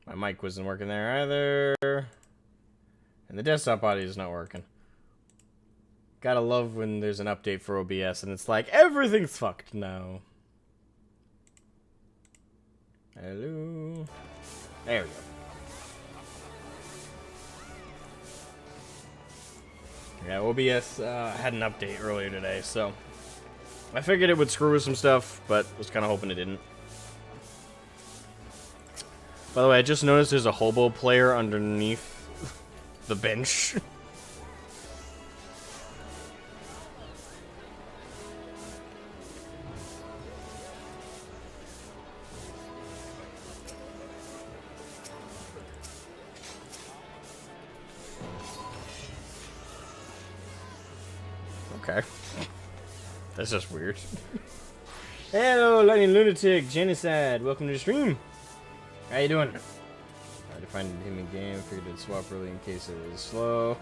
My mic wasn't working there either. And the desktop audio is not working. Gotta love when there's an update for OBS and it's like, everything's fucked now. Hello. There we go. Yeah, OBS had an update earlier today, so I figured it would screw with some stuff, but was kind of hoping it didn't. By the way, I just noticed there's a hobo player underneath the bench. Okay. That's just weird. Hello, Lightning Lunatic, Genocide. Welcome to the stream. How you doing? Hard to find him in game. Figured to swap early in case it was slow.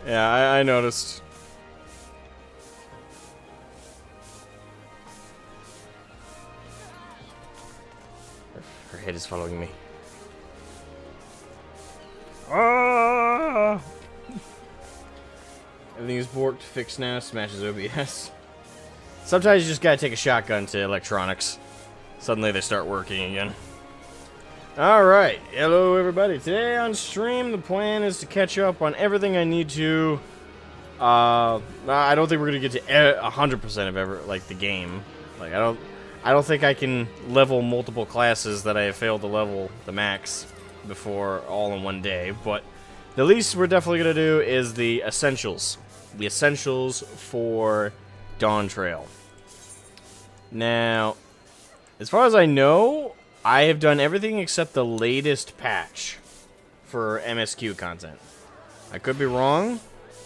Yeah, I noticed. Her head is following me. Ah! Everything is borked, fixed now, smashes OBS. Sometimes you just gotta take a shotgun to electronics. Suddenly they start working again. Alright, hello everybody. Today on stream, the plan is to catch up on everything I need to. I don't think we're gonna get to 100% of the game. Like, I don't think I can level multiple classes that I have failed to level the max before all in one day, but the least we're definitely gonna do is the essentials. The essentials for Dawntrail. Now, as far as I know, I have done everything except the latest patch for MSQ content. I could be wrong.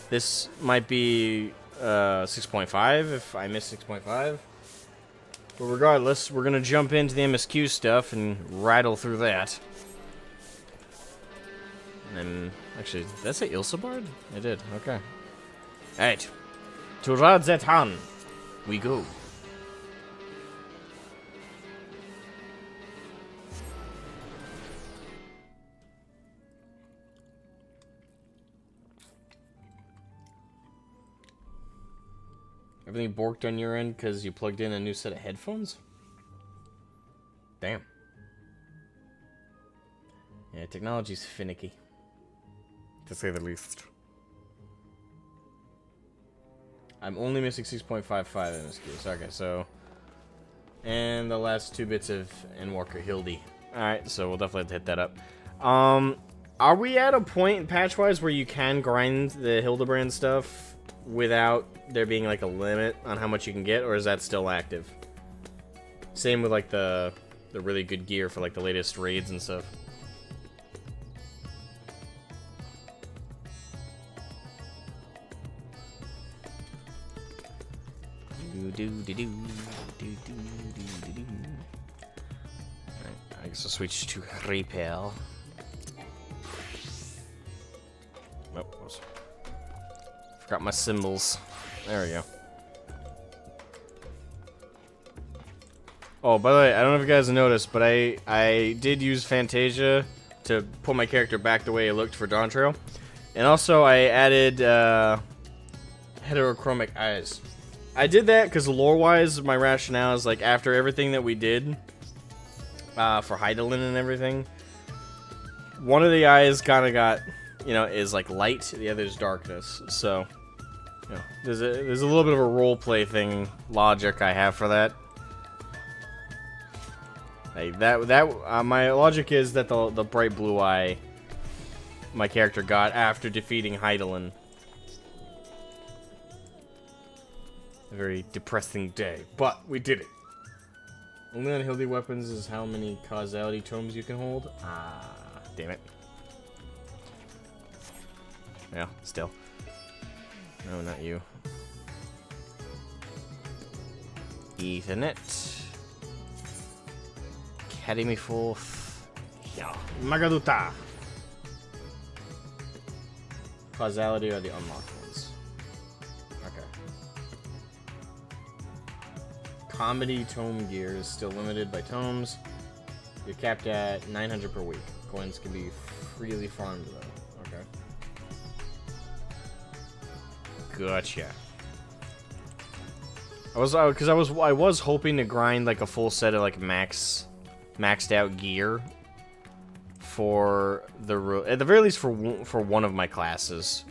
This might be 6.5 if I miss 6.5. But regardless, we're going to jump into the MSQ stuff and rattle through that. And then, actually, did that say Ilsabard? I did, okay. Alright. To Radzetan we go. Everything borked on your end because you plugged in a new set of headphones? Damn. Yeah, technology's finicky, to say the least. I'm only missing 6.55 MSQs. Okay, so... And the last 2 bits of Endwalker Hildy. Alright, so we'll definitely have to hit that up. Are we at a point, patch-wise, where you can grind the Hildebrand stuff without there being, like, a limit on how much you can get, or is that still active? Same with, like, the really good gear for, like, the latest raids and stuff. Alright, I guess I'll switch to repel. Nope, forgot my symbols. There we go. Oh, by the way, I don't know if you guys noticed, but I did use Fantasia to put my character back the way it looked for Dawntrail. And also, I added heterochromic eyes. I did that because lore-wise, my rationale is, like, after everything that we did for Hydaelyn and everything, one of the eyes kind of got, you know, is, like, light, the other is darkness. So, you know, there's a little bit of a roleplay thing, logic I have for that. Like, my logic is that the bright blue eye my character got after defeating Hydaelyn. A very depressing day, but we did it. Only on Hildy weapons is how many causality tomes you can hold. Ah, damn it. Yeah, still. No, not you. Ethernet. Carry me forth. Yeah. Magaduta. Causality are the unlocked ones. Okay. Comedy tome gear is still limited by tomes. You're capped at 900 per week. Coins can be freely farmed though. Okay. Gotcha. I was hoping to grind like a full set of like maxed out gear for at the very least for one of my classes,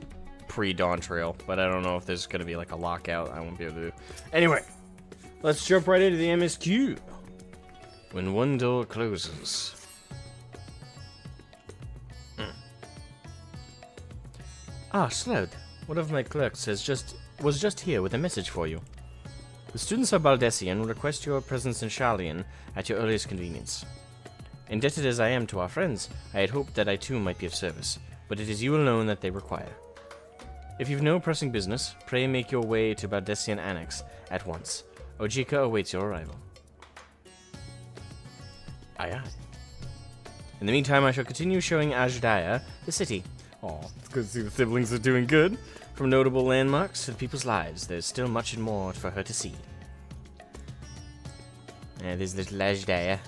Pre-Dawntrail, but I don't know if there's gonna be like a lockout. I won't be able to do. Anyway, let's jump right into the MSQ. When one door closes. Ah, Slode. One of my clerks was just here with a message for you. The students of Baldessian will request your presence in Charlian at your earliest convenience. Indebted as I am to our friends, I had hoped that I too might be of service, but it is you alone that they require. If you've no pressing business, pray make your way to Baldessian Annex at once. Ojika awaits your arrival. Aye aye. In the meantime, I shall continue showing Ajdaya the city. Aw, it's good to see the siblings are doing good. From notable landmarks to the people's lives, there's still much and more for her to see. There's little Ajdaya.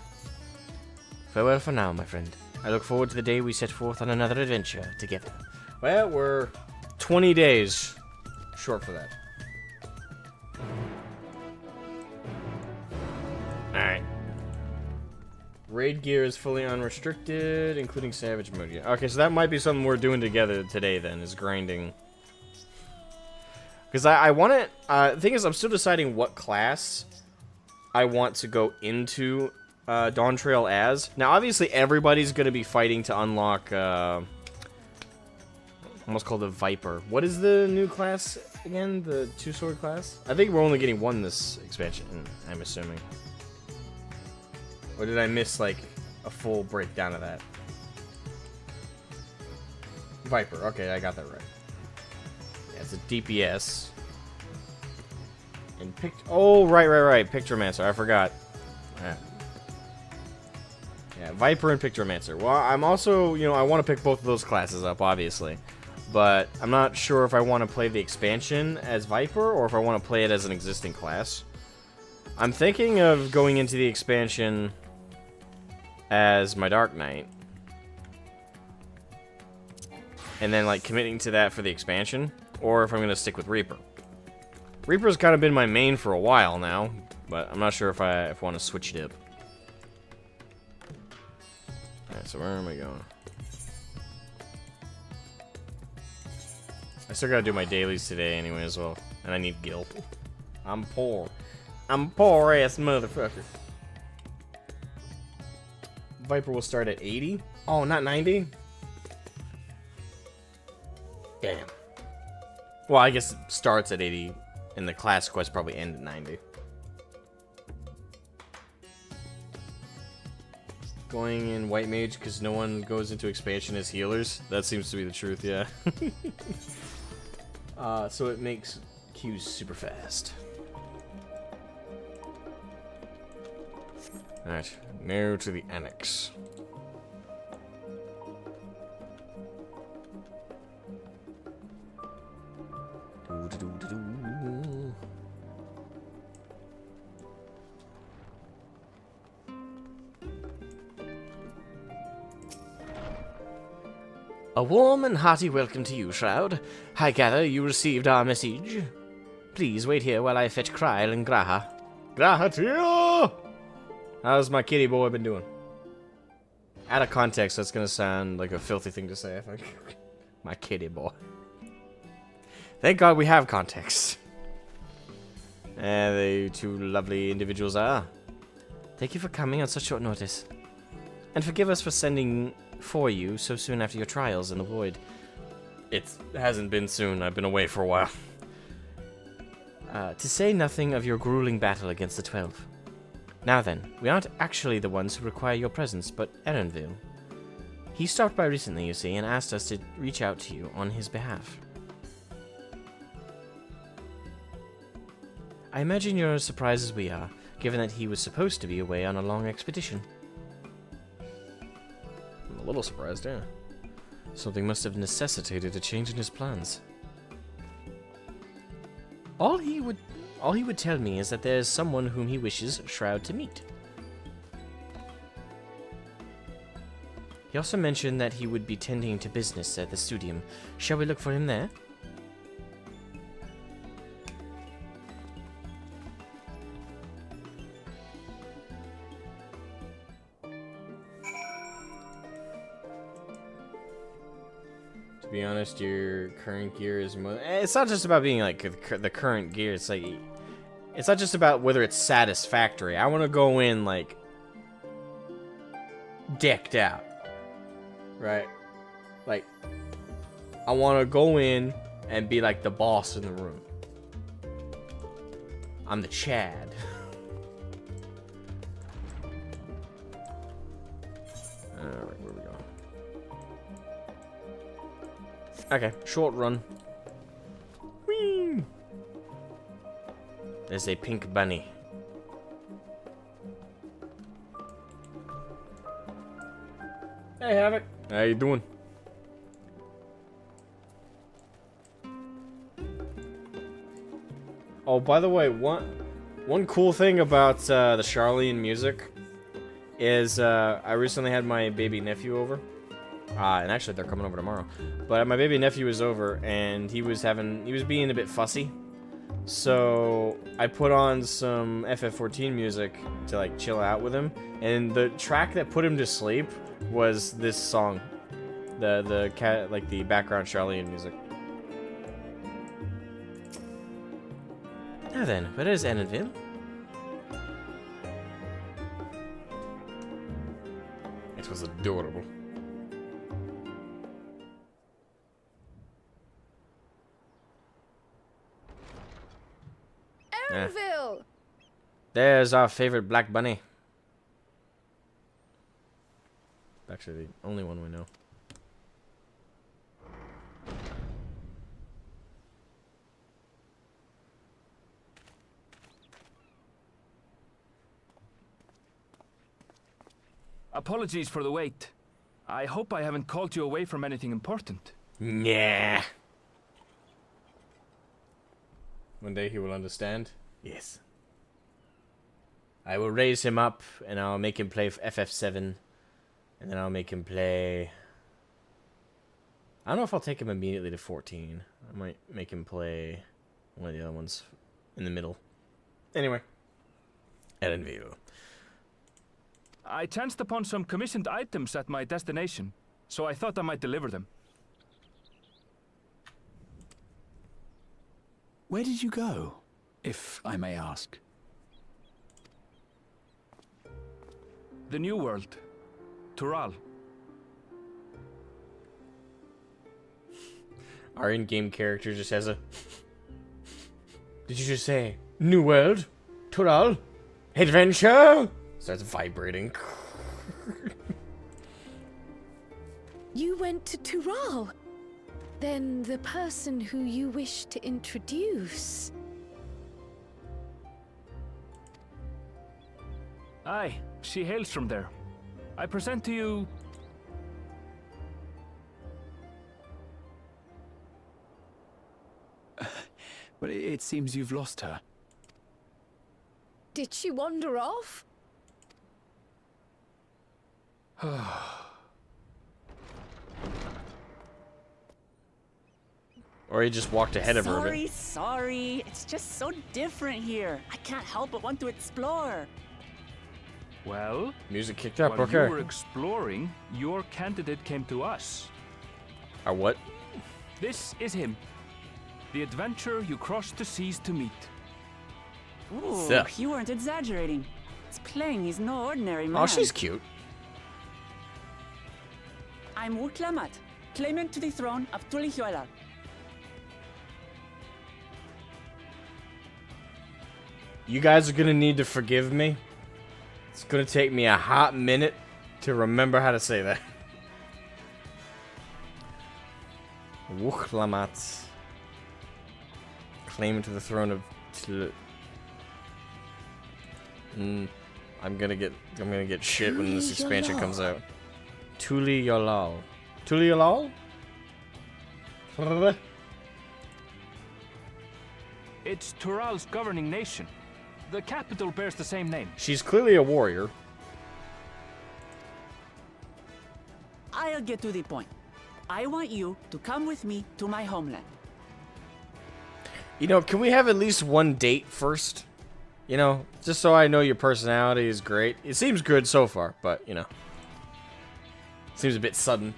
Farewell for now, my friend. I look forward to the day we set forth on another adventure together. Well, we're 20 days short for that. Alright. Raid gear is fully unrestricted, including Savage mode. Yeah. Okay, so that might be something we're doing together today then, is grinding. Because I want it... the thing is, I'm still deciding what class I want to go into Dawntrail as. Now, obviously, everybody's going to be fighting to unlock... almost called the Viper. What is the new class again? The two-sword class? I think we're only getting one this expansion, I'm assuming. Or did I miss, like, a full breakdown of that? Viper. Okay, I got that right. Yeah, it's a DPS. And oh, right. Pictomancer. I forgot. Yeah, Viper and Pictomancer. Well, I'm also, you know, I want to pick both of those classes up, obviously. But I'm not sure if I want to play the expansion as Viper or if I want to play it as an existing class. I'm thinking of going into the expansion as my Dark Knight. And then, like, committing to that for the expansion. Or if I'm going to stick with Reaper. Reaper's kind of been my main for a while now. But I'm not sure if I want to switch it up. Alright, so where am I going? I still gotta do my dailies today anyway as well. And I need guild. I'm poor. I'm a poor ass motherfucker. Viper will start at 80? Oh, not 90? Damn. Well, I guess it starts at 80, and the class quest probably end at 90. Going in White Mage because no one goes into expansion as healers? That seems to be the truth, yeah. So it makes queues super fast. Alright, now to the Annex. A warm and hearty welcome to you, Shroud. I gather you received our message. Please wait here while I fetch Kryl and Graha. Graha to you! How's my kitty boy been doing? Out of context, that's gonna sound like a filthy thing to say, I think. My kitty boy. Thank God we have context. They two lovely individuals are. Thank you for coming on such short notice. And forgive us for sending for you so soon after your trials in the void. It hasn't been soon. I've been away for a while. To say nothing of your grueling battle against the 12. Now then, we aren't actually the ones who require your presence, but Erenville. He stopped by recently, you see, and asked us to reach out to you on his behalf. I imagine you're as surprised as we are, given that he was supposed to be away on a long expedition. I'm a little surprised, yeah. Something must have necessitated a change in his plans. All he would tell me is that there's someone whom he wishes Shroud to meet. He also mentioned that he would be tending to business at the studium. Shall we look for him there? To be honest, your current gear is more... It's not just about being like the current gear. It's like... It's not just about whether it's satisfactory. I want to go in like... decked out. Right? Like... I want to go in and be like the boss in the room. I'm the Chad. Alright, where we go? Okay, short run. Whee! There's a pink bunny. Hey, Havoc. How you doing? Oh, by the way, one cool thing about the Charlene music is I recently had my baby nephew over. And actually they're coming over tomorrow. But my baby nephew was over and he was being a bit fussy. So I put on some FF14 music to like chill out with him. And the track that put him to sleep was this song. The cat, like the background Charlene music. Now then, where is Annenville? It was adorable. Annenville! There's our favorite black bunny. Actually, the only one we know. Apologies for the wait. I hope I haven't called you away from anything important. Nah. One day he will understand. Yes. I will raise him up and I'll make him play FF7. And then I'll make him play... I don't know if I'll take him immediately to 14. I might make him play one of the other ones in the middle. Anyway. Edenville. I chanced upon some commissioned items at my destination, so I thought I might deliver them. Where did you go, if I may ask? The New World. Tural. Our in-game character just has a... Did you just say, New World? Tural? Adventure? Starts vibrating. You went to Tural. Then the person who you wish to introduce. Aye, she hails from there. I present to you... Well, it seems you've lost her. Did she wander off? Or he just walked ahead of her a bit. Sorry. It's just so different here. I can't help but want to explore. Well, Music kicked up, while okay. you were exploring, your candidate came to us. Our what? This is him. The adventurer you crossed the seas to meet. Ooh, So. you weren't exaggerating. It's plain he's no ordinary man. Oh, she's cute. I'm Uklamat, claimant to the throne of Tulihuela. You guys are gonna need to forgive me. It's gonna take me a hot minute to remember how to say that. Wukhlamat. Claiming to the throne of I'm gonna get shit when this expansion comes out. Tuli Yolal. Tuli Yolal? It's Tural's governing nation. The capital bears the same name. She's clearly a warrior. I'll get to the point. I want you to come with me to my homeland. You know, can we have at least one date first? You know, just so I know your personality is great. It seems good so far, but, you know. Seems a bit sudden.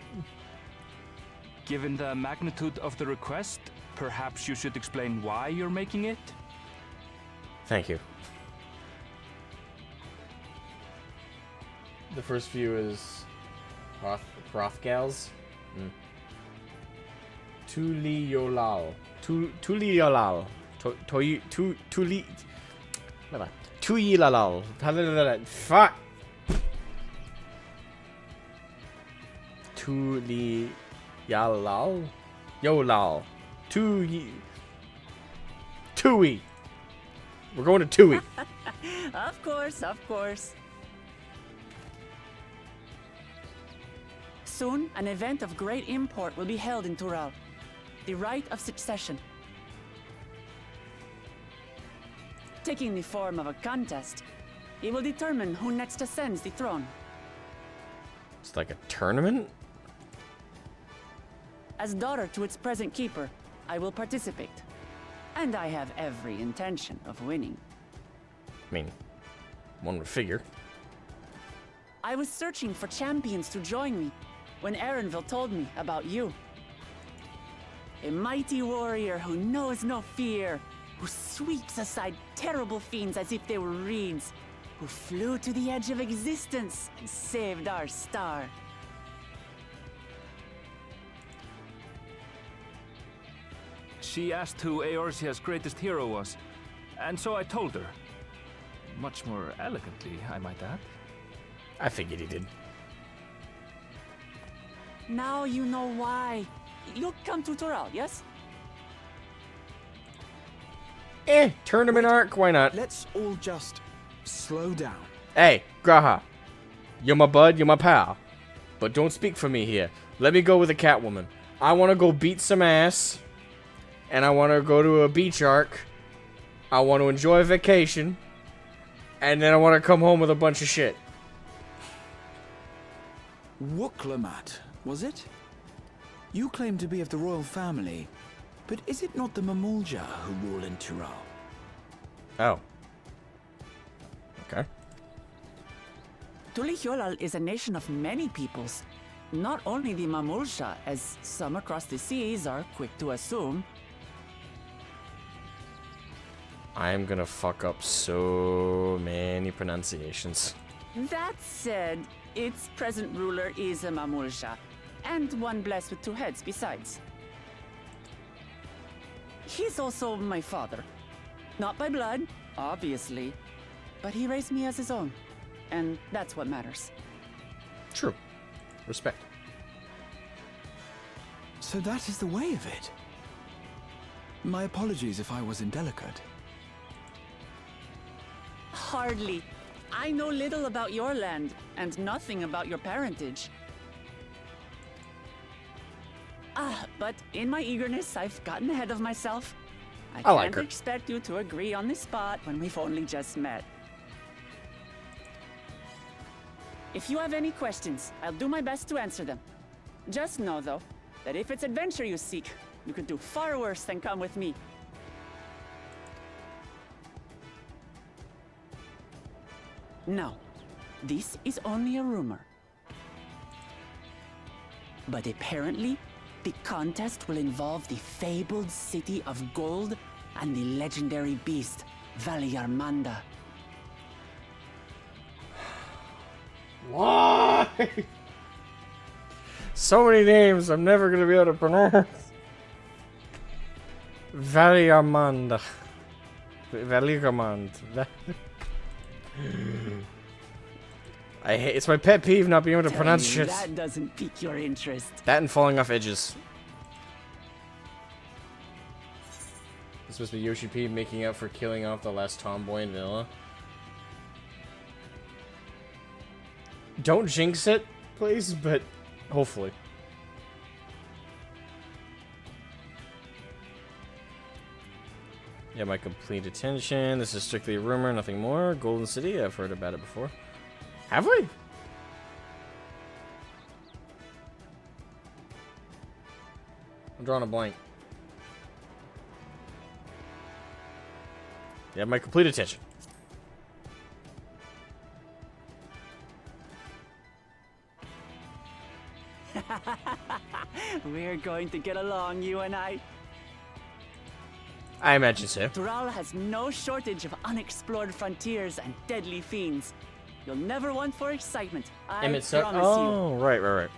Given the magnitude of the request, perhaps you should explain why you're making it? Thank you. The first few is Hrothgals. Tuliolal. Tuliolal. Tuyilalal. Fuck. Tuliyalal. Yolal. Tui. We're going to Tui. Of course, of course. Soon, an event of great import will be held in Tural. The Rite of Succession. Taking the form of a contest, it will determine who next ascends the throne. It's like a tournament? As daughter to its present keeper, I will participate. And I have every intention of winning. I mean, one would figure. I was searching for champions to join me when Erenville told me about you. A mighty warrior who knows no fear, who sweeps aside terrible fiends as if they were reeds, who flew to the edge of existence and saved our star. She asked who Eorzea's greatest hero was, and so I told her. Much more elegantly, I might add. I figured he did. Now you know why. You'll come to Tural, yes? Tournament arc, why not? Let's all just slow down. Hey, Graha. You're my bud, you're my pal. But don't speak for me here. Let me go with a Catwoman. I want to go beat some ass. And I want to go to a beach arc. I want to enjoy a vacation. And then I want to come home with a bunch of shit. Wooklamat, was it? You claim to be of the royal family, but is it not the Mamulja who rule in Tural? Oh. Okay. Tulihyolal is a nation of many peoples. Not only the Mamulsha, as some across the seas are quick to assume. I'm gonna fuck up so many pronunciations. That said, its present ruler is a Mamulsha, and one blessed with two heads besides. He's also my father. Not by blood, obviously, but he raised me as his own, and that's what matters. True. Respect. So that is the way of it. My apologies if I was indelicate. Hardly. I know little about your land, and nothing about your parentage. But in my eagerness, I've gotten ahead of myself. I I like can't her. expect you to agree on the spot when we've only just met. If you have any questions, I'll do my best to answer them. Just know, though, that if it's adventure you seek, you could do far worse than come with me. No, this is only a rumor. But apparently, the contest will involve the fabled city of gold and the legendary beast, Valiarmanda. Why? So many names I'm never gonna be able to pronounce. Valiarmand. Valiarmand. I hate. It's my pet peeve not being able to pronounce shit. That doesn't pique your interest. That and falling off edges. This supposed to be Yoshi P making up for killing off the last tomboy in vanilla. Don't jinx it, please, but hopefully. Yeah, my complete attention. This is strictly a rumor, nothing more. Golden City, I've heard about it before. Have we? drawing a blank. You have my complete attention. We're going to get along, you and I. I imagine so. Tural has no shortage of unexplored frontiers and deadly fiends. You'll never want for excitement. I promise you. Oh, right.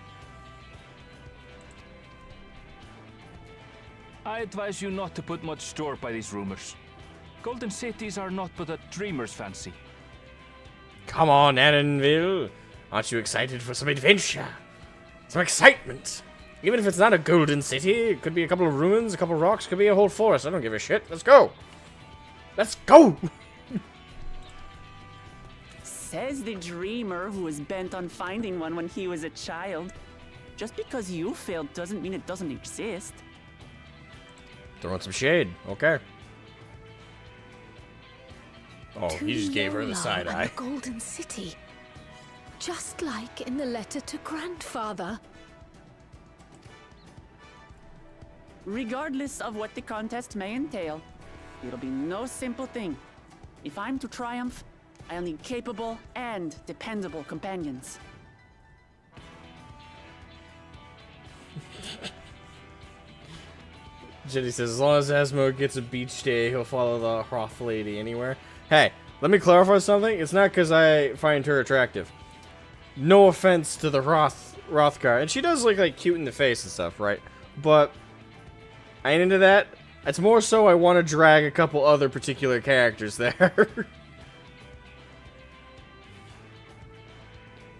I advise you not to put much store by these rumors. Golden cities are not but a dreamer's fancy. Come on, Annenville. Aren't you excited for some adventure? Some excitement. Even if it's not a golden city, it could be a couple of ruins, a couple of rocks, could be a whole forest. I don't give a shit. Let's go. Let's go. Says the dreamer who was bent on finding one when he was a child. Just because you failed doesn't mean it doesn't exist. Throwing some shade. Okay. Oh, he just gave her the side eye. The Golden City. Just like in the letter to Grandfather. Regardless of what the contest may entail, it'll be no simple thing. If I'm to triumph, I'll need capable and dependable companions. Jenny says, as long as Asmo gets a beach day, he'll follow the Hroth lady anywhere. Hey, let me clarify something. It's not because I find her attractive. No offense to the Hrothgar. And she does look like cute in the face and stuff, right? But I ain't into that. It's more so I want to drag a couple other particular characters there.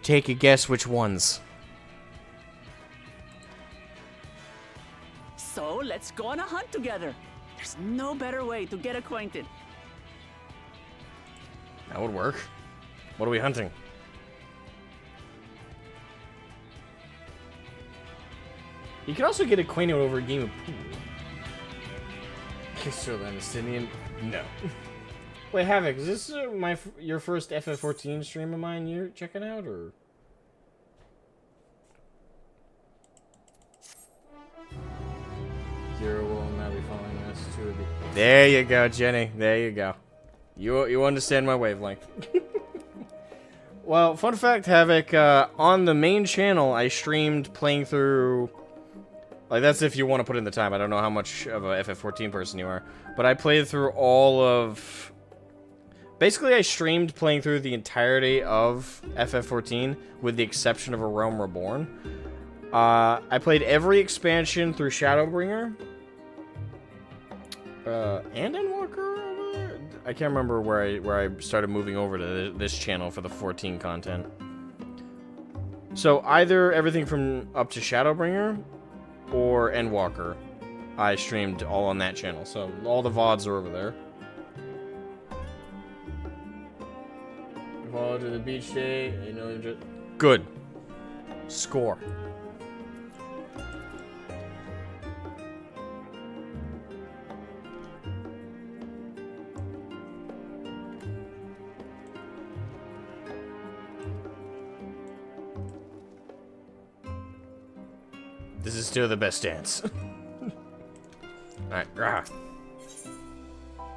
Take a guess which ones. So let's go on a hunt together. There's no better way to get acquainted. That would work. What are we hunting? You can also get acquainted over a game of pool. Kisser Landestinian? No. Wait, Havoc, is this your first FF14 stream of mine you're checking out, or? Zero will now be following us to the... There you go, Jenny. There you go. You understand my wavelength. Well, fun fact, Havoc, on the main channel, I streamed playing through... Like, that's if you want to put in the time. I don't know how much of a FF14 person you are. But I played through all of... Basically, I streamed playing through the entirety of FF14, with the exception of A Realm Reborn. I played every expansion through Shadowbringer. And Endwalker? I can't remember where I started moving over to this channel for the 14 content. So, either everything from up to Shadowbringer... or Endwalker, I streamed all on that channel. So all the VODs are over there. Follow to the beach day. You know, just good. Score. This is still the best dance. Alright,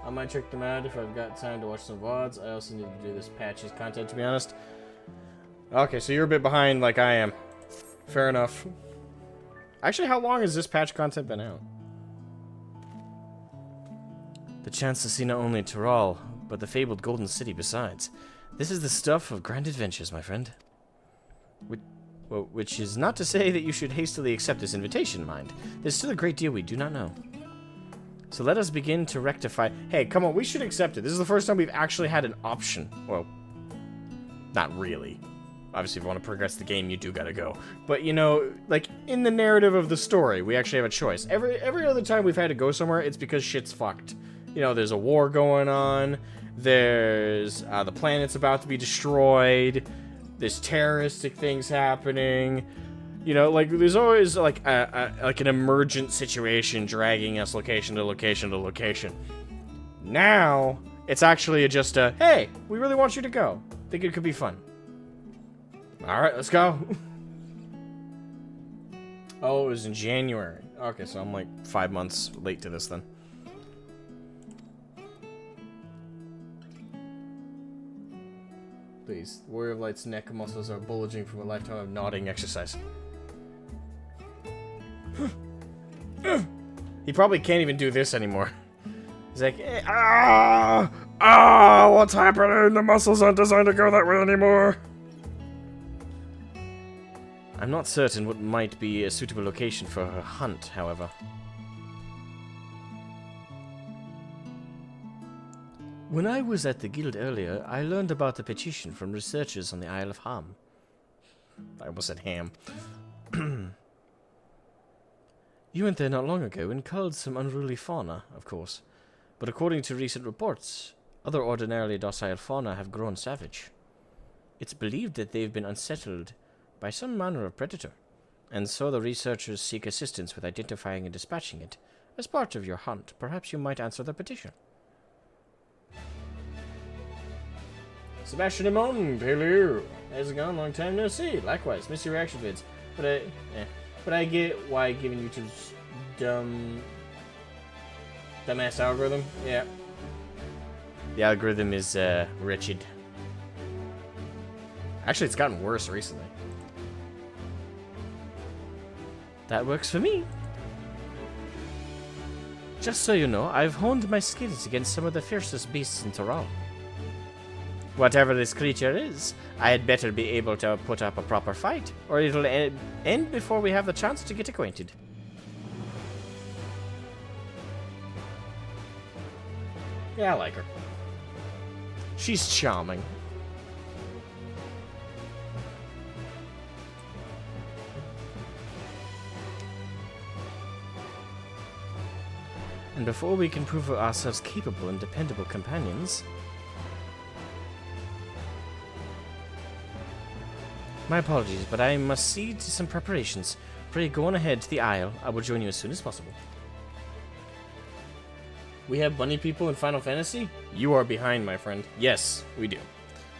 I might check them out if I've got time to watch some VODs. I also need to do this patches content, to be honest. Okay, so you're a bit behind like I am. Fair enough. Actually, how long has this patch content been out? The chance to see not only Tural, but the fabled Golden City besides. This is the stuff of grand adventures, my friend. Which is not to say that you should hastily accept this invitation, mind. There's still a great deal we do not know. So let us begin to rectify... Hey, come on, we should accept it. This is the first time we've actually had an option. Well, not really. Obviously, if you want to progress the game, you do gotta go. But, you know, like, in the narrative of the story, we actually have a choice. Every other time we've had to go somewhere, it's because shit's fucked. You know, there's a war going on. There's the planet's about to be destroyed. There's terroristic things happening. You know, like, there's always, like, an emergent situation dragging us location to location to location. Now, it's actually just a, hey, we really want you to go. Think it could be fun. Alright, let's go. Oh, it was in January. Okay, so I'm like 5 months late to this then. Please, Warrior of Light's neck muscles are bulging from a lifetime of nodding exercise. He probably can't even do this anymore. He's like, what's happening? The muscles aren't designed to go that way anymore. I'm not certain what might be a suitable location for her hunt, however. When I was at the guild earlier, I learned about the petition from researchers on the Isle of Ham. I almost said ham. You went there not long ago and culled some unruly fauna, of course. But according to recent reports, other ordinarily docile fauna have grown savage. It's believed that they've been unsettled by some manner of predator, and so the researchers seek assistance with identifying and dispatching it. As part of your hunt, perhaps you might answer the petition. Sebastian Amon, hello. How's it going? Long time no see. Likewise, miss your reaction vids. But I get why giving YouTube's dumbass algorithm. Yeah. The algorithm is wretched. Actually, it's gotten worse recently. That works for me. Just so you know, I've honed my skills against some of the fiercest beasts in Toral. Whatever this creature is, I had better be able to put up a proper fight, or it'll end before we have the chance to get acquainted. Yeah, I like her. She's charming. And before we can prove ourselves capable and dependable companions... My apologies, but I must see to some preparations. Pray go on ahead to the Isle. I will join you as soon as possible. We have bunny people in Final Fantasy? You are behind, my friend. Yes, we do.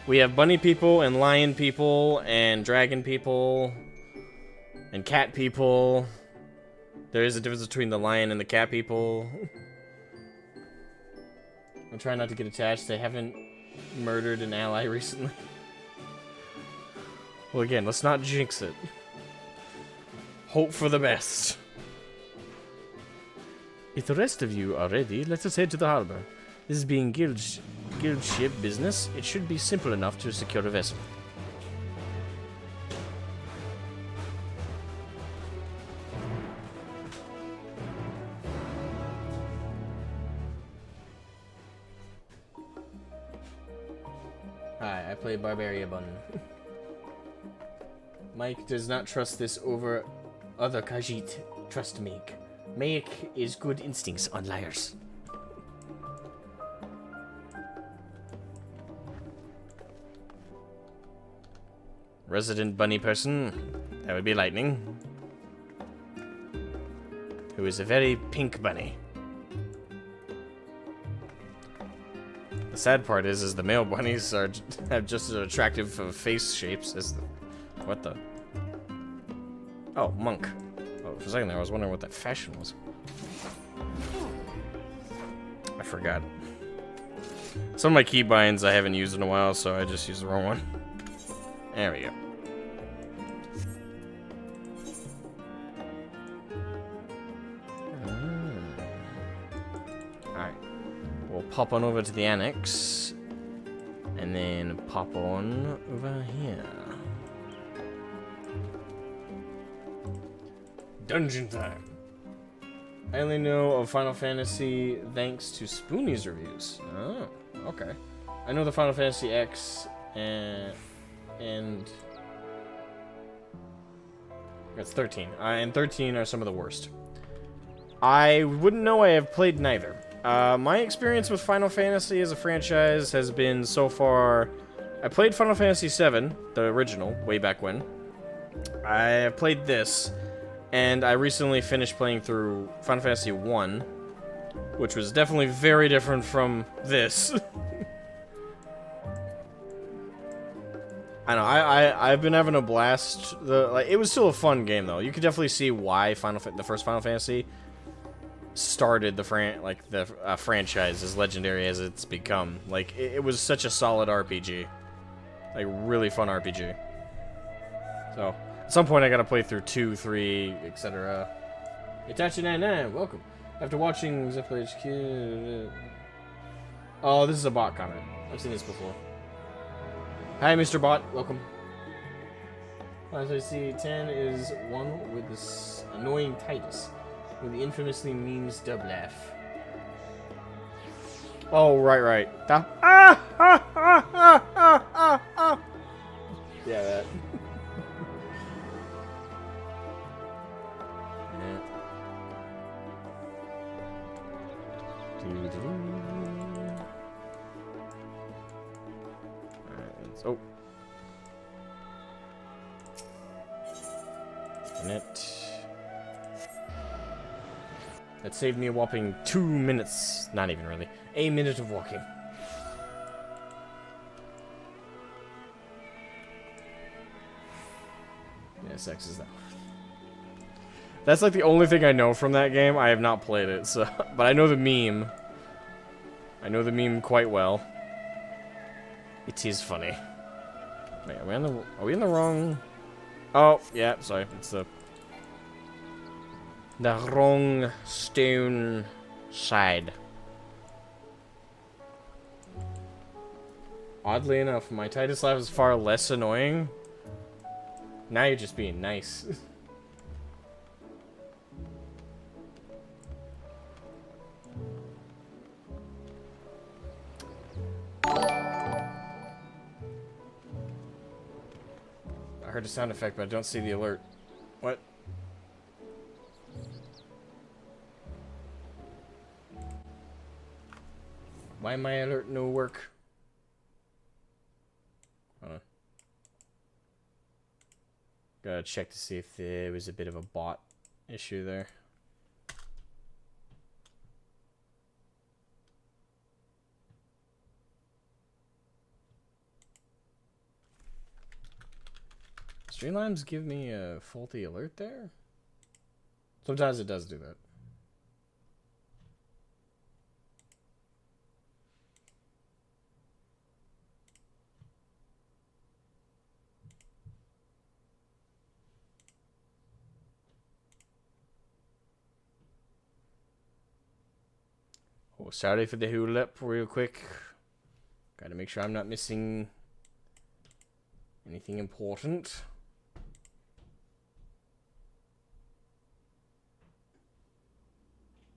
We have bunny people and lion people and dragon people and cat people. There is a difference between the lion and the cat people. I'm trying not to get attached. They haven't murdered an ally recently. Well, again, let's not jinx it. Hope for the best. If the rest of you are ready, let us head to the harbor. This being guild ship business, it should be simple enough to secure a vessel. Hi, I play Barbaria Bun. Mike does not trust this over other Khajiit. Trust Meg. Meg is good instincts on liars. Resident bunny person. That would be Lightning. Who is a very pink bunny. The sad part is the male bunnies have just as attractive face shapes as the... What the? Oh, monk. Oh, for a second there, I was wondering what that fashion was. I forgot. Some of my keybinds I haven't used in a while, so I just used the wrong one. There we go. Alright. We'll pop on over to the annex. And then pop on over here. Dungeon time. I only know of Final Fantasy thanks to Spoonie's reviews. Oh, okay. I know the Final Fantasy X and that's 13. And 13 are some of the worst. I wouldn't know. I have played neither. My experience with Final Fantasy as a franchise has been so far. I played Final Fantasy VII, the original, way back when. I have played this. And I recently finished playing through Final Fantasy I, which was definitely very different from this. I know. I've been having a blast. It was still a fun game though. You could definitely see why the first Final Fantasy started the franchise as legendary as it's become. Like it was such a solid RPG, like really fun RPG. So at some point I gotta play through 2, 3, etc. Itachi99, welcome. After watching Zephyr HQ. Oh, this is a bot comment. I've seen this before. Hi, Mr. Bot. Welcome. As I see, 10 is one with this annoying Titus, with the infamously memes dub laugh. Oh, right. Yeah, that. Yeah. Oh. That saved me a whopping 2 minutes. Not even really. A minute of walking. Yeah, sex is that. That's like the only thing I know from that game. I have not played it, so but I know the meme. I know the meme quite well. It is funny. Wait, are we in the wrong? Oh, yeah, sorry. It's the wrong stone side. Oddly enough, my Titus laugh is far less annoying. Now you're just being nice. I heard a sound effect, but I don't see the alert. What? Why my alert no work? Hold on. Gotta check to see if there was a bit of a bot issue there. Streamlabs give me a faulty alert there? Sometimes it does do that. Oh, sorry for the hula up real quick. Gotta make sure I'm not missing anything important.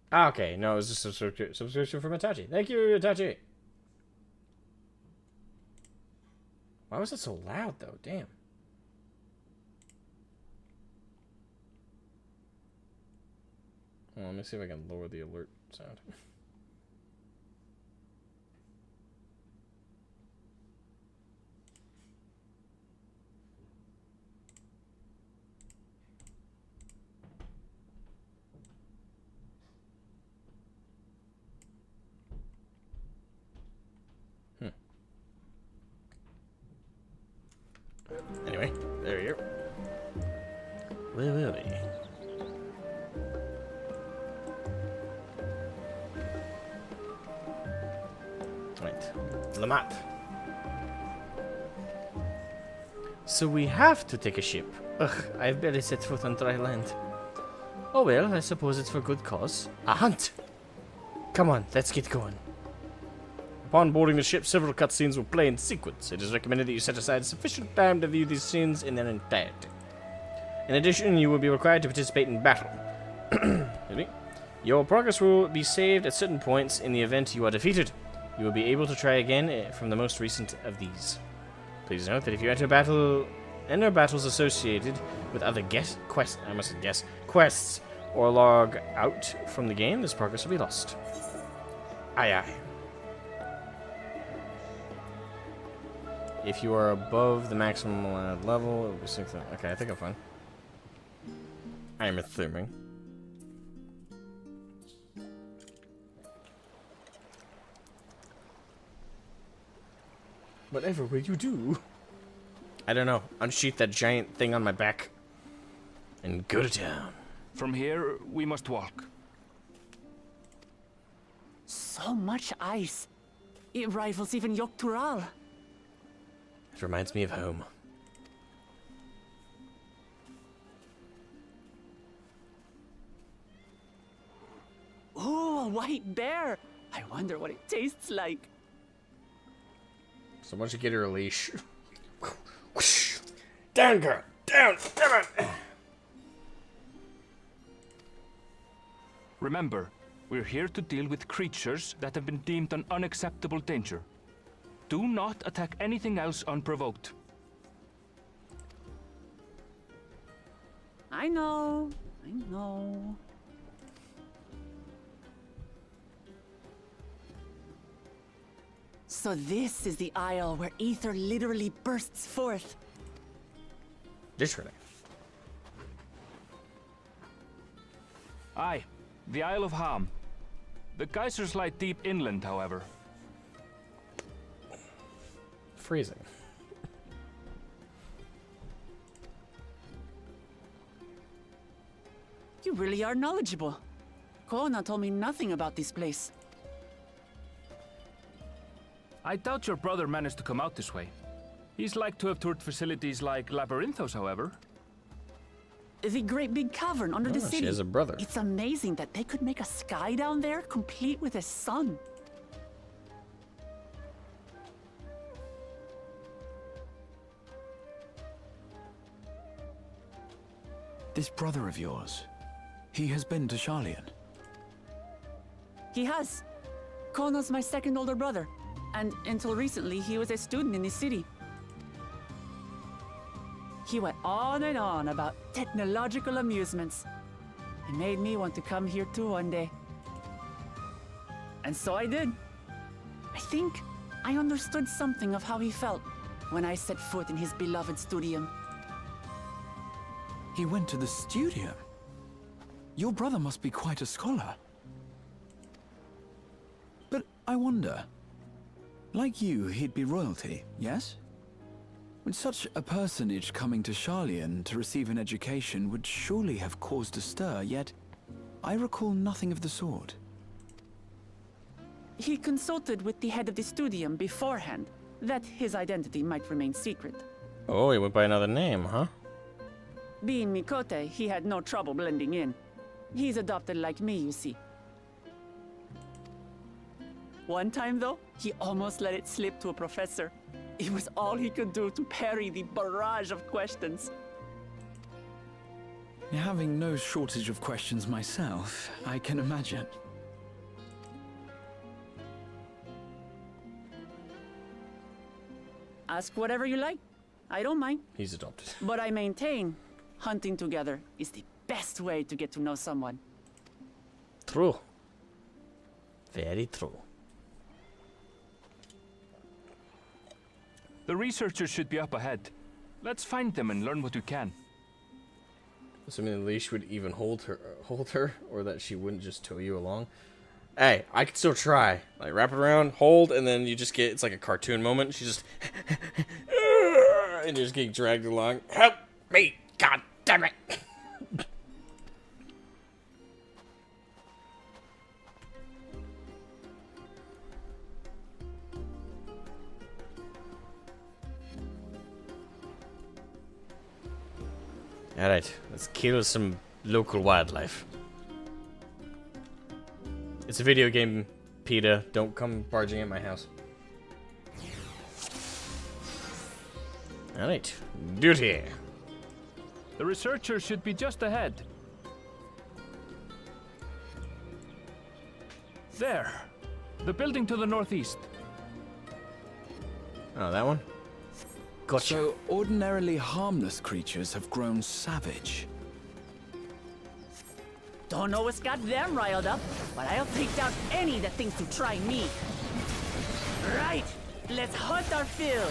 Ah, okay, no, it was just a subscription from Itachi. Thank you, Itachi. Why was it so loud, though? Damn. Well, let me see if I can lower the alert sound. Anyway, there you go. Where will we? Right, Lamat. So we have to take a ship. Ugh, I've barely set foot on dry land. Oh well, I suppose it's for good cause. A hunt! Come on, let's get going. Upon boarding the ship, several cutscenes will play in sequence. It is recommended that you set aside sufficient time to view these scenes in their entirety. In addition, you will be required to participate in battle. Excuse me. Your progress will be saved at certain points in the event you are defeated. You will be able to try again from the most recent of these. Please note that if you enter battles associated with other quests, or log out from the game, this progress will be lost. Aye aye. If you are above the maximum allowed level, it will be 6. Okay, I think I'm fine. I am assuming. Whatever will you do? I don't know, unsheath that giant thing on my back and go to town. From here, we must walk. So much ice. It rivals even Yogg-Tural. It reminds me of home. Ooh, a white bear. I wonder what it tastes like. So why don't you get her a leash? Down, girl! Down! Come on! Remember, we're here to deal with creatures that have been deemed an unacceptable danger. Do not attack anything else unprovoked. I know. I know. So this is the isle where ether literally bursts forth. Literally. Aye, the Isle of Ham. The geysers lie deep inland, however. Freezing. You really are knowledgeable. Kona told me nothing about this place. I doubt your brother managed to come out this way. He's like to have toured facilities like Labyrinthos, however. The great big cavern under the city. She has a brother. It's amazing that they could make a sky down there complete with a sun. This brother of yours, he has been to Sharlayan. He has. Kona's my second older brother, and until recently he was a student in the city. He went on and on about technological amusements. It made me want to come here too one day. And so I did. I think I understood something of how he felt when I set foot in his beloved studium. He went to the studio. Your brother must be quite a scholar. But I wonder, like you, he'd be royalty, yes? With such a personage coming to Sharlayan to receive an education would surely have caused a stir, yet I recall nothing of the sort. He consulted with the head of the studium beforehand, that his identity might remain secret. Oh, he went by another name, huh? Being Mikote, he had no trouble blending in. He's adopted like me, you see. One time, though, he almost let it slip to a professor. It was all he could do to parry the barrage of questions. Having no shortage of questions myself, I can imagine. Ask whatever you like. I don't mind. He's adopted. But I maintain, hunting together is the best way to get to know someone. True. Very true. The researchers should be up ahead. Let's find them and learn what we can. Assuming the leash would even hold her, or that she wouldn't just tow you along. Hey, I could still try. Like, wrap it around, hold, and then you just get, it's like a cartoon moment. She just, and you're just getting dragged along. Help me, god damn it. Alright, let's kill some local wildlife. It's a video game, PETA. Don't come barging at my house. Alright, duty. The researchers should be just ahead. There. The building to the northeast. Oh, that one? Gotcha. So, ordinarily harmless creatures have grown savage. Don't know what's got them riled up, but I'll take down any that thinks to try me. Right, let's hunt our fill.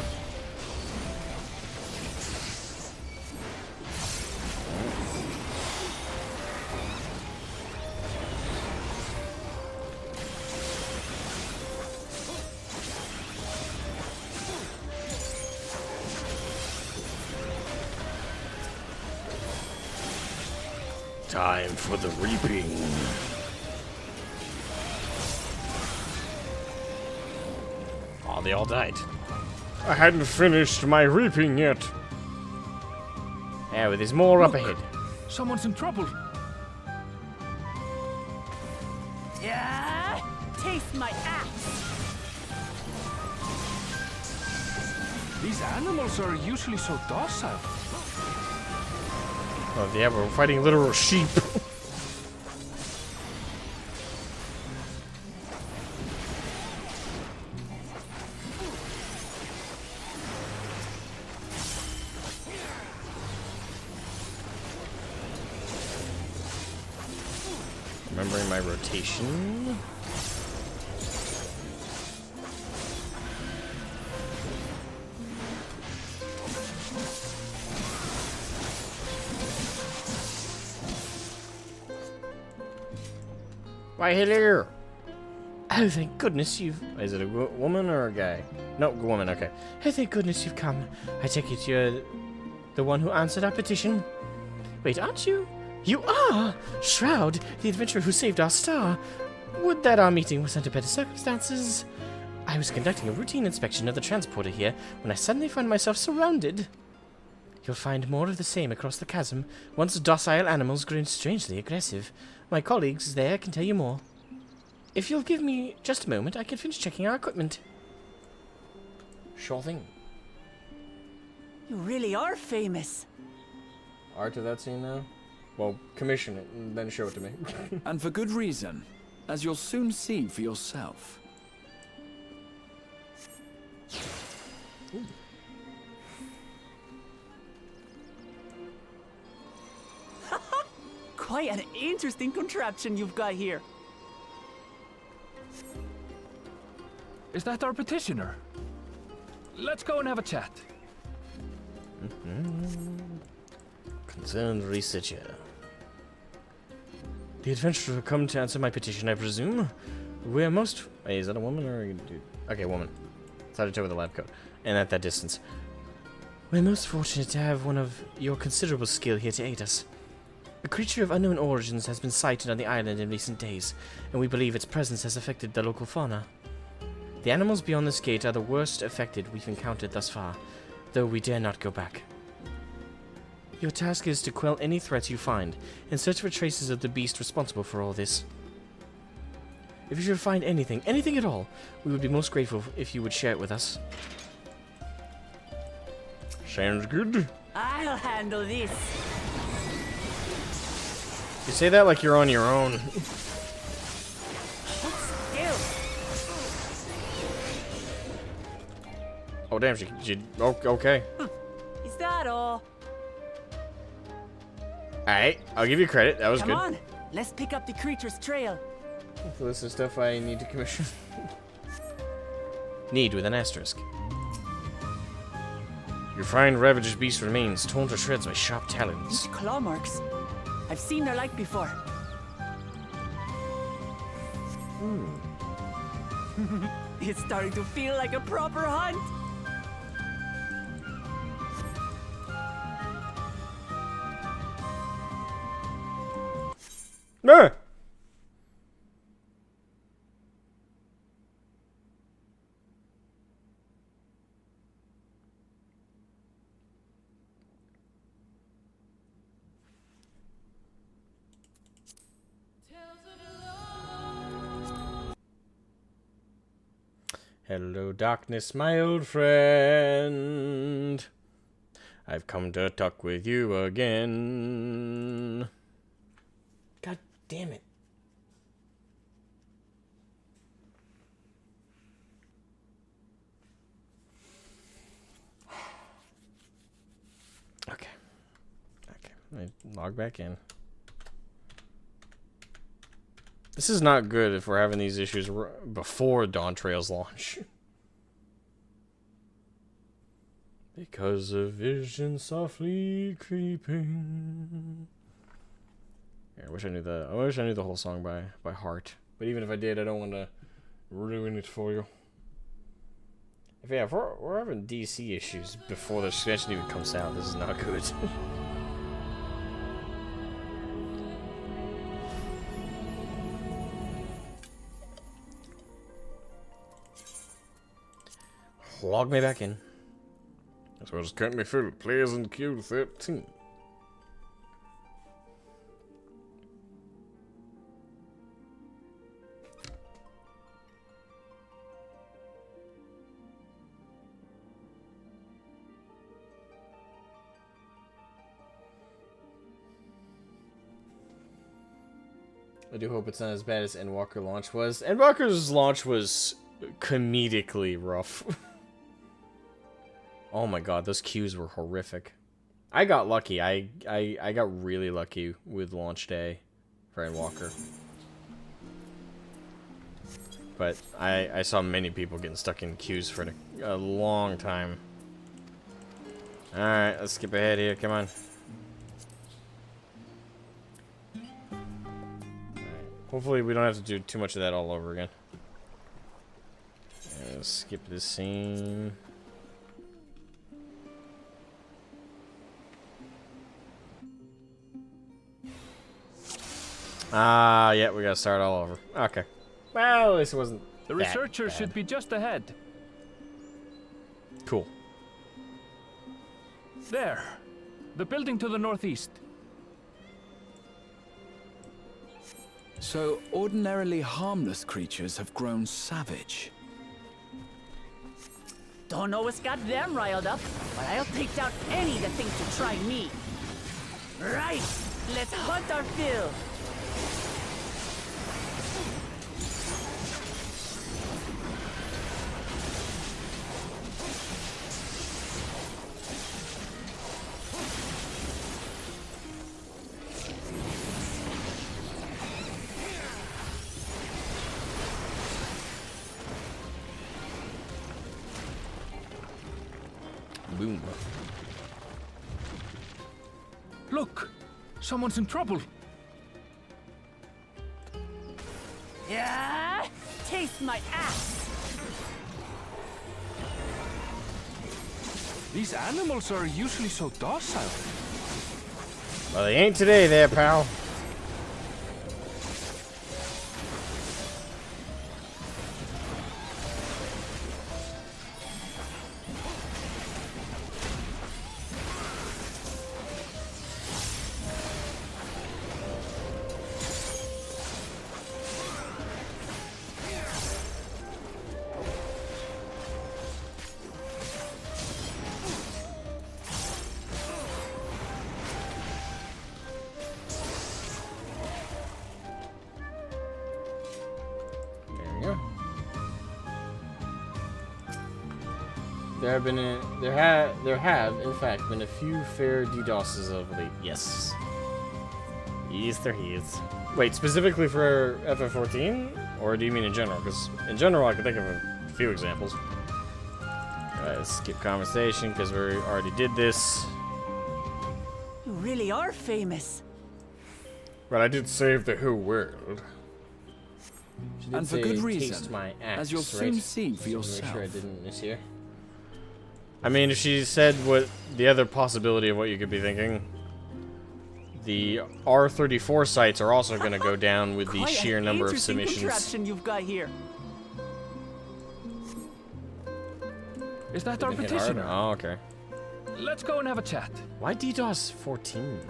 Time for the reaping. Oh, they all died. I hadn't finished my reaping yet. Yeah, but there's more up ahead. Someone's in trouble. Yeah, taste my axe. These animals are usually so docile. Oh, yeah, we're fighting literal sheep. Remembering my rotation. Why, hello! Oh, thank goodness you've... Is it a woman or a guy? No, woman, okay. Oh, thank goodness you've come. I take it you're the one who answered our petition. Wait, aren't you? You are! Shroud, the adventurer who saved our star. Would that our meeting was under better circumstances. I was conducting a routine inspection of the transporter here when I suddenly found myself surrounded. You'll find more of the same across the chasm, once docile animals grown strangely aggressive. My colleagues there can tell you more. If you'll give me just a moment, I can finish checking our equipment. Sure thing. You really are famous. Art to that scene now? Well, commission it and then show it to me. And for good reason, as you'll soon see for yourself. Quite an interesting contraption you've got here. Is that our petitioner? Let's go and have a chat. Concerned researcher. The adventurer come to answer my petition, I presume. We're most... Hey, is that a woman or a dude? Okay, woman. Side toe with a lab coat. And at that distance. We're most fortunate to have one of your considerable skill here to aid us. A creature of unknown origins has been sighted on the island in recent days, and we believe its presence has affected the local fauna. The animals beyond this gate are the worst affected we've encountered thus far, though we dare not go back. Your task is to quell any threats you find, and search for traces of the beast responsible for all this. If you should find anything at all, we would be most grateful if you would share it with us. Sounds good. I'll handle this. You say that like you're on your own. Still. Oh damn, she okay. Is that all? Alright, I'll give you credit, that was Come good. on, let's pick up the creature's trail. So this is stuff I need to commission. Need with an asterisk. Your fine ravaged beast remains, torn to shreds by sharp talons. These claw marks. I've seen their like before. It's starting to feel like a proper hunt. Ah! Hello, darkness, my old friend. I've come to talk with you again. God damn it. Okay. Let me log back in. This is not good if we're having these issues before Dawntrail's launch. Because a vision softly creeping. I wish I knew the whole song by heart. But even if I did, I don't want to ruin it for you. If we're having DC issues before the expansion even comes out, this is not good. Log me back in. That's what just couldn't be full. Players in queue 13. I do hope it's not as bad as Endwalker launch was. Endwalker's launch was comedically rough. Oh my god, those queues were horrific. I got lucky. I got really lucky with launch day for Endwalker. But I saw many people getting stuck in queues for a long time. Alright, let's skip ahead here. Come on. Hopefully we don't have to do too much of that all over again. Let's skip this scene. Yeah, we gotta start all over. Okay. Well, at least it wasn't The that researchers bad. should be just ahead. Cool. There. The building to the northeast. So, ordinarily harmless creatures have grown savage. Don't know what's got them riled up, but I'll take down any that think to try me. Right, let's hunt our fill. Boom. Look! Someone's in trouble. Yeah, taste my ass. These animals are usually so docile. Well, they ain't today there, pal. There have, in fact, been a few fair DDoSes of late. Yes. Yes, there is. Wait, specifically for FF14? Or do you mean in general? Because in general, I can think of a few examples. Skip conversation, because we already did this. You really are famous. But I did save the whole world. She did And for say, good "Taste reason, my axe," as you'll soon right? see for Just to make sure I yourself. didn't miss here. I mean, if she said what the other possibility of what you could be thinking, the R34 sites are also going to go down with the Quite sheer an number of interesting submissions. contraption you've got here. Is that our Been hit hard? petitioner? Oh, okay. Let's go and have a chat. Why DDoS 14?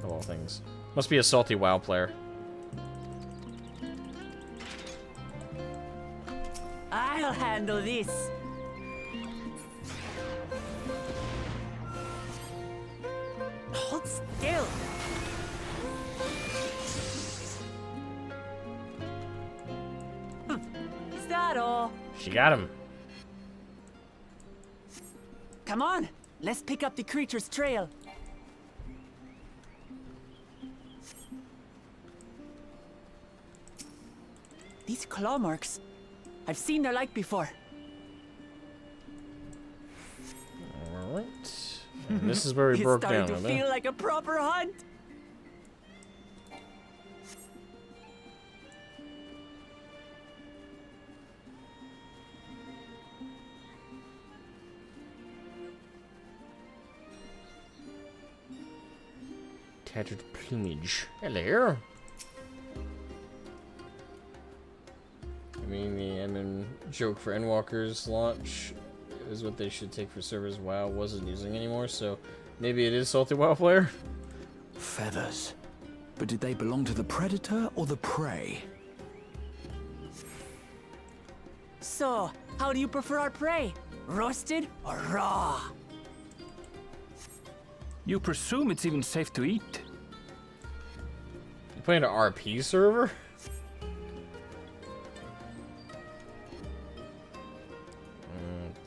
Of all things. Must be a salty WoW player. I'll handle this. Hold still. Is that all? She got him. Come on, let's pick up the creature's trail. These claw marks, I've seen their like before. Alright. And this is where we It's broke starting down, to huh? feel like a proper hunt. Tattered plumage. Hello. I mean, the joke for Endwalker's launch is what they should take for servers WoW wasn't using anymore, so maybe it is Salty WoW player? Feathers. But did they belong to the predator or the prey? So, how do you prefer our prey? Roasted or raw? You presume it's even safe to eat? You playing an RP server?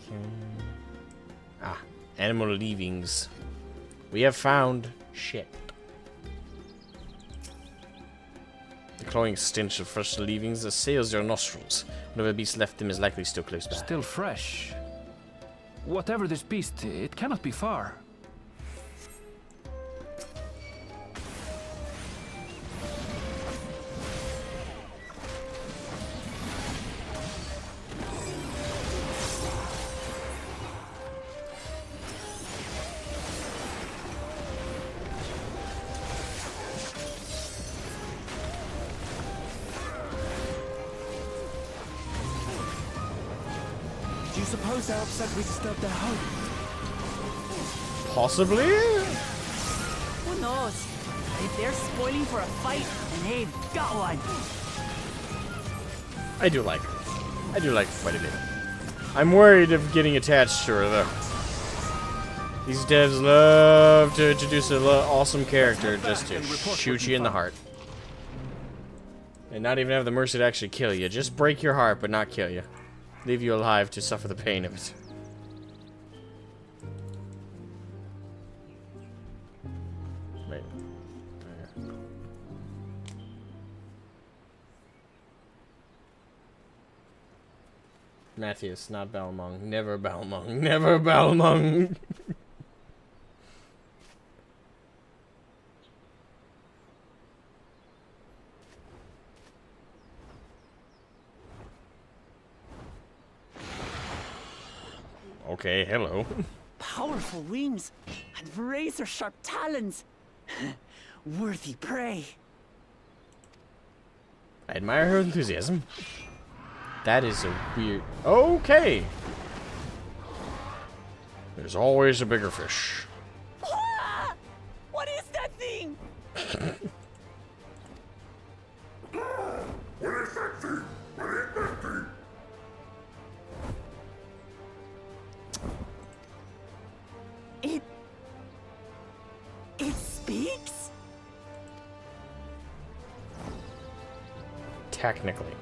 Okay. Ah, animal leavings. We have found shit. The cloying stench of fresh leavings assails your nostrils. Whatever beast left them is likely still close by. Still fresh. Whatever this beast, it cannot be far. Do you suppose they're upset we disturbed their home? Possibly? Who knows? If they're spoiling for a fight, and they've got one. I do like her. I do like her quite a bit. I'm worried of getting attached to her, though. These devs love to introduce an awesome character just to shoot you in the heart. And not even have the mercy to actually kill you. Just break your heart, but not kill you. Leave you alive to suffer the pain of it. Wait. Matthias, not Balmung. Never Balmung. Never Balmung. Okay, hello. Powerful wings and razor-sharp talons. Worthy prey. I admire her enthusiasm. That is a weird... Okay! There's always a bigger fish. Ah! What is that thing? It speaks? Technically.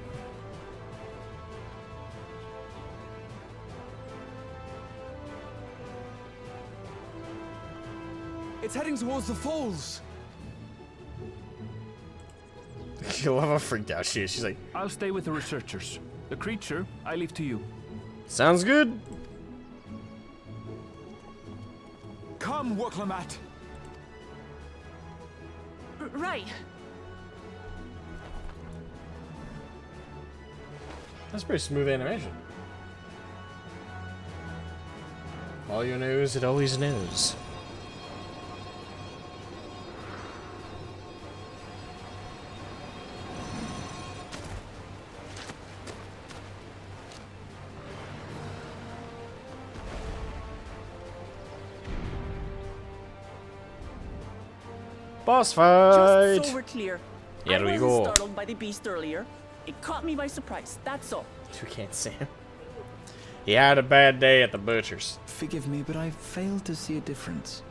It's heading towards the falls. I love how freaked out she is. She's like, I'll stay with the researchers. The creature, I leave to you. sounds good. Come, Woklamat. Right. That's pretty smooth animation. All you knows, it always knows. Boss fight! Just so we're clear. Here I we wasn't go. startled by the beast earlier. It caught me by surprise, that's all. You can't see him. He had a bad day at the butcher's. Forgive me, but I failed to see a difference.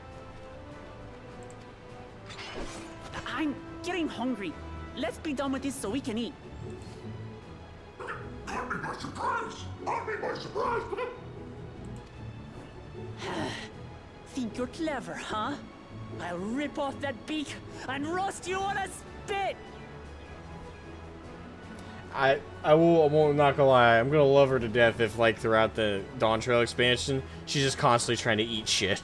I'm getting hungry. Let's be done with this so we can eat. Caught me by surprise! Caught me by surprise! Think you're clever, huh? I'll rip off that beak and roast you on a spit! I won't, not gonna lie, I'm gonna love her to death if, like, throughout the Dawntrail expansion, she's just constantly trying to eat shit.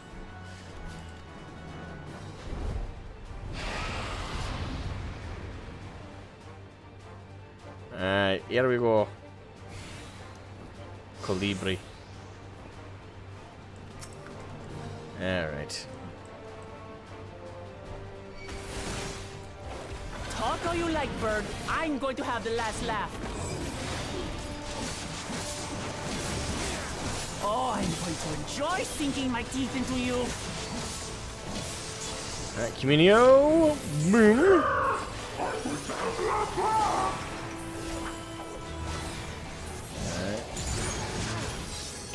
Alright, here we go. Colibri. Alright. Talk all you like, bird. I'm going to have the last laugh. Oh, I'm to enjoy sinking my teeth into you. Alright, Communio. Boom.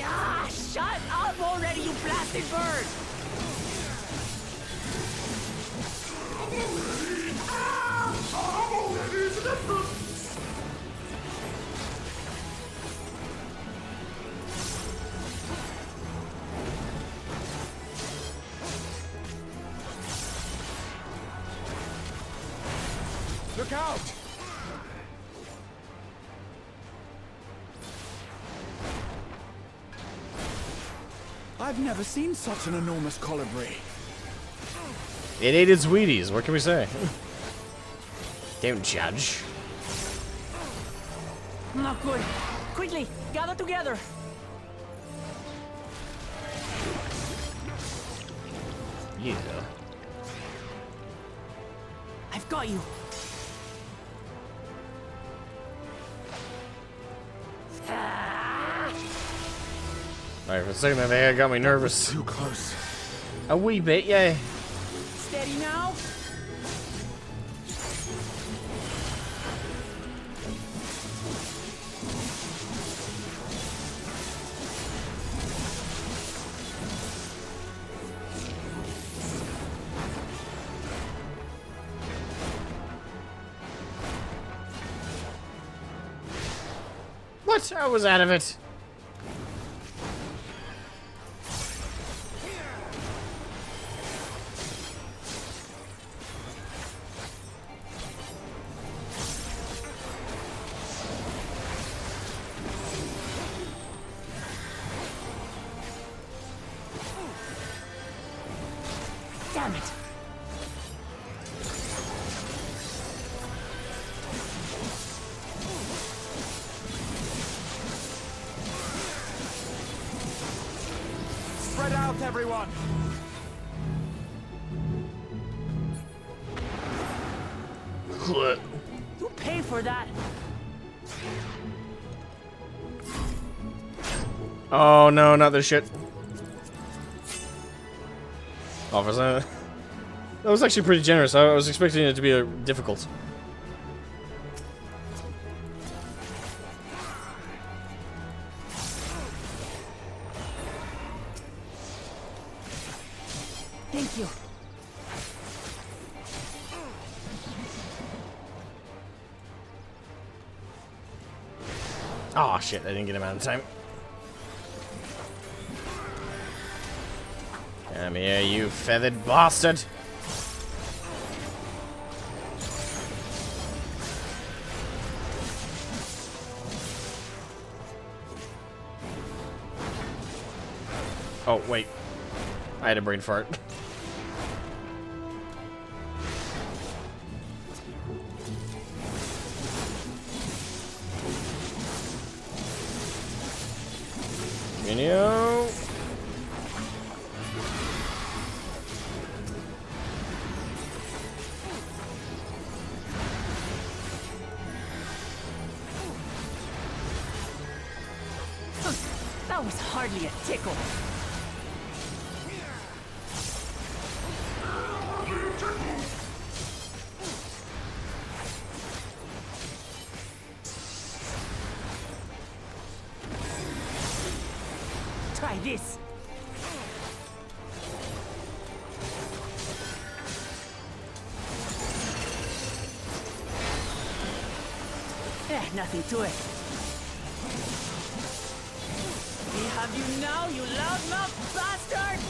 Ah, shut up already, you blasted bird! Look out! I've never seen such an enormous colibri. It ate its Wheaties. What can we say? Don't judge. Not good. Quickly, gather together. Yeah. I've got you. Alright, for a second there, it got me nervous. Too close. A wee bit, yeah. Steady now. What? I was out of it. Damn it. Spread out, everyone! You paid for that. Oh no, not this shit. Officer. That was actually pretty generous. I was expecting it to be difficult. Thank you. Oh shit, I didn't get him out in time. Come here, you feathered bastard! Oh, wait. I had a brain fart. Video. That was hardly a tickle. Try this. Nothing to it. We have you now, you loudmouth bastard!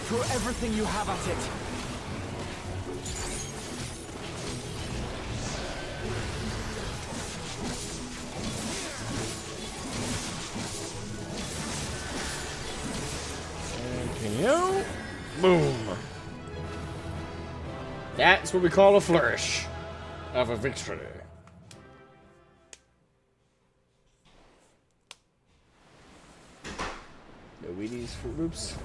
Throw everything you have at it. Yo. Boom. That's what we call a flourish of a victory. No Wheaties, Fruit Loops.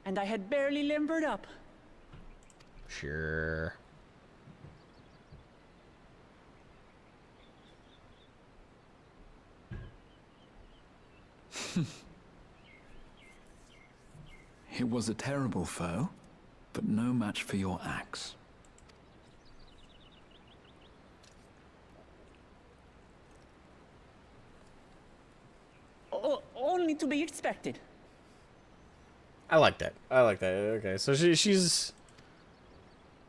and I had barely limbered up. Sure. It was a terrible foe, but no match for your axe. Only to be expected. I like that. I like that. Okay, so she's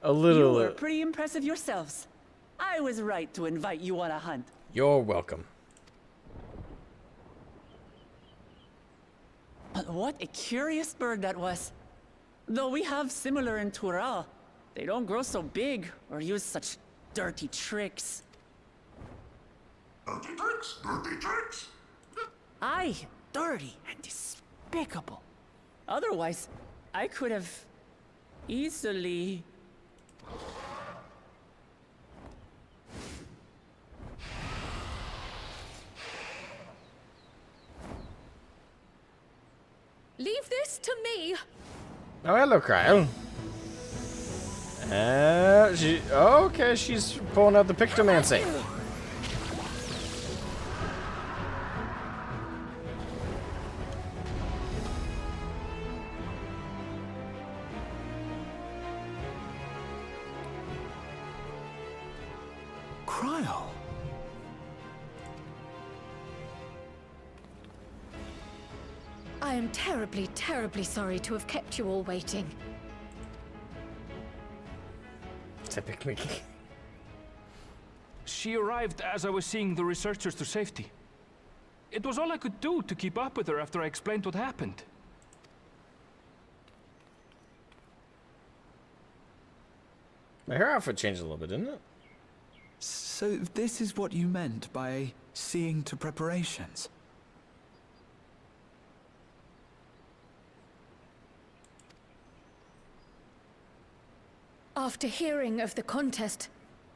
a You little... were pretty impressive yourselves. I was right to invite you on a hunt. You're welcome. But what a curious bird that was. Though we have similar in Tural, they don't grow so big or use such dirty tricks. Dirty tricks? Dirty tricks? Aye, dirty and despicable. Otherwise, I could have easily... Leave this to me. Oh, hello, Kyle. Okay, she's pulling out the Pictomancy. Cryo. I am terribly, terribly sorry to have kept you all waiting. Typically. She arrived as I was seeing the researchers to safety. It was all I could do to keep up with her after I explained what happened. My hair outfit changed a little bit, didn't it? So this is what you meant by seeing to preparations? After hearing of the contest,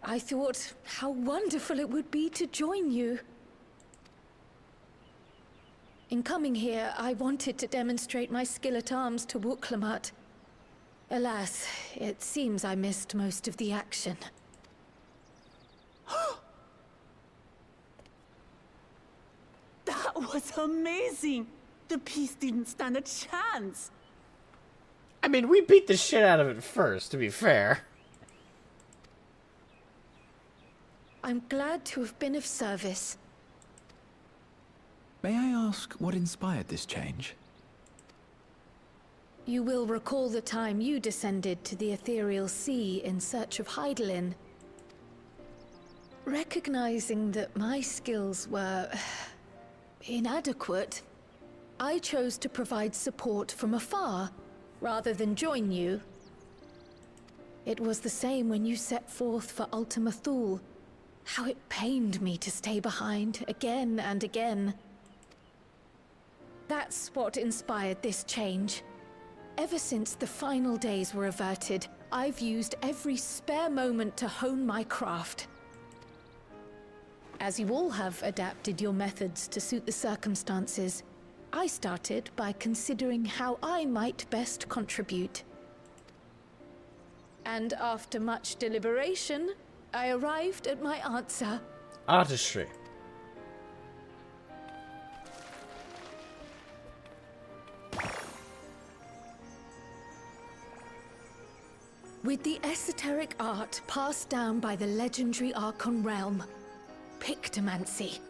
I thought how wonderful it would be to join you. In coming here, I wanted to demonstrate my skill at arms to Wuklamut. Alas, it seems I missed most of the action. That was amazing! The piece didn't stand a chance! I mean, we beat the shit out of it first, to be fair. I'm glad to have been of service. May I ask what inspired this change? You will recall the time you descended to the ethereal sea in search of Heidelin. Recognizing that my skills were inadequate, I chose to provide support from afar, rather than join you. It was the same when you set forth for Ultima Thule. How it pained me to stay behind, again and again. That's what inspired this change. Ever since the final days were averted, I've used every spare moment to hone my craft. As you all have adapted your methods to suit the circumstances, I started by considering how I might best contribute. And after much deliberation, I arrived at my answer. Artistry. With the esoteric art passed down by the legendary Archon realm, Pictomancy.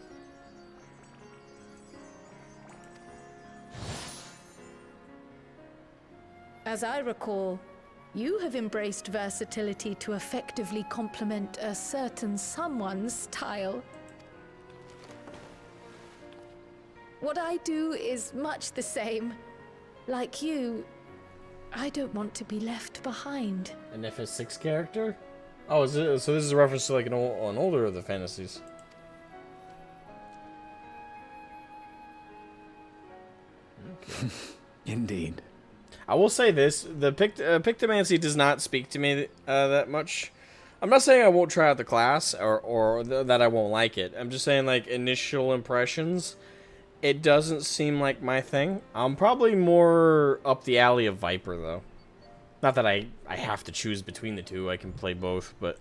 As I recall, you have embraced versatility to effectively complement a certain someone's style. What I do is much the same. Like you, I don't want to be left behind. An FF6 character? Oh, so this is a reference to like an older of the fantasies. Okay. Indeed. I will say this: the Pictomancy does not speak to me that much. I'm not saying I won't try out the class or that I won't like it. I'm just saying, like, initial impressions, It doesn't seem like my thing. I'm probably more up the alley of Viper, though. Not that I have to choose between the two. I can play both, but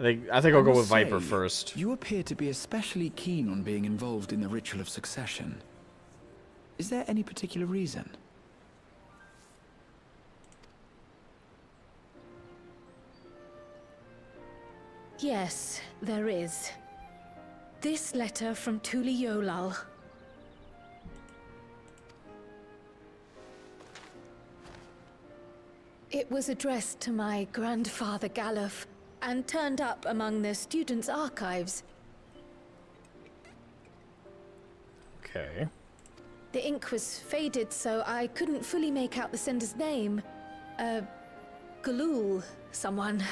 I think I'll go with Viper first. You appear to be especially keen on being involved in the ritual of succession. Is there any particular reason? Yes, there is. This letter from Tuli Yolal. It was addressed to my grandfather Galuf, and turned up among the students' archives. Okay. The ink was faded, so I couldn't fully make out the sender's name. Galul, someone.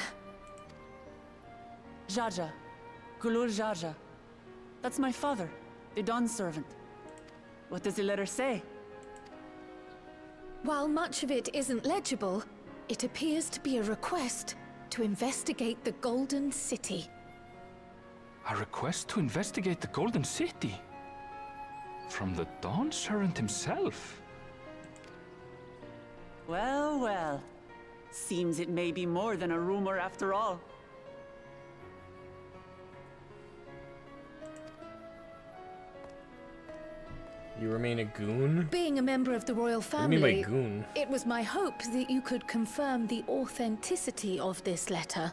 Jaja. Gulul Jaja. That's my father, the Dawn servant. What does the letter say? While much of it isn't legible, it appears to be a request to investigate the Golden City. A request to investigate the Golden City? From the Dawn servant himself? Well, well. Seems it may be more than a rumor after all. You remain a goon? Being a member of the royal What do you family, mean by goon? it was my hope that you could confirm the authenticity of this letter.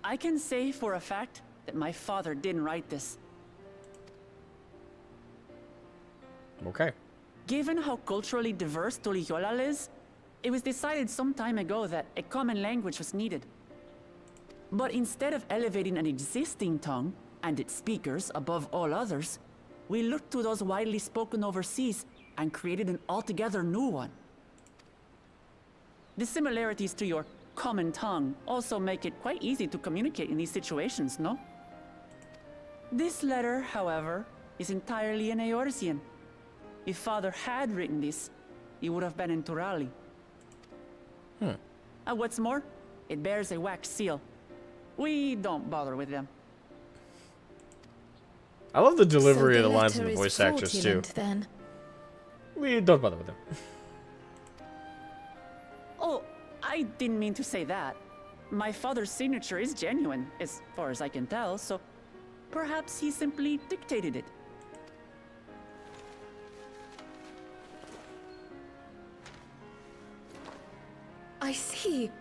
I can say for a fact that my father didn't write this. Okay. Given how culturally diverse Tuliyollal is, it was decided some time ago that a common language was needed. But instead of elevating an existing tongue and its speakers above all others, we looked to those widely spoken overseas and created an altogether new one. The similarities to your common tongue also make it quite easy to communicate in these situations, no? This letter, however, is entirely in Eorzean. If Father had written this, it would have been in Turali. And what's more, it bears a wax seal. We don't bother with them. I love the delivery So of the lines letter from the is voice actors, too. fraudulent, then. We don't bother with them. Oh, I didn't mean to say that. My father's signature is genuine, as far as I can tell, so perhaps he simply dictated it. I see.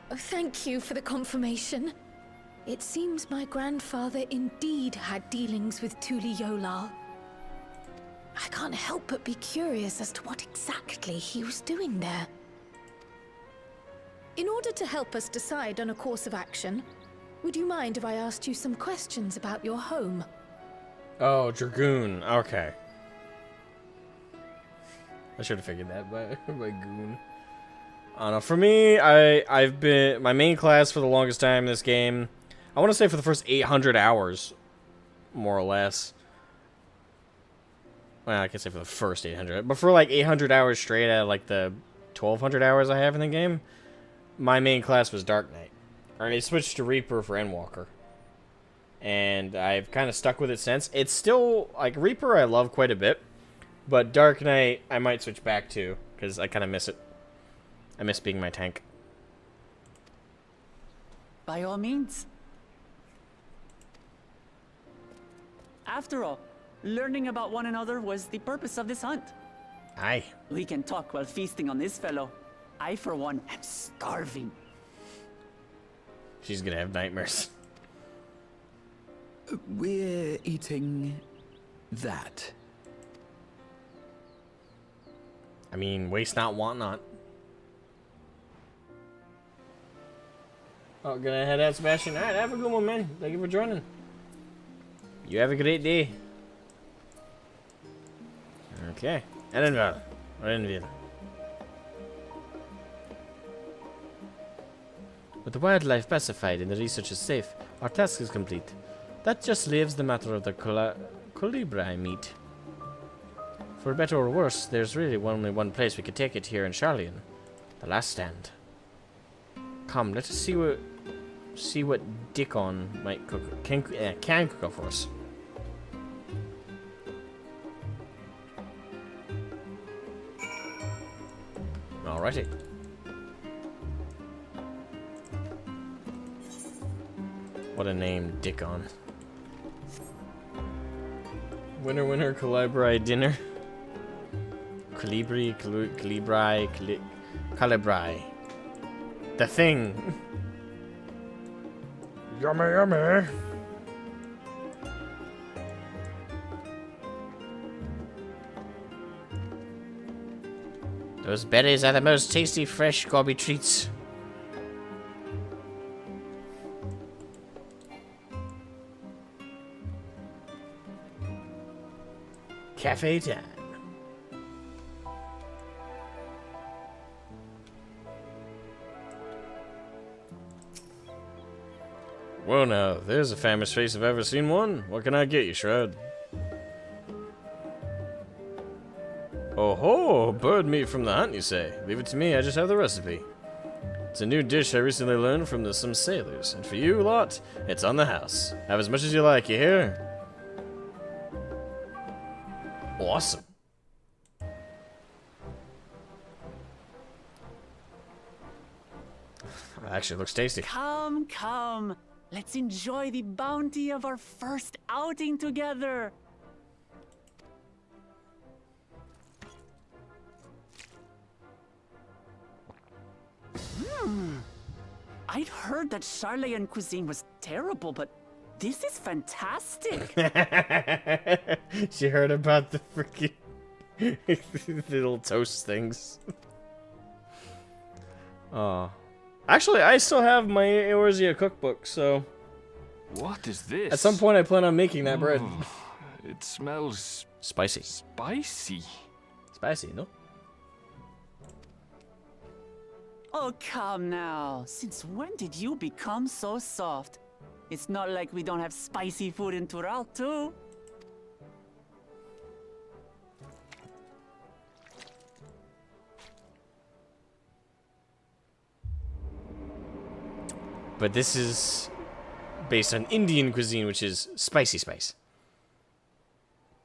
Oh, thank you for the confirmation. It seems my grandfather indeed had dealings with Tuli Yolal. I can't help but be curious as to what exactly he was doing there. In order to help us decide on a course of action, would you mind if I asked you some questions about your home? Oh, Dragoon. Okay. I should have figured that by goon. I don't know. For me, I've been my main class for the longest time in this game. I want to say for the first 800 hours, more or less. Well, I can say for the first 800, but for like 800 hours straight out of like the 1200 hours I have in the game, my main class was Dark Knight. And I switched to Reaper for Endwalker. And I've kind of stuck with it since. It's still, like, Reaper I love quite a bit, but Dark Knight I might switch back to, because I kind of miss it. I miss being my tank. By all means. After all, learning about one another was the purpose of this hunt. Aye. We can talk while feasting on this fellow. I, for one, am starving. She's gonna have nightmares. We're eating that. I mean, waste not, want not. Oh, gonna head out, Sebastian. Alright, have a good one, man. Thank you for joining. You have a great day. Okay. Erenville. With the wildlife pacified and the research is safe, our task is complete. That just leaves the matter of the colibri meat. For better or worse, there's really only one place we could take it here in Charlian. The Last Stand. Come, let us see what Dickon might cook. Can cook up for us. Alrighty. What a name, Dickon. Winner, winner, Calibri dinner. Calibri, Calibri. The thing. Yummy, yummy. Those berries are the most tasty fresh gobby treats. Cafe time. Well now, there's a famous face if I've ever seen one. What can I get you, Shroud? Oh ho! Bird meat from the hunt, you say? Leave it to me, I just have the recipe. It's a new dish I recently learned from some sailors. And for you lot, it's on the house. Have as much as you like, you hear? Awesome. Actually, looks tasty. Come, come. Let's enjoy the bounty of our first outing together. I'd heard that Charlayan cuisine was terrible, but this is fantastic. She heard about the freaking little toast things. Oh. Actually, I still have my Eorzea cookbook, so... What is this? At some point, I plan on making that bread. It smells... Spicy. spicy. Spicy, no? Oh, come now. Since when did you become so soft? It's not like we don't have spicy food in Tural, too. But this is based on Indian cuisine, which is spicy spice.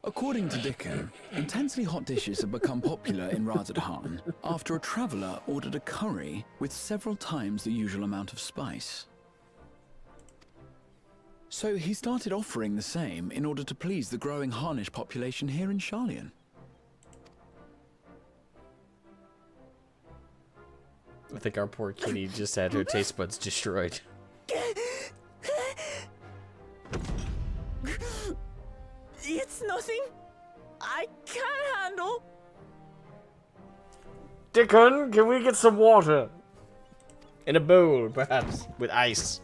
According to Dickon, intensely hot dishes have become popular in Razadhan after a traveller ordered a curry with several times the usual amount of spice. So he started offering the same in order to please the growing Harnish population here in Charlian. I think our poor kitty just had her taste buds destroyed. It's nothing. I can't handle. Dickon, can we get some water? In a bowl, perhaps, with ice.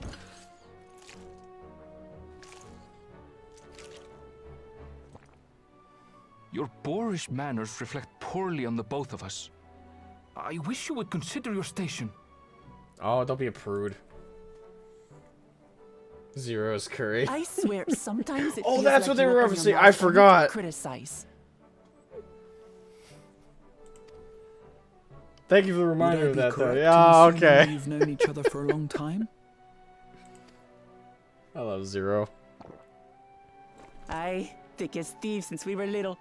Your boorish manners reflect poorly on the both of us. I wish you would consider your station. Oh, don't be a prude. Zero's curry. I swear, sometimes it Oh, feels that's like what they you were open your referencing. mouth I only to forgot. Criticize. Thank you for the Would reminder I of be that, though. correct in Yeah, assuming okay. You've known each other for a long time? I love Zero. I thick as thieves since we were little.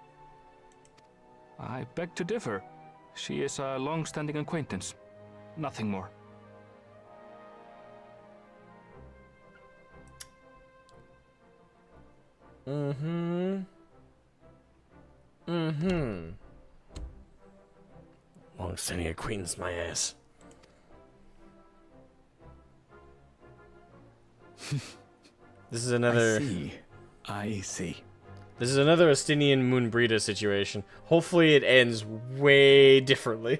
I beg to differ. She is a long-standing acquaintance. Nothing more. Long-standing acquaintance, my ass. This is another. I see. This is another Astinian Moonbrita situation. Hopefully, it ends way differently.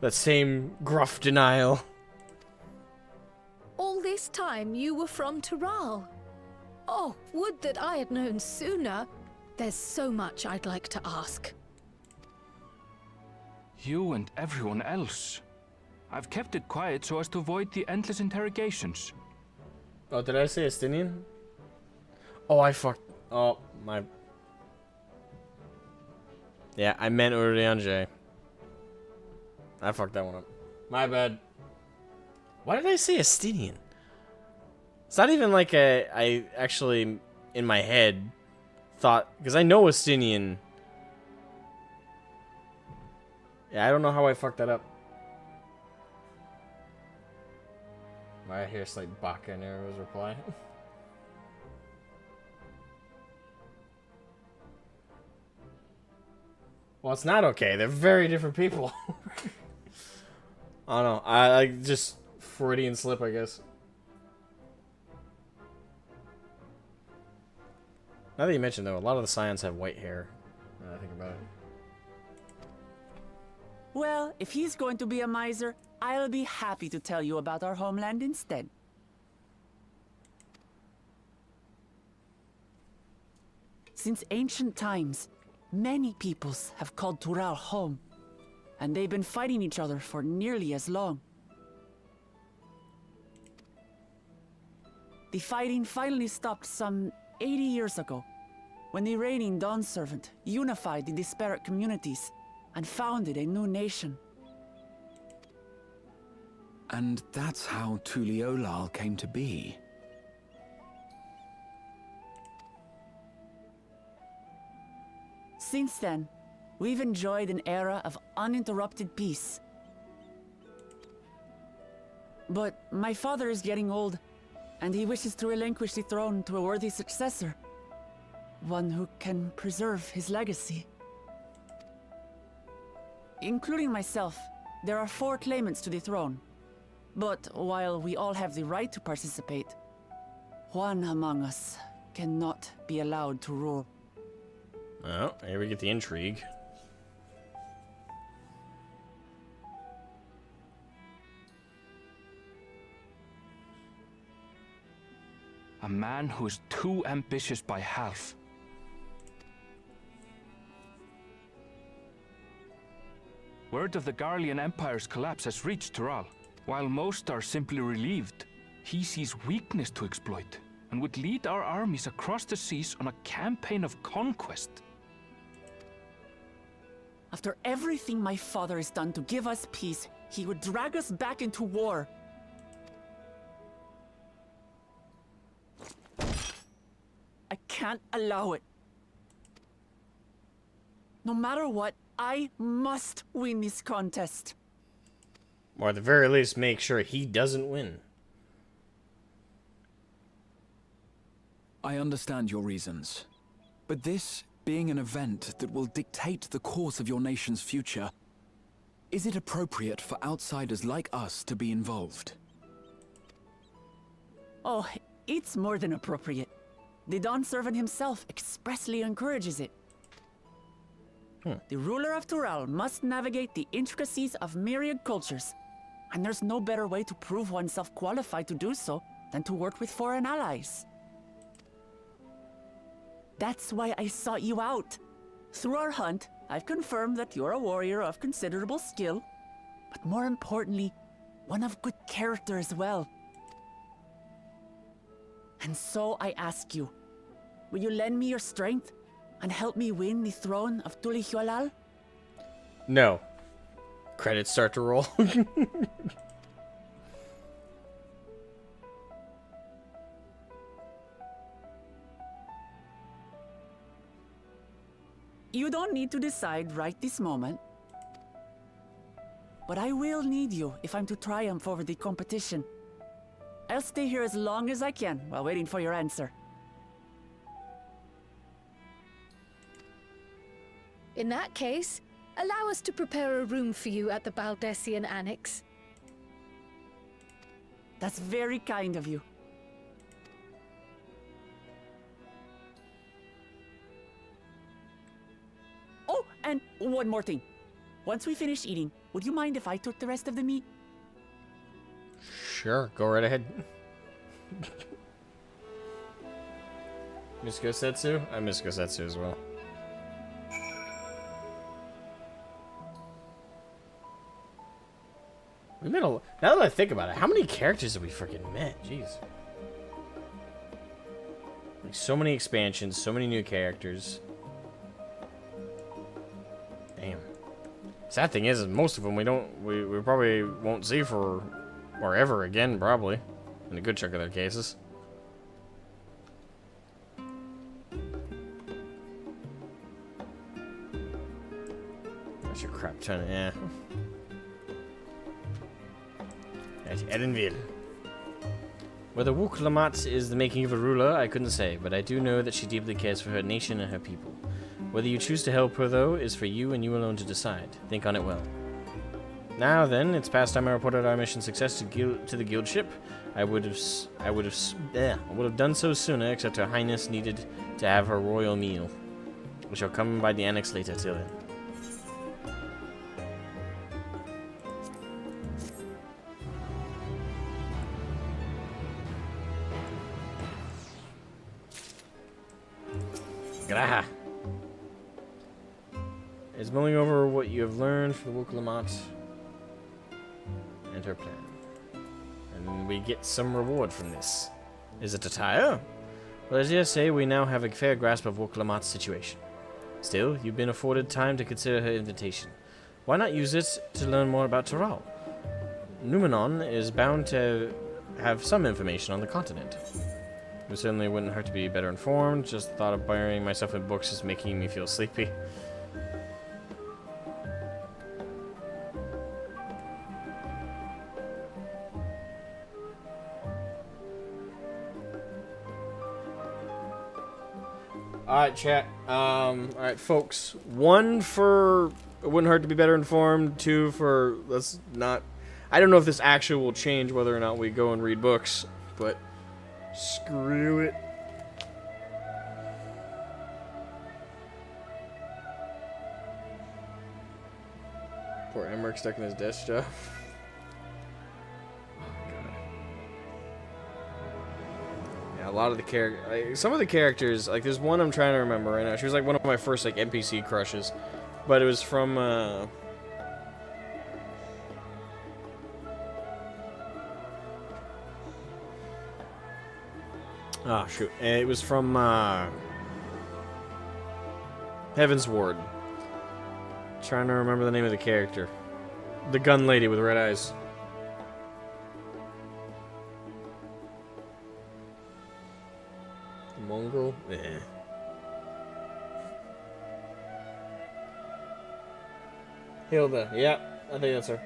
That same gruff denial. All this time you were from Tural. Oh, would that I had known sooner. There's so much I'd like to ask. You and everyone else. I've kept it quiet so as to avoid the endless interrogations. Oh, did I say Astinian? Oh, I fucked. Oh, my. Yeah, I meant Urianjay. I fucked that one up. My bad. Why did I say Estinian? It's not even like I actually, in my head, thought... Because I know Estinian. Yeah, I don't know how I fucked that up. I hear slight Baka and Arrow's reply. Well, it's not okay. They're very different people. I don't know. I just Freudian slip, I guess. Now that you mentioned, though, a lot of the Scions have white hair. Now that I think about it. Well, if he's going to be a miser, I'll be happy to tell you about our homeland instead. Since ancient times, many peoples have called Tural home, and they've been fighting each other for nearly as long. The fighting finally stopped some 80 years ago, when the reigning Dawn Servant unified the disparate communities and founded a new nation. And that's how Tuliolal came to be. Since then, we've enjoyed an era of uninterrupted peace. But my father is getting old, and he wishes to relinquish the throne to a worthy successor. One who can preserve his legacy. Including myself, there are 4 claimants to the throne. But while we all have the right to participate, one among us cannot be allowed to rule. Oh, here we get the intrigue. A man who is too ambitious by half. Word of the Garlean Empire's collapse has reached Tural. While most are simply relieved, he sees weakness to exploit and would lead our armies across the seas on a campaign of conquest. After everything my father has done to give us peace, he would drag us back into war. I can't allow it. No matter what, I must win this contest. Or at the very least, make sure he doesn't win. I understand your reasons. But this being an event that will dictate the course of your nation's future, is it appropriate for outsiders like us to be involved? Oh, it's more than appropriate. The Dawn Servant himself expressly encourages it. The ruler of Tural must navigate the intricacies of myriad cultures, and there's no better way to prove oneself qualified to do so than to work with foreign allies. That's why I sought you out. Through our hunt, I've confirmed that you're a warrior of considerable skill, but more importantly, one of good character as well. And so I ask you, will you lend me your strength and help me win the throne of Tulihualal? No. Credits start to roll. You don't need to decide right this moment. But I will need you if I'm to triumph over the competition. I'll stay here as long as I can while waiting for your answer. In that case, allow us to prepare a room for you at the Baldessian Annex. That's very kind of you. Oh, and one more thing. Once we finish eating, would you mind if I took the rest of the meat? Sure, go right ahead. Miss Gosetsu? I miss Gosetsu as well. We met a... Now that I think about it, how many characters have we freaking met? Jeez. Like, so many expansions, so many new characters. Damn. Sad thing is most of them we probably won't see for Or ever again, probably. In a good chunk of their cases. That's your crap ton, yeah. At Edenville. Whether Wook Lamat is the making of a ruler, I couldn't say, but I do know that she deeply cares for her nation and her people. Whether you choose to help her, though, is for you and you alone to decide. Think on it well. Now then, it's past time I reported our mission success to the guild ship. I would have done so sooner, except Her Highness needed to have her royal meal. We shall come by the annex later. Till then. Graha. Is mulling over what you have learned from the Wook Lamat and her plan. And we get some reward from this. Is it a tire? Well, as you say, we now have a fair grasp of Wook Lamat's situation. Still, you've been afforded time to consider her invitation. Why not use it to learn more about Tural? Numenon is bound to have some information on the continent. It certainly wouldn't hurt to be better informed. Just the thought of burying myself in books is making me feel sleepy. Alright, chat. Alright, folks. 1 for it wouldn't hurt to be better informed. 2 for let's not. I don't know if this actually will change whether or not we go and read books, but screw it. Poor Emmerich stuck in his desk job. A lot of the characters, some of the characters, like there's one I'm trying to remember right now. She was like one of my first like NPC crushes, but it was from oh shoot, it was from Heaven's Ward. Trying to remember the name of the character, the gun lady with red eyes. Mongrel? Yeah. Hilda. Yeah, I think that's her.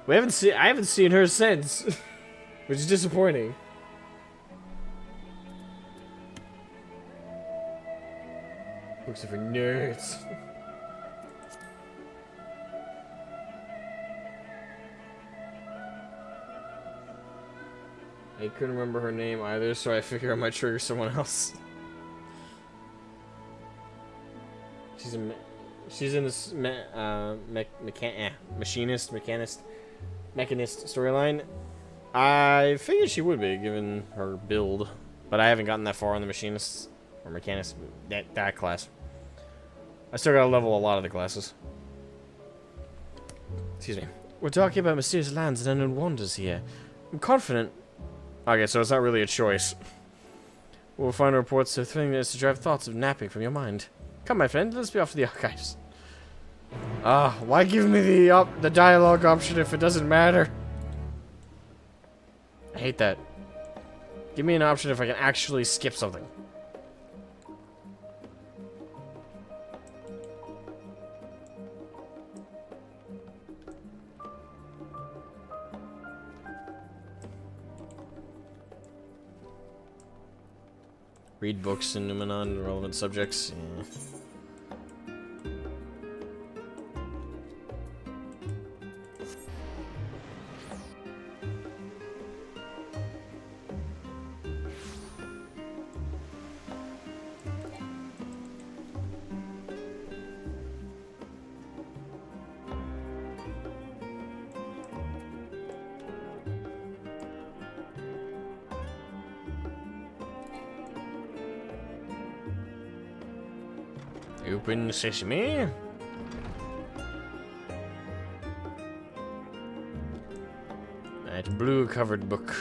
I haven't seen her since, which is disappointing. Books are for nerds. I couldn't remember her name either, so I figure I might trigger someone else. She's in this mechanist storyline. I figured she would be, given her build, but I haven't gotten that far on the machinist or mechanist that class. I still gotta level a lot of the classes. Excuse me. We're talking about mysterious lands and unknown wonders here. I'm confident. Okay, so it's not really a choice. We'll find reports so thrilling as to drive thoughts of napping from your mind. Come, my friend, let's be off to the archives. Why give me the dialogue option if it doesn't matter? I hate that. Give me an option if I can actually skip something. Read books in Numenon and relevant subjects. Yeah. Open sesame. That blue-covered book.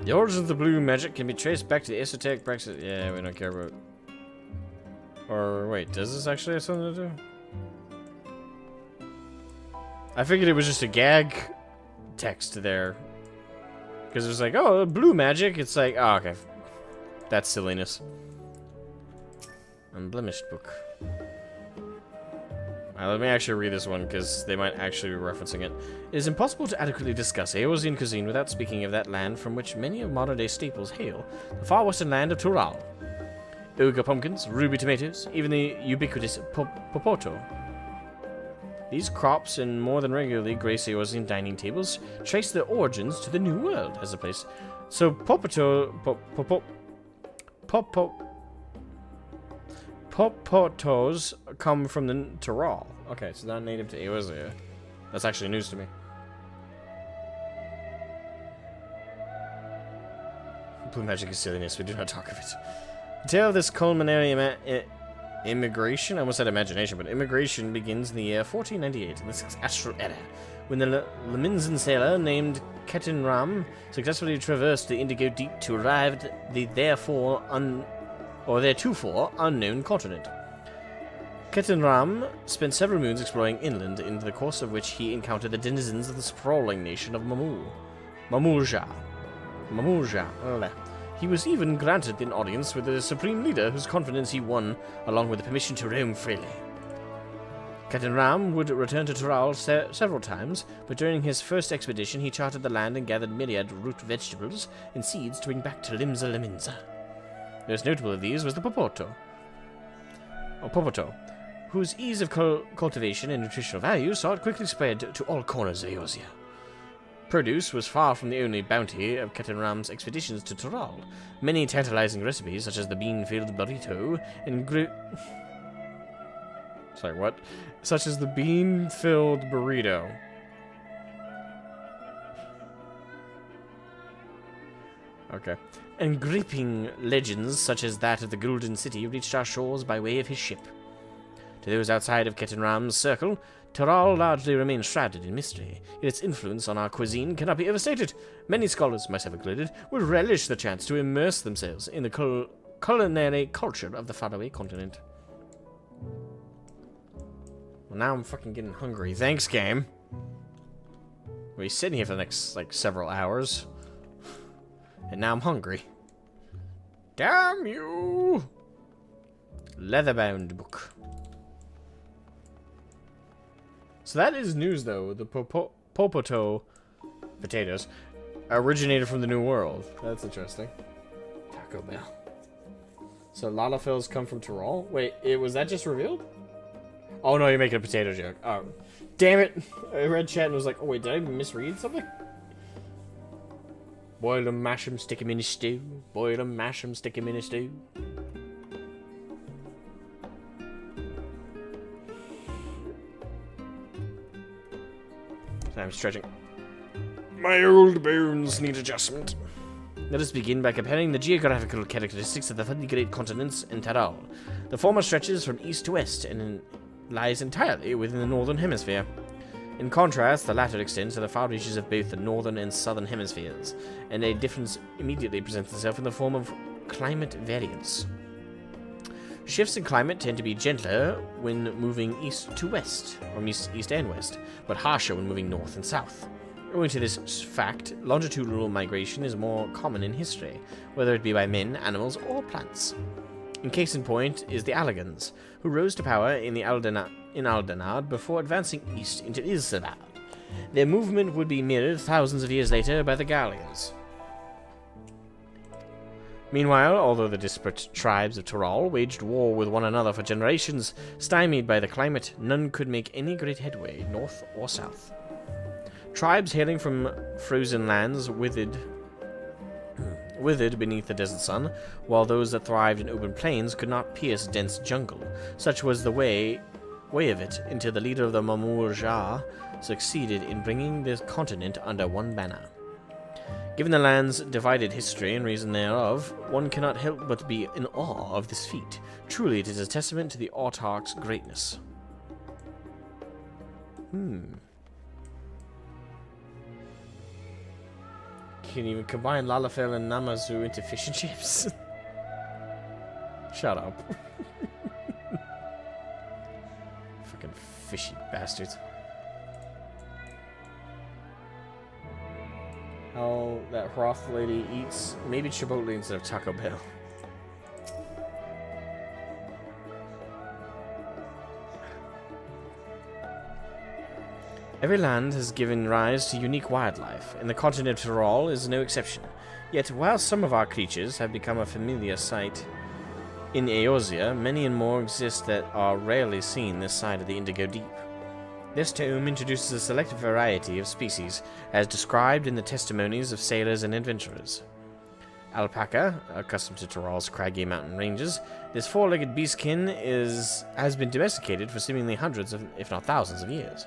The origins of the blue magic can be traced back to the esoteric practice. Yeah, we don't care about. Or Or wait, does this actually have something to do? I figured it was just a gag text there. Because it was like, oh, blue magic. It's like, oh, okay. That's silliness. Unblemished book. Let me actually read this one, because they might actually be referencing it. It is impossible to adequately discuss Eorzean cuisine without speaking of that land from which many of modern-day staples hail, the far western land of Tural. Ogre pumpkins, ruby tomatoes, even the ubiquitous popoto. These crops, and more than regularly grace Eorzean dining tables, trace their origins to the New World as a place. So popotos come from the Tural. Okay, it's not native to Eorzea. That's actually news to me. Blue magic is silliness. We do not talk of it. The tale of this culinary immigration, I almost said imagination, but immigration begins in the year 1498 in the astral era, when the Leminzan sailor named Ketin Ram successfully traversed the Indigo Deep to arrive at the theretofore unknown continent. Ketin Ram spent several moons exploring inland, in the course of which he encountered the denizens of the sprawling nation of Mamurja. He was even granted an audience with the supreme leader, whose confidence he won, along with the permission to roam freely. Ketin Ram would return to Tural several times, but during his first expedition he charted the land and gathered myriad root vegetables and seeds to bring back to Limsa Leminza. Most notable of these was the popoto, whose ease of cultivation and nutritional value saw it quickly spread to all corners of Eorzea. Produce was far from the only bounty of Ketin Ram's expeditions to Tural. Many tantalizing recipes, such as the bean-filled burrito and Such as the bean-filled burrito. Okay. And gripping legends such as that of the Golden City reached our shores by way of his ship. To those outside of Ketin Ram's circle, Tural largely remains shrouded in mystery, yet its influence on our cuisine cannot be overstated. Many scholars, myself included, would relish the chance to immerse themselves in the culinary culture of the faraway continent. Well, now I'm fucking getting hungry. Thanks, game. We're sitting here for the next, several hours. And now I'm hungry. Damn you! Leatherbound book. So that is news, though. The popoto potatoes originated from the New World. That's interesting. Taco Bell. So Lalafels come from Tural? Wait, was that just revealed? Oh no, you're making a potato joke. Oh, damn it! I read chat and was like, oh wait, did I misread something? Boil them, mash them, stick them in a stew. Boil them, mash them, stick them in a stew. I'm stretching. My old bones need adjustment. Let us begin by comparing the geographical characteristics of the three great continents in Tural. The former stretches from east to west and lies entirely within the northern hemisphere. In contrast, the latter extends to the far reaches of both the northern and southern hemispheres, and a difference immediately presents itself in the form of climate variance. Shifts in climate tend to be gentler when moving east to west, or east and west, but harsher when moving north and south. Owing to this fact, longitudinal migration is more common in history, whether it be by men, animals, or plants. In case in point is the Allagans, who rose to power in Aldenard before advancing east into Isabad. Their movement would be mirrored thousands of years later by the Gallians. Meanwhile, although the disparate tribes of Tural waged war with one another for generations, stymied by the climate, none could make any great headway, north or south. Tribes hailing from frozen lands withered beneath the desert sun, while those that thrived in open plains could not pierce dense jungle. Such was the way of it until the leader of the Mamurja succeeded in bringing the continent under one banner. Given the land's divided history and reason thereof, one cannot help but be in awe of this feat. Truly, it is a testament to the autarch's greatness. Can you even combine Lalafell and Namazu into fish and chips? Shut up. Fucking fishy bastards. How that Hroth lady eats maybe Chipotle instead of Taco Bell. Every land has given rise to unique wildlife, and the continent of Tyrol is no exception. Yet, while some of our creatures have become a familiar sight in Eorzea, many and more exist that are rarely seen this side of the Indigo Deep. This tome introduces a selected variety of species, as described in the testimonies of sailors and adventurers. Alpaca, accustomed to Tyrol's craggy mountain ranges, this four-legged beastkin has been domesticated for seemingly hundreds of, if not thousands of years.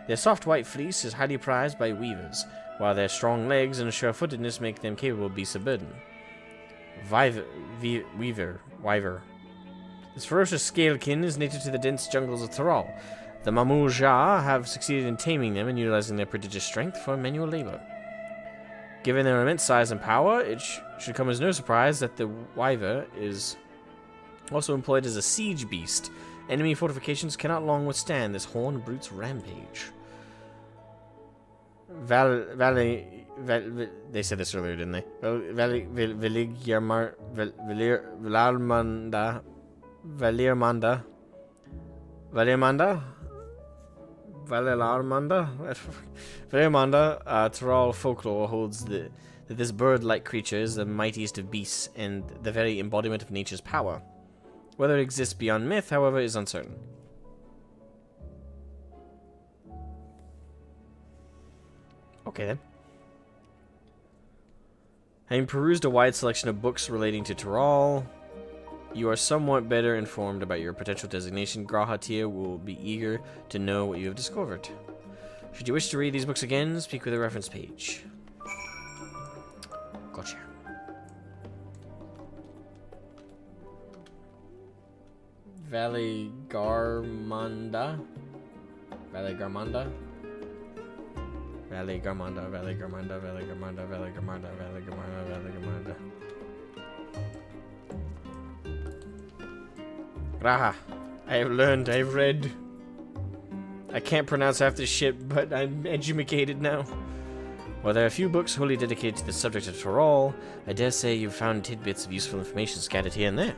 Their soft white fleece is highly prized by weavers, while their strong legs and sure-footedness make them capable of beasts of burden. Wyver. This ferocious scalekin is native to the dense jungles of Tyrol. The Mamouja have succeeded in taming them and utilizing their prodigious strength for manual labor. Given their immense size and power, it should come as no surprise that the Wyver is also employed as a siege beast. Enemy fortifications cannot long withstand this horned brute's rampage. They said this earlier, didn't they? Valermanda, Tyrol folklore holds that this bird-like creature is the mightiest of beasts and the very embodiment of nature's power. Whether it exists beyond myth, however, is uncertain. Okay then. Having perused a wide selection of books relating to Tyrol, you are somewhat better informed about your potential designation. Grahatia will be eager to know what you have discovered. Should you wish to read these books again, speak with a reference page. Gotcha. Valley Garmanda. Valley Garmanda. Valley Garmanda, Valley Garmanda, Valley Garmanda, Valley Garmanda, Valley Garmanda, Valley Garmanda. Graha. I have learned, I have read. I can't pronounce half this shit, but I'm educated now. While there are a few books wholly dedicated to the subject of Tyrol, I dare say you've found tidbits of useful information scattered here and there.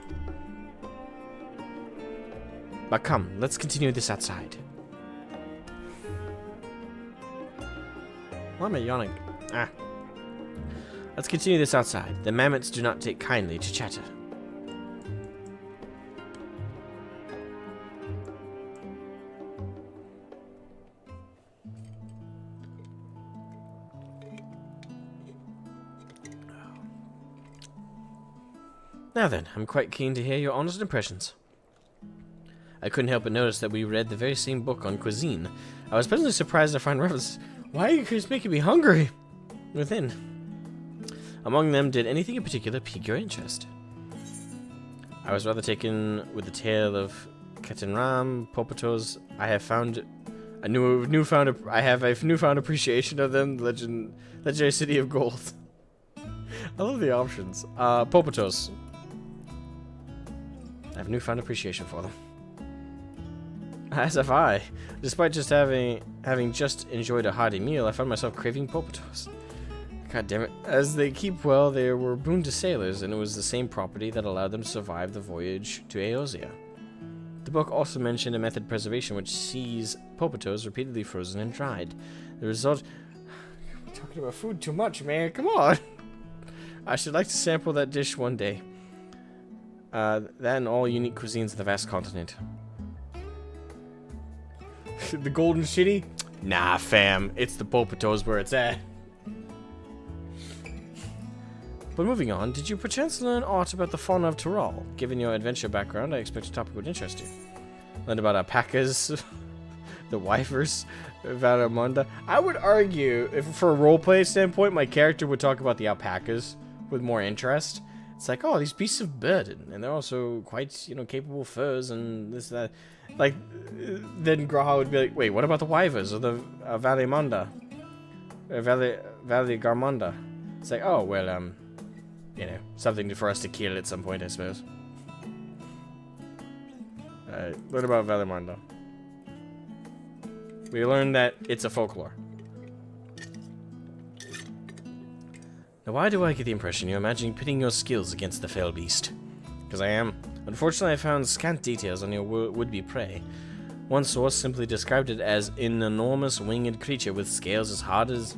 But come, let's continue this outside. Why am I yawning? Let's continue this outside. The mammoths do not take kindly to chatter. Now then, I'm quite keen to hear your honest impressions. I couldn't help but notice that we read the very same book on cuisine. I was pleasantly surprised to find references. Why are you guys making me hungry? Within. Among them, did anything in particular pique your interest? I was rather taken with the tale of Ketenram, Popatos. I have a newfound appreciation of them. Legendary City of Gold. I love the options. Popatos. I have newfound appreciation for them. As have I. Despite just having just enjoyed a hearty meal, I found myself craving Popatos. God damn it. As they keep well, they were boon to sailors, and it was the same property that allowed them to survive the voyage to Eorzea. The book also mentioned a method of preservation which sees Popatos repeatedly frozen and dried. The result... We're talking about food too much, man. Come on. I should like to sample that dish one day. That and all unique cuisines of the vast continent. The golden shitty? Nah, fam. It's the Popatos where it's at. But moving on, did you perchance learn aught about the fauna of Tyrol? Given your adventure background, I expect a topic would interest you. Learned about alpacas, the wyvers, Valermanda. I would argue, if for a roleplay standpoint, my character would talk about the alpacas with more interest. It's like, oh, these beasts of burden, and they're also quite, capable furs and this, that. Like, then Graha would be like, wait, what about the wyvers or the Valermanda? Valley Garmanda? It's like, oh, well, something for us to kill at some point, I suppose. Alright, what about Valermanda? We learned that it's a folklore. Now, why do I get the impression you're imagining pitting your skills against the fell beast? Because I am. Unfortunately, I found scant details on your would-be prey. One source simply described it as an enormous winged creature with scales as hard as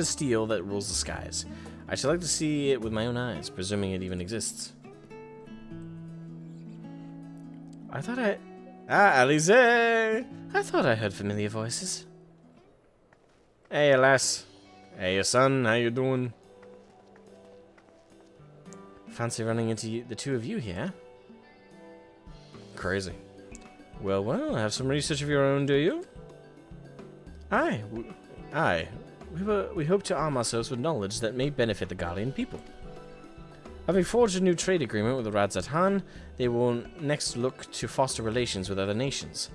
steel that rules the skies. I should like to see it with my own eyes, presuming it even exists. Alize! I thought I heard familiar voices. Hey, lass. Hey, son, how you doing? Fancy running into the two of you here? Crazy. Well, have some research of your own, do you? Aye. We hope to arm ourselves with knowledge that may benefit the Garlean people. Having forged a new trade agreement with the Radzat-Han, they will next look to foster relations with other nations.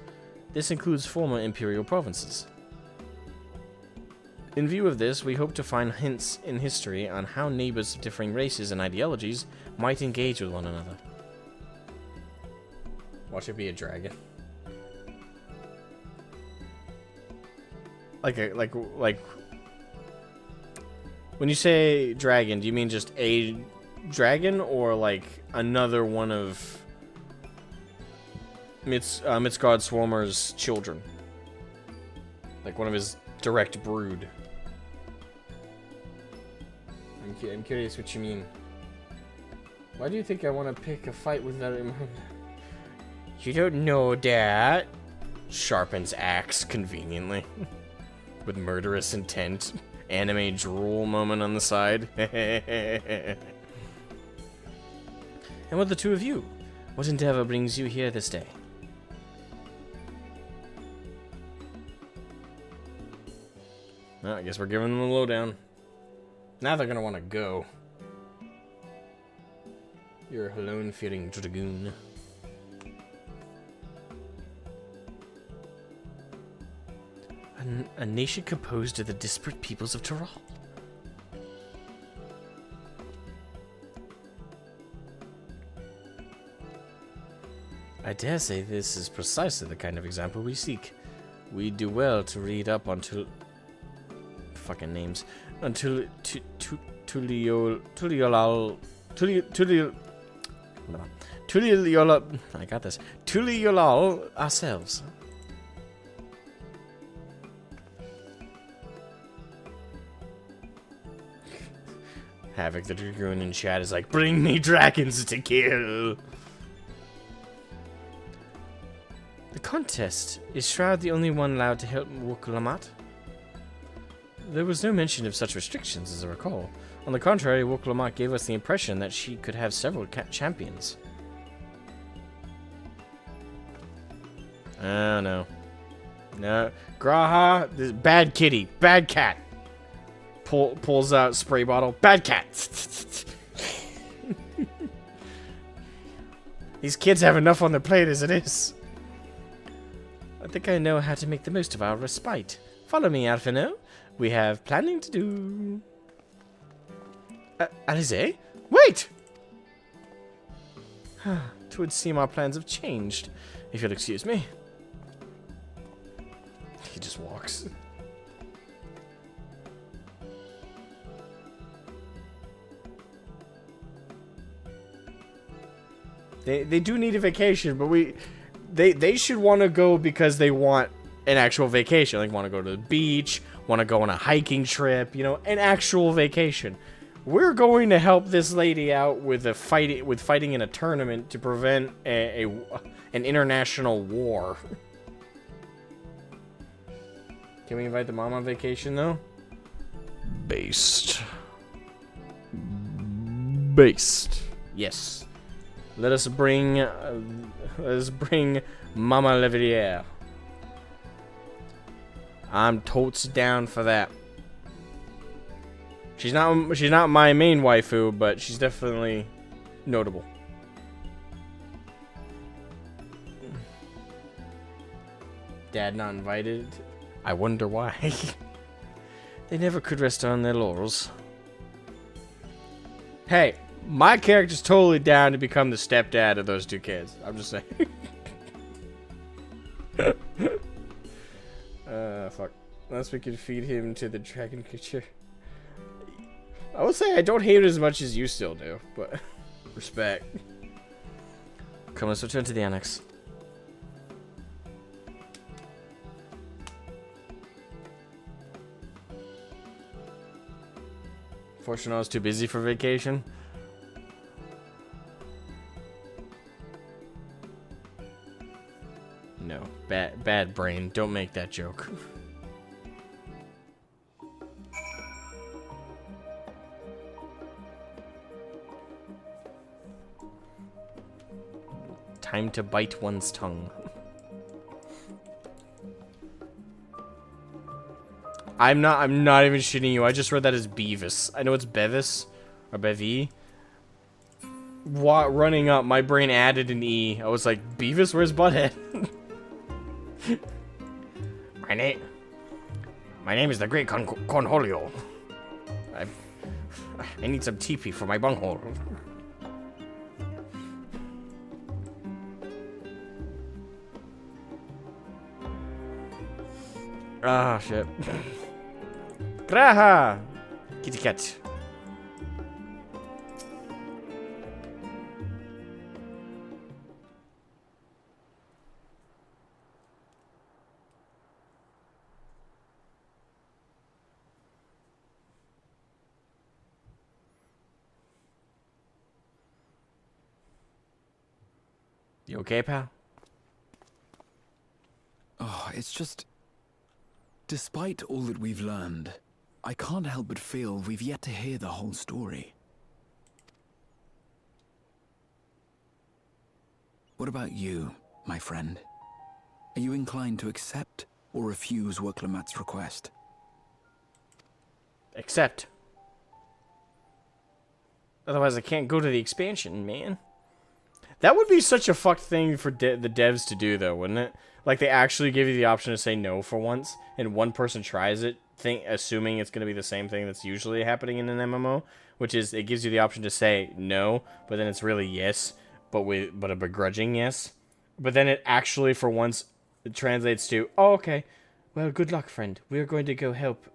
This includes former imperial provinces. In view of this, we hope to find hints in history on how neighbors of differing races and ideologies might engage with one another. Watch it be a dragon. Like when you say dragon, do you mean just a dragon or like another one of Midgard Swarmer's children? Like one of his direct brood. I'm curious what you mean. Why do you think I want to pick a fight with that in mind? You don't know that. Sharpens axe conveniently. With murderous intent. Anime drool moment on the side. And what the two of you? What endeavor brings you here this day? Well, I guess we're giving them the lowdown. Now they're gonna want to go. You're a alone-fearing dragoon. A nation composed of the disparate peoples of Tyrol. I dare say this is precisely the kind of example we seek. We do well to read up on fucking names. Until Tuliolal I got this. Tuliolal ourselves. Havoc the Dragoon in chat is like, bring me dragons to kill. The contest. Is Shroud the only one allowed to help Wuk-Lamat? There was no mention of such restrictions, as I recall. On the contrary, Wuk-Lamat gave us the impression that she could have several champions. Oh, no. No. Graha, this bad kitty. Bad cat. Pulls out spray bottle. Bad cat. These kids have enough on their plate as it is. I think I know how to make the most of our respite. Follow me, Alphino. We have planning to do. Alize? Wait! It would seem our plans have changed, if you'll excuse me. He just walks. They do need a vacation, but they should want to go because they want an actual vacation. Like want to go to the beach, want to go on a hiking trip, you know, an actual vacation. We're going to help this lady out with fighting in a tournament to prevent an international war. Can we invite the mom on vacation though? Based. Yes. Let us bring Mama Levier. I'm totes down for that. She's not my main waifu, but she's definitely notable. Dad not invited? I wonder why. They never could rest on their laurels. Hey, my character's totally down to become the stepdad of those two kids. I'm just saying. Fuck. Unless we could feed him to the dragon creature. I will say I don't hate it as much as you still do, but respect. Come, let's return to the annex. Fortunately, I was too busy for vacation. No, bad brain. Don't make that joke. Time to bite one's tongue. I'm not even shitting you. I just read that as Beavis. I know it's Bevis or Bevy. Running up, my brain added an E. I was like, Beavis, where's Butthead? My name is the Great Cornholio. I need some TP for my bunghole. Ah, shit. Graha! Kitty cat. You okay, pal? Oh, it's just... Despite all that we've learned, I can't help but feel we've yet to hear the whole story. What about you, my friend? Are you inclined to accept or refuse Worklamat's request? Accept. Otherwise I can't go to the expansion, man. That would be such a fucked thing for the devs to do, though, wouldn't it? Like, they actually give you the option to say no for once, and one person tries it, assuming it's going to be the same thing that's usually happening in an MMO, which is it gives you the option to say no, but then it's really yes, but a begrudging yes. But then it actually, for once, it translates to, oh, okay, well, good luck, friend. We're going to go help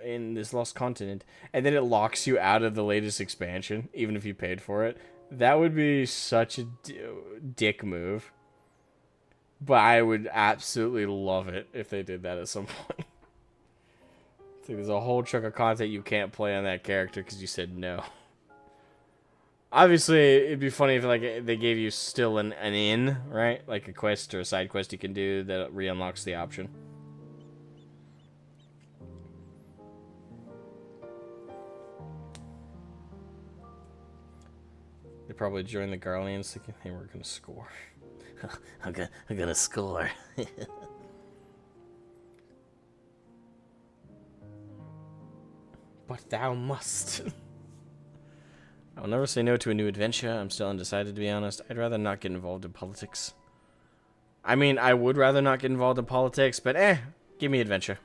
in this lost continent. And then it locks you out of the latest expansion, even if you paid for it. That would be such a dick move. But I would absolutely love it if they did that at some point. It's like there's a whole chunk of content you can't play on that character because you said no. Obviously, it'd be funny if like they gave you still an in, right? Like a quest or a side quest you can do that re-unlocks the option. They probably joined the Garleans thinking they were gonna score. I'm gonna score. But thou must. I'll never say no to a new adventure. I'm still undecided, to be honest. I'd rather not get involved in politics. I mean, I would rather not get involved in politics, but give me adventure.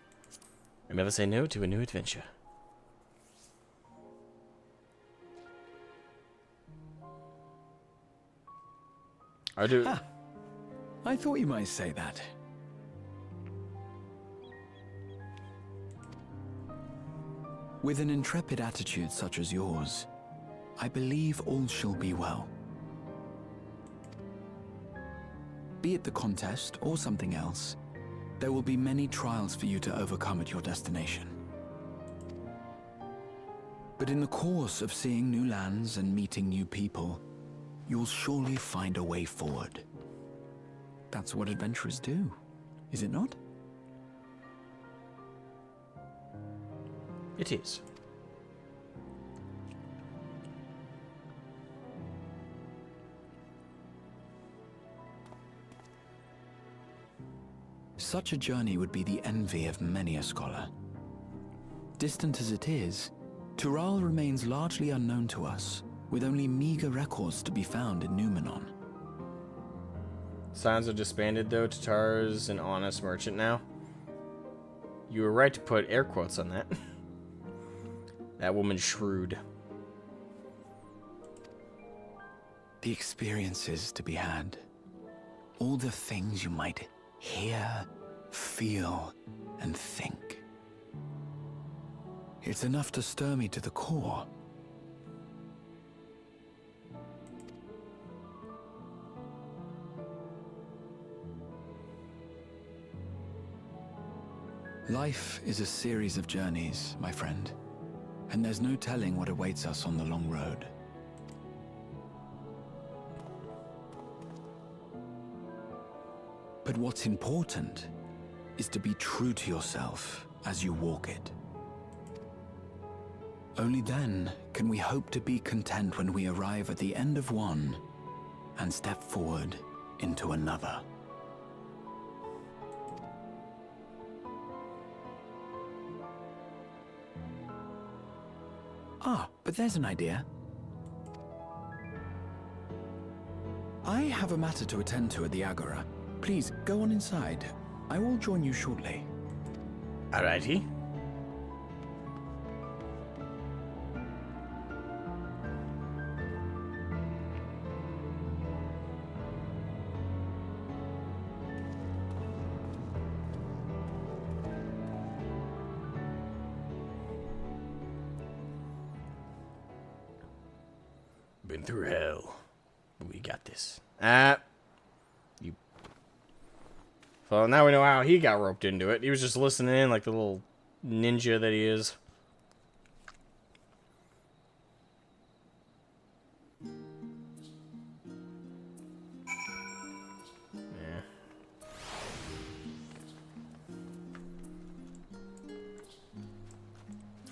I'll never say no to a new adventure. I do. Ah, I thought you might say that. With an intrepid attitude such as yours, I believe all shall be well. Be it the contest or something else, there will be many trials for you to overcome at your destination. But in the course of seeing new lands and meeting new people, you'll surely find a way forward. That's what adventurers do, is it not? It is. Such a journey would be the envy of many a scholar. Distant as it is, Tural remains largely unknown to us, with only meager records to be found in Numenor. Signs are disbanded, though. Tatar's an honest merchant now. You were right to put air quotes on that. That woman's shrewd. The experiences to be had. All the things you might hear, feel, and think. It's enough to stir me to the core. Life is a series of journeys, my friend, and there's no telling what awaits us on the long road. But what's important is to be true to yourself as you walk it. Only then can we hope to be content when we arrive at the end of one and step forward into another. Ah, but there's an idea. I have a matter to attend to at the Agora. Please, go on inside. I will join you shortly. Alrighty. Been through hell. We got this. You. Well, now we know how he got roped into it. He was just listening in like the little ninja that he is.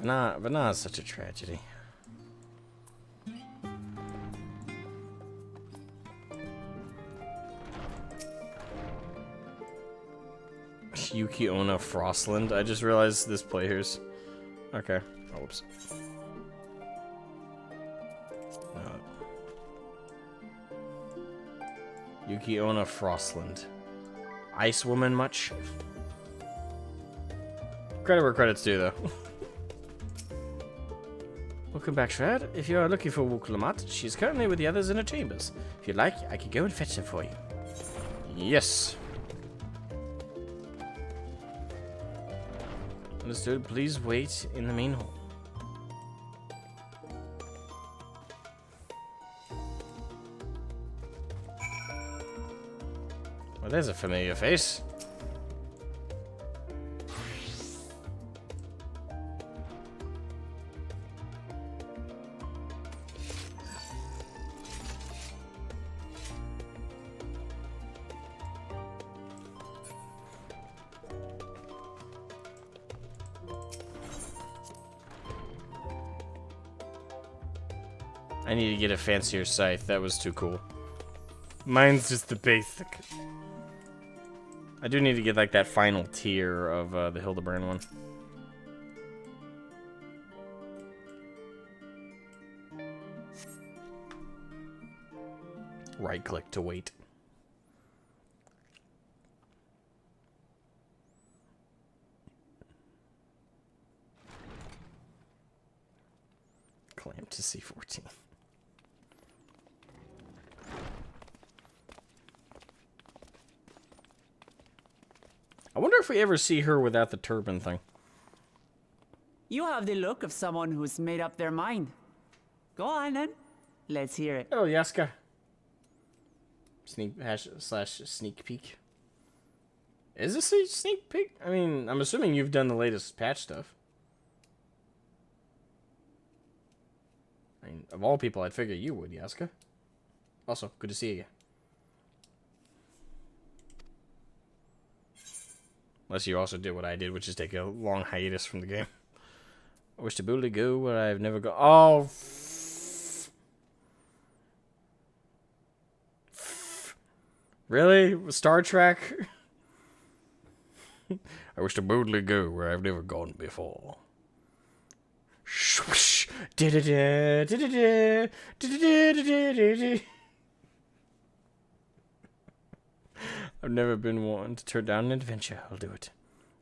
Yeah. But not such a tragedy. Yukiona Frostland. I just realized this player's. Okay. Oh, whoops. Yukiona Frostland. Ice Woman much? Credit where credit's due, though. Welcome back, Shred. If you are looking for Wukulamat, she's currently with the others in her chambers. If you'd like, I could go and fetch her for you. Yes. Understood. Please wait in the main hall. Well, there's a familiar face. I need to get a fancier scythe. That was too cool. Mine's just the basic. I do need to get like that final tier of the Hildebrand one. Right click to wait. Clamp to C14. I wonder if we ever see her without the turban thing. You have the look of someone who's made up their mind. Go on then. Let's hear it. Oh, Yaska. Sneak peek. Is this a sneak peek? I mean, I'm assuming you've done the latest patch stuff. I mean, of all people, I'd figure you would, Yaska. Also, good to see you again. Unless you also did what I did, which is take a long hiatus from the game. I wish to boldly go where I've never gone. Oh! Really? Star Trek? I wish to boldly go where I've never gone before. Shwoosh! I've never been one to turn down an adventure. I'll do it.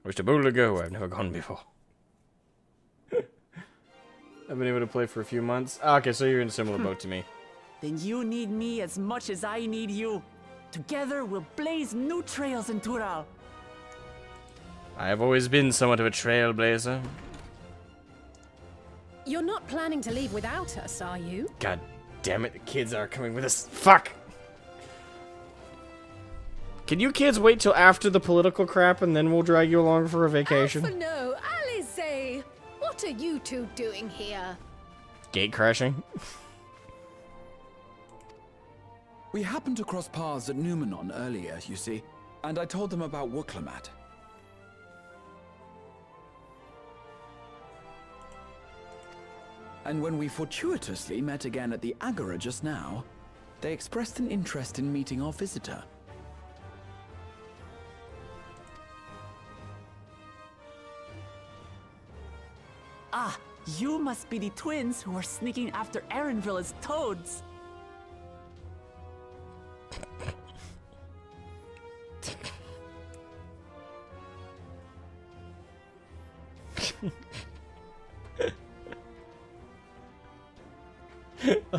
I wish to boldly go where I've never gone before. I've been able to play for a few months. Okay, so you're in a similar boat to me. Then you need me as much as I need you. Together, we'll blaze new trails in Tural. I have always been somewhat of a trailblazer. You're not planning to leave without us, are you? God damn it, the kids are coming with us. Fuck! Can you kids wait till after the political crap and then we'll drag you along for a vacation? No, Alice! What are you two doing here? Gate crashing? We happened to cross paths at Numenon earlier, you see, and I told them about Wooklamat. And when we fortuitously met again at the Agora just now, they expressed an interest in meeting our visitor. Ah, you must be the twins who are sneaking after Erenville as toads.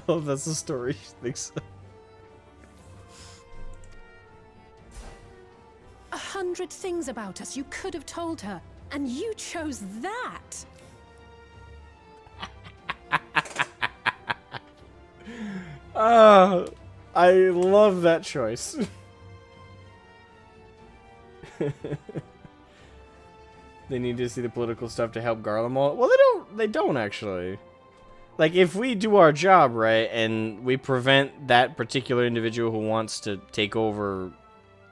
Oh, that's the story. She thinks so. 100 things about us you could have told her, and you chose that. I love that choice. They need to see the political stuff to help Garlemald. Well, they don't actually. Like, if we do our job right and we prevent that particular individual who wants to take over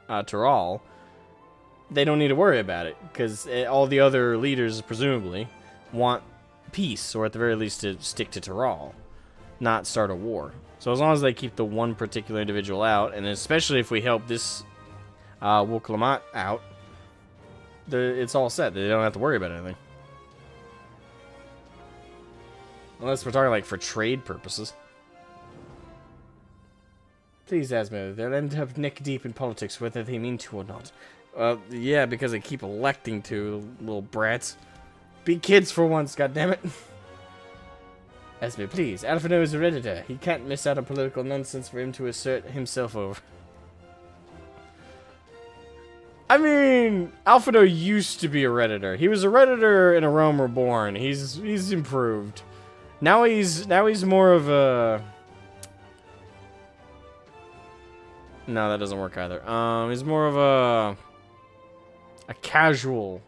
Tural, they don't need to worry about it, because all the other leaders, presumably, want peace, or at the very least to stick to Tural, not start a war. So as long as they keep the one particular individual out, and especially if we help this Wooklamat out, it's all set. They don't have to worry about anything. Unless we're talking like for trade purposes. Please, Asmogan, they'll end up neck deep in politics, whether they mean to or not. Yeah, because they keep electing to, little brats. Be kids for once, goddammit. Asmogan, please. Alphino is a redditor. He can't miss out on political nonsense for him to assert himself over. I mean, Alphino used to be a redditor. He was a redditor in A Realm Reborn. He's improved. Now he's more of a... No, that doesn't work either. He's more of a casual...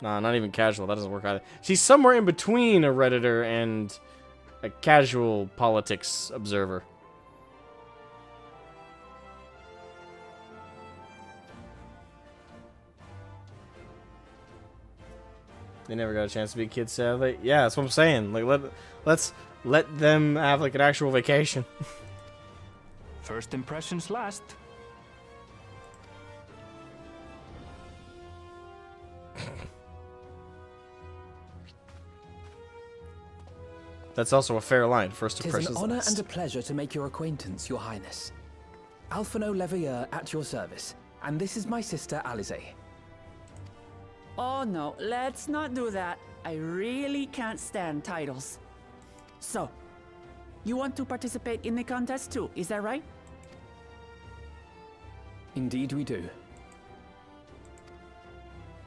Nah, not even casual. That doesn't work either. He's somewhere in between a redditor and a casual politics observer. They never got a chance to be kids, sadly. Yeah, that's what I'm saying. Like, let's let them have like an actual vacation. First impressions last. That's also a fair line. First impressions. Tis an honor last. and a pleasure to make your acquaintance, Your Highness. Alphino Leveilleur at your service, and this is my sister Alice. Oh no, let's not do that. I really can't stand titles. So, you want to participate in the contest too, is that right? Indeed we do.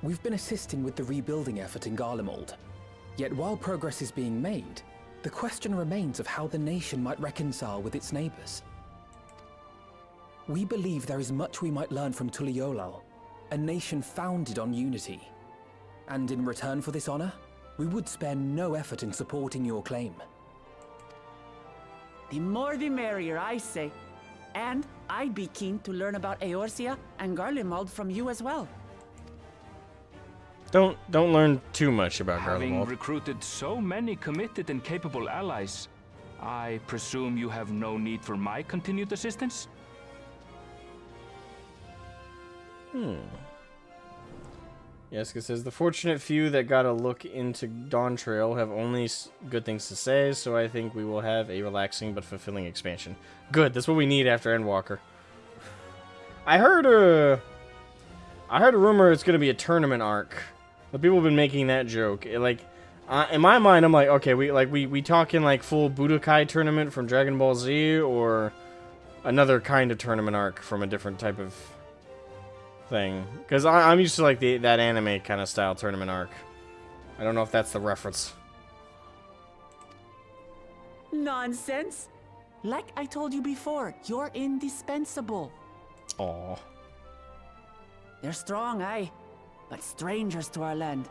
We've been assisting with the rebuilding effort in Garlemald. Yet while progress is being made, the question remains of how the nation might reconcile with its neighbors. We believe there is much we might learn from Tuliolal, a nation founded on unity. And in return for this honor, we would spare no effort in supporting your claim. The more the merrier, I say. And I'd be keen to learn about Eorzea and Garlemald from you as well. Don't learn too much about Having Garlemald. recruited so many committed and capable allies, I presume you have no need for my continued assistance? Yeska says, the fortunate few that got a look into Dawntrail have only good things to say, so I think we will have a relaxing but fulfilling expansion. Good, that's what we need after Endwalker. I heard a rumor it's going to be a tournament arc. But people have been making that joke. In my mind, I'm like, okay, we talking like full Budokai tournament from Dragon Ball Z, or another kind of tournament arc from a different type of thing. Because I'm used to like that anime kind of style tournament arc. I don't know if that's the reference. Nonsense! Like I told you before, you're indispensable. Aww. They're strong, aye, but strangers to our land.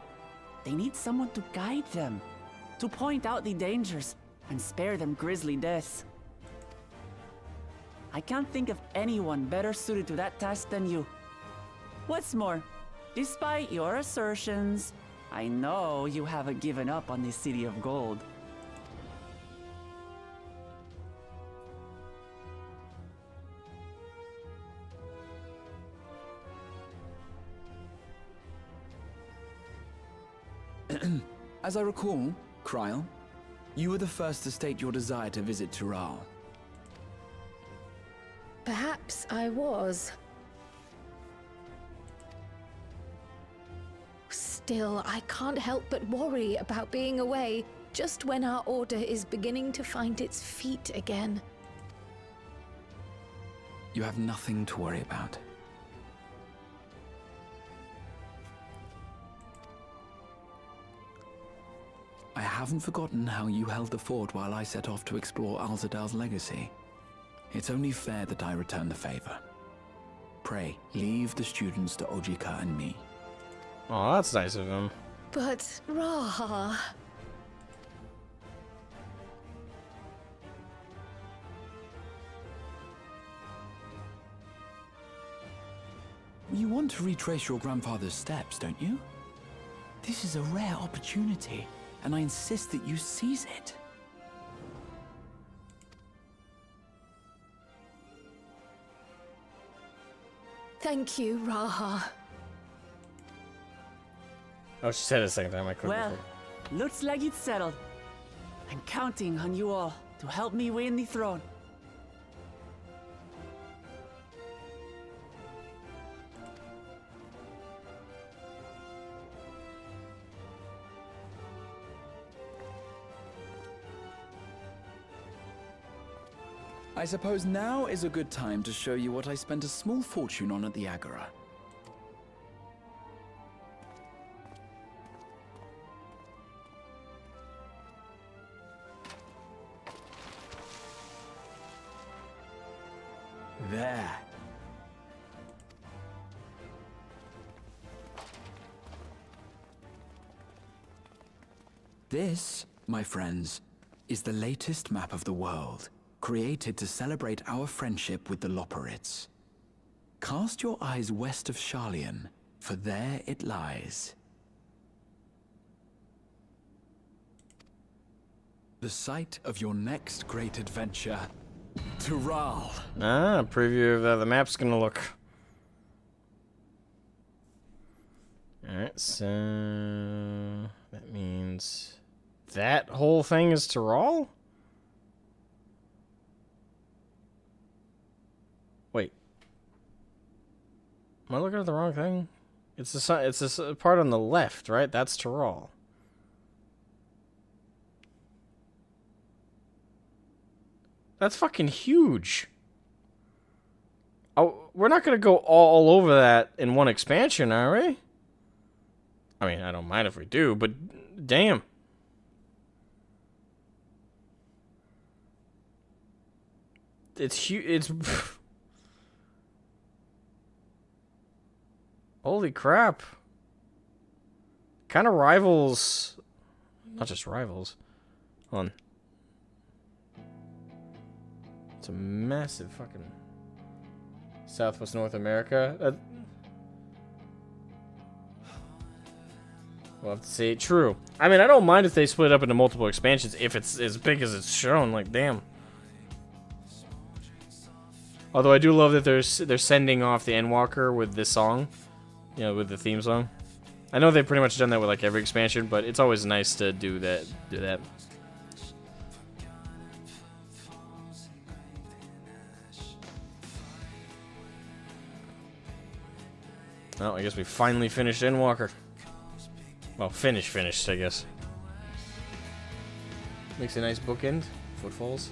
They need someone to guide them, to point out the dangers, and spare them grisly deaths. I can't think of anyone better suited to that task than you. What's more, despite your assertions, I know you haven't given up on the City of Gold. As I recall, Kryl, you were the first to state your desire to visit Tural. Perhaps I was. Still, I can't help but worry about being away just when our order is beginning to find its feet again. You have nothing to worry about. I haven't forgotten how you held the fort while I set off to explore Alzadal's legacy. It's only fair that I return the favor. Pray, leave the students to Ojika and me. Oh, that's nice of him. But, Raha... You want to retrace your grandfather's steps, don't you? This is a rare opportunity, and I insist that you seize it. Thank you, Raha. Oh, she said it a second time. I couldn't. Well, looks like it's settled. I'm counting on you all to help me win the throne. I suppose now is a good time to show you what I spent a small fortune on at the Agora. There. This, my friends, is the latest map of the world, created to celebrate our friendship with the Loporrits. Cast your eyes west of Sharlayan, for there it lies. The site of your next great adventure, Tural. Ah, preview of how the map's gonna look. Alright, so... that means... that whole thing is Tural? Wait. Am I looking at the wrong thing? It's the part on the left, right? That's Tural. That's fucking huge. Oh, we're not gonna go all over that in one expansion, are we? I mean, I don't mind if we do, but damn. It's huge. It's holy crap. Kind of rivals, not just rivals. Hold on. It's a massive fucking Southwest North America. We'll have to see. True. I mean, I don't mind if they split up into multiple expansions if it's as big as it's shown. Like, damn. Although I do love that they're sending off the Endwalker with this song, you know, with the theme song. I know they've pretty much done that with like every expansion, but it's always nice to do that. Well, I guess we finally finished Endwalker. Well, finished, I guess. Makes a nice bookend. Footfalls.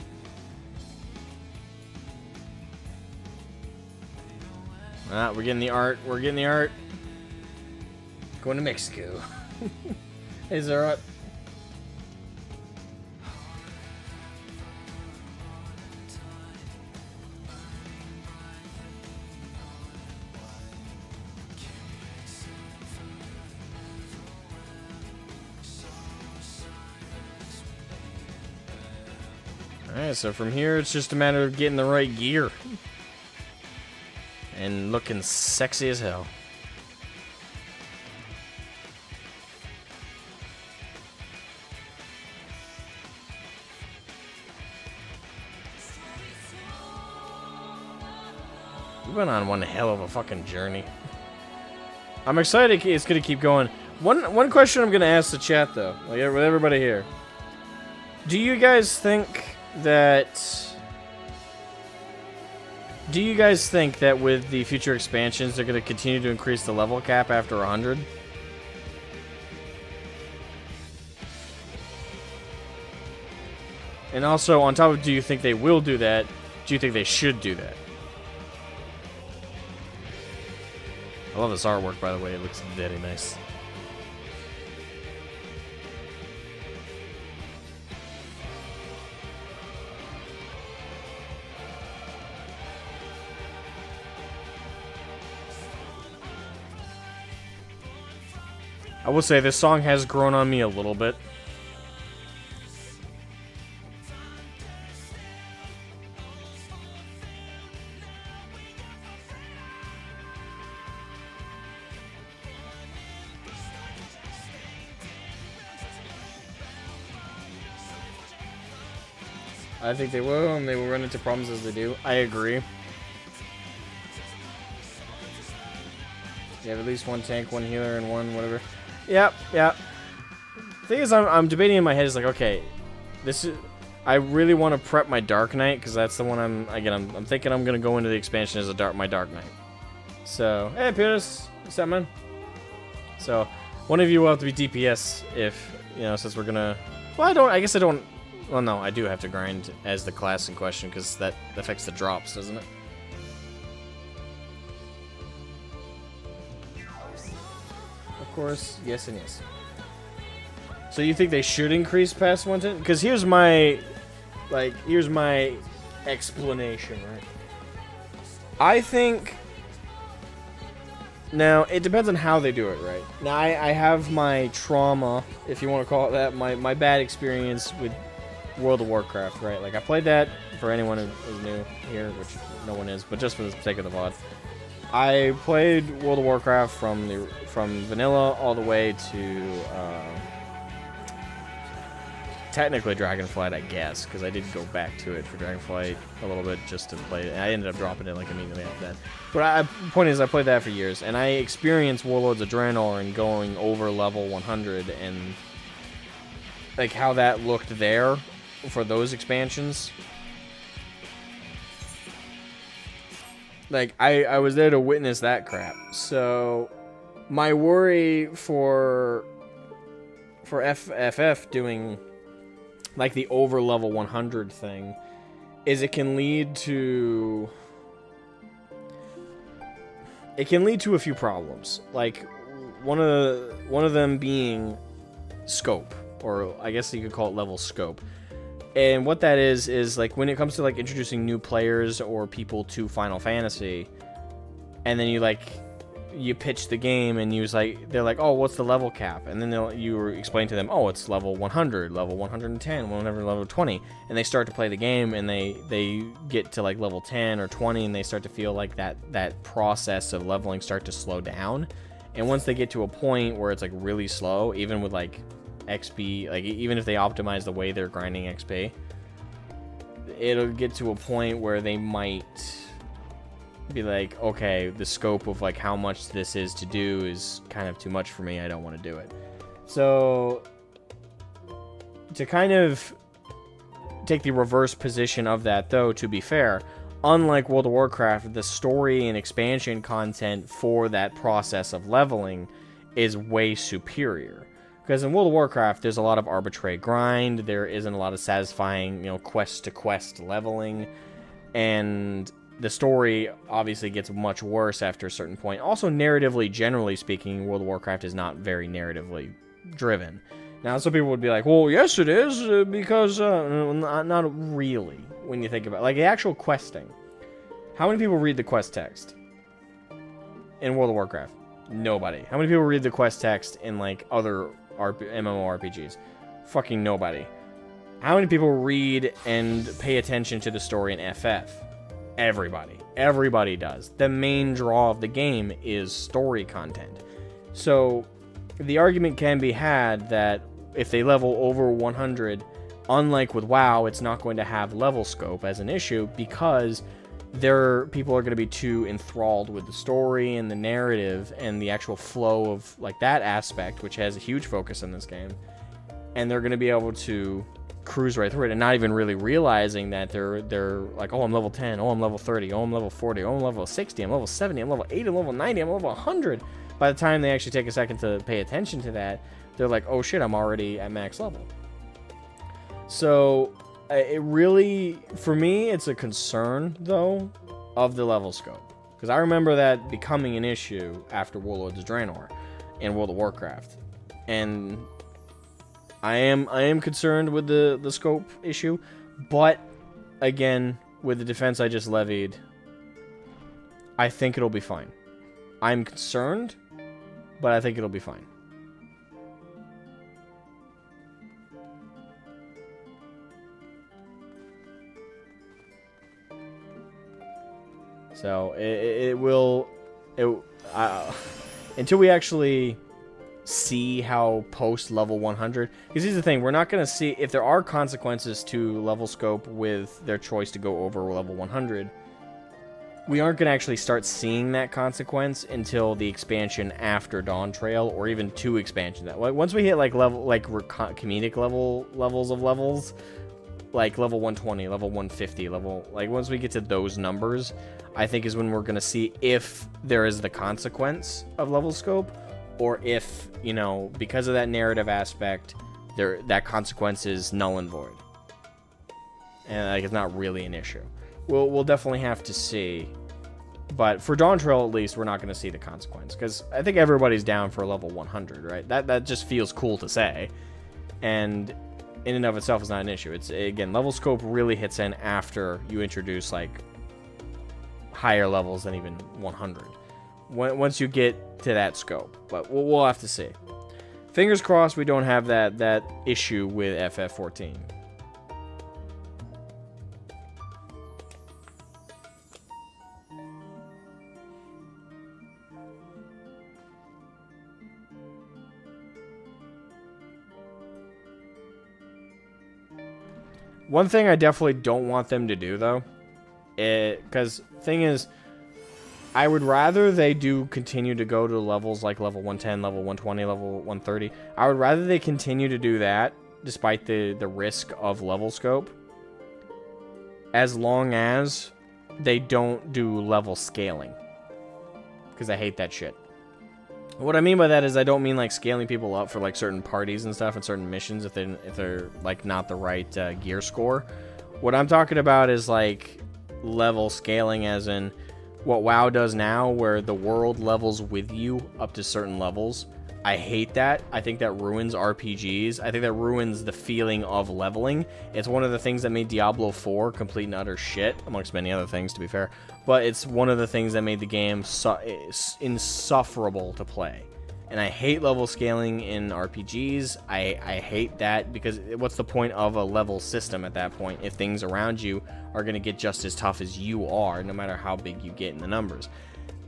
Ah, we're getting the art. We're getting the art. Going to Mexico. Hey, Zerat. Alright, so from here it's just a matter of getting the right gear. And looking sexy as hell. We went on one hell of a fucking journey. I'm excited it's gonna keep going. One question I'm gonna ask the chat though, like with everybody here. Do you guys think that with the future expansions they're gonna continue to increase the level cap after 100? And also, on top of do you think they will do that, do you think they should do that? I love this artwork, by the way. It looks very nice. I will say this song has grown on me a little bit. I think they will, and they will run into problems as they do. I agree. You have at least one tank, one healer, and one whatever. Yep, yep. Thing is, I'm debating in my head is like, okay, this is. I really want to prep my Dark Knight because that's the one I'm thinking I'm gonna go into the expansion as my Dark Knight. So, hey, Pierce, what's up, man? So, one of you will have to be DPS if since we're gonna. Well, I guess I don't. Well, no, I do have to grind as the class in question because that affects the drops, doesn't it? Of course, yes and yes. So you think they should increase past 110? Because here's my explanation, right? I think... Now, it depends on how they do it, right? Now, I have my trauma, if you want to call it that, my bad experience with World of Warcraft, right? Like, I played that, for anyone who's new here, which no one is, but just for the sake of the VOD. I played World of Warcraft from vanilla all the way to technically Dragonflight, I guess, because I did go back to it for Dragonflight a little bit just to play it. And I ended up dropping it like immediately after that. But the point is, I played that for years, and I experienced Warlords of Draenor and going over level 100 and like how that looked there for those expansions. Like, I was there to witness that crap. So, my worry for FFF doing, like, the over level 100 thing is it can lead to a few problems. Like, one of them being scope, or I guess you could call it level scope. And what that is like when it comes to like introducing new players or people to Final Fantasy, and then you pitch the game and they're like, oh, what's the level cap? And then you explain to them, oh, it's level 100, level 110, whatever, level 20, and they start to play the game and they get to like level 10 or 20 and they start to feel like that process of leveling start to slow down. And once they get to a point where it's like really slow, even with like XP, like even if they optimize the way they're grinding XP, it'll get to a point where they might be like, okay, the scope of like how much this is to do is kind of too much for me, I don't want to do it. So to kind of take the reverse position of that, though, to be fair, unlike World of Warcraft, the story and expansion content for that process of leveling is way superior. Because in World of Warcraft, there's a lot of arbitrary grind, there isn't a lot of satisfying, quest-to-quest leveling, and the story obviously gets much worse after a certain point. Also, narratively, generally speaking, World of Warcraft is not very narratively driven. Now, some people would be like, well, yes, it is, because, not really, when you think about it. Like, the actual questing. How many people read the quest text in World of Warcraft? Nobody. How many people read the quest text in, like, other MMORPGs? Fucking nobody. How many people read and pay attention to the story in FF? Everybody. Everybody does. The main draw of the game is story content. So, the argument can be had that if they level over 100, unlike with WoW, it's not going to have level scope as an issue because people are going to be too enthralled with the story and the narrative and the actual flow of like that aspect, which has a huge focus in this game. And they're going to be able to cruise right through it and not even really realizing that they're like, oh, I'm level 10, oh, I'm level 30, oh, I'm level 40, oh, I'm level 60, I'm level 70, I'm level 80, I'm level 90, I'm level 100. By the time they actually take a second to pay attention to that, they're like, oh shit, I'm already at max level. So, it really, for me, it's a concern, though, of the level scope. Because I remember that becoming an issue after Warlords of Draenor in World of Warcraft. And I am concerned with the scope issue, but, again, with the defense I just levied, I think it'll be fine. I'm concerned, but I think it'll be fine. So until we actually see how post level 100, because here's the thing, we're not going to see if there are consequences to level scope with their choice to go over level 100. We aren't going to actually start seeing that consequence until the expansion after Dawntrail, or even 2 expansions. Once we hit like comedic levels of levels, like level 120, level 150, once we get to those numbers, I think is when we're going to see if there is the consequence of level scope, or if, you know, because of that narrative aspect, that consequence is null and void. And like it's not really an issue. We'll definitely have to see. But for Dawntrail, at least, we're not going to see the consequence. Because I think everybody's down for level 100, right? That just feels cool to say. And in and of itself is not an issue. It's, again, level scope really hits in after you introduce, like, higher levels than even 100. Once you get to that scope. But we'll have to see. Fingers crossed we don't have that issue with FF14. One thing I definitely don't want them to do, though, because thing is, I would rather they do continue to go to levels like level 110, level 120, level 130. I would rather they continue to do that, despite the risk of level scope, as long as they don't do level scaling, because I hate that shit. What I mean by that is I don't mean like scaling people up for like certain parties and stuff and certain missions if they're like not the right gear score. What I'm talking about is like level scaling as in what WoW does now, where the world levels with you up to certain levels. I hate that. I think that ruins RPGs. I think that ruins the feeling of leveling. It's one of the things that made Diablo 4 complete and utter shit, amongst many other things, to be fair. But it's one of the things that made the game insufferable to play. And I hate level scaling in RPGs. I hate that, because what's the point of a level system at that point if things around you are going to get just as tough as you are, no matter how big you get in the numbers?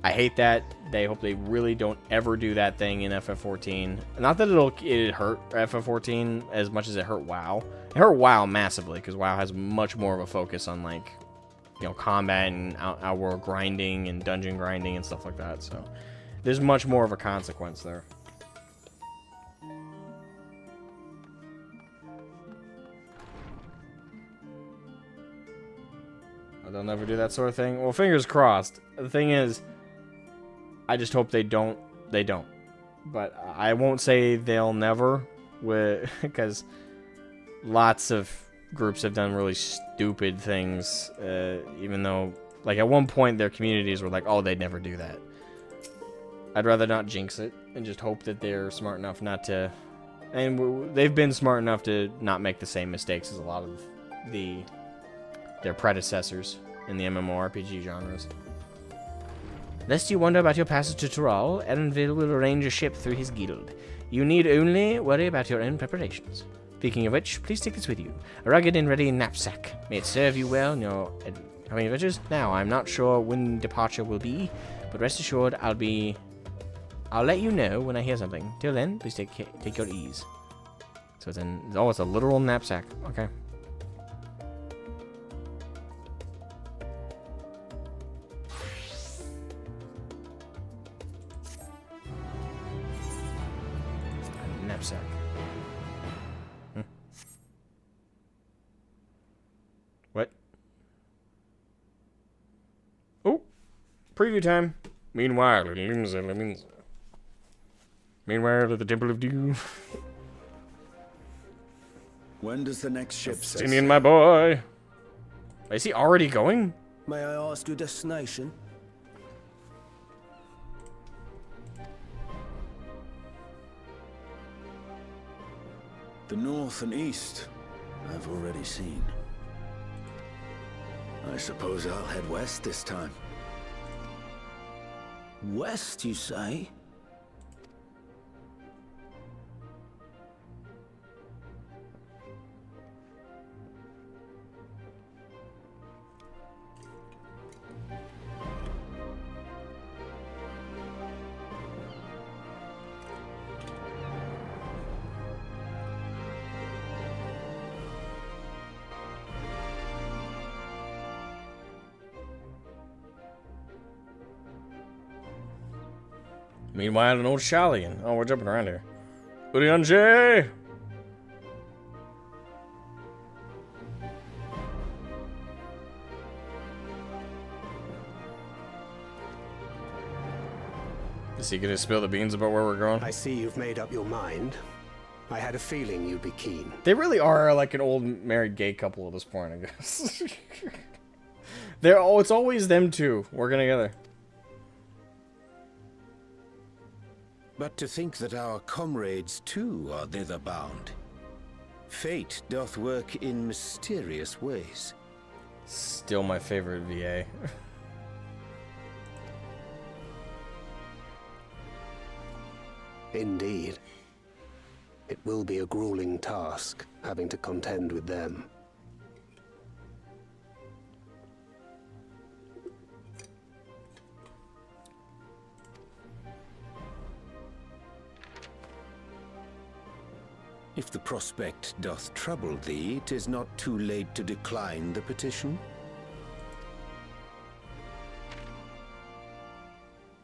I hate that. They hope they really don't ever do that thing in FF14. Not that it hurt FF14 as much as it hurt WoW. It hurt WoW massively, because WoW has much more of a focus on, like, you know, combat and outworld grinding and dungeon grinding and stuff like that. So there's much more of a consequence there. They'll never do that sort of thing. Well, fingers crossed. The thing is, I just hope they don't. They don't. But I won't say they'll never, because lots of groups have done really stupid things, even though Like, at one point, their communities were like, oh, they'd never do that. I'd rather not jinx it and just hope that they're smart enough not to... And they've been smart enough to not make the same mistakes as a lot of their predecessors in the MMORPG genres. Lest you wonder about your passage to Tural, Erenville will arrange a ship through his guild. You need only worry about your own preparations. Speaking of which, please take this with you. A rugged and ready knapsack. May it serve you well in your coming adventures. Now, I'm not sure when departure will be, but rest assured I'll let you know when I hear something. Till then, please take your ease. So it's a literal knapsack. Okay. Knapsack. What? Oh, preview time. Meanwhile, at the Temple of Dew. When does the next ship set? Justinian, my boy. Is he already going? May I ask your destination? The north and east, I've already seen. I suppose I'll head west this time. West, you say? Meanwhile, an old Shalian. Oh, we're jumping around here. Urianje! Is he gonna spill the beans about where we're going? I see you've made up your mind. I had a feeling you'd be keen. They really are like an old married gay couple at this point, I guess. It's always them two working together. But to think that our comrades too are thither bound. Fate doth work in mysterious ways. Still my favorite VA. Indeed. It will be a grueling task, having to contend with them. If the prospect doth trouble thee, 'tis not too late to decline the petition.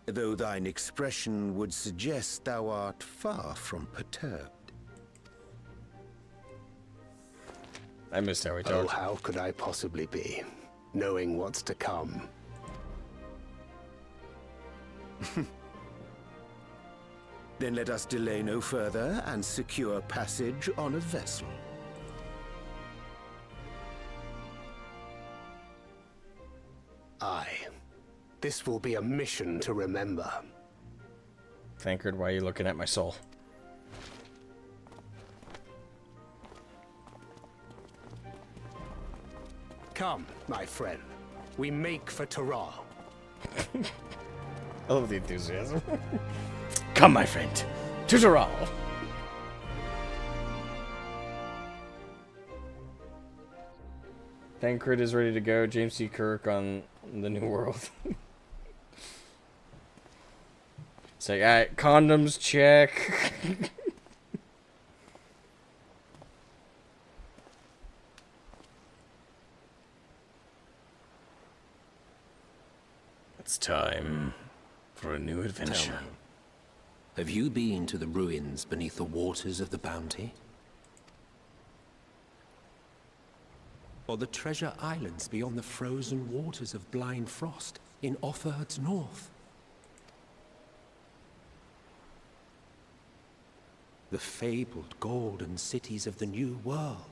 Though thine expression would suggest thou art far from perturbed. I missed how he Oh, talked. how could I possibly be, knowing what's to come? Then let us delay no further and secure passage on a vessel. Aye. This will be a mission to remember. Thancred, why are you looking at my soul? Come, my friend. We make for Tural. I love the enthusiasm. Come, my friend, to Tural. Thancred is ready to go. James C. Kirk on the New World. It's like, alright, condoms, check. It's time for a new adventure. Tell me, have you been to the ruins beneath the waters of the Bounty? Or the treasure islands beyond the frozen waters of Blind Frost in Offerd's north? The fabled golden cities of the New World?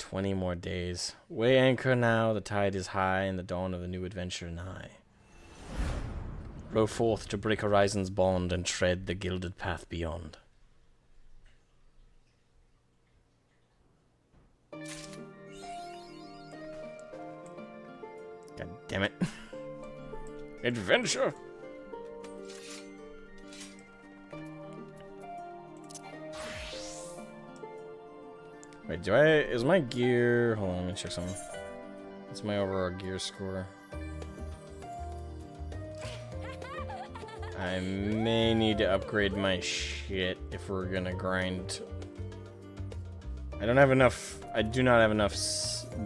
20 more days. Weigh anchor now, the tide is high, and the dawn of the new adventure nigh. Row forth to break horizon's bond and tread the gilded path beyond. God damn it. Adventure! Wait, is my gear... Hold on, let me check something. What's my overall gear score? I may need to upgrade my shit if we're gonna grind. I don't have enough... I do not have enough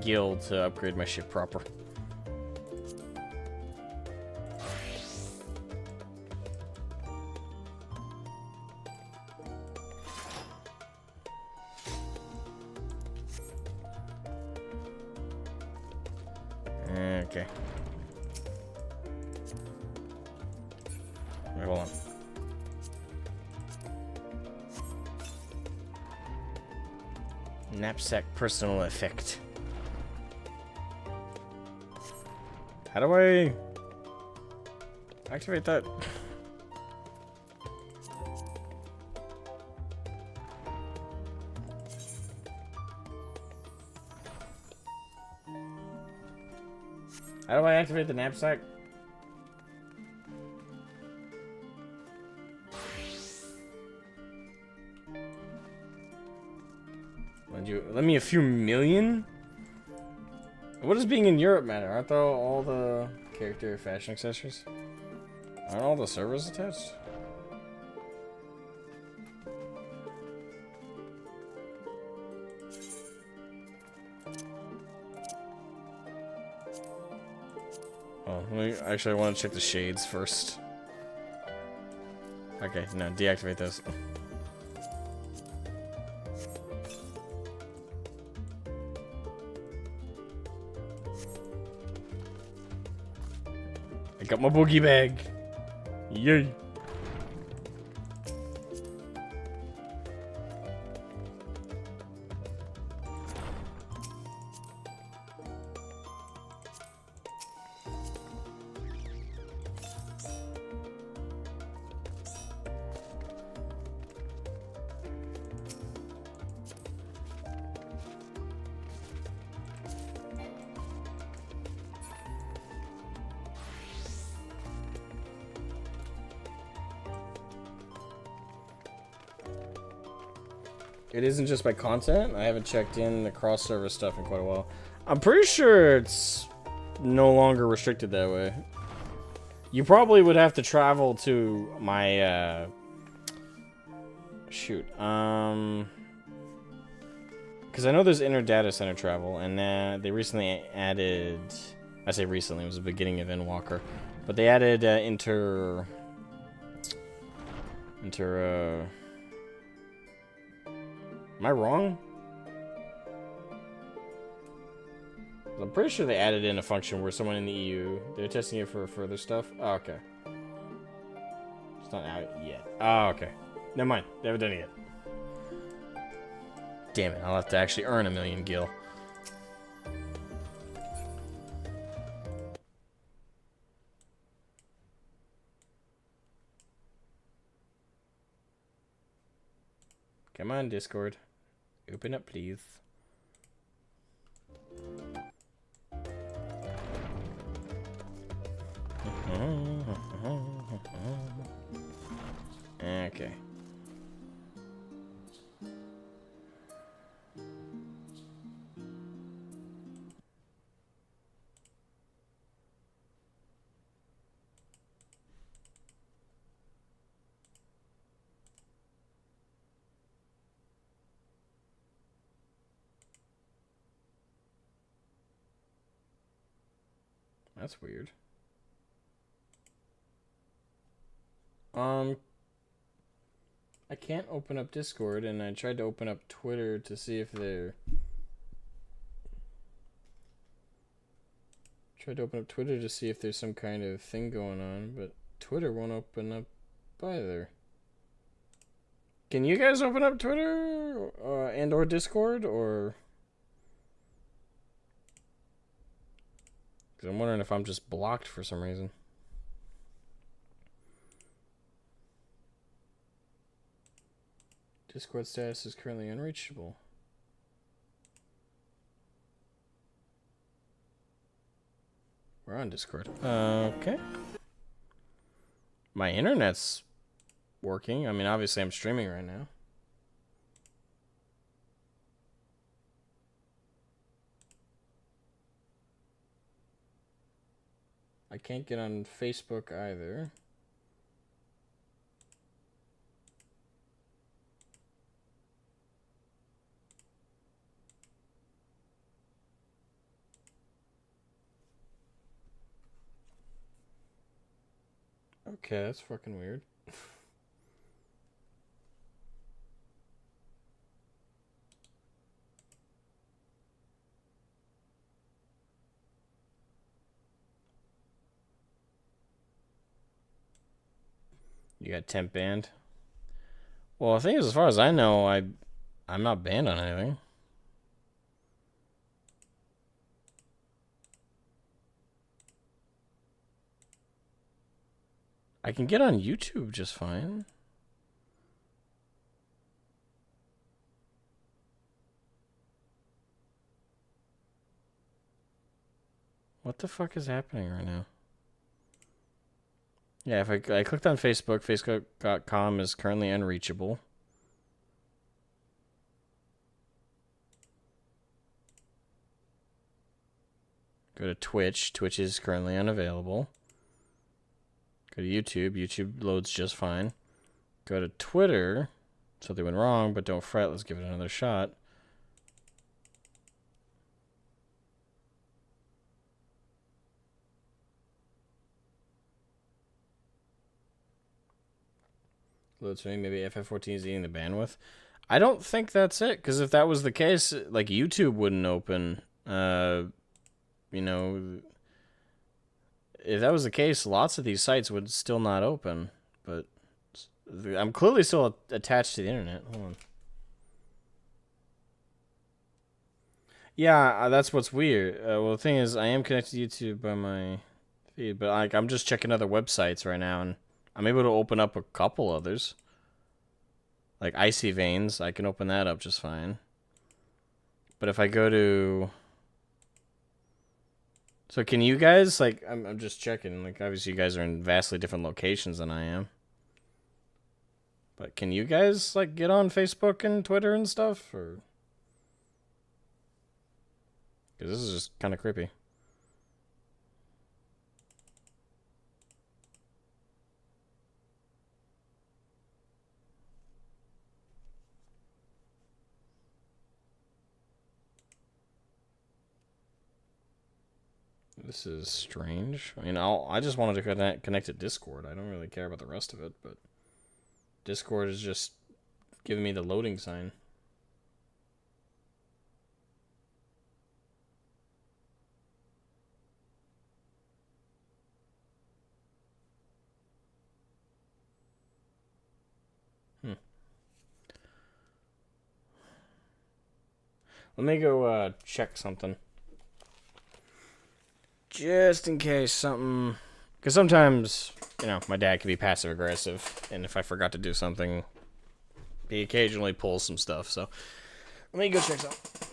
gil to upgrade my shit proper. Okay. Wait, hold on. Knapsack personal effect. How do I activate that? How do I activate the knapsack? Let me a few million? What does being in Europe matter? Aren't all the character fashion accessories? Aren't all the servers attached? Oh, actually I want to check the shades first. Okay, no, deactivate those. I got my boogie bag. Yay. It isn't just by content. I haven't checked in the cross-server stuff in quite a while. I'm pretty sure it's no longer restricted that way. You probably would have to travel to my, shoot. Because I know there's inner data center travel, and they recently added... I say recently, it was the beginning of Endwalker. But they added, am I wrong? I'm pretty sure they added in a function where someone in the EU, they're testing it for further stuff. Oh, okay. It's not out yet. Oh, okay. Never mind. They haven't done it yet. Damn it. I'll have to actually earn 1,000,000 gil. Come on, Discord. Open up, please. Okay. That's weird. I can't open up Discord, and I tried to open up Twitter to see if they're... Tried to open up Twitter to see if there's some kind of thing going on, but Twitter won't open up either. Can you guys open up Twitter and or Discord, or... Because I'm wondering if I'm just blocked for some reason. Discord status is currently unreachable. We're on Discord. Okay. My internet's working. I mean, obviously I'm streaming right now. I can't get on Facebook either. Okay, that's fucking weird. You got temp banned? Well, the thing is, as far as I know, I'm not banned on anything. I can get on YouTube just fine. What the fuck is happening right now? Yeah, if I clicked on Facebook, facebook.com is currently unreachable. Go to Twitch. Twitch is currently unavailable. Go to YouTube. YouTube loads just fine. Go to Twitter. Something went wrong, but don't fret. Let's give it another shot. Loads for me. Maybe FF14 is eating the bandwidth. I don't think that's it, because if that was the case, like, YouTube wouldn't open. You know, if that was the case, lots of these sites would still not open. But I'm clearly still attached to the internet. Hold on. Yeah, that's what's weird. Well, the thing is, I am connected to YouTube by my feed, but like I'm just checking other websites right now, and I'm able to open up a couple others. Like Icy Veins, I can open that up just fine. But if I go to... So can you guys, like, I'm just checking, like, obviously you guys are in vastly different locations than I am. But can you guys, like, get on Facebook and Twitter and stuff, or... Because this is just kind of creepy. This is strange. I mean, I just wanted to connect to Discord. I don't really care about the rest of it, but Discord is just giving me the loading sign. Let me go check something. Just in case something... Because sometimes, you know, my dad can be passive-aggressive, and if I forgot to do something, he occasionally pulls some stuff, so... Let me go check something.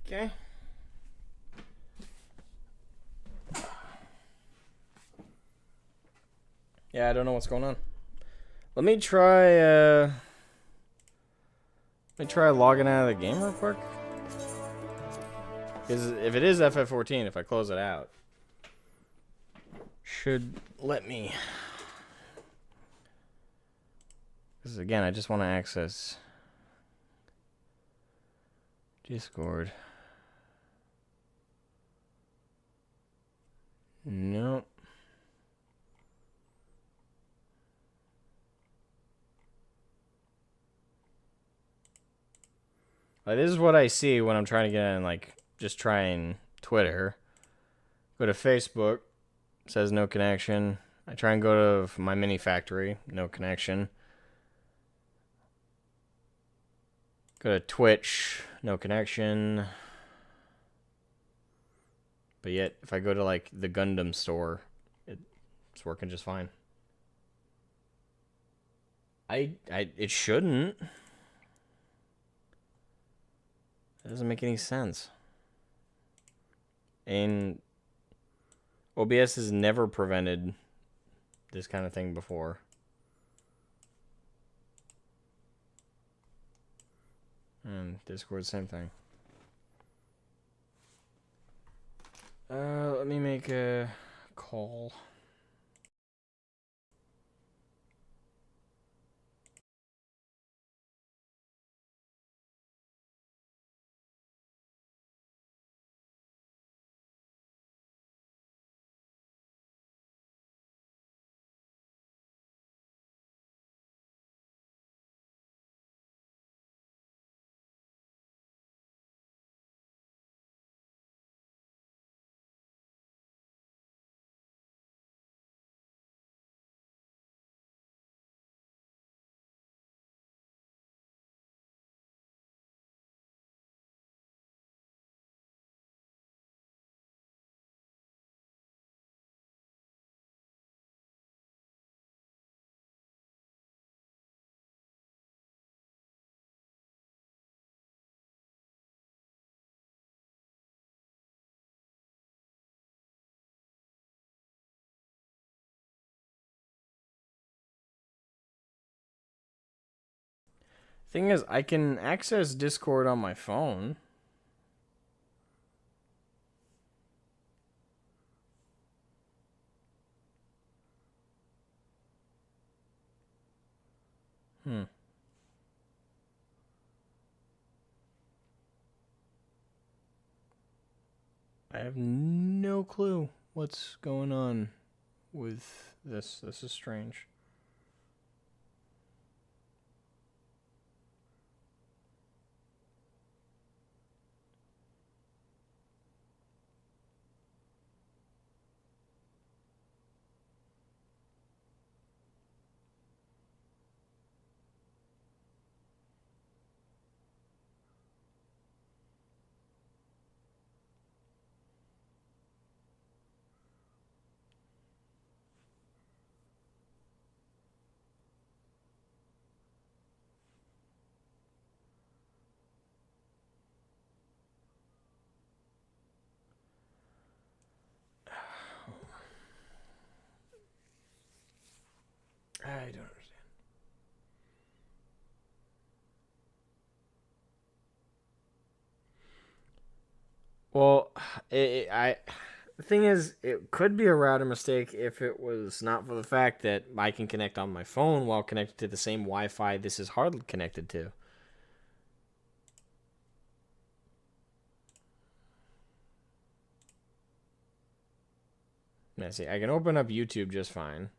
Okay. Yeah, I don't know what's going on. Let me try logging out of the game real quick. Because if it is FF14, if I close it out, should let me. Because again, I just want to access Discord. Nope. This is what I see when I'm trying to get in, like, just trying Twitter. Go to Facebook, says no connection. I try and go to my mini factory, no connection. Go to Twitch, no connection. But yet, if I go to, like, the Gundam store, it's working just fine. It shouldn't. That doesn't make any sense. And OBS has never prevented this kind of thing before. And Discord, same thing. Let me make a call. Thing is, I can access Discord on my phone. I have no clue what's going on with this. This is strange. I don't understand. Well, the thing is, it could be a router mistake if it was not for the fact that I can connect on my phone while connected to the same Wi-Fi this is hardly connected to. Now, see, I can open up YouTube just fine.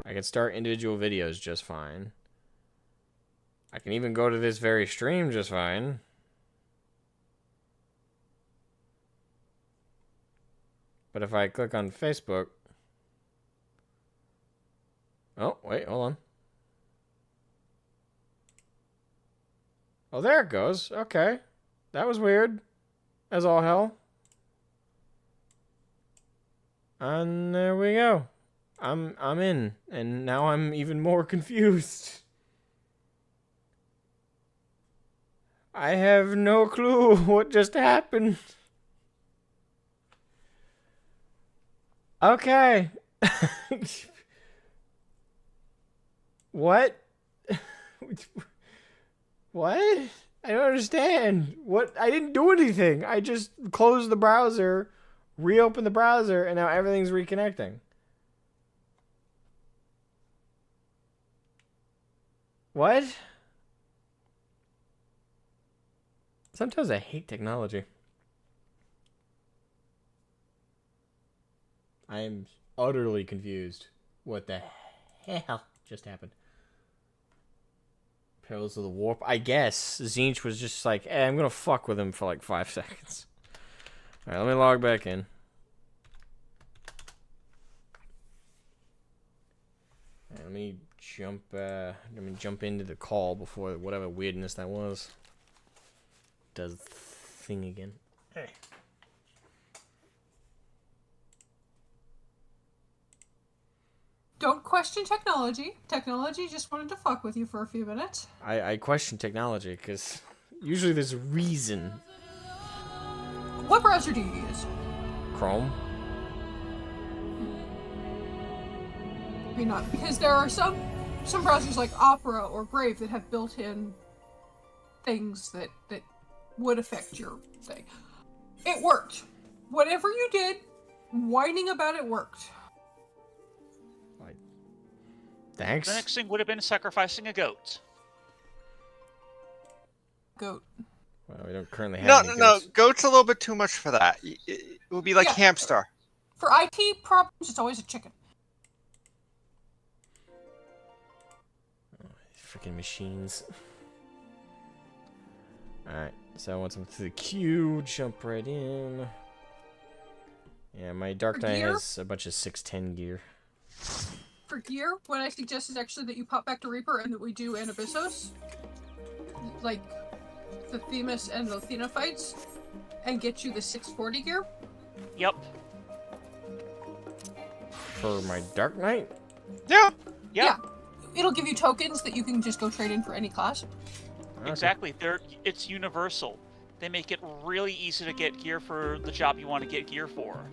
I can start individual videos just fine. I can even go to this very stream just fine. But if I click on Facebook... Oh, wait, hold on. Oh, there it goes. Okay. That was weird. As all hell. And there we go. I'm in. And now I'm even more confused. I have no clue what just happened. Okay. What? What? I don't understand. What? I didn't do anything. I just closed the browser, reopened the browser, and now everything's reconnecting. What? Sometimes I hate technology. I am utterly confused. What the hell just happened? Perils of the Warp. I guess Zinch was just like, I'm gonna fuck with him for like 5 seconds. Alright, let me log back in. Right, let me jump into the call before whatever weirdness that was does thing again. Hey. Don't question technology. Technology just wanted to fuck with you for a few minutes. I question technology because usually there's a reason. What browser do you use? Chrome. Maybe not, because there are some browsers like Opera or Brave that have built-in things that would affect your thing. It worked. Whatever you did, whining about it worked. Thanks. The next thing would have been sacrificing a goat. Goat. Well, we don't currently have any goats. No. Goat's a little bit too much for that. It would be like hamster. For IT problems, it's always a chicken. Oh, freaking machines. Alright, so once I'm through the queue, jump right in. Yeah, my Dark Knight has a bunch of 610 gear. For gear, what I suggest is actually that you pop back to Reaper and that we do Anabyssos. Like, the Themis and the Athena fights. And get you the 640 gear. Yep. For my Dark Knight? Yeah. It'll give you tokens that you can just go trade in for any class. Exactly. It's universal. They make it really easy to get gear for the job you want to get gear for.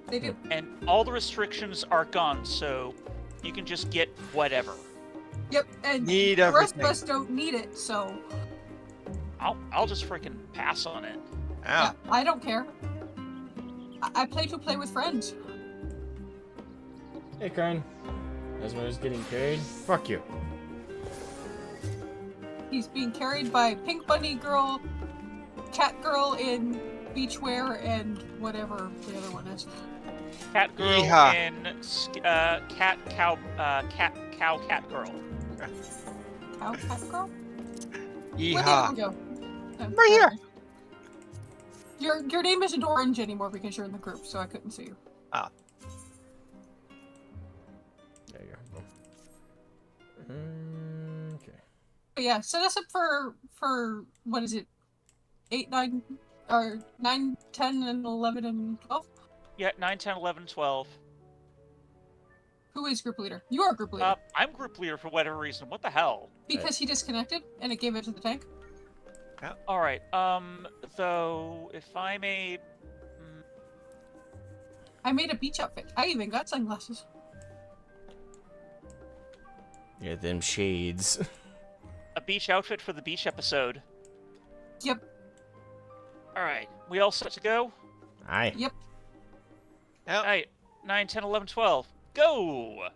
They do. And all the restrictions are gone, so you can just get whatever. Yep, and the rest of us don't need it, so... I'll just freaking pass on it. Yeah, I don't care. I play to play with friends. Hey, Crane. Asmogan's getting carried. Fuck you. He's being carried by Pink Bunny Girl, Cat Girl in beachwear, and whatever the other one is. Cat Girl and Cat Cow Cat Girl. Cow Cat Girl? Yeehaw. Go. Right here. Your name isn't orange anymore because you're in the group, so I couldn't see you. Ah. There you go. Okay. But yeah, set us up for what is it? 8, 9, or 9, 10, and 11, and 12? Yeah, 9, 10, 11, 12. Who is group leader? You are group leader. I'm group leader for whatever reason. What the hell? Because he disconnected, and it gave it to the tank. Yeah. Alright, though, if I may... I made a beach outfit. I even got sunglasses. Yeah, them shades. A beach outfit for the beach episode. Yep. Alright, we all set to go? Aye. Yep. Alright, 9, 10, 11, 12. Go!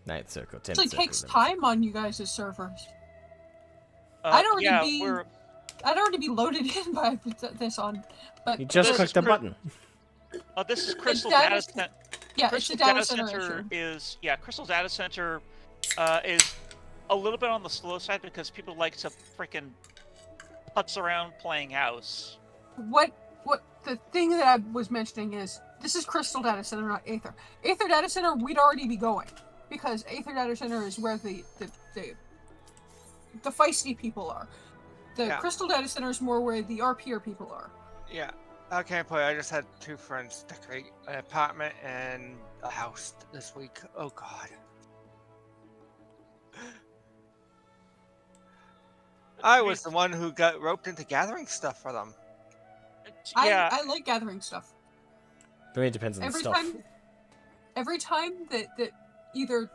Ninth circle, 10th It actually circle. takes time on you guys' servers. I'd already be loaded in by this on, but you just clicked the button. This is Crystal Data Center. Yeah, Crystal it's the data center issue. Crystal Data Center is a little bit on the slow side because people like to freaking putz around playing house. What the thing that I was mentioning is this is Crystal Data Center, not Aether. Aether Data Center, we'd already be going because Aether Data Center is where the feisty people are. The Crystal Data Center is more where the RPer people are. Yeah. I can't play. I just had 2 friends decorate an apartment and a house this week. Oh god. I was the one who got roped into gathering stuff for them. Yeah. I like gathering stuff. For me, it depends on the stuff. Every time that either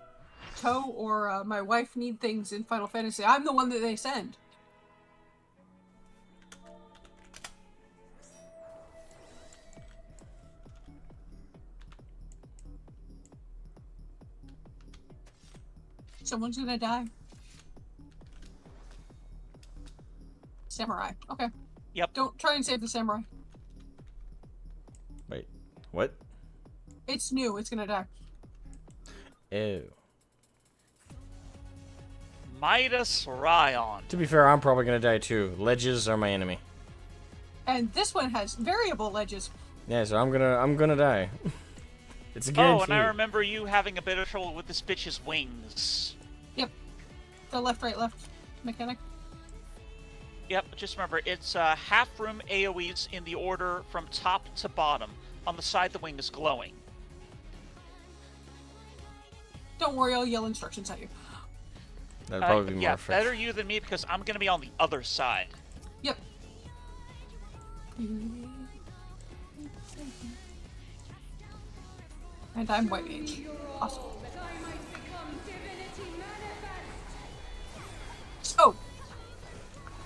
Toe or my wife need things in Final Fantasy, I'm the one that they send. Someone's gonna die. Samurai. Okay. Yep. Don't try and save the samurai. Wait, what? It's new. It's gonna die. Ew. Midas Ryon. To be fair, I'm probably gonna die too. Ledges are my enemy. And this one has variable ledges. Yeah, so I'm gonna die. It's a guarantee. Oh, and I remember you having a bit of trouble with this bitch's wings. Yep. The left, right, left mechanic. Yep, just remember, it's half-room AoEs in the order from top to bottom. On the side, the wing is glowing. Don't worry, I'll yell instructions at you. That'd probably be more yeah, effective. better you than me, because I'm going to be on the other side. Yep. And I'm white mage. Awesome. So,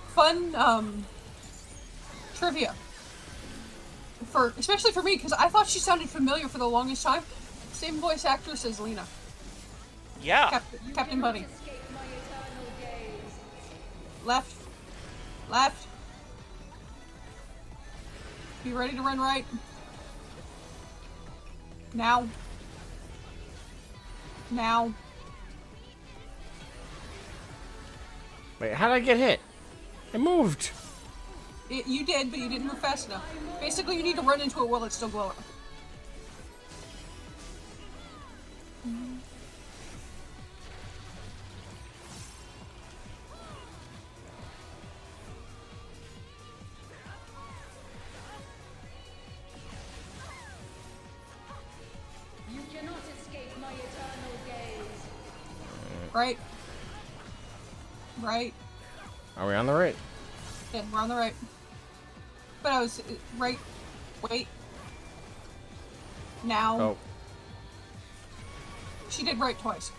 fun trivia. Especially for me, because I thought she sounded familiar for the longest time. Same voice actress as Lena. Yeah. Captain Bunny. Left. Left. Be ready to run right. Now. Now. Wait, how did I get hit? I moved. You did, but you didn't move fast enough. Basically, you need to run into it while it's still glowing. You cannot escape my eternal gaze. Right. Right. Are we on the right? Yeah, we're on the right. But I was right. Wait. Now. Oh. She did right twice.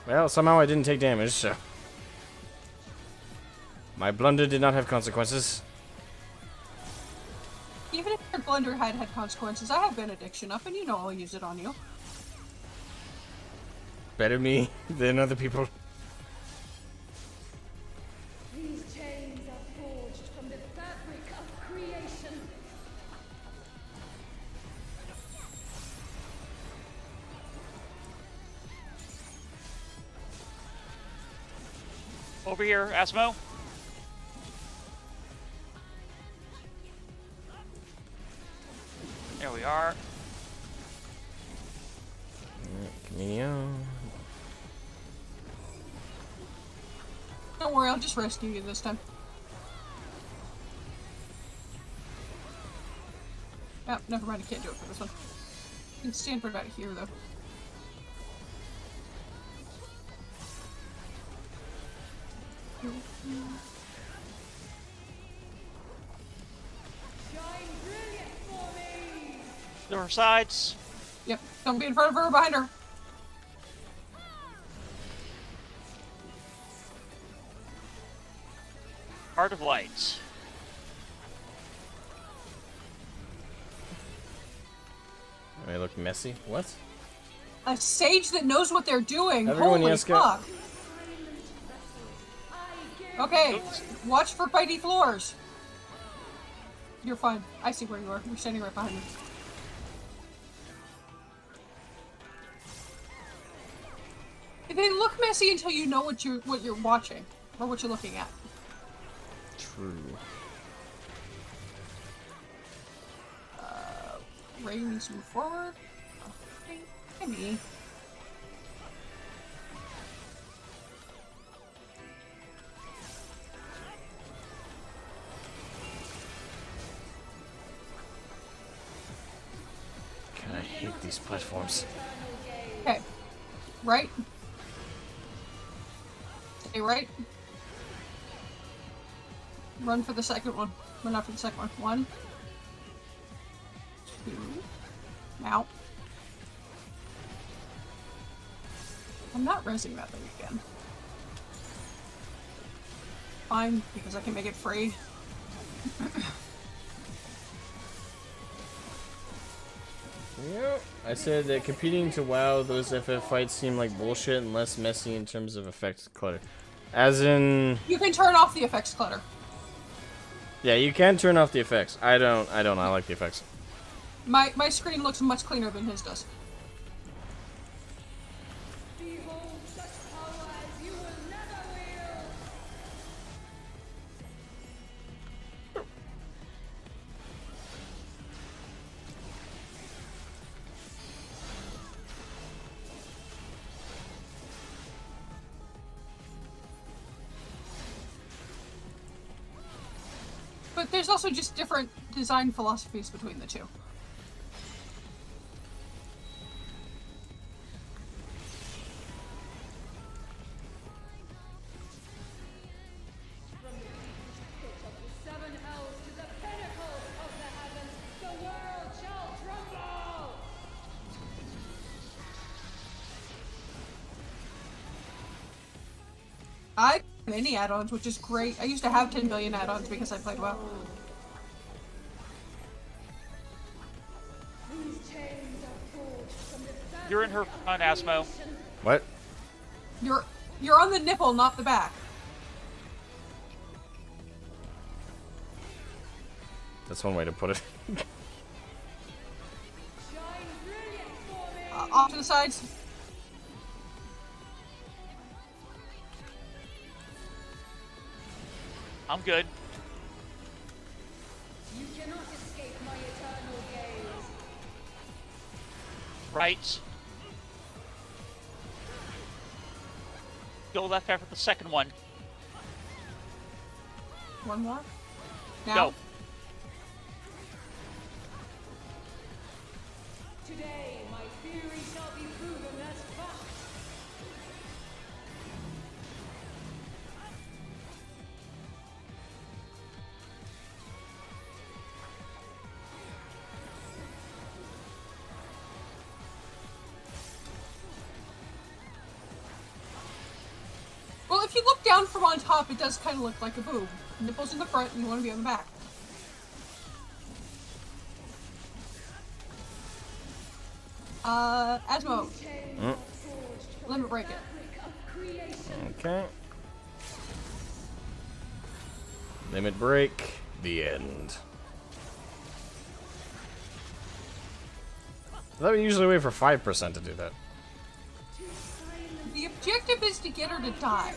Well, somehow I didn't take damage, so. My blunder did not have consequences. Even if your blunder had consequences, I have benediction up, and you know I'll use it on you. Better me than other people. These chains are forged from the fabric of creation. Over here, Asmo. There we are. Camino. Don't worry, I'll just rescue you this time. Oh, never mind, I can't do it for this one. You can stand right about here, though. There are sides. Yep, don't be in front of her or behind her. Heart of Light. They look messy. What? A sage that knows what they're doing. Everyone, Holy yes, fuck. Okay, watch for bitey floors. You're fine. I see where you are. You're standing right behind me. They look messy until you know what you're watching or what you're looking at. True. Ray needs to move forward. Okay, gimme. God, I hate these platforms. Okay. Right. Stay right. Run for the second one. Run out for the second one. 1, 2. Now. I'm not resing that thing again. Fine, because I can make it free. Yep. I said that competing to WoW, those FF fights seem like bullshit and less messy in terms of effects clutter. As in... You can turn off the effects clutter. Yeah, you can turn off the effects. I don't. I like the effects. My screen looks much cleaner than his does. Behold such power as you will never wield. But there's also just different design philosophies between the two. From the deepest pit of the seven hells to the pinnacle of the heavens, the world shall tremble! I have many add-ons, which is great. I used to have 10 billion add-ons because I played WoW. These chains are forged from the You're in her front, Asmo. What? You're on the nipple, not the back. That's one way to put it. Off to the sides. I'm good. You cannot escape my eternal gaze. Right. Go left after the second one. One more. Now. Go. Today, my theory shall be proven as fact. Well, if you look down from on top, it does kind of look like a boob. Nipples in the front, and you want to be on the back. Asmo. Limit break it. Okay. Limit break. The end. I thought we usually wait for 5% to do that. The objective is to get her to die.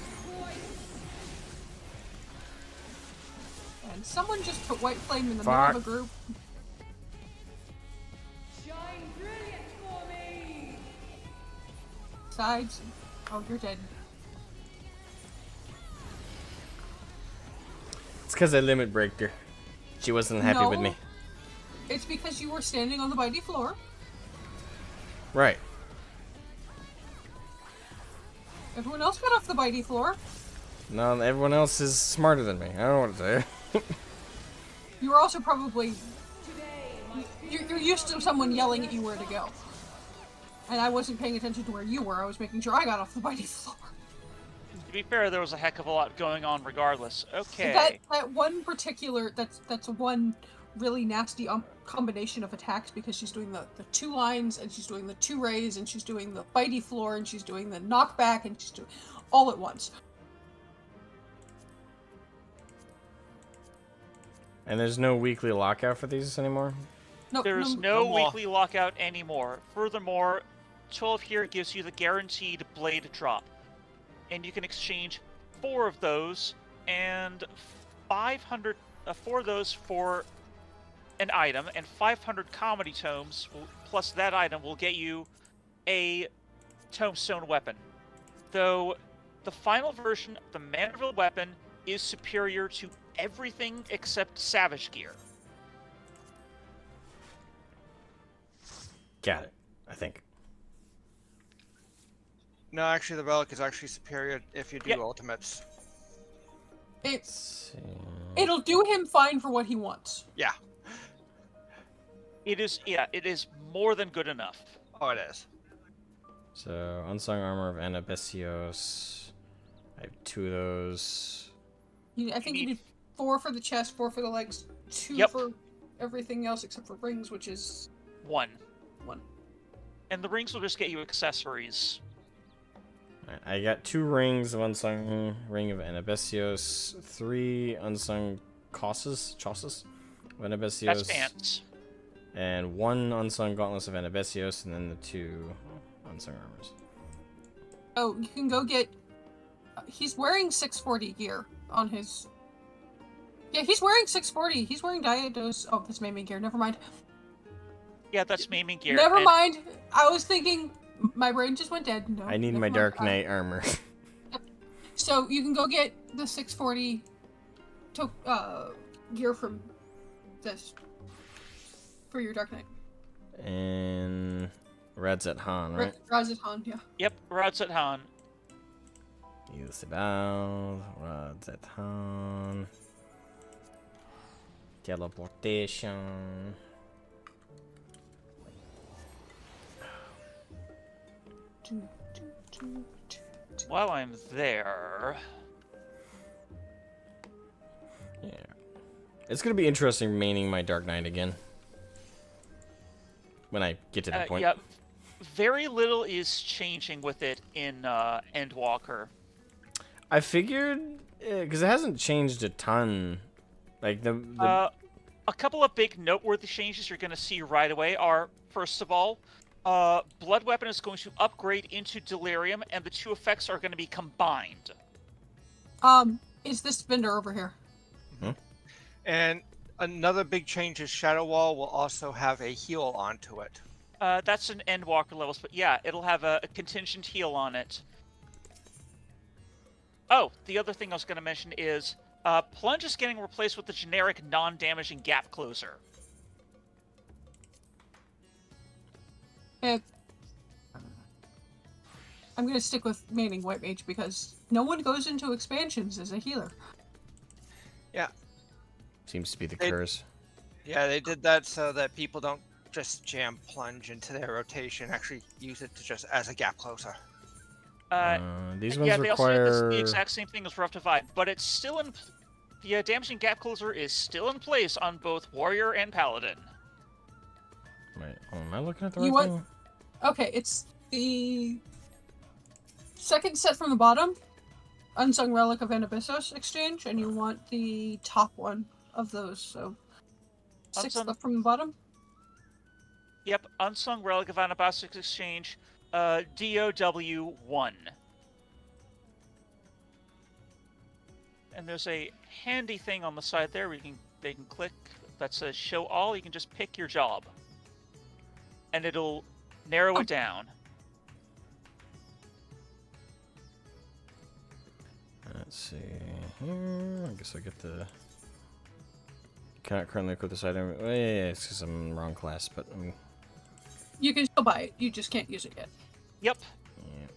And someone just put White Flame in the middle of a group. Shine brilliant for me. Sides. Oh, you're dead. It's because I limit braked her. She wasn't happy with me. It's because you were standing on the bitey floor. Right. Everyone else got off the bitey floor. No, everyone else is smarter than me. I don't know what to tell you. You were also probably... You're used to someone yelling at you where to go. And I wasn't paying attention to where you were. I was making sure I got off the bitey floor. To be fair, there was a heck of a lot going on regardless. Okay. That one particular... That's one really nasty combination of attacks because she's doing the 2 lines and she's doing the 2 rays and she's doing the bitey floor and she's doing the knockback and she's doing all at once. And there's no weekly lockout for these anymore? Nope, There's no weekly lockout anymore. Furthermore, 12 here gives you the guaranteed blade drop. And you can exchange 4 of those and 500 4 of those for an item, and 500 comedy tomes plus that item will get you a tombstone weapon. Though the final version of the Mandeville weapon is superior to everything except Savage gear. Got it, I think. No, actually, the relic is actually superior if you do Yep. ultimates. It'll do him fine for what he wants. Yeah. It is, yeah, it is more than good enough. Oh, it is. So, Unsung Armor of Anabesios. I have 2 of those. I think you need 4 for the chest, 4 for the legs, 2 Yep. for everything else except for rings, which is 1. 1. And the rings will just get you accessories. Alright, I got 2 rings of Unsung Ring of Anabesios, 3 Unsung Chauses of Anabesios. That's pants. And 1 Unsung Gauntlets of Anabesios, and then the 2 Unsung Armors. Oh, you can go get... he's wearing 640 gear on his... Yeah, he's wearing 640. He's wearing Diodos... Oh, that's maiming gear. Never mind. Yeah, that's maiming gear. Never mind. I was thinking... My brain just went dead. No, I need never my mind. Dark Knight armor. So you can go get the 640 gear from this for your Dark Knight. And Radzet Han, right? Razet Han, yeah. Yep, Radzet Han. Use about Radzet Han. Teleportation. While I'm there... Yeah. It's gonna be interesting maining my Dark Knight again. When I get to that point. Yeah, very little is changing with it in Endwalker. I figured, because it hasn't changed a ton. Like, A couple of big noteworthy changes you're going to see right away are, first of all, Blood Weapon is going to upgrade into Delirium, and the 2 effects are going to be combined. Is this vendor over here? And another big change is Shadow Wall will also have a heal onto it. That's an Endwalker levels, but yeah, it'll have a contingent heal on it. Oh, the other thing I was going to mention is Plunge is getting replaced with the generic non-damaging Gap Closer. I'm going to stick with maining White Mage because no one goes into expansions as a healer. Yeah. Seems to be the curse. Yeah, they did that so that people don't just jam Plunge into their rotation, actually use it to just as a gap closer. These ones yeah, they require... also do the exact same thing as Rough Divide, but it's still in... The damaging Gap Closer is still in place on both Warrior and Paladin. Wait, am I looking at the right thing? Okay, it's the second set from the bottom, Unsung Relic of Anabesios exchange, and you want the top one of those, so 6th from the bottom? Yep, Unsung Relic of Anabesios exchange, DOW1. And there's a handy thing on the side there where they can click that says show all. You can just pick your job. And it'll narrow it down. Let's see here. I guess I get the... Cannot currently equip this item. Oh, yeah, it's because I'm in the wrong class, but I'm... You can still buy it, you just can't use it yet. Yep. Yeah.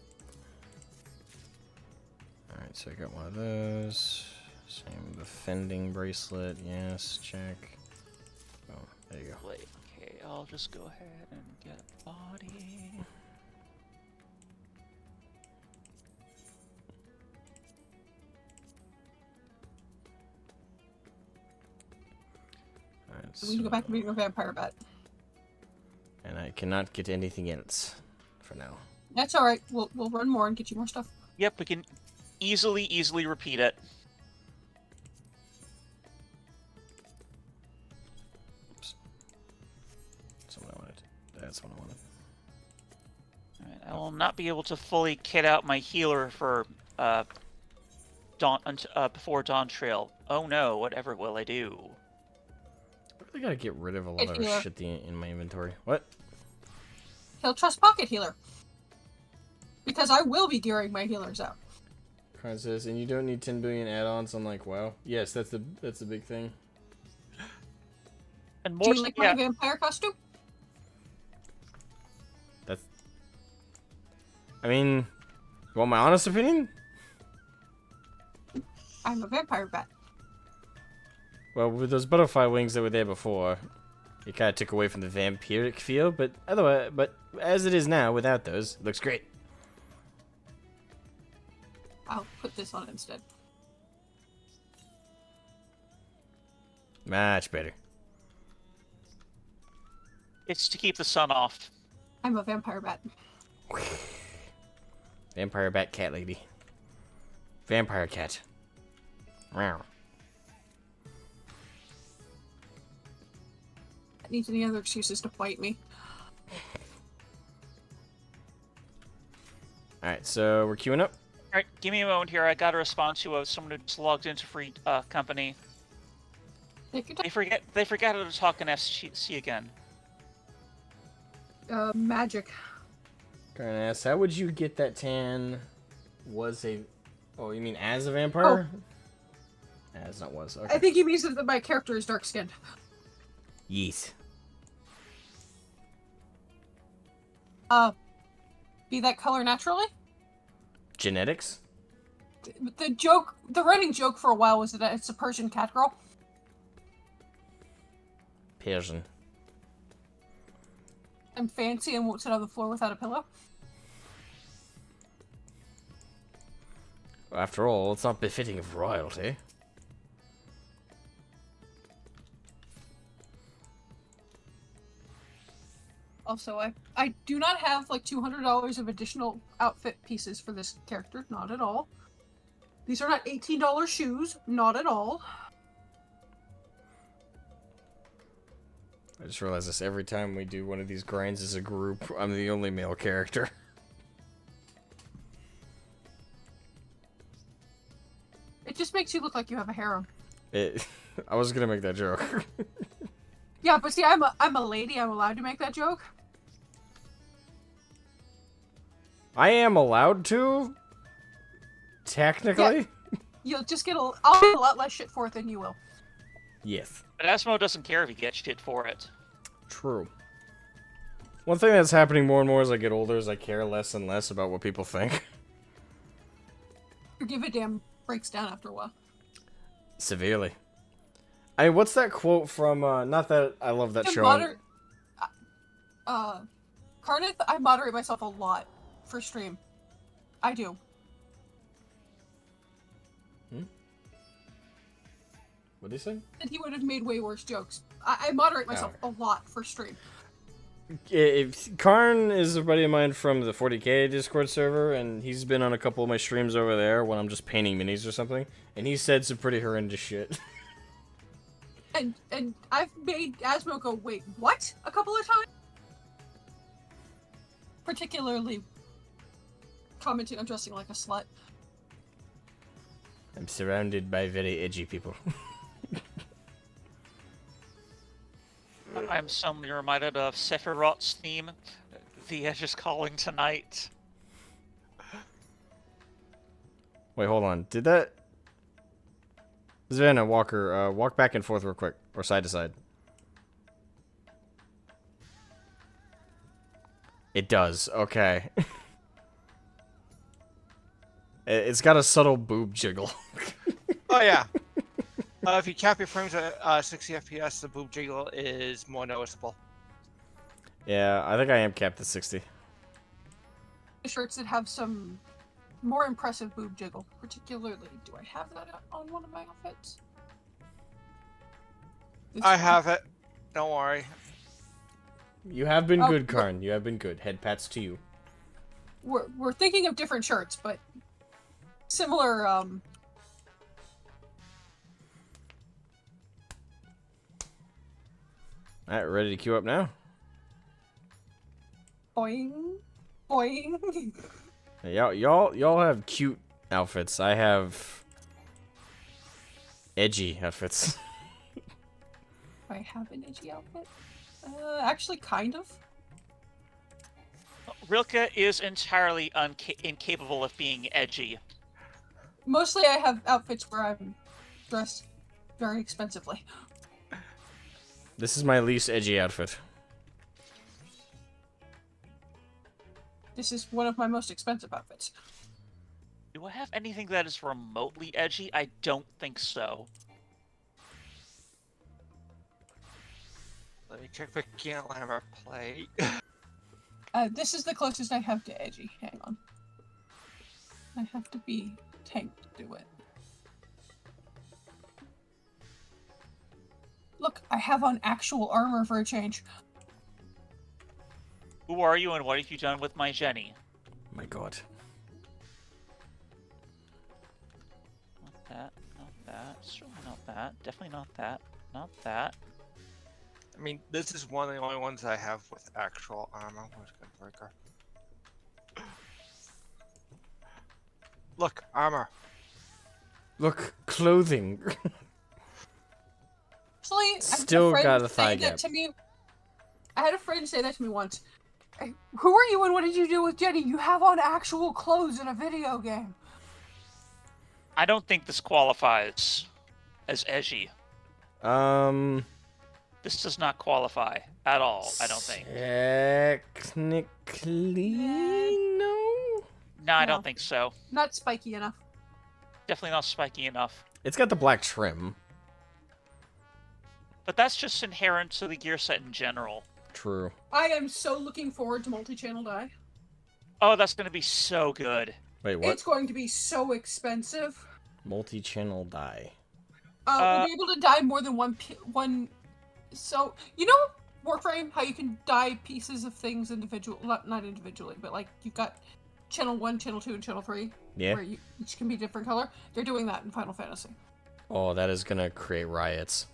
Alright, so I got one of those. Same defending bracelet, yes, check. Oh, there you go. Wait, okay, I'll just go ahead and get a body. Alright, We need to go back and beat your vampire bat. And I cannot get anything else for now. That's alright, we'll run more and get you more stuff. Yep, we can easily repeat it. Oops. That's what I wanted. That's what I wanted. Alright, I will not be able to fully kit out my healer for before Dawntrail. Oh no, whatever will I do? I really gotta get rid of a lot of Healer. shit in my inventory. What? He'll trust Pocket Healer. Because I will be gearing my healers out. Karen says, and you don't need 10 billion add-ons. I'm like, wow. Yes, that's the big thing. And Do more, you like yeah, my vampire costume? That's... I mean, You want my honest opinion? I'm a vampire bat. Well, with those butterfly wings that were there before, it kind of took away from the vampiric feel, but otherwise, but as it is now, without those, it looks great. I'll put this on instead. Much better. It's to keep the sun off. I'm a vampire bat. Vampire bat cat lady. Vampire cat. Meow. Needs any other excuses to bite me. Alright, so we're queuing up. Alright, give me a moment here. I got a response to someone who just logged into free company. They forget how to talk in SC again. Magic. Gonna ask, how would you get that tan? Was a... Oh, you mean as a vampire? Oh. As, not was. Okay. I think he means that my character is dark-skinned. Yeet. Be that color naturally? Genetics? The running joke for a while was that it's a Persian cat girl. Persian. I'm fancy and won't sit on the floor without a pillow. After all, it's not befitting of royalty. Also, I do not have like $200 of additional outfit pieces for this character. Not at all. These are not $18 shoes. Not at all. I just realized this every time we do one of these grinds as a group, I'm the only male character. It just makes you look like you have a harem. I was gonna make that joke. Yeah, but see, I'm a lady. I'm allowed to make that joke. I am allowed to? Technically? Yeah, you'll just get I'll get a lot less shit for it than you will. Yes. But Asmo doesn't care if he gets shit for it. True. One thing that's happening more and more as I get older is I care less and less about what people think. Your give a damn breaks down after a while. Severely. I mean, what's that quote from, not that I love that show. Carnith, I moderate myself a lot for stream. I do. What did he say? And he would have made way worse jokes. I moderate myself a lot for stream. Karn is a buddy of mine from the 40k Discord server, and he's been on a couple of my streams over there when I'm just painting minis or something, and he said some pretty horrendous shit. And I've made Asmo go, wait, what? A couple of times? Particularly commenting on dressing like a slut. I'm surrounded by very edgy people. I'm suddenly reminded of Sephiroth's theme. The Edge is calling tonight. Wait, hold on. Did that... Savannah, Walker, walk back and forth real quick. Or side to side. It does. Okay. It's got a subtle boob jiggle. Oh, yeah. If you cap your frames at 60 FPS, the boob jiggle is more noticeable. Yeah, I think I am capped at 60. Shirts that have some more impressive boob jiggle. Particularly, do I have that on one of my outfits? I have it. Don't worry. You have been good, Karn. You have been good. Head pats to you. We're thinking of different shirts, but similar, Alright, ready to queue up now? boing, boing. Hey, y'all have cute outfits. I have edgy outfits. I have an edgy outfit? Actually, kind of. Rilke is entirely incapable of being edgy. Mostly I have outfits where I'm dressed very expensively. This is my least edgy outfit. This is one of my most expensive outfits. Do I have anything that is remotely edgy? I don't think so. Let me check my Gantlammer plate. This is the closest I have to edgy. Hang on. I have to be tank to do it. Look, I have on actual armor for a change. Who are you and what have you done with my Jenny? My god. Not that, not that, certainly not that, definitely not that, not that. I mean, this is one of the only ones I have with actual armor. Where's Gunbreaker? Look, armor. Look, clothing. Actually, Still got a thigh say gap. that to me. I had a friend say that to me once. Hey, who are you and what did you do with Jenny? You have on actual clothes in a video game. I don't think this qualifies as edgy. This does not qualify at all, I don't think. Technically, no? No, I don't think so. Not spiky enough. Definitely not spiky enough. It's got the black trim. But that's just inherent to the gear set in general. True. I am so looking forward to multi-channel dye. Oh, that's going to be so good. Wait, what? It's going to be so expensive. Multi-channel dye. We'll be able to dye more than one. So, you know Warframe, how you can dye pieces of things not individually, but like you've got channel 1, channel 2, and channel 3. Yeah. Where each can be different color. They're doing that in Final Fantasy. Oh, that is gonna create riots.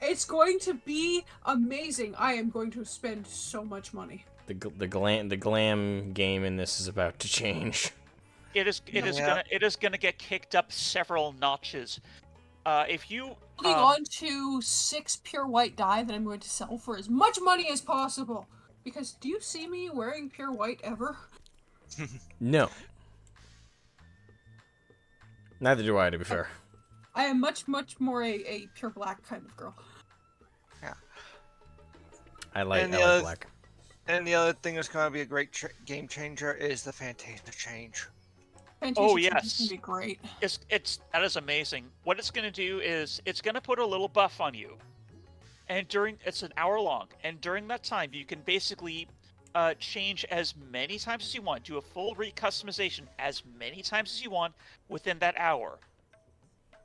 It's going to be amazing. I am going to spend so much money. The glam game in this is about to change. It is gonna get kicked up several notches. If you Holding on to 6 pure white dye that I'm going to sell for as much money as possible. Because do you see me wearing pure white ever? No. Neither do I, to be fair. I am much more a pure black kind of girl. Yeah. I like black. And the other thing that's going to be a great game changer is the Fantasia change. Oh yes, it's gonna be great. That is amazing. What it's gonna do is it's gonna put a little buff on you, and it's an hour long, and during that time you can basically change as many times as you want, do a full recustomization as many times as you want within that hour.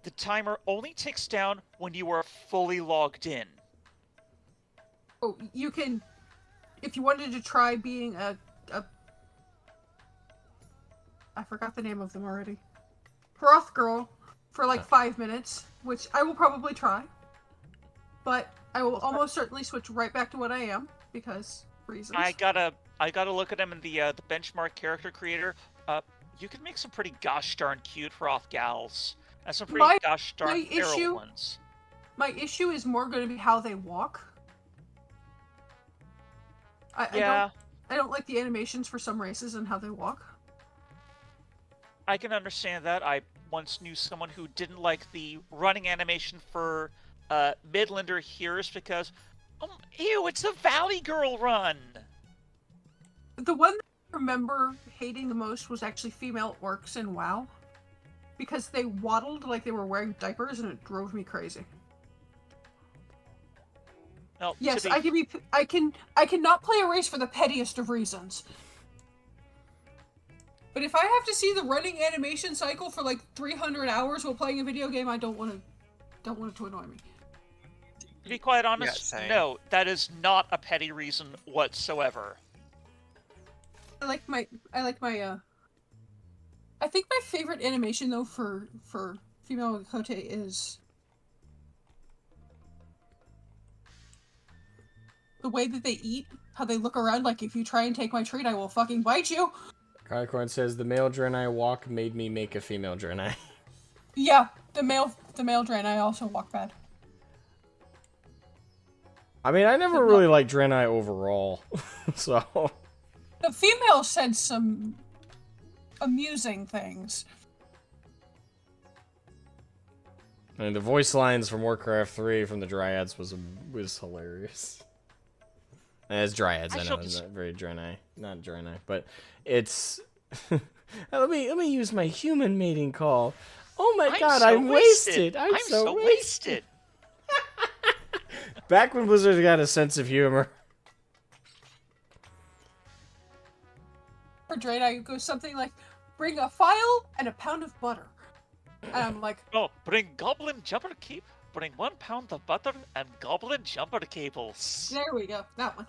The timer only ticks down when you are fully logged in. Oh, you can, if you wanted to try being a I forgot the name of them already. Broth girl for like 5 minutes, which I will probably try. But I will almost certainly switch right back to what I am because reasons. I gotta look at them in the benchmark character creator. You can make some pretty gosh darn cute Froth gals and some pretty gosh darn feral ones. My issue is more going to be how they walk. I don't like the animations for some races and how they walk. I can understand that. I once knew someone who didn't like the running animation for Midlander Heroes because, ew, it's a Valley Girl run! The one that I remember hating the most was actually female orcs in WoW. Because they waddled like they were wearing diapers and it drove me crazy. No, yes, I cannot play a race for the pettiest of reasons. But if I have to see the running animation cycle for like 300 hours while playing a video game, I don't want it to annoy me. To be quite honest, no, that is not a petty reason whatsoever. I think my favorite animation though for female Makote is the way that they eat, how they look around like if you try and take my treat, I will fucking bite you. Kycorn says the male Draenei walk made me make a female Draenei. Yeah, the male Draenei also walk bad. I mean, I never really liked Draenei overall, so. The female said some amusing things. I mean, the voice lines from Warcraft 3 from the Dryads was hilarious. And it's Dryads, I know, it's not very Draenei. Not Draenei, but it's Let me use my human mating call. Oh my I'm god, so I'm wasted. I'm so wasted. Back when Blizzard got a sense of humor. For Draenei, goes something like, bring a file and a pound of butter. And I'm like, oh, bring goblin jumper cape, bring 1 pound of butter and goblin jumper cables. There we go, that one.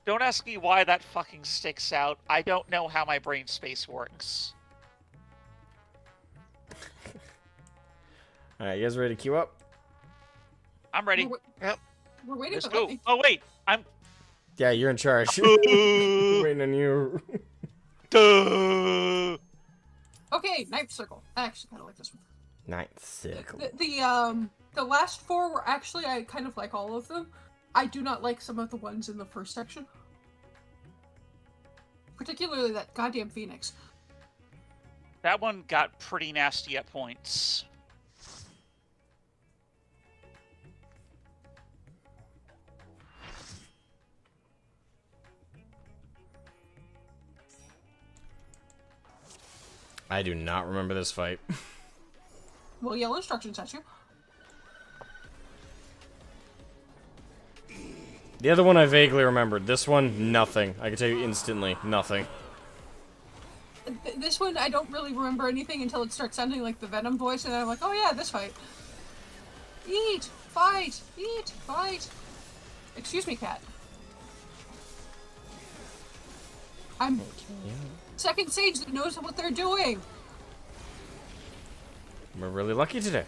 Don't ask me why that fucking sticks out. I don't know how my brain space works. Alright, you guys ready to queue up? I'm ready. Yep. We're waiting Let's for go. Whitney. Oh wait, I'm. Yeah, you're in charge. Waiting on you. Duh. Okay, ninth circle. I actually kind of like this one. Ninth circle. The last 4 were actually, I kind of like all of them. I do not like some of the ones in the first section. Particularly that goddamn Phoenix. That one got pretty nasty at points. I do not remember this fight. Well, yellow instructions at you. The other one I vaguely remembered. This one, nothing. I can tell you instantly, nothing. This one, I don't really remember anything until it starts sounding like the Venom voice, and I'm like, oh yeah, this fight. Eat! Fight! Eat! Fight! Excuse me, cat. I'm second sage that knows what they're doing. We're really lucky today.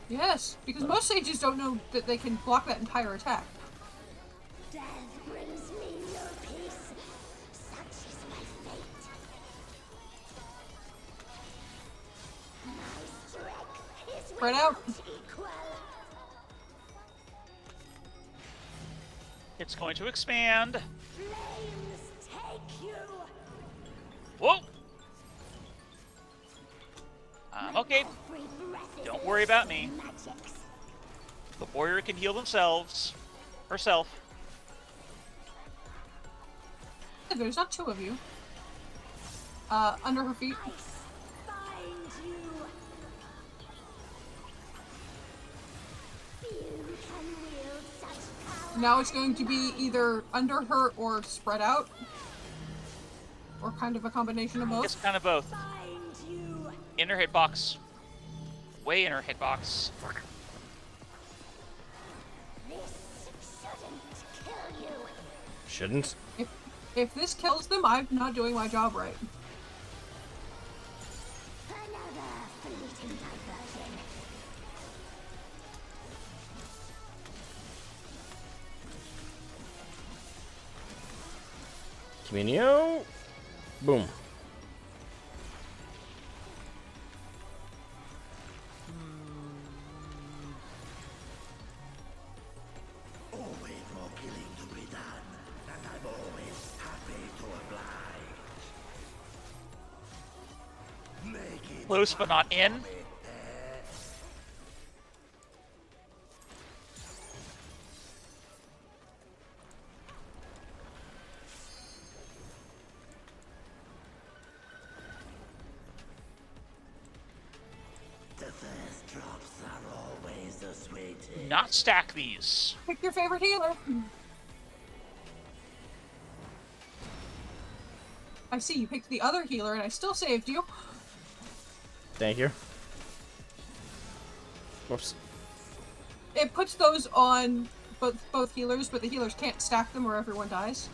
Yes, because most sages don't know that they can block that entire attack. Death brings me no peace. Such is my fate. My strength is Spread out. equal. It's going to expand. Flames take you. Whoa! Okay. Don't worry about me. The warrior can heal herself. There's not 2 of you. Under her feet. Now it's going to be either under her or spread out. Or kind of a combination of both. It's kind of both. Inner hitbox. Way inner hitbox. Shouldn't? If this kills them, I'm not doing my job right. Caminio. Boom. Close but not in. Not stack these. Pick your favorite healer. I see you picked the other healer and I still saved you. Thank you. Whoops. It puts those on both healers, but the healers can't stack them or everyone dies.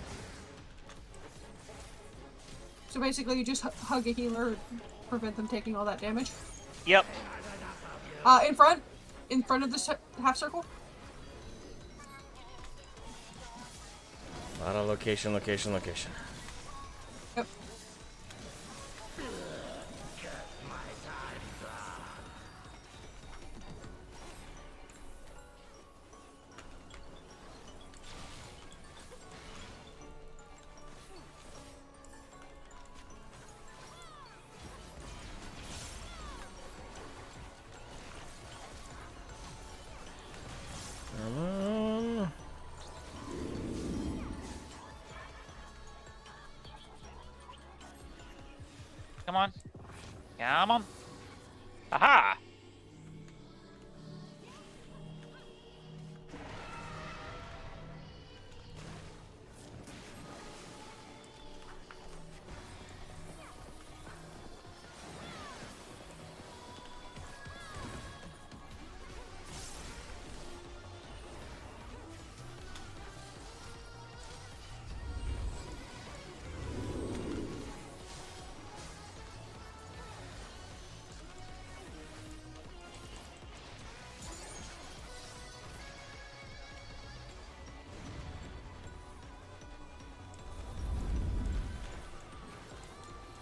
So basically you just hug a healer and prevent them taking all that damage. Yep. In front of this half circle. A lot of location. Yep. Come on. Come on. Aha!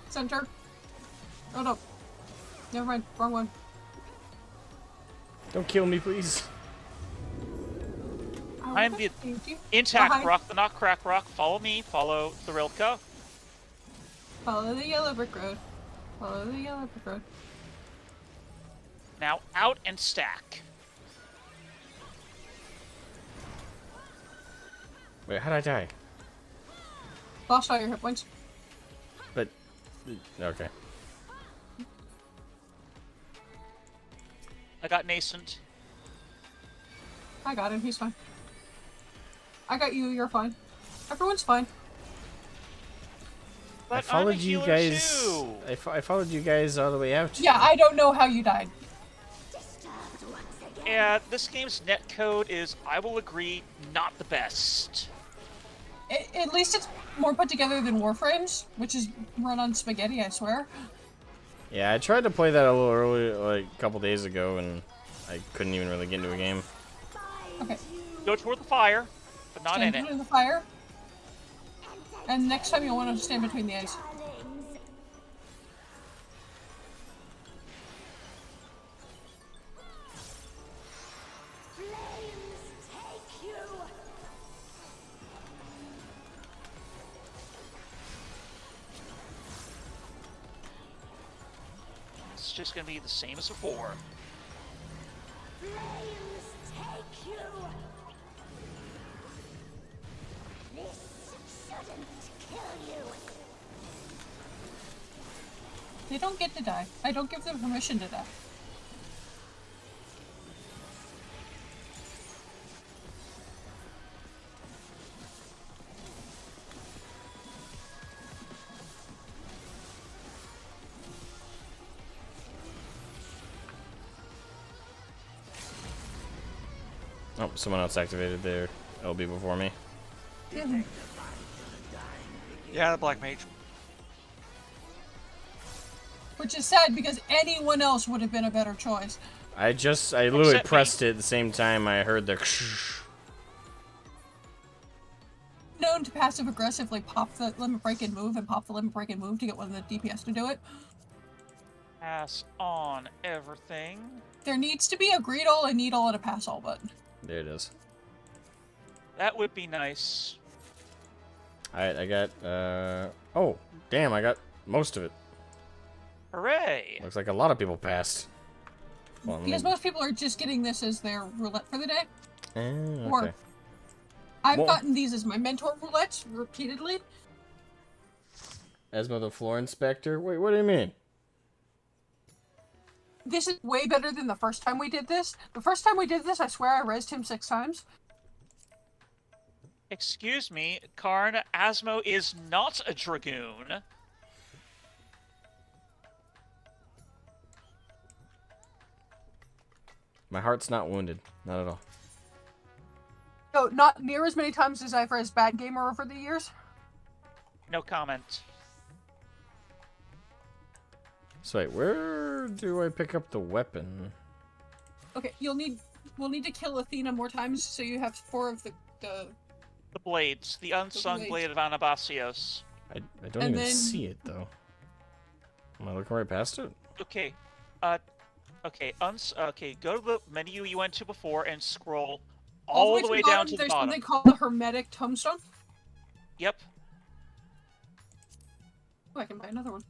Center. Oh no. Never mind. Wrong one. Don't kill me, please. I'm the intact rock, the not crack rock. Follow me. Follow the Rilka. Follow the yellow brick road. Follow the yellow brick road. Now out and stack. Wait, how'd I die? Lost all your hit points. But okay. I got nascent. I got him. He's fine. I got you. You're fine. Everyone's fine. But I followed I'm a you healer guys. too. I followed you guys all the way out. Yeah, I don't know how you died. Yeah, this game's netcode is, I will agree, not the best. At least it's more put together than Warframes, which is run on spaghetti, I swear. Yeah, I tried to play that a little early, like a couple days ago, and I couldn't even really get into a game. Okay. Go toward the fire, but not Stand in it. between the fire. And next time you'll want to stand between the ice. It's just gonna be the same as before. They don't get to die. I don't give them permission to die. Oh, someone else activated their LB before me. Yeah, the Black Mage. Which is sad because anyone else would have been a better choice. I literally Except pressed it at the same time I heard the Known to passive aggressively pop the limit break and move and pop the limit break and move to get one of the DPS to do it. Pass on everything. There needs to be a greet all, a need all, and a pass all button. There it is. That would be nice. Alright, I got, oh, damn, I got most of it. Hooray! Looks like a lot of people passed. Well, Because most people are just getting this as their roulette for the day. okay. Or I've Well- gotten these as my mentor roulettes repeatedly. Esmo the floor inspector? Wait, what do you mean? This is way better than the first time we did this. The first time we did this, I swear I rezzed him 6 times. Excuse me, Karn, Asmo is not a Dragoon. My heart's not wounded. Not at all. So, not near as many times as I've rezzed Bad Gamer over the years. No comment. So wait, where do I pick up the weapon? Okay, we'll need to kill Athena more times, so you have 4 of the The blades, the unsung blades. blade of Anabasios. I don't And even then- see it though. Am I looking right past it? Okay, okay, go to the menu you went to before and scroll all the way down to the there's bottom. something called the Hermetic Tombstone. Yep. Oh, I can buy another one.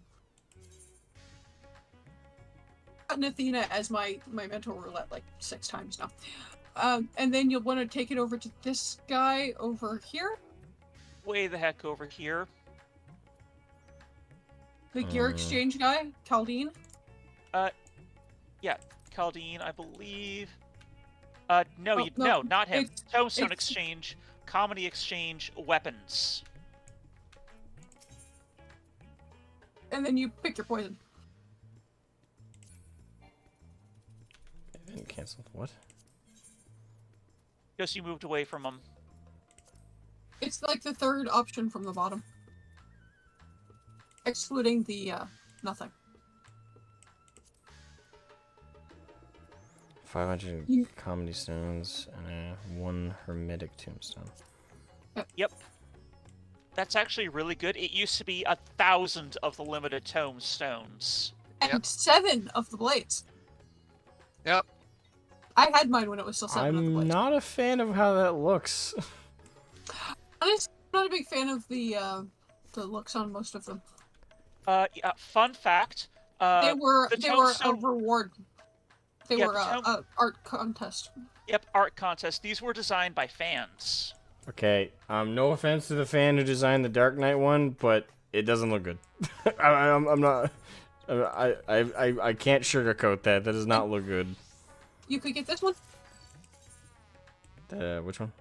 Gotten Athena as my mentor roulette like 6 times now. And then you'll want to take it over to this guy over here. Way the heck over here. The gear exchange guy, Caldine? Yeah, Caldine, I believe. No, Oh, no, not him. Tombstone it's- exchange, comedy exchange, weapons. And then you pick your poison. Event canceled. What? Because you moved away from him. It's like the third option from the bottom. Excluding the, nothing. 500 comedy stones and one hermetic tombstone. Yep. That's actually really good. It used to be 1,000 of the limited tombstones. And 7 of the blades. Yep. I had mine when it was still 7 of the I'm blades. not a fan of how that looks. Honestly, I'm not a big fan of the looks on most of them. Yeah, fun fact. They were the a tombstone- reward. They Yeah, were a art contest. Yep, art contest. These were designed by fans. Okay, no offense to the fan who designed the Dark Knight one, but it doesn't look good. I'm not. I can't sugarcoat that. That does not look good. You could get this one. Which one?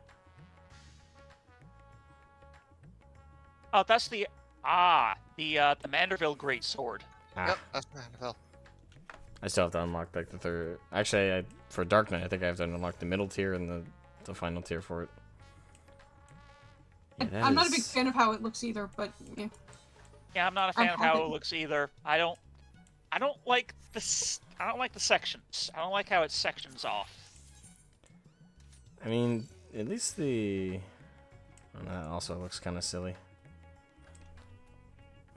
Oh, that's the Manderville Greatsword. Yep, that's Manderville. I still have to unlock like the third. Actually, for Dark Knight, I think I have to unlock the middle tier and the final tier for it. Yeah, I'm not a big fan of how it looks either, but yeah. Yeah, I'm not a fan of how it looks either. I don't like this. I don't like the sections. I don't like how it sections off. I mean, at least the. Oh, that also looks kind of silly.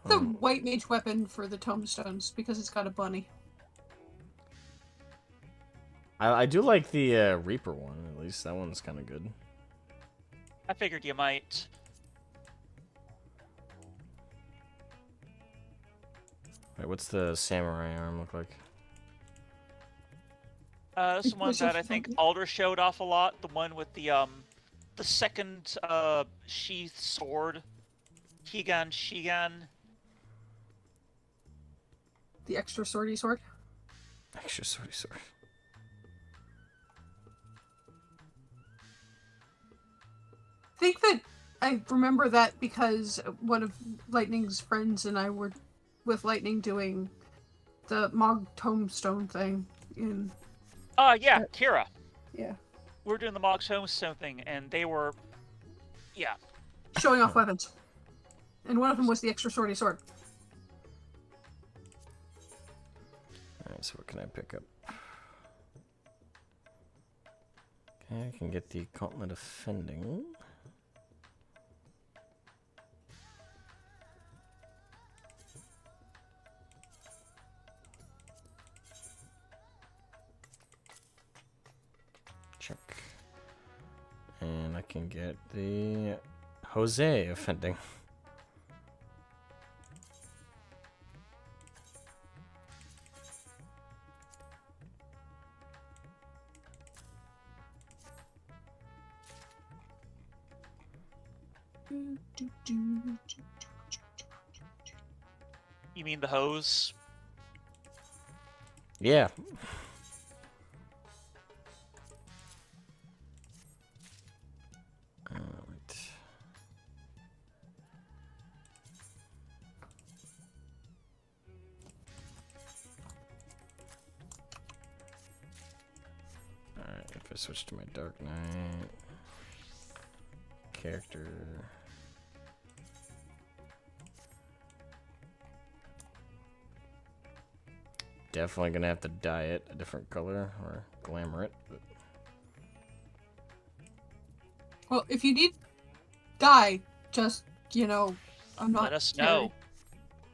The white mage weapon for the tombstones because it's got a bunny. I do like the Reaper one. At least that one's kind of good. I figured you might. Wait, what's the samurai arm look like? This is one that I think Alder showed off a lot. The one with the second sheath sword, Shigan. The extra swordy sword. Extra swordy sword. I think that I remember that because one of Lightning's friends and I were with Lightning doing the Mog Tombstone thing in... Yeah, Kira. Yeah. We're doing the Mog's Homestone thing, and they were... Yeah. Showing off weapons. And one of them was the extra swordy sword. Alright, so what can I pick up? Okay, I can get the Gauntlet of Fending. Check. And I can get the Jose Offending. You mean the hose? Yeah. Alright, if I switch to my Dark Knight character. Definitely gonna have to dye it a different color or glamour it. But... Well, if you need dye, just, you know, I'm not... Let us know.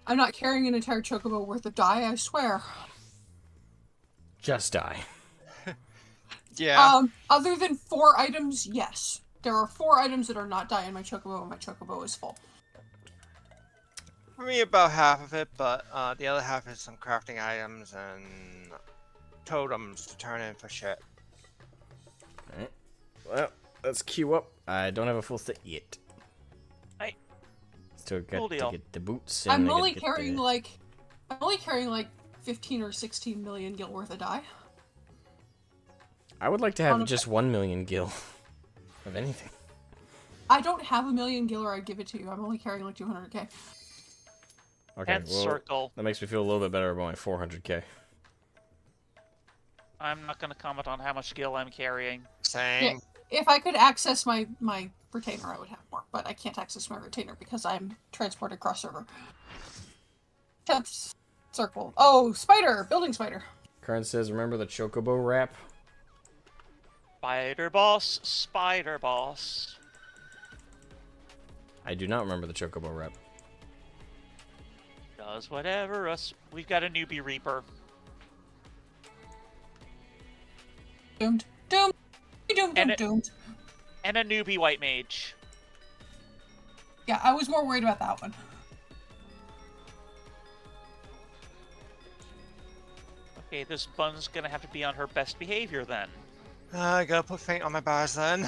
I'm not carrying an entire chocobo worth of dye, I swear. Just dye. Yeah. Other than 4 items, yes. There are 4 items that are not dye in my chocobo, and my chocobo is full. For me, about half of it, but the other half is some crafting items and totems to turn in for shit. Alright. Well, let's queue up. I don't have a full set yet. Hey. Let's Still got Cool to deal. get the boots. And I'm I only gotta get carrying the... like 15 or 16 million gil worth of dye. I would like to have just 1 million gil of anything. I don't have a million gil, or I'd give it to you. I'm only carrying like 200k. Okay, And well, circle. that makes me feel a little bit better about my 400k. I'm not going to comment on how much skill I'm carrying. Same. If I could access my retainer, I would have more, but I can't access my retainer because I'm transported cross server. Temps circle. Oh, spider! Building spider. Current says, remember the Chocobo rap? Spider boss, spider boss. I do not remember the Chocobo rap. Does whatever us. We've got a newbie reaper. Doomed. Doomed. Doomed. And a newbie white mage. Yeah, I was more worried about that one. Okay, this bun's gonna have to be on her best behavior then. I gotta put faint on my bars then.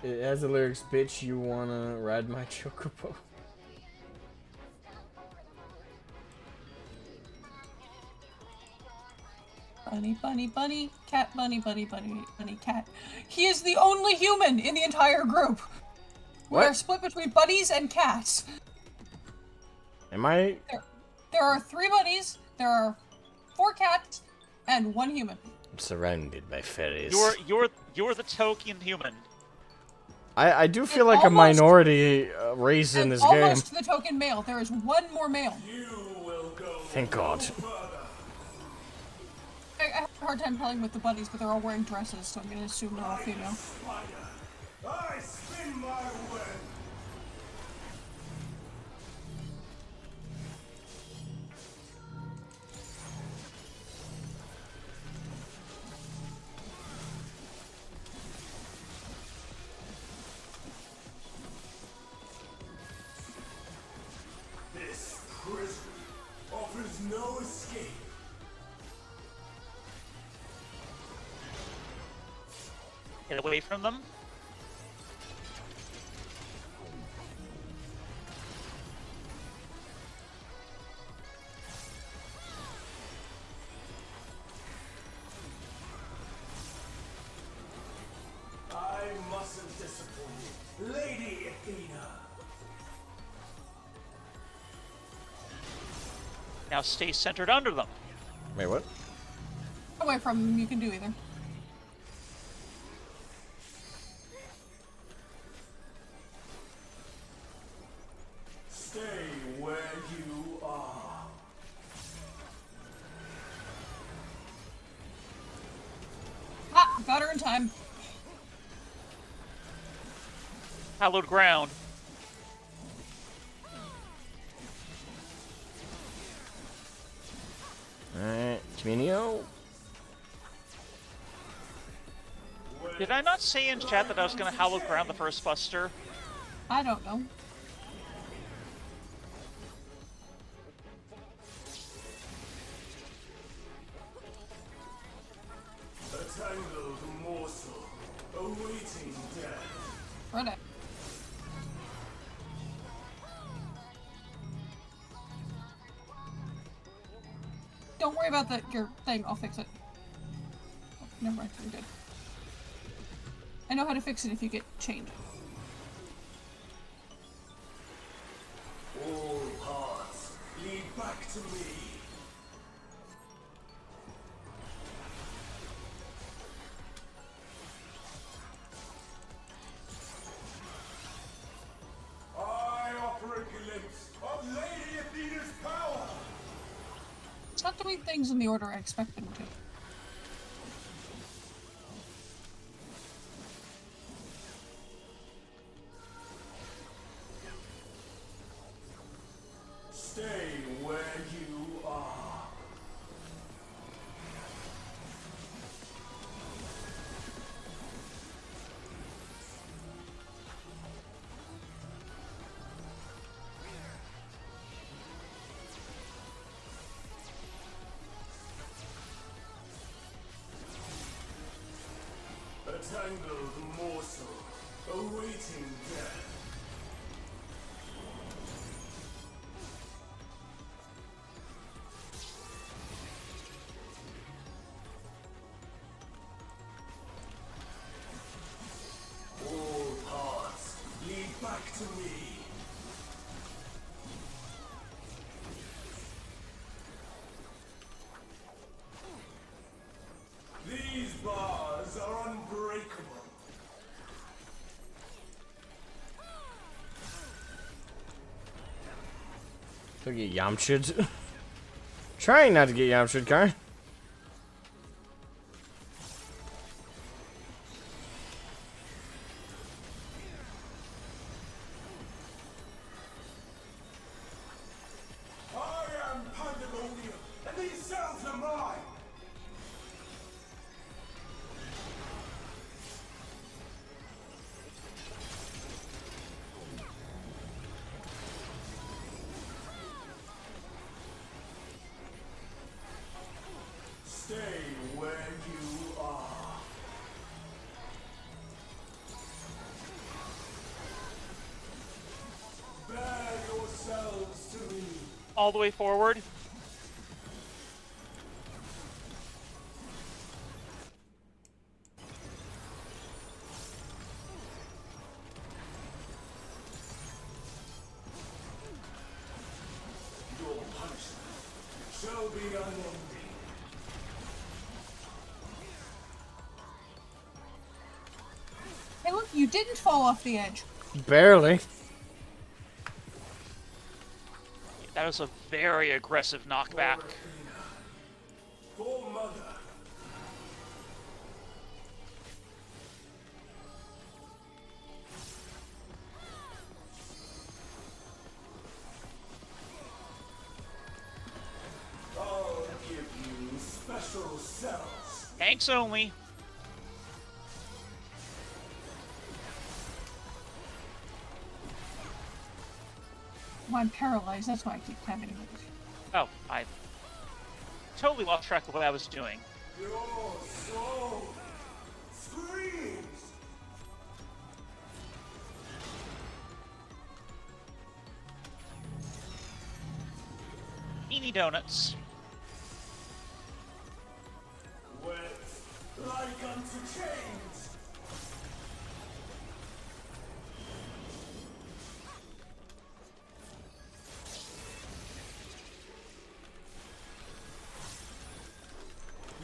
It has the lyrics, bitch, you wanna ride my Chocobo? Bunny, bunny, bunny, cat, bunny, bunny, bunny, bunny, cat. He is the only human in the entire group. We are split between bunnies and cats. Am I? There are 3 bunnies, there are 4 cats, and 1 human. I'm surrounded by fairies. You're the token human. I do feel like a minority race in this game. Almost the token male. There is 1 more male. Thank God. I have a hard time telling with the bunnies, but they're all wearing dresses, so I'm gonna assume they're all female. I spin my web. This prison offers no escape. Get away from them. I mustn't disappoint you, Lady Athena. Now stay centered under them. Wait, what? Away from them, you can do either. Stay where you are. Ah, got her in time. Hallowed ground. Alright, Communio. Did I not say in chat that I was gonna hallowed ground the first buster? I don't know. A tangled morsel, awaiting death. Right. Don't worry about your thing, I'll fix it. Oh, never mind, you're good. I know how to fix it if you get chained. All paths lead back to me. I offer a glimpse of Lady Athena's power. It's not doing things in the order I expect them to. Stay where you are. A tangled morsel, awaiting death. to me. These bars are unbreakable. Don't get Yamchud. Trying not to get Yamchud, Karn. I am Pandemonium, and these cells are mine. Stay where you are. Bear yourselves to me. All the way forward. Your punishment shall be unending. Hey, look, you didn't fall off the edge. Barely. That was a very aggressive knockback. For mother. I'll give you special cells. Tanks only. Well, I'm paralyzed, that's why I keep tapping it. Oh, I totally lost track of what I was doing. Your soul screams. Eeny donuts. Wet like unto chains.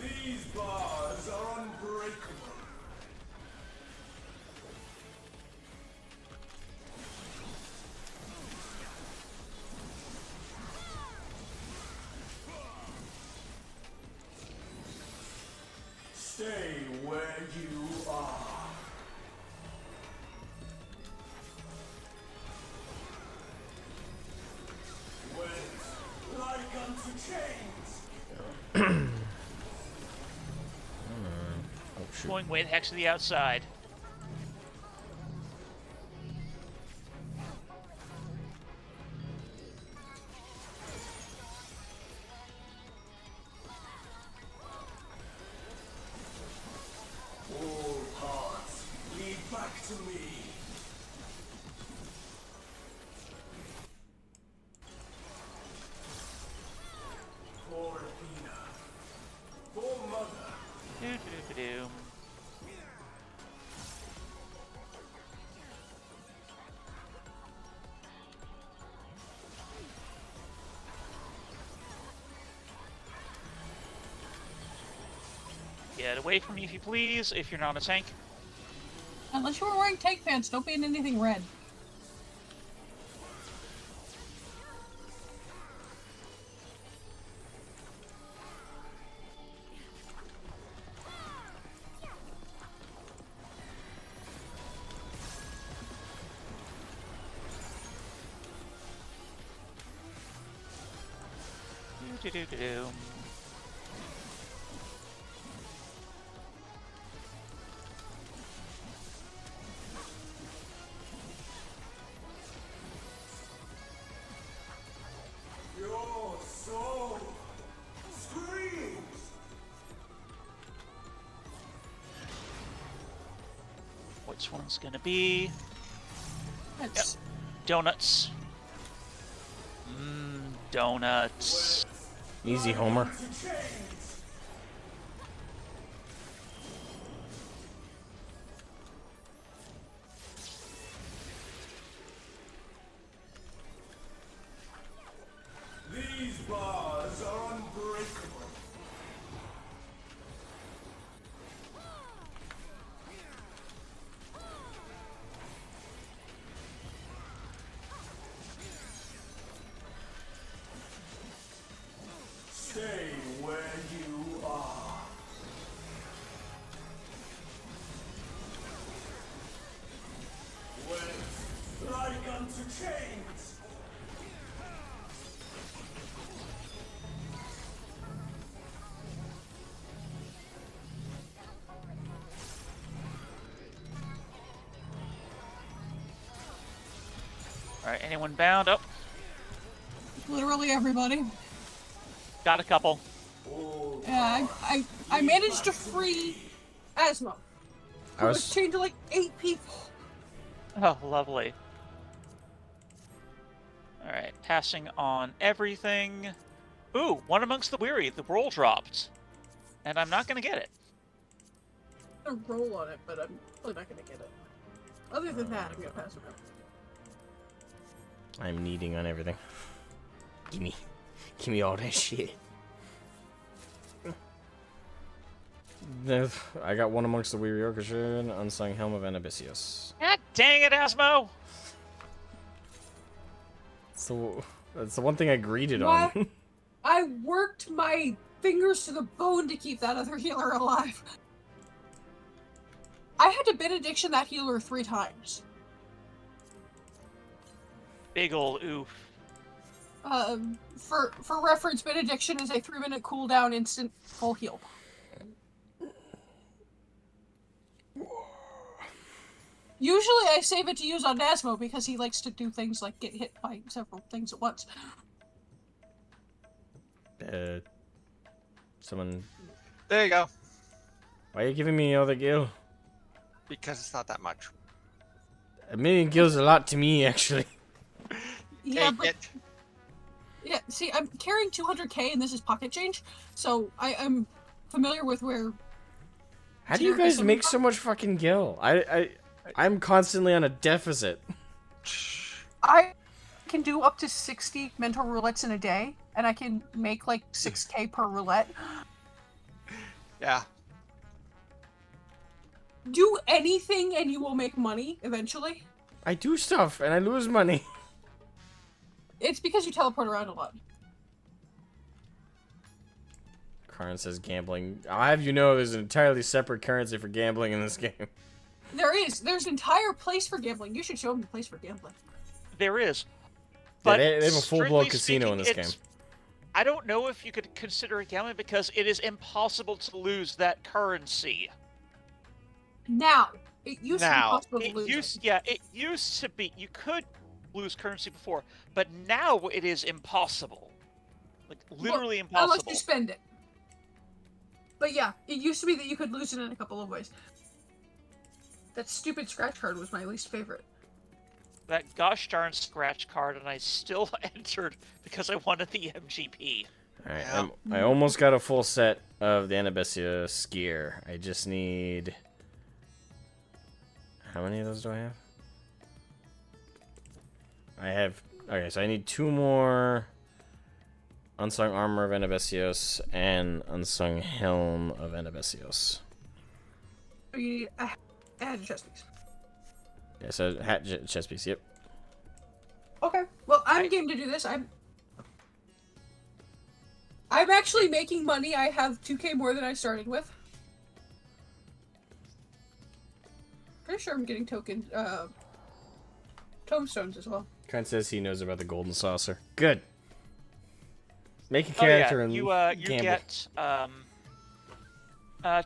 These bars are unbreakable. Stay where you are. Wet like unto chains. Going way the heck to the outside. All paths lead back to me. For Athena. For mother. Do. Get away from me if you please, if you're not a tank. Unless you were wearing tank pants, don't be in anything red. Do. Your soul screams. Which one's gonna be? That's... Donuts. Donuts. Easy, Homer. Alright, anyone bound? Oh, Literally everybody. got a couple. Yeah, I managed to free Asmo. I was chained to like 8 people. Oh, lovely. Alright, passing on everything. Ooh, one amongst the weary. The roll dropped. And I'm not gonna get it. I'm gonna roll on it, but I'm probably not gonna get it. Other than that, I'm gonna pass it around. I'm needing on everything. Give me all that shit. I got one amongst the weary orchestra, unsung helm of Anabisios. God dang it, Asmo! So that's the one thing I greeted on. I worked my fingers to the bone to keep that other healer alive. I had to benediction that healer 3 times. Big ol' oof. For reference, benediction is a 3-minute cooldown, instant full heal. Usually I save it to use on Asmo because he likes to do things like get hit by several things at once. Someone... There you go. Why are you giving me all the gil? Because it's not that much. 1 million gil's a lot to me, actually. Yeah, but... Yeah, see, I'm carrying 200k and this is pocket change, so I'm familiar with where... How do you guys make so much fucking gil? I'm constantly on a deficit. I can do up to 60 mental roulettes in a day, and I can make like 6k per roulette. Yeah. Do anything and you will make money eventually. I do stuff and I lose money. It's because you teleport around a lot. Karn says gambling. I'll have you know there's an entirely separate currency for gambling in this game. There's an entire place for gambling. You should show them the place for gambling. There is. But yeah, they have a full-blown casino in this game. I don't know if you could consider it gambling because it is impossible to lose that currency. Now, it used to be possible to lose. Yeah, it used to be. You could lose currency before, but now it is impossible. Like, literally impossible. Unless you spend it. But yeah, it used to be that you could lose it in a couple of ways. That stupid scratch card was my least favorite. That gosh darn scratch card, and I still entered because I wanted the MGP. Alright, I almost got a full set of the Anabesia skier. I just need... How many of those do I have? I have... Okay, so I need 2 more Unsung Armor of Anabesios and Unsung Helm of Anabesios. You need a hat and chest piece. Yeah, so hat, chest piece, yep. Okay, well, I'm game to do this. I'm actually making money. I have 2k more than I started with. Pretty sure I'm getting tomestones as well. Karen says he knows about the golden saucer. Good. Make a character and you gamble. get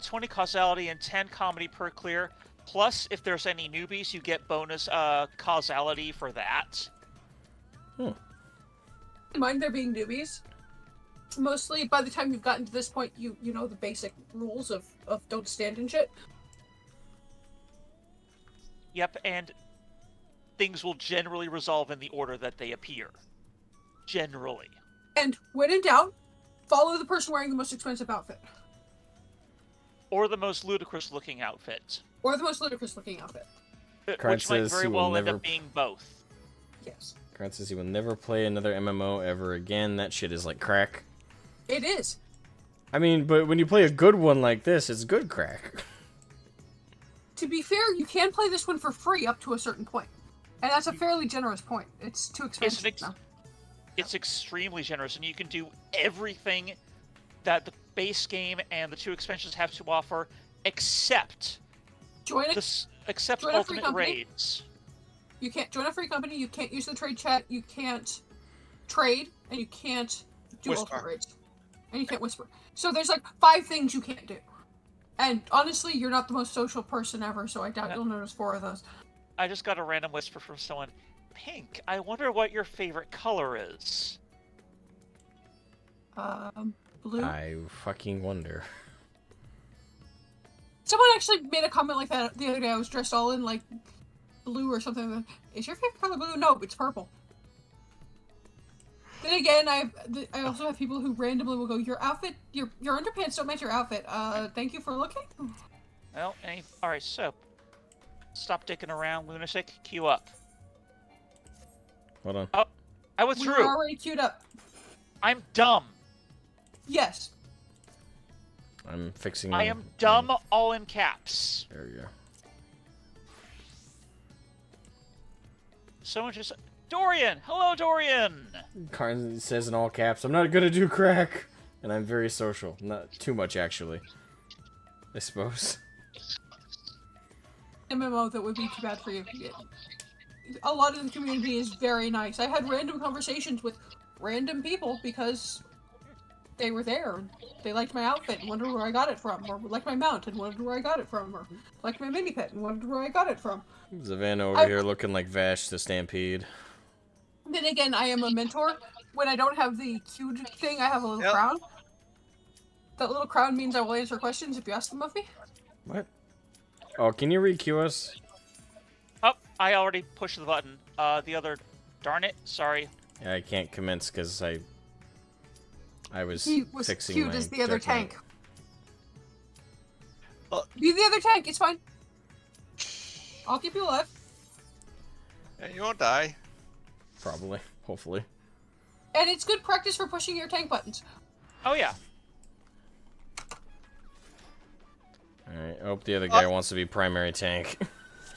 20 causality and 10 comedy per clear. Plus, if there's any newbies, you get bonus causality for that. Mind there being newbies. Mostly, by the time you've gotten to this point, you know the basic rules of don't stand and shit. Yep, and things will generally resolve in the order that they appear. Generally. And when in doubt, follow the person wearing the most expensive outfit. Or the most ludicrous-looking outfit. Or the most ludicrous-looking outfit. Which might very well end up being both. Yes. Grant says he will never play another MMO ever again. That shit is like crack. It is. I mean, but when you play a good one like this, it's good crack. To be fair, you can play this one for free up to a certain point. And that's a fairly generous point. It's too expensive now. It's extremely generous, and you can do everything that the base game and the 2 expansions have to offer, except ultimate raids. You can't join a free company, you can't use the trade chat, you can't trade, and you can't do ultimate raids. And you can't whisper. So there's like 5 things you can't do. And honestly, you're not the most social person ever, so I doubt you'll notice 4 of those. I just got a random whisper from someone. pink. I wonder what your favorite color is. Blue. I fucking wonder. Someone actually made a comment like that the other day. I was dressed all in like blue or something. Is your favorite color blue? No, it's purple. Then again, I also have people who randomly will go, your outfit, your underpants don't match your outfit. Thank you for looking. Well, alright, so stop dicking around, lunatic. Queue up. Hold on. Oh, I We withdrew. were already queued up. I'm dumb. Yes. I'm fixing. I am dumb, all in caps. There you go. Someone just... Dorian! Hello, Dorian! Karn says in all caps, I'm not gonna do crack. And I'm very social. Not too much, actually. I suppose. MMO that would be too bad for you. A lot of the community is very nice. I had random conversations with random people because they were there. They liked my outfit and wondered where I got it from, or liked my mount and wondered where I got it from, or liked my mini pet and wondered where I got it from. Savannah over here looking like Vash the Stampede. Then again, I am a mentor. When I don't have the queued thing, I have a little crown. That little crown means I will answer questions if you ask them of me. What? Oh, can you re-queue us? Oh, I already pushed the button. The other... Darn it, sorry. Yeah, I can't commence because I was He was fixing queued my as the other judgment. tank. Be the other tank, it's fine. I'll keep you alive. Yeah, you won't die. Probably. Hopefully. And it's good practice for pushing your tank buttons. Oh, yeah. Alright, I hope the other guy wants to be primary tank.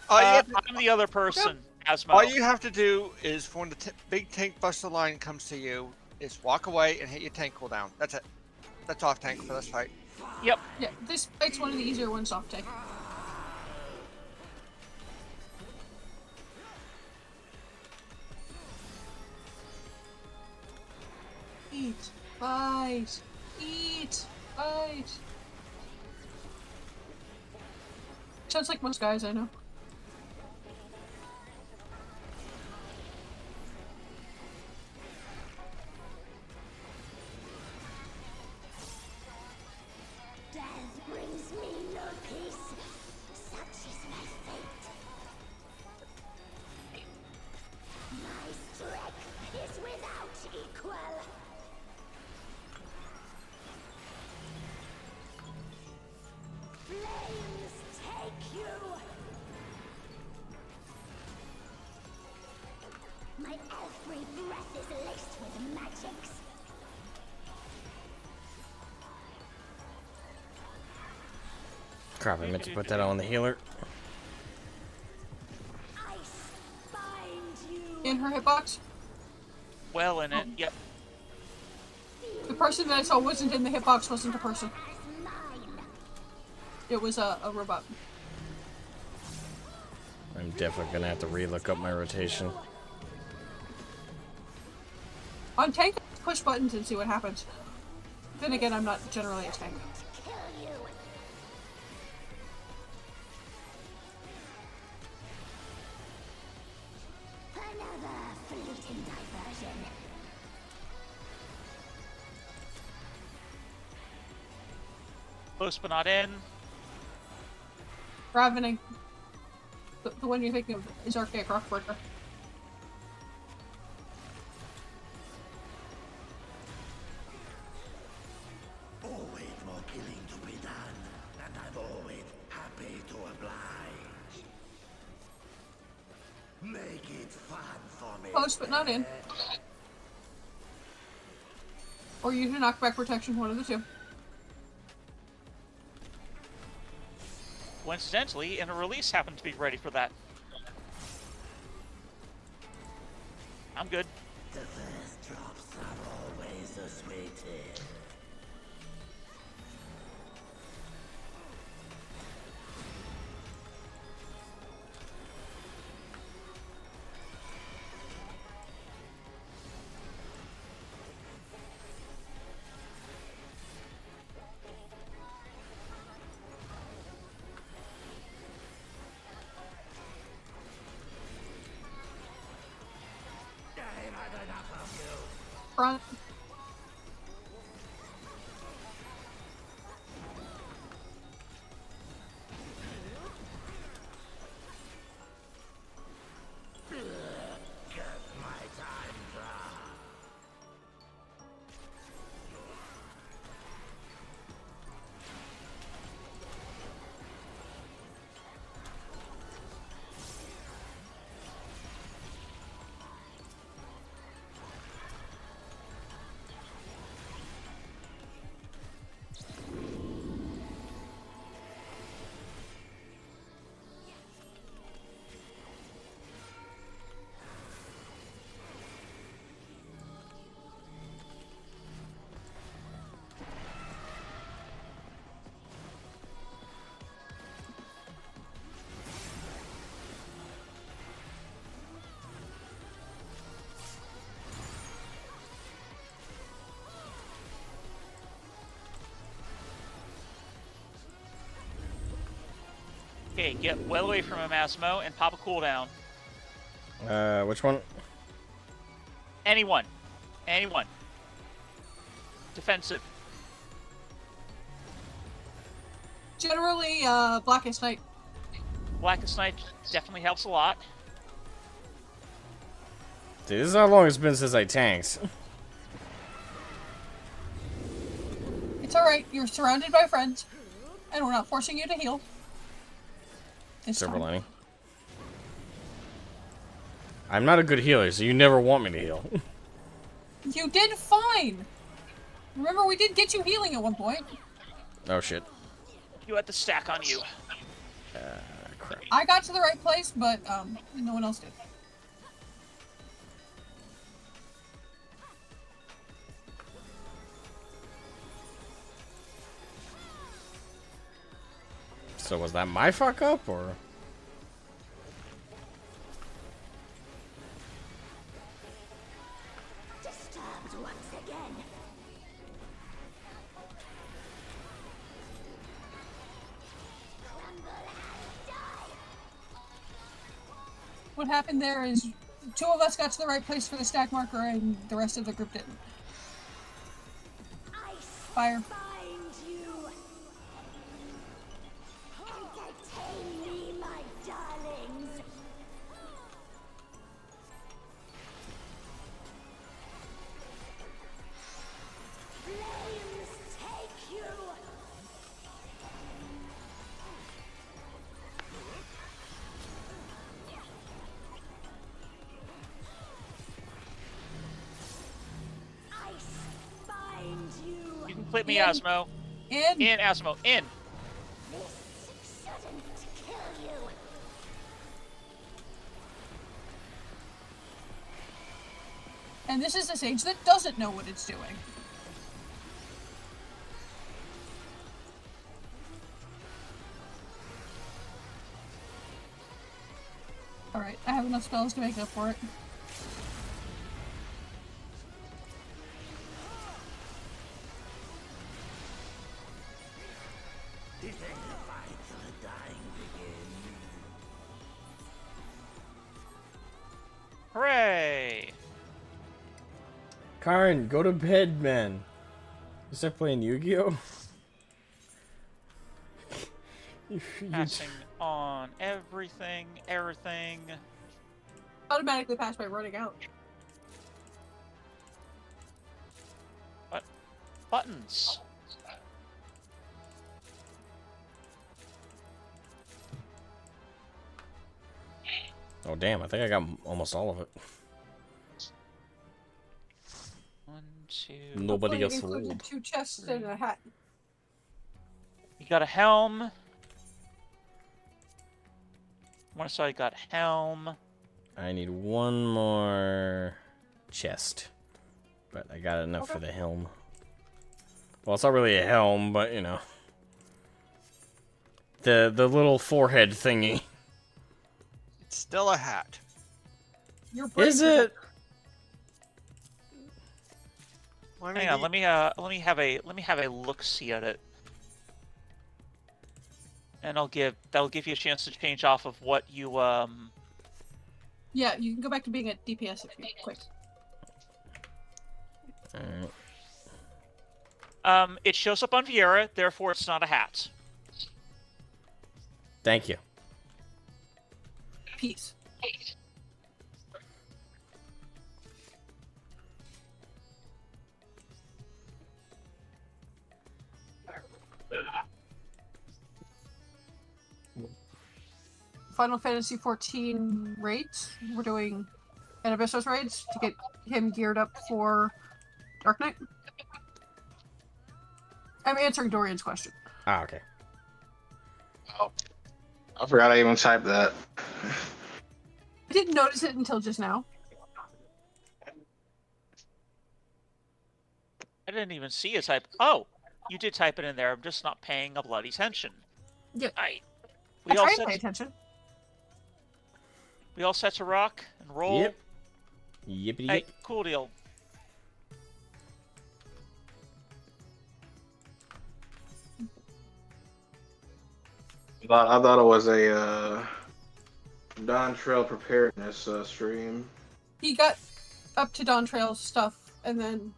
I'm the other person, Asmo. All you have to do is when the big tank buster line comes to you, is walk away and hit your tank cooldown. That's it. That's off tank for this fight. Yep. Yeah, this fight's one of the easier ones off tank. Eat, bite, eat, bite. Sounds like most guys I know. Death brings me no peace. Such is my fate. My strength is without equal. Flames take you. My every breath is laced with magics. Crap, I meant to put that on the healer. In her hitbox? Well in it, yep. The person that I saw wasn't in the hitbox, wasn't a person. It was a robot. I'm definitely gonna have to re-look up my rotation. On tank, push buttons and see what happens. Then again, I'm not generally a tank. Another fleeting diversion. Close but not in. Ravening. The one you're thinking of is Archaic Rockbreaker. Always more killing to be done, and I'm always happy to oblige. Make it fun for me. Close but not in. Or use your knockback protection, one of the two. Coincidentally, and a release happened to be ready for that. I'm good. The first drops are always the sweetest. front. Okay, get well away from him, Asmo, and pop a cooldown. Which one? Anyone. Anyone. Defensive. Generally, Blackest Night. Blackest Night definitely helps a lot. Dude, this is how long it's been since I tanked. It's alright, you're surrounded by friends, and we're not forcing you to heal. Silver lining. I'm not a good healer, so you never want me to heal. You did fine! Remember, we did get you healing at one point. Oh shit. You had the stack on you. Crap. I got to the right place, but no one else did. So was that my fuck up, or? Disturbed once again. What happened there is two of us got to the right place for the stack marker and the rest of the group didn't. Fire. Entertain me, my darlings. Flames take you. Ice bind you. You can clip me, Asmo. In. In, Asmo. In. This shouldn't kill you. And this is a sage that doesn't know what it's doing. Alright, I have enough spells to make up for it. This ain't a fight till the dying begins. Hooray! Karen, go to bed, man. You start playing Yu-Gi-Oh? Passing on everything. Automatically pass by running out. What? Buttons. Oh damn, I think I got almost all of it. 1, 2. Nobody Hopefully else it included rolled. 2 chests and a hat. You got a helm. One side got helm. I need one more chest. But I got enough Okay. for the helm. Well, it's not really a helm, but you know. The little forehead thingy. It's still a hat. Is it? Hang on, let me have a look see at it. And that'll give you a chance to change off of what you Yeah, you can go back to being a DPS if you quit. It shows up on Viera, therefore it's not a hat. Thank you. Peace. Final Fantasy XIV raids. We're doing Anabyssos raids to get him geared up for Dark Knight. I'm answering Dorian's question. Ah, okay. Oh, I forgot I even typed that. I didn't notice it until just now. I didn't even see a type. Oh, you did type it in there. I'm just not paying a bloody attention. Yeah. I try to pay attention. We all set to rock and roll. Yep. Yippity Hey, yip. cool deal. I thought it was a Dawntrail preparedness stream. He got up to Dawntrail stuff, and then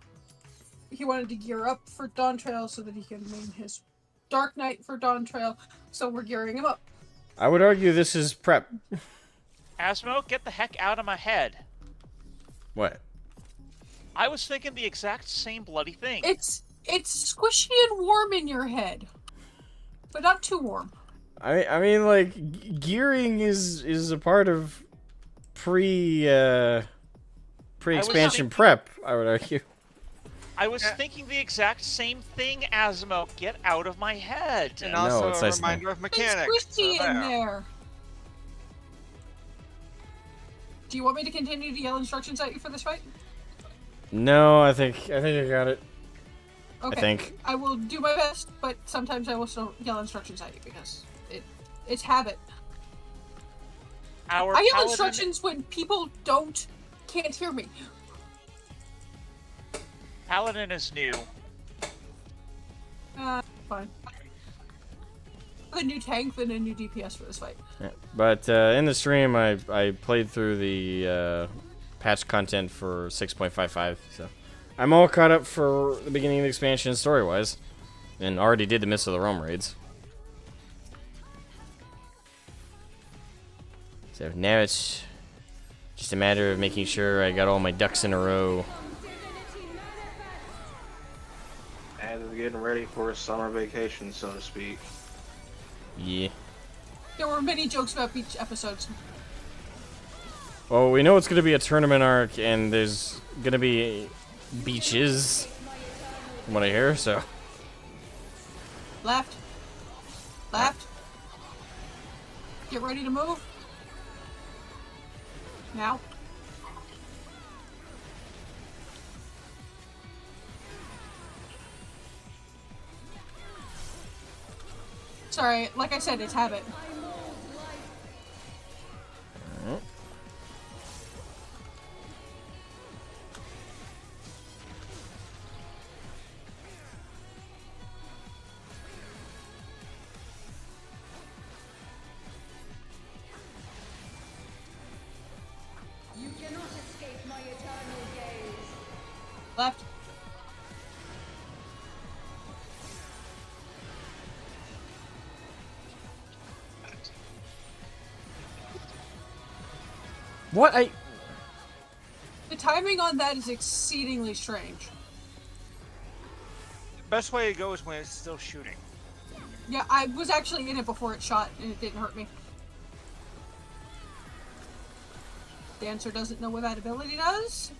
he wanted to gear up for Dawntrail so that he can name his Dark Knight for Dawntrail. So we're gearing him up. I would argue this is prep. Asmo, get the heck out of my head. What? I was thinking the exact same bloody thing. It's squishy and warm in your head, but not too warm. I mean, like, gearing is a part of pre-expansion prep, I would argue. I was thinking the exact same thing, Asmo. Get out of my head. And No, also it's a nice reminder of mechanics. It's squishy in there. Do you want me to continue to yell instructions at you for this fight? No, I think I got it. Okay. I think. I will do my best, but sometimes I will still yell instructions at you because it's habit. Our I yell paladin... instructions when people can't hear me. Paladin is new. Fine. A new tank, then a new DPS for this fight. Yeah. But in the stream, I played through the patch content for 6.55, so I'm all caught up for the beginning of the expansion story-wise, and already did the Mists of the Realm raids. So now it's just a matter of making sure I got all my ducks in a row. And is getting ready for a summer vacation, so to speak. Yeah. There were many jokes about beach episodes. Well, we know it's going to be a tournament arc, and there's going to be beaches, from what I hear, so... Left. Left. Get ready to move. Now. Sorry, like I said, it's habit. You cannot escape my eternal gaze. Left. What? The timing on that is exceedingly strange. Best way to go is when it's still shooting. Yeah, I was actually in it before it shot, and it didn't hurt me. Dancer doesn't know what that ability does.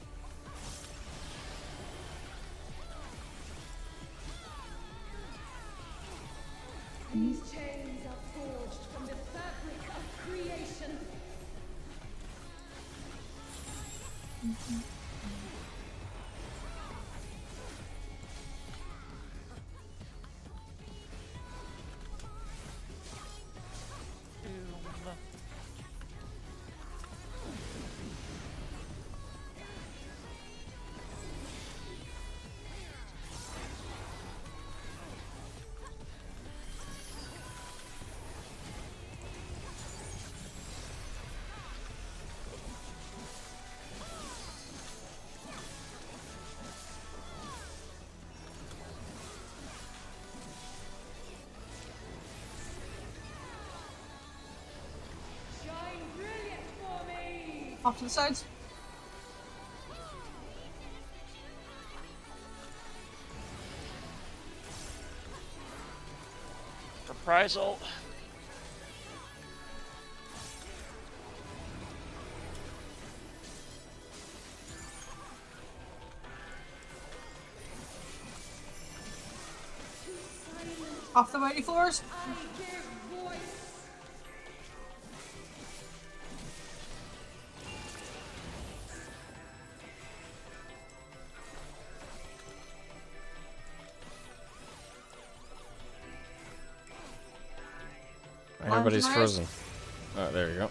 These chains are forged from the fabric of creation. Off to the sides. Reprisal. Off the mighty floors. Everybody's frozen. Oh, there you go.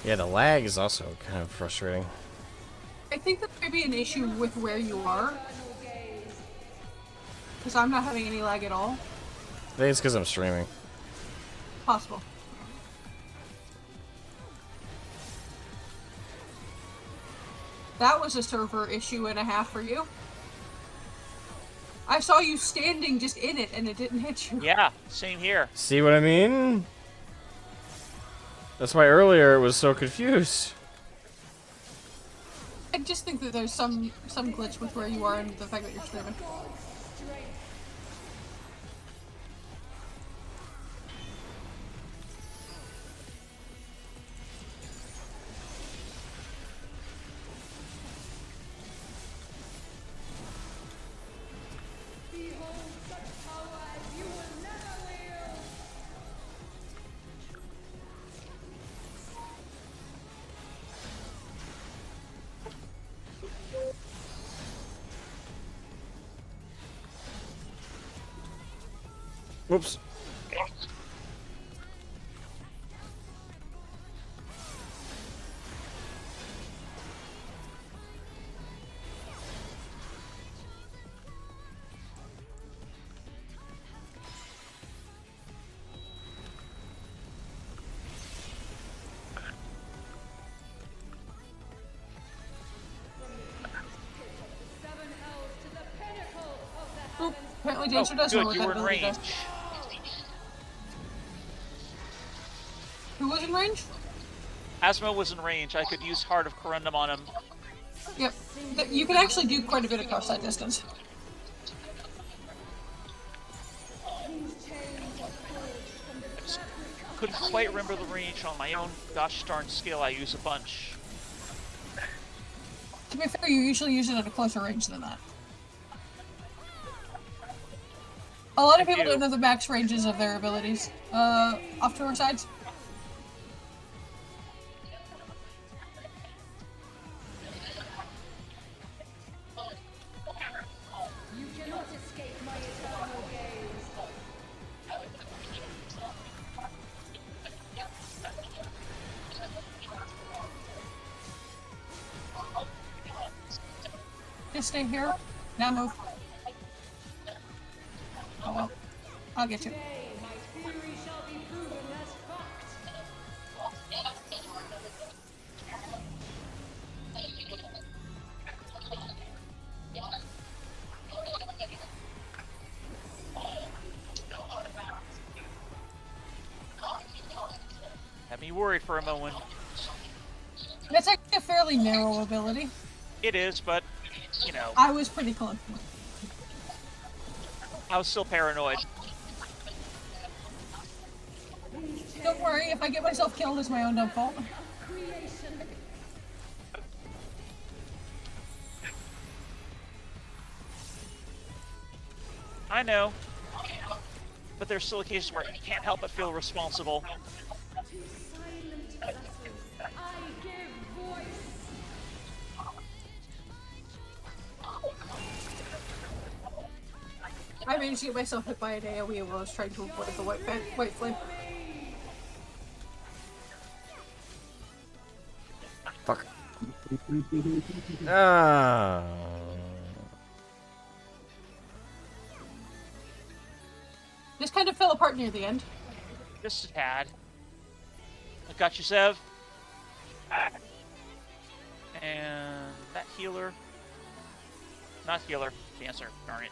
Yeah, the lag is also kind of frustrating. I think that may be an issue with where you are. Because I'm not having any lag at all. I think it's because I'm streaming. Possible. That was a server issue and a half for you. I saw you standing just in it and it didn't hit you. Yeah, same here. See what I mean? That's why earlier it was so confused. I just think that there's some glitch with where you are and the fact that you're streaming. Whoops. Oh, apparently Dancer doesn't know what that ability does. Who was in range? Asmo was in range. I could use Heart of Corundum on him. Yep. You can actually do quite a bit across that distance. Couldn't quite remember the range on my own gosh darn skill. I use a bunch. To be fair, you usually use it at a closer range than that. A lot of people don't know the max ranges of their abilities. Off to our sides. You cannot escape my eternal gaze. Just stay here. Now move. Oh well. I'll get you. My theory shall be proven as fact. Had me worried for a moment. That's actually a fairly narrow ability. It is, but, you know. I was pretty close. I was still paranoid. Don't worry, if I get myself killed, it's my own dumb fault. I know. But there's still occasions where I can't help but feel responsible. I managed to get myself hit by an AoE while I was trying to avoid the white flame. Fuck. Ah. This kind of fell apart near the end. Just a tad. I got you, Sev. And That healer. Not healer. Dancer. Darn it.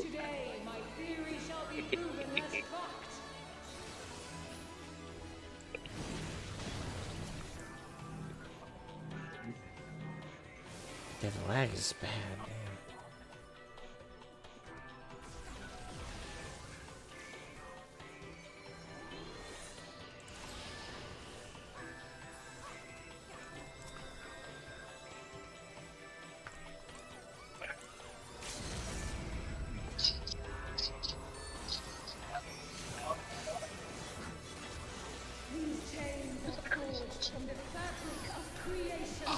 Today, my theory shall be proven as fact. Yeah, the lag is bad. These chains are forged from the fabric of creation.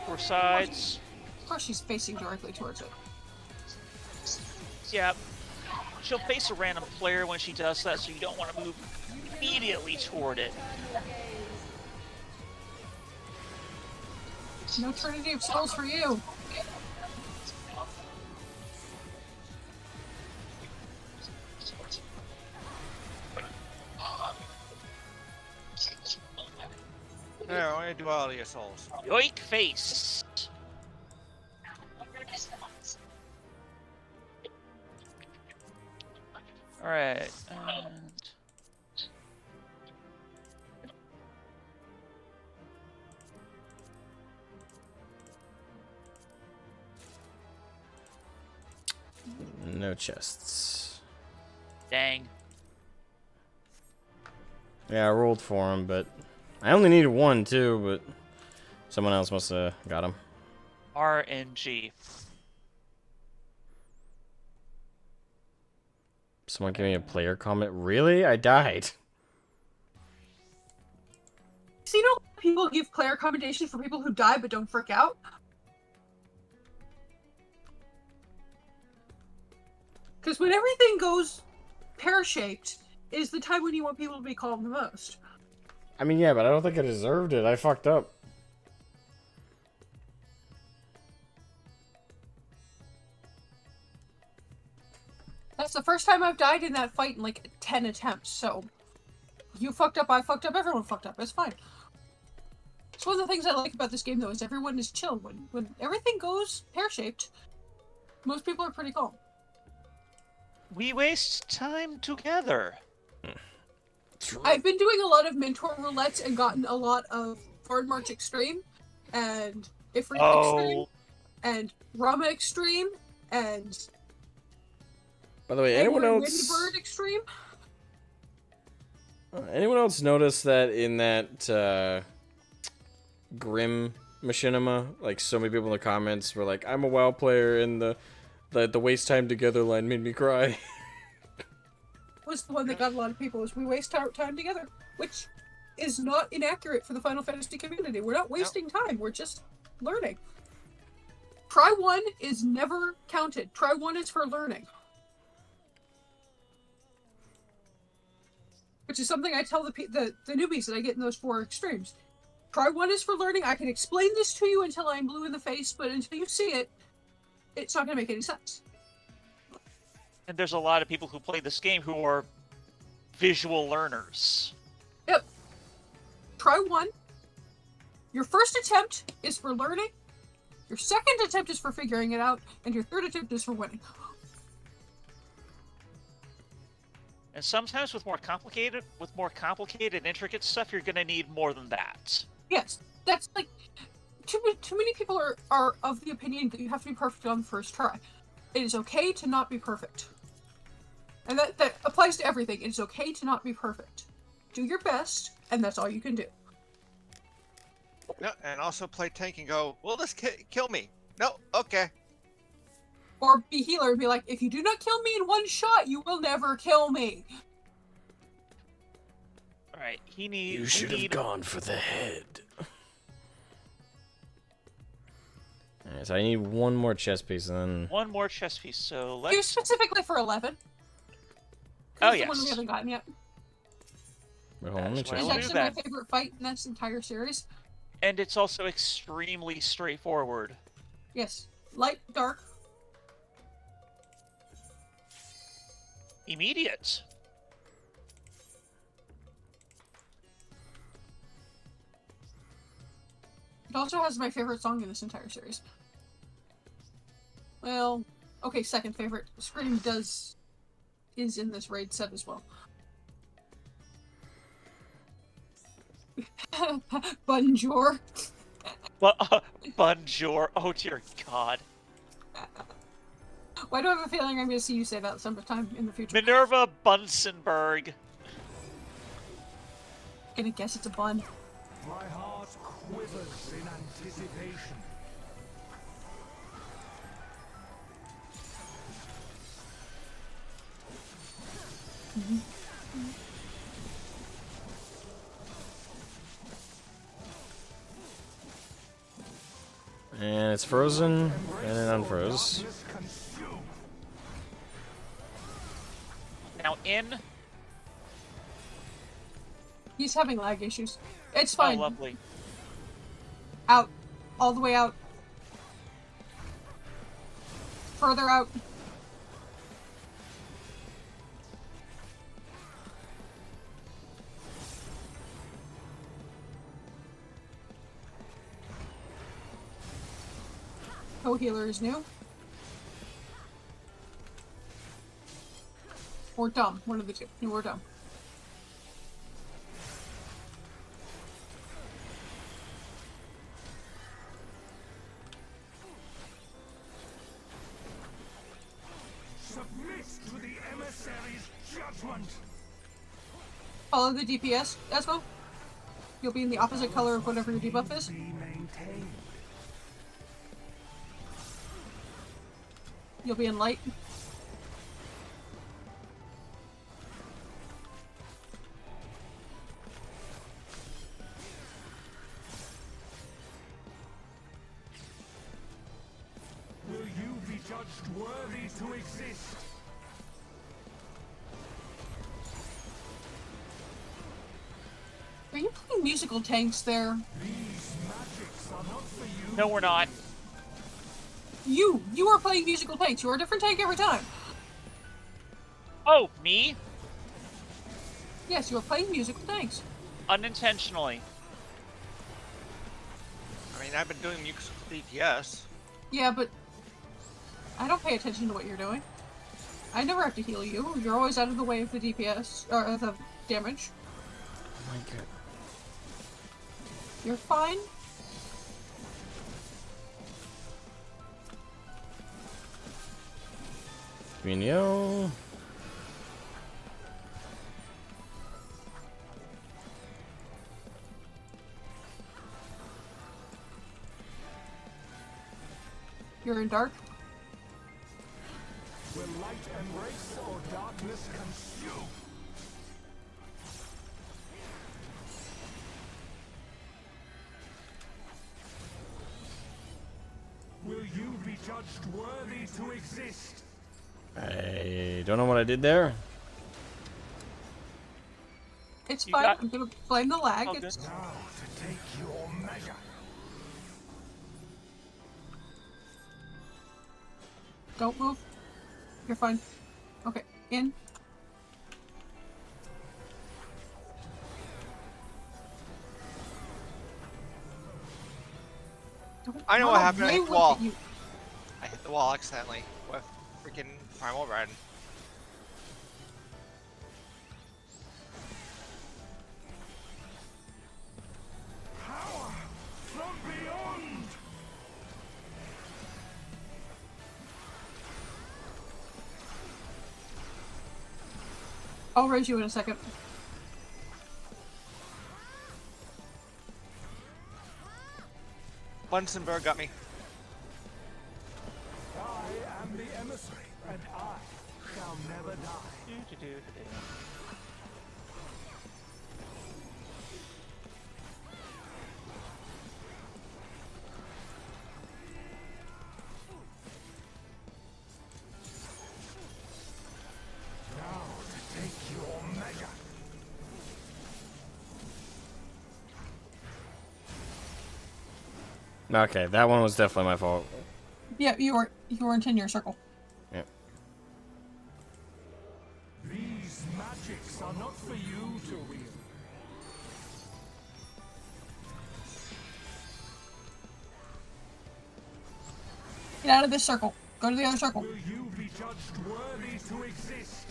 Four sides. Of course, she's facing directly towards it. Yeah. She'll face a random player when she does that, so you don't want to move immediately toward it. No Trinity of Souls for you. There, I want to do all of your souls. Yoink face! Alright, and... No chests. Dang. Yeah, I rolled for him, but I only needed one too, but someone else must have got him. RNG. Someone give me a player comment. Really? I died. So you know people give player commendation for people who die but don't freak out? Because when everything goes pear-shaped is the time when you want people to be calm the most. I mean, yeah, but I don't think I deserved it. I fucked up. That's the first time I've died in that fight in like 10 attempts, so... You fucked up, I fucked up, everyone fucked up. It's fine. It's one of the things I like about this game, though, is everyone is chill. When everything goes pear-shaped, most people are pretty calm. We waste time together. I've been doing a lot of Mentor roulettes and gotten a lot of Forward March Extreme, and Ifrit Extreme, and Rama Extreme, and... By the way, anyone else... Windbird Extreme? Anyone else notice that in that Grim Machinima, like so many people in the comments were like, "I'm a WoW player," and the waste time together line made me cry. Was the one that got a lot of people, is we waste our time together, which is not inaccurate for the Final Fantasy community. We're not wasting time, we're just learning. Try 1 is never counted. Try 1 is for learning. Which is something I tell the newbies that I get in those 4 extremes. Try 1 is for learning. I can explain this to you until I'm blue in the face, but until you see it, it's not going to make any sense. And there's a lot of people who play this game who are visual learners. Yep. Try 1. Your first attempt is for learning. Your second attempt is for figuring it out. And your third attempt is for winning. And sometimes with more complicated, intricate stuff, you're going to need more than that. Yes. That's like... Too many people are of the opinion that you have to be perfect on the first try. It is okay to not be perfect. And that applies to everything. It is okay to not be perfect. Do your best, and that's all you can do. No, and also play tank and go, will this kill me? No, okay. Or be healer and be like, if you do not kill me in one shot, you will never kill me. Alright, You should have gone for the head. Alright, so I need one more chest piece and then... One more chest piece, so let's... Here's specifically for 11. Oh, the yes. one we haven't gotten yet. Wait, hold on, let me check. It's actually my favorite fight in this entire series. And it's also extremely straightforward. Yes. Light, dark. immediate. It also has my favorite song in this entire series. Well, okay, second favorite. Scream is in this raid set as well. Bonjour. Bonjour. Oh dear God. Why do I have a feeling I'm going to see you say that sometime in the future? Minerva Bunsenberg. Gonna guess it's a bun. My heart quivers in anticipation. And it's frozen, and it unfroze. Now in. He's having lag issues. It's fine. Oh, lovely. Out. All the way out. Further out. Co-healer is new. Or dumb. One of the two. New or dumb. Submit to the emissary's judgment. Follow the DPS, Asmo. You'll be in the opposite color of whatever your debuff is. You'll be in light. Will you be judged worthy to exist? Are you playing musical tanks there? These magics are not for you. No, we're not. You are playing musical tanks. You're a different tank every time. Oh, me? Yes, you are playing musical tanks. Unintentionally. I mean, I've been doing musical DPS. Yeah, but I don't pay attention to what you're doing. I never have to heal you. You're always out of the way of the DPS, or the damage. Oh my god. You're fine. Migno. You're in dark. Will light embrace or darkness consume? Will you be judged worthy to exist? I don't know what I did there. It's fine. I'm gonna blame the lag. Now It's... to take your measure. Don't move. You're fine. Okay, in. I know what happened. I hit the wall. You. I hit the wall accidentally with freaking Primal Red. Power from beyond. I'll raise you in a second. Bunsenberg got me. I am the emissary, and I shall never die. Now to take your measure. Okay, that one was definitely my fault. Yeah, you weren't in your circle. Yep. are not for you to wield. Get out of this circle. Go to the other circle. Will you be judged worthy to exist?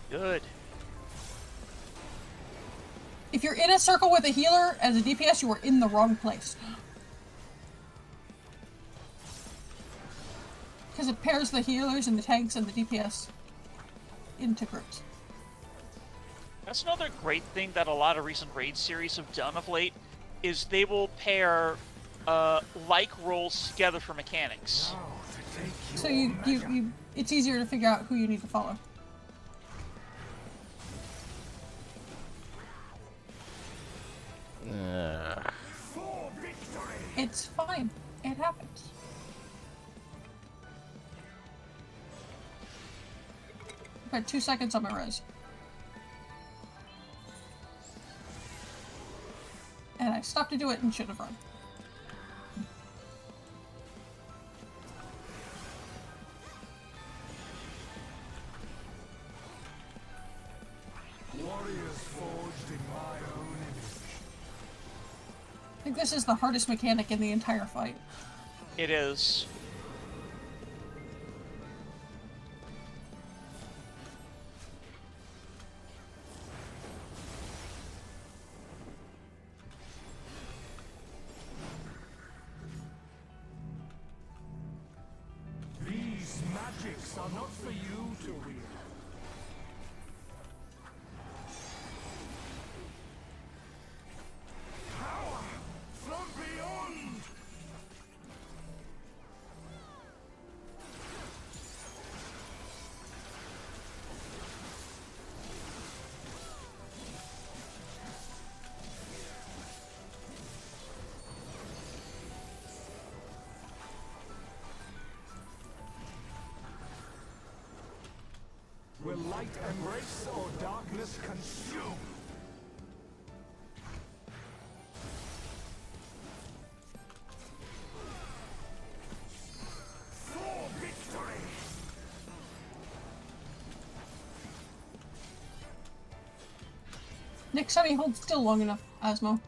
Good. If you're in a circle with a healer as a DPS, you are in the wrong place. Because it pairs the healers and the tanks and the DPS into groups. That's another great thing that a lot of recent raid series have done of late, is they will pair like roles together for mechanics. So it's easier to figure out who you need to follow. It's fine. It happens. I've got 2 seconds on my res. And I stopped to do it and should have run. Warriors forged in my own image. I think this is the hardest mechanic in the entire fight. It is. These magics are not for you to wield. Power from beyond! Will light embrace or darkness consume? For victory! Next time he holds still long enough, Asmo.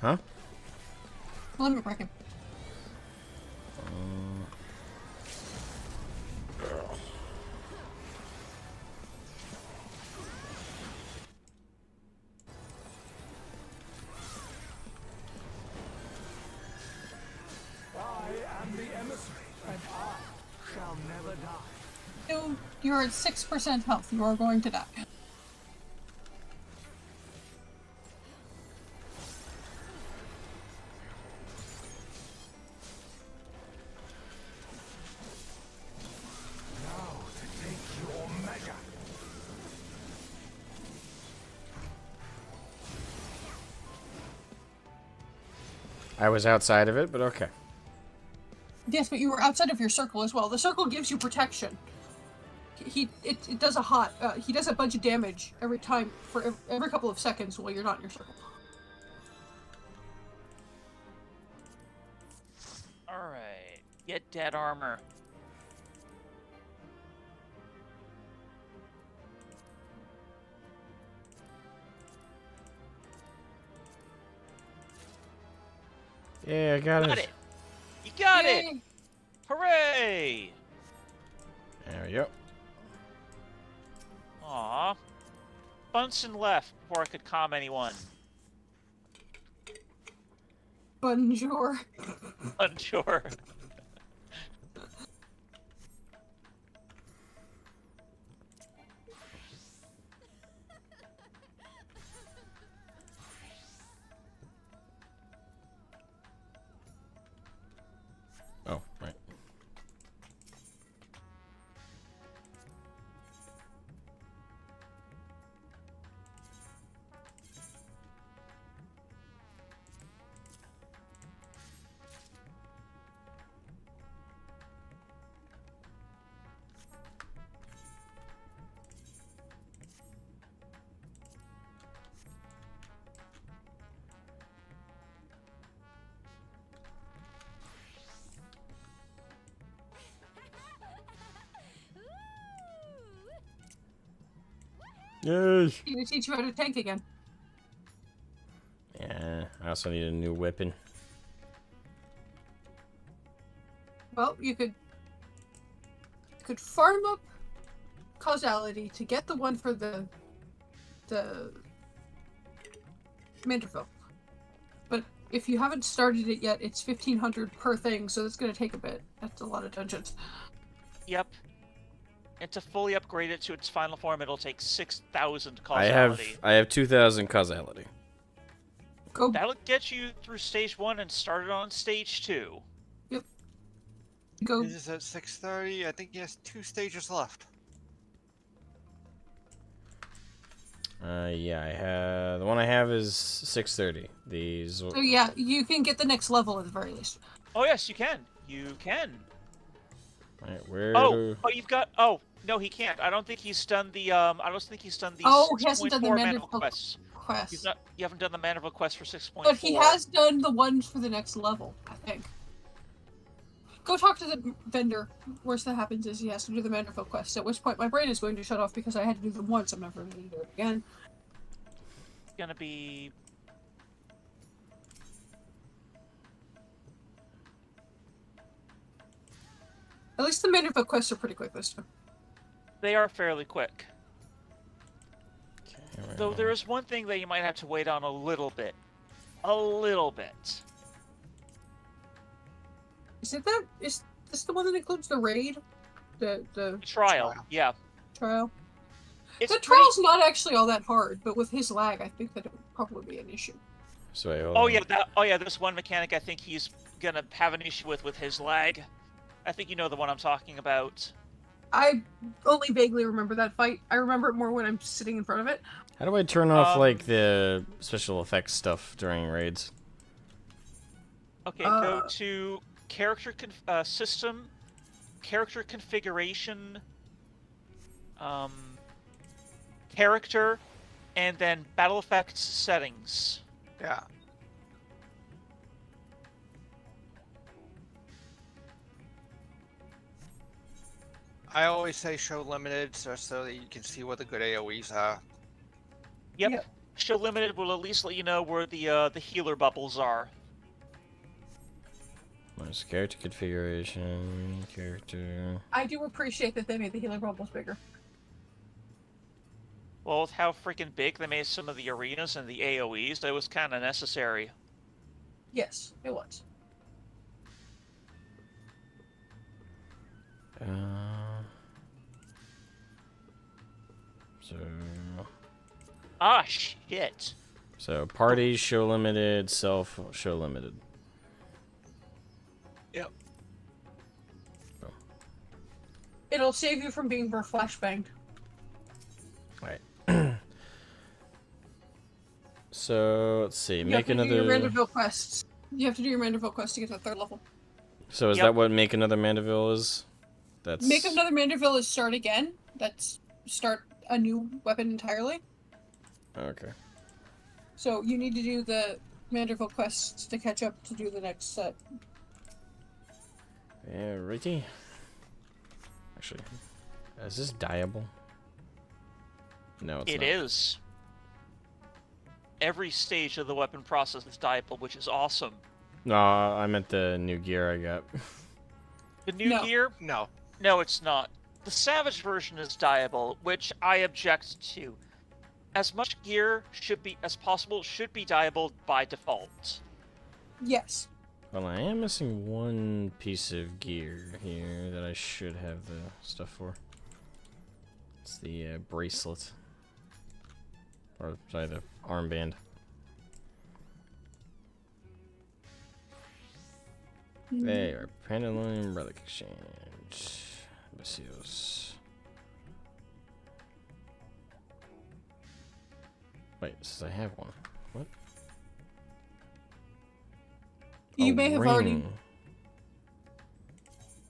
Huh? Limit break him. I am the emissary, and I shall never die. You're at 6% health. You are going to die. Now to take your measure. I was outside of it, but okay. Yes, but you were outside of your circle as well. The circle gives you protection. It does he does a bunch of damage every time for every couple of seconds while you're not in your circle. Alright. Get dead armor. Yeah, I got Got it. it! You got Yay! it! Hooray! There we go. Aw. Bunsen left before I could calm anyone. Bonjour. Unsure. Oh, right. Yes. Need to teach you how to tank again. Yeah, I also need a new weapon. Well, you could farm up causality to get the one for the Manderville. But if you haven't started it yet, it's 1,500 per thing, so that's going to take a bit. That's a lot of dungeons. Yep. And to fully upgrade it to its final form, it'll take 6,000 causality. I have 2,000 causality. Go. That'll get you through stage 1 and started on stage 2. Yep. Go. This is at 6:30. I think he has 2 stages left. Yeah, I have the one I have is 6:30. These. So yeah, you can get the next level at the very least. Oh yes, you can. You can. Right, where? Oh, you've got. Oh no, he can't. I don't think he's done the. I don't think he's done the. Oh, he hasn't done the 6.4 Manderville quests. quest. You haven't done the Manderville quest for 6.4. But he has done the ones for the next level, I think. Go talk to the vendor. Worst that happens is he has to do the Manderville quest, at which point my brain is going to shut off because I had to do them once. I'm never going to do it again. It's gonna be. At least the Manderville quests are pretty quick this time. They are fairly quick. Though there is one thing that you might have to wait on a little bit. A little bit. Is this the one that includes the raid? The trial, yeah. Trial? It's the trial's not actually all that hard, but with his lag, I think that it would probably be an issue. So, oh yeah, there's one mechanic I think he's gonna have an issue with his lag. I think you know the one I'm talking about. I only vaguely remember that fight. I remember it more when I'm sitting in front of it. How do I turn off like the special effects stuff during raids? Okay, go to character system, character configuration, character, and then battle effects settings. Yeah. I always say show limited so that you can see what the good AoEs are. Yep. Show limited will at least let you know where the healer bubbles are. Nice character configuration, character. I do appreciate that they made the healer bubbles bigger. Well, with how freaking big they made some of the arenas and the AoEs, that was kind of necessary. Yes, it was. So. Ah, shit. So parties show limited, self show limited. Yep. Oh. It'll save you from being flashbanged. Right. So let's see. Make another. You have to do your Manderville quests. You have to do your Manderville quest to get to the 3rd level. So is that what make another Manderville is? That's. Make another Manderville is start again. That's start a new weapon entirely. Okay. So you need to do the Manderville quests to catch up to do the next set. Yeah, righty. Actually, is this dyeable? No, it's not. It is. Every stage of the weapon process is dyeable, which is awesome. No, I meant the new gear I got. The new gear? No. No, it's not. The Savage version is dyeable, which I object to. As much gear as possible should be dyeable by default. Yes. Well, I am missing one piece of gear here that I should have the stuff for. It's the bracelet. Or, sorry, the armband. They are Pendulum Relic Exchange. Messios. Wait, since I have one. What? You may have already.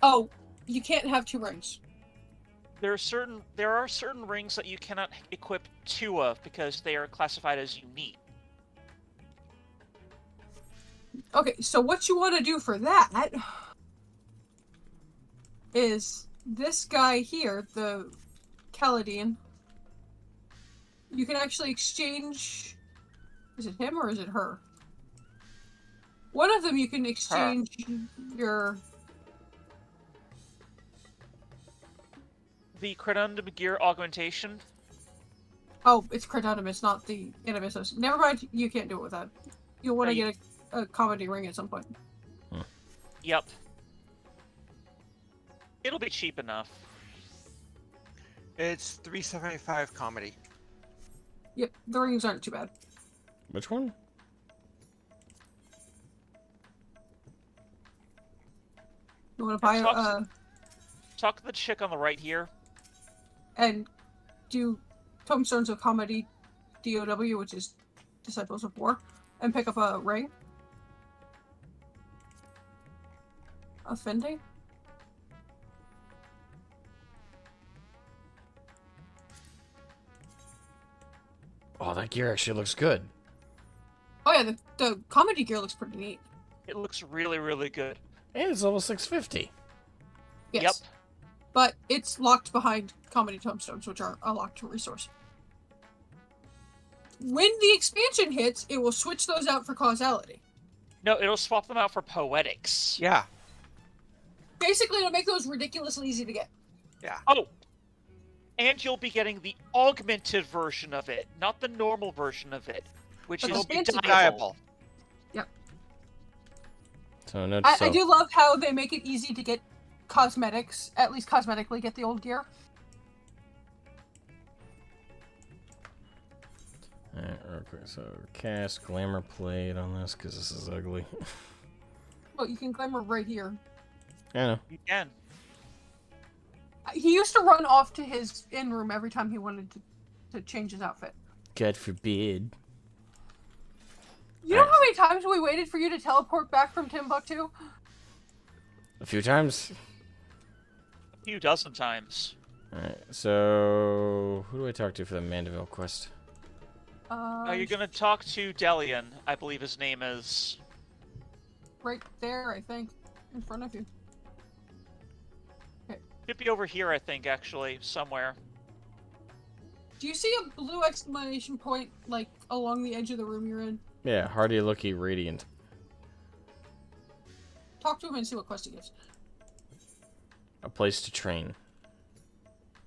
Oh, you can't have 2 rings. There are certain rings that you cannot equip 2 of because they are classified as unique. Okay, so what you want to do for that is this guy here, the Kaladin, you can actually exchange... Is it him or is it her? One of them you can exchange your... The Credundum gear augmentation. Oh, it's Credundum, it's not the Inhibitus. Never mind, you can't do it with that. You'll want to get a comedy ring at some point. Yep. It'll be cheap enough. It's $375 comedy. Yep, the rings aren't too bad. Which one? You want to buy talk to the chick on the right here. And do Tombstones of Comedy DOW, which is Disciples of War, and pick up a ring. Offending? Oh, that gear actually looks good. Oh yeah, the comedy gear looks pretty neat. It looks really, really good. And it's level 650. Yes. Yep. But it's locked behind comedy tombstones, which are a locked resource. When the expansion hits, it will switch those out for causality. No, it'll swap them out for poetics. Yeah. Basically, it'll make those ridiculously easy to get. Yeah. Oh! And you'll be getting the augmented version of it, not the normal version of it, which But is the fancy deniable. Yep. So no. I do love how they make it easy to get cosmetics, at least cosmetically get the old gear. Alright, real quick. So cast glamour plate on this because this is ugly. Well, you can glamour right here. I know. You can. He used to run off to his inn room every time he wanted to change his outfit. God forbid. You know how many times we waited for you to teleport back from Timbuktu? A few times. A few dozen times. Alright, so who do I talk to for the Mandeville quest? You're gonna talk to Delian, I believe his name is. Right there, I think. In front of you. Should be over here, I think, actually, somewhere. Do you see a blue exclamation point, like, along the edge of the room you're in? Yeah, Hardy Lucky Radiant. Talk to him and see what quest he gives. A place to train.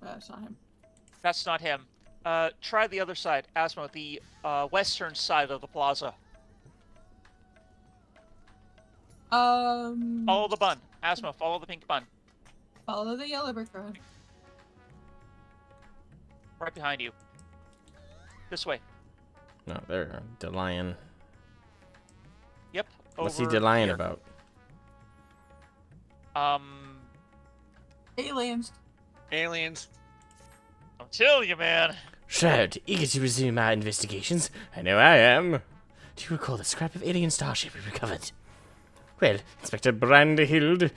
That's not him. That's not him. Try the other side, Asmo, the western side of the plaza. Follow the bun. Asmo, follow the pink bun. Follow the yellow brick road. Right behind you. This way. No, there. DeLion. Yep. What's he over DeLion here. about? Aliens. Aliens. I'm telling you, man. Shroud, eager to resume our investigations. I know I am. Do you recall the scrap of alien starship we recovered? Well, Inspector Brandehild...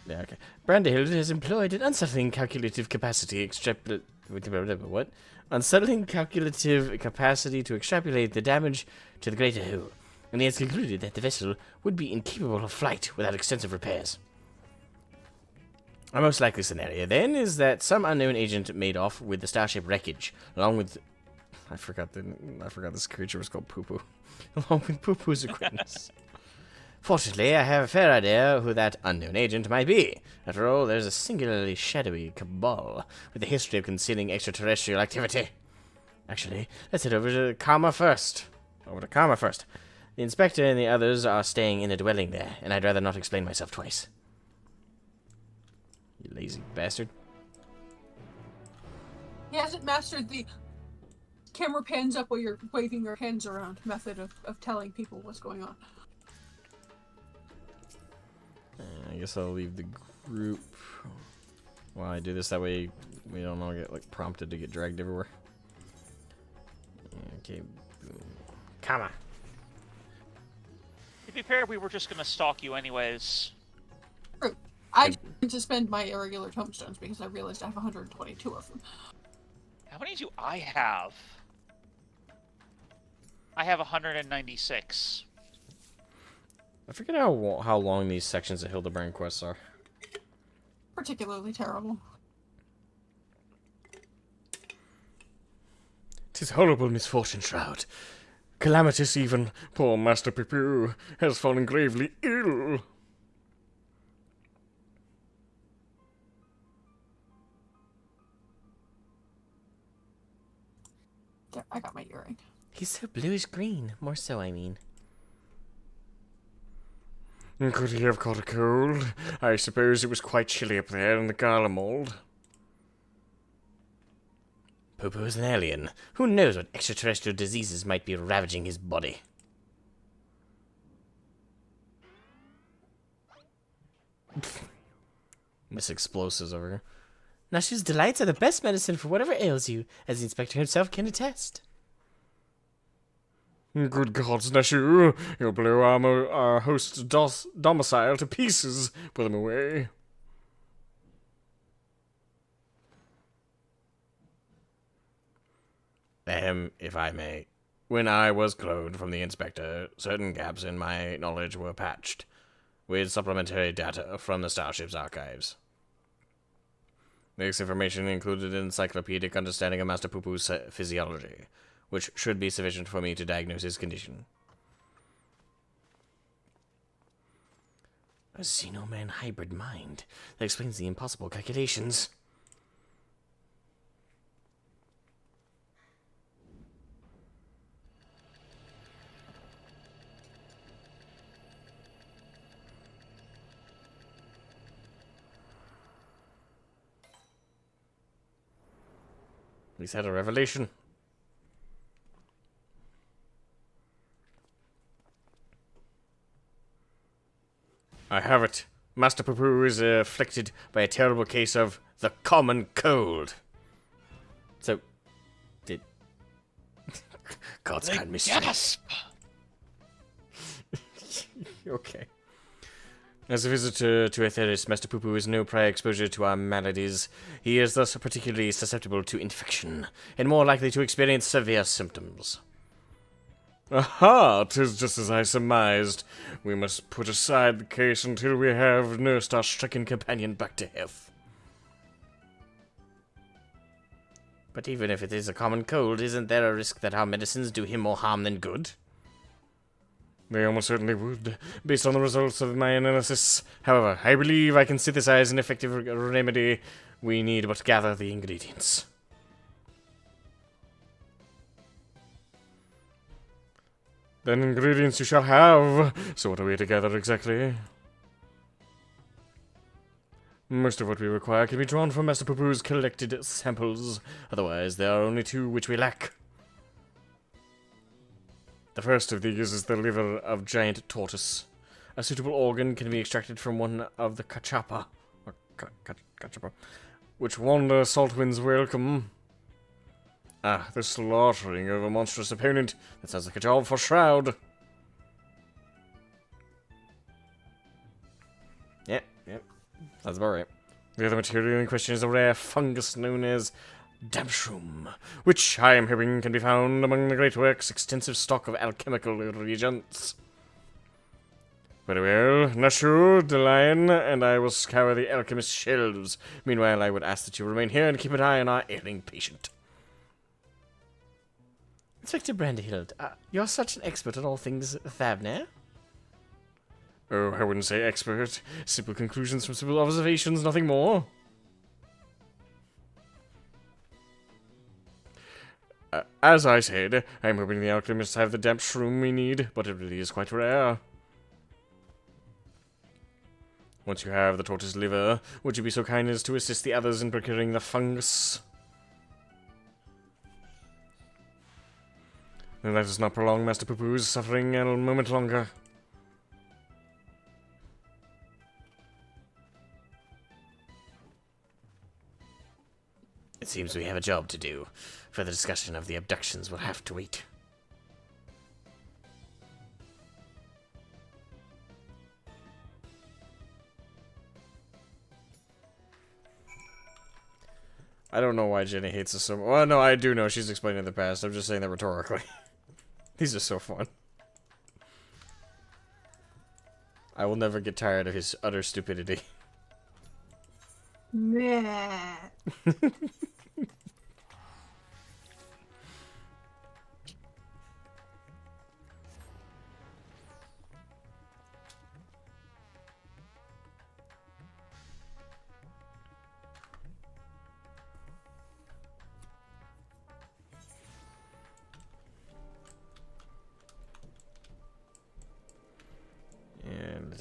Yeah, okay. Brandehild has employed an unsettling calculative capacity what? Unsettling calculative capacity to extrapolate the damage to the greater whole, and he has concluded that the vessel would be incapable of flight without extensive repairs. A most likely scenario, then, is that some unknown agent made off with the starship wreckage, along with... I forgot this creature was called Poo-Poo. Along with Poo-Poo's acquaintance. Fortunately, I have a fair idea who that unknown agent might be. After all, there's a singularly shadowy cabal with a history of concealing extraterrestrial activity. Actually, let's head over to Karma first. The inspector and the others are staying in a dwelling there, and I'd rather not explain myself twice. You lazy bastard. He hasn't mastered the camera pans up while you're waving your hands around method of telling people what's going on. I guess I'll leave the group while I do this. That way we don't all get like prompted to get dragged everywhere. Okay, come on. To be fair, we were just gonna stalk you anyways. True. I didn't suspend my irregular tombstones because I realized I have 122 of them. How many do I have? I have 196. I forget how long these sections of Hildebrand quests are. 'Tis horrible misfortune, Shroud. Calamitous even. Poor Master Pipou has fallen gravely ill. Yeah, I got my earring. He's so bluish green. More so, I mean. Could he have caught a cold? I suppose it was quite chilly up there in the Garlemald. Popo is an alien. Who knows what extraterrestrial diseases might be ravaging his body? Miss Explosives over here. Nashu's delights are the best medicine for whatever ails you, as the inspector himself can attest. Good gods, Nashu! You'll blow our host's domicile to pieces. Put them away. If I may. When I was cloned from the inspector, certain gaps in my knowledge were patched, with supplementary data from the Starship's archives. This information included an encyclopedic understanding of Master Poopoo's physiology, which should be sufficient for me to diagnose his condition. A Xenoman hybrid mind. That explains the impossible calculations. He's had a revelation. I have it. Master Poopoo is afflicted by a terrible case of the common cold. So, did... God's kind mystery. Gasp! Okay. As a visitor to Aetheris, Master Poopoo has no prior exposure to our maladies. He is thus particularly susceptible to infection, and more likely to experience severe symptoms. Aha! 'Tis just as I surmised. We must put aside the case until we have nursed our stricken companion back to health. But even if it is a common cold, isn't there a risk that our medicines do him more harm than good? They almost certainly would, based on the results of my analysis. However, I believe I can synthesize an effective remedy. We need but gather the ingredients. Then ingredients you shall have. So what are we to gather exactly? Most of what we require can be drawn from Master Poopoo's collected samples. Otherwise, there are only two which we lack. The first of these is the liver of giant tortoise. A suitable organ can be extracted from one of the cachapa, or cachapa, which wander salt winds welcome. Ah, the slaughtering of a monstrous opponent. That sounds like a job for Shroud. Yep. That's about right. The other material in question is a rare fungus known as Damshroom, which I am hoping can be found among the Great Work's extensive stock of alchemical reagents. Very well, Nashu, the lion, and I will scour the alchemist's shelves. Meanwhile, I would ask that you remain here and keep an eye on our ailing patient. Inspector Brandyhild, you're such an expert on all things Thavner. Oh, I wouldn't say expert. Simple conclusions from simple observations, nothing more. As I said, I'm hoping the alchemists have the damp shroom we need, but it really is quite rare. Once you have the tortoise liver, would you be so kind as to assist the others in procuring the fungus? Then let us not prolong Master Poopoo's suffering a moment longer. It seems we have a job to do. Further discussion of the abductions will have to wait. I don't know why Jenny hates us so much. Well, no, I do know. She's explaining the past. I'm just saying that rhetorically. These are so fun. I will never get tired of his utter stupidity. Meh.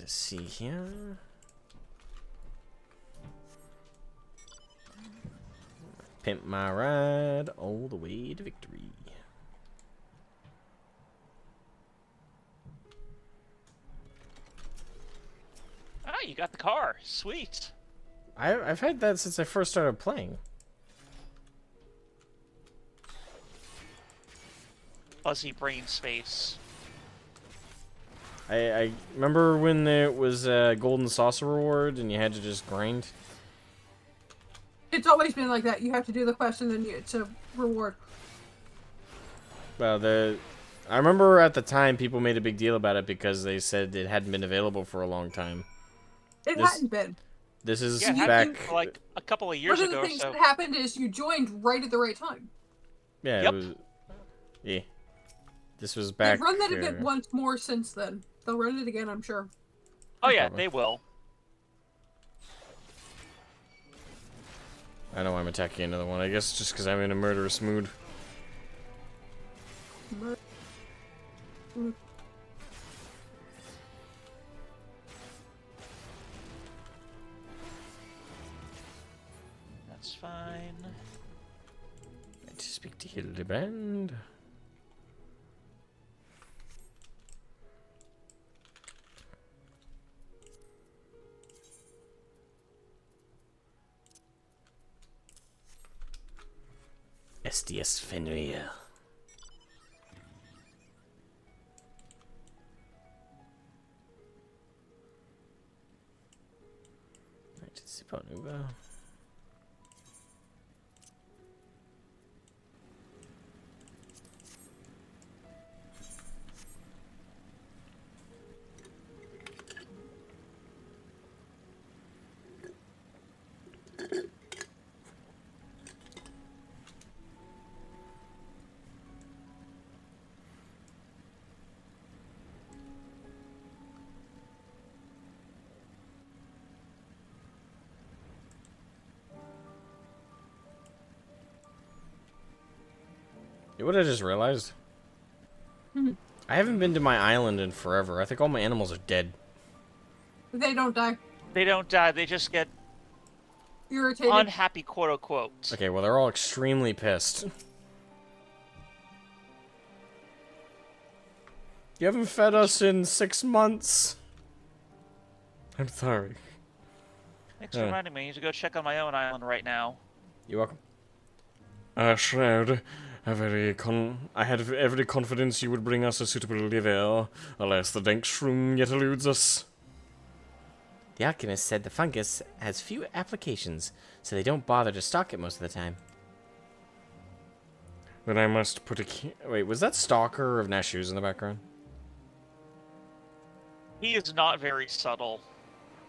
Let's see here. Pimp my ride all the way to victory. Ah, you got the car. Sweet. I've had that since I first started playing. Fuzzy brain space. I remember when there was a golden saucer reward and you had to just grind. It's always been like that. You have to do the quest and then it's a reward. Well, I remember at the time people made a big deal about it because they said it hadn't been available for a long time. It hadn't been. This is Yeah, it back happened like a couple of years One of ago the things or so. that happened is you joined right at the right time. Yeah, Yep. it was. Yeah. This was back. They've run that again once more since then. They'll run it again, I'm sure. Oh yeah, they will. I know I'm attacking another one. I guess just because I'm in a murderous mood. That's fine. Need to speak to Hildebrand. SDS Fenrir. Right, sip on Uber. You know what I just realized? I haven't been to my island in forever. I think all my animals are dead. They don't die. They don't die. They just get Irritated. unhappy, quote unquote. Okay, well, they're all extremely pissed. You haven't fed us in 6 months. I'm sorry. Thanks for reminding me. I need to go check on my own island right now. You're welcome. Shroud, I had every confidence you would bring us a suitable liver. Alas, the dank shroom yet eludes us. The alchemist said the fungus has few applications, so they don't bother to stock it most of the time. Then I must put a wait, was that Stalker of Nashu's in the background? He is not very subtle.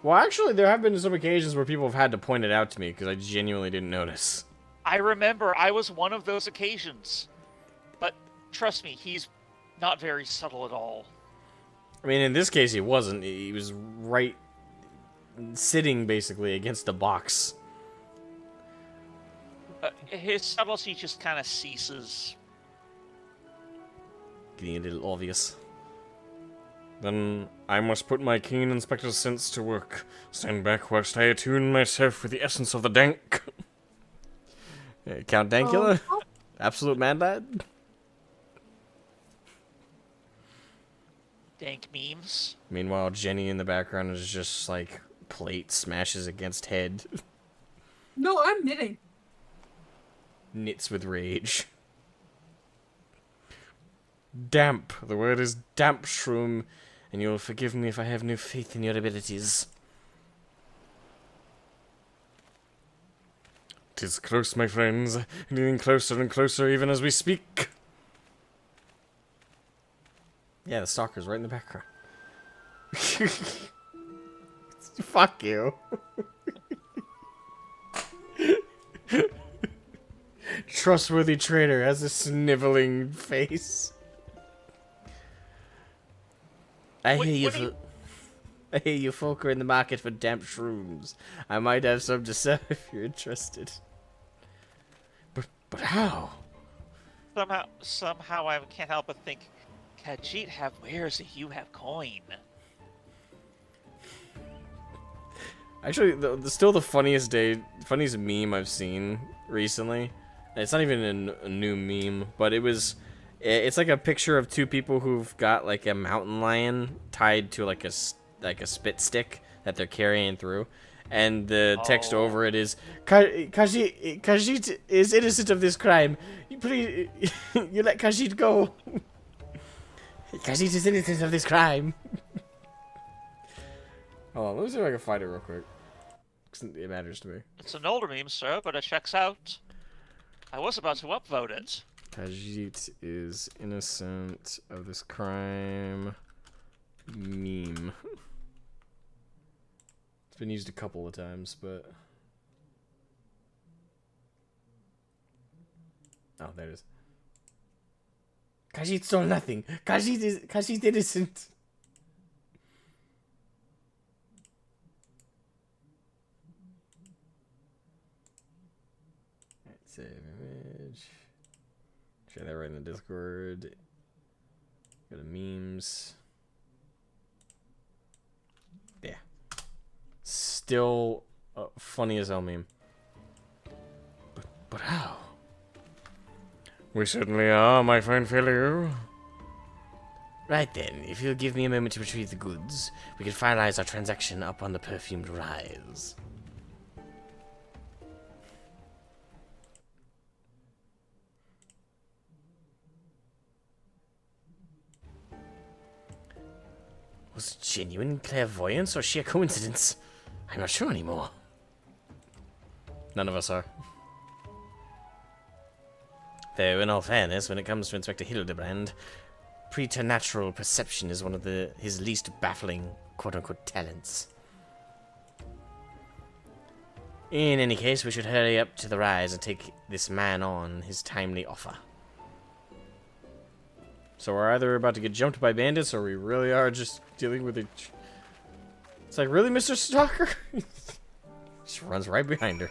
Well, actually, there have been some occasions where people have had to point it out to me because I genuinely didn't notice. I remember I was one of those occasions. But trust me, he's not very subtle at all. I mean, in this case, he wasn't. He was right sitting, basically, against the box. His subtlety just kind of ceases. Getting a little obvious. Then I must put my keen inspector's sense to work. Stand back whilst I attune myself with the essence of the dank. Count Dankula? Absolute man lad? Dank memes. Meanwhile, Jenny in the background is just like plate smashes against head. No, I'm knitting. Knits with rage. Damp. The word is damp, shroom, and you'll forgive me if I have no faith in your abilities. 'Tis close, my friends, getting closer and closer even as we speak. Yeah, the stalker's right in the background. Fuck you. Trustworthy trader has a sniveling face. I hear you folk are in the market for damp shrooms. I might have some to sell if you're interested. But how? Somehow I can't help but think, Khajiit have wares if you have coin. Actually, still the funniest meme I've seen recently. And it's not even a new meme, but it's like a picture of two people who've got like a mountain lion tied to like a spit stick that they're carrying through, and the text over it is Khajiit is innocent of this crime. Please, you let Khajiit go. Khajiit is innocent of this crime. Hold on, let me see if I can find it real quick. It matters to me. It's an older meme, sir, but it checks out. I was about to upvote it. Khajiit is innocent of this crime. Meme. It's been used a couple of times, but... Oh, there it is. Khajiit stole nothing. Khajiit innocent. Save image. Share that right in the Discord. Go to memes. Yeah. Still funny as hell meme. But how? We certainly are, my fine fellow. Right then, if you'll give me a moment to retrieve the goods, we can finalize our transaction up on the perfumed rise. Was it genuine clairvoyance or sheer coincidence? I'm not sure anymore. None of us are. Though, in all fairness, when it comes to Inspector Hildebrand, preternatural perception is one of his least baffling quote-unquote talents. In any case, we should hurry up to the rise and take this man on his timely offer. So we're either about to get jumped by bandits, or we really are just dealing with each... It's like, really, Mr. Stalker? Just runs right behind her.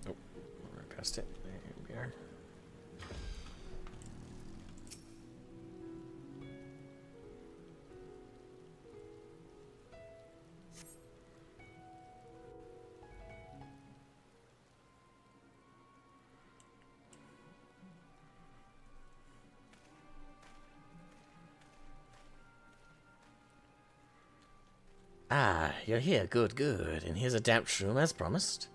Oh, right past it. There we are. Ah, you're here. Good, good. And here's a damp shroom as promised.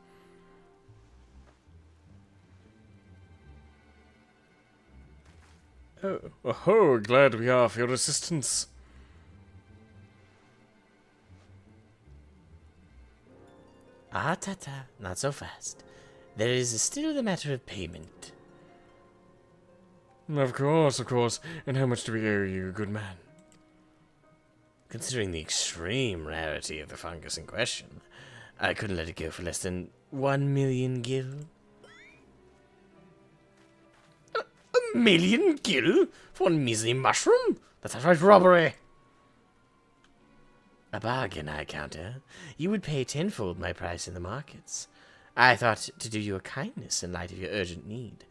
Oh, glad we are for your assistance. Ah, Tata, not so fast. There is still the matter of payment. Of course. And how much do we owe you, good man? Considering the extreme rarity of the fungus in question, I couldn't let it go for less than 1 million gil. A million gil? For one measly mushroom? That's outright robbery. A bargain, I counter. You would pay tenfold my price in the markets. I thought to do you a kindness in light of your urgent need.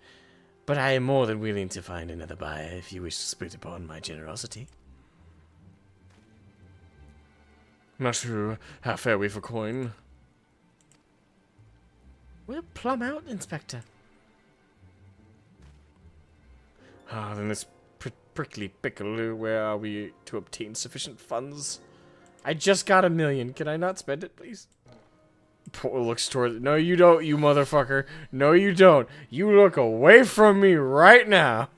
But I am more than willing to find another buyer if you wish to split upon my generosity. Not sure how fair we for coin. We're plumb out, Inspector. Ah, then this prickly pickle, where are we to obtain sufficient funds? I just got 1 million. Can I not spend it, please? Paul looks towards... No, you don't, you motherfucker. No, you don't. You look away from me right now.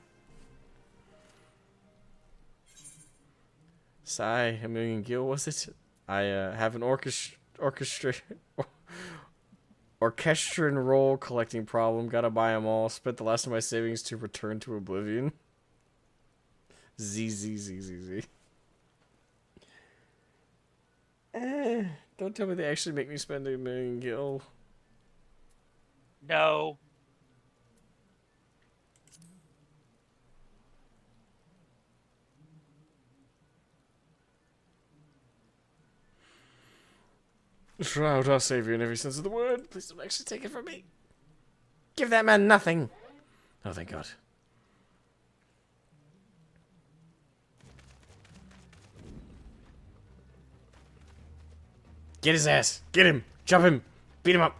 Sigh, 1 million gil, was it? I have an orchestrion roll collecting problem. Gotta buy them all. Spent the last of my savings to return to oblivion. Z. Don't tell me they actually make me spend 1 million gil. No. Shroud our savior in every sense of the word. Please don't actually take it from me. Give that man nothing. Oh, thank God. Get his ass. Get him. Jump him. Beat him up.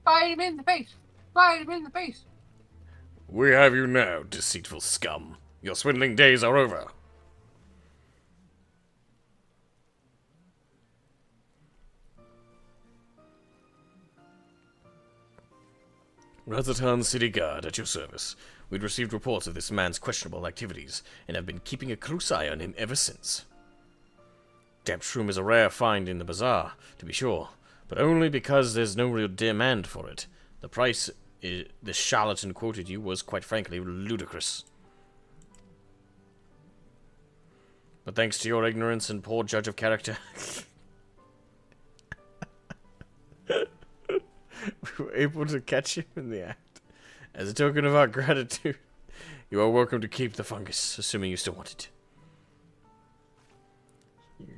Bite him in the face. Bite him in the face. We have you now, deceitful scum. Your swindling days are over. Razatan City Guard at your service. We'd received reports of this man's questionable activities, and have been keeping a close eye on him ever since. Damp shroom is a rare find in the bazaar, to be sure, but only because there's no real demand for it. The price the charlatan quoted you was, quite frankly, ludicrous. But thanks to your ignorance and poor judge of character, we were able to catch him in the act. As a token of our gratitude, you are welcome to keep the fungus, assuming you still want it.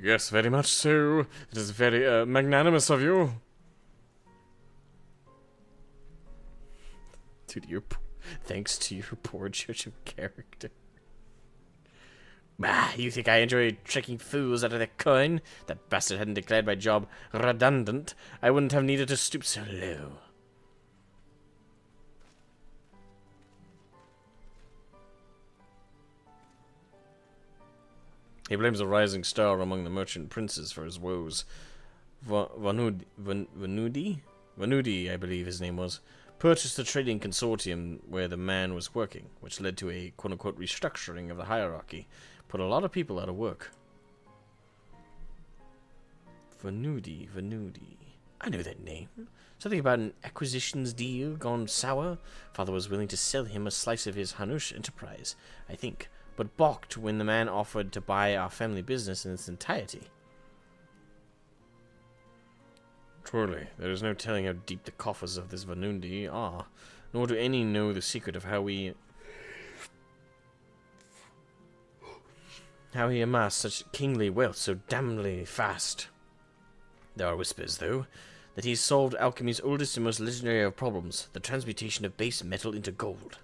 Yes, very much so. It is very magnanimous of you. Dude, thanks to your poor judge of character. Bah, you think I enjoy tricking fools out of their coin? If that bastard hadn't declared my job redundant, I wouldn't have needed to stoop so low. He blames a rising star among the merchant princes for his woes. Vanudi, I believe his name was, purchased a trading consortium where the man was working, which led to a quote-unquote restructuring of the hierarchy. Put a lot of people out of work. Vanudi. I know that name. Something about an acquisitions deal gone sour. Father was willing to sell him a slice of his Hanush enterprise, I think, but balked when the man offered to buy our family business in its entirety. Truly, there is no telling how deep the coffers of this Vanundi are, nor do any know the secret of how he amassed such kingly wealth so damnably fast. There are whispers, though, that he's solved alchemy's oldest and most legendary of problems, the transmutation of base metal into gold.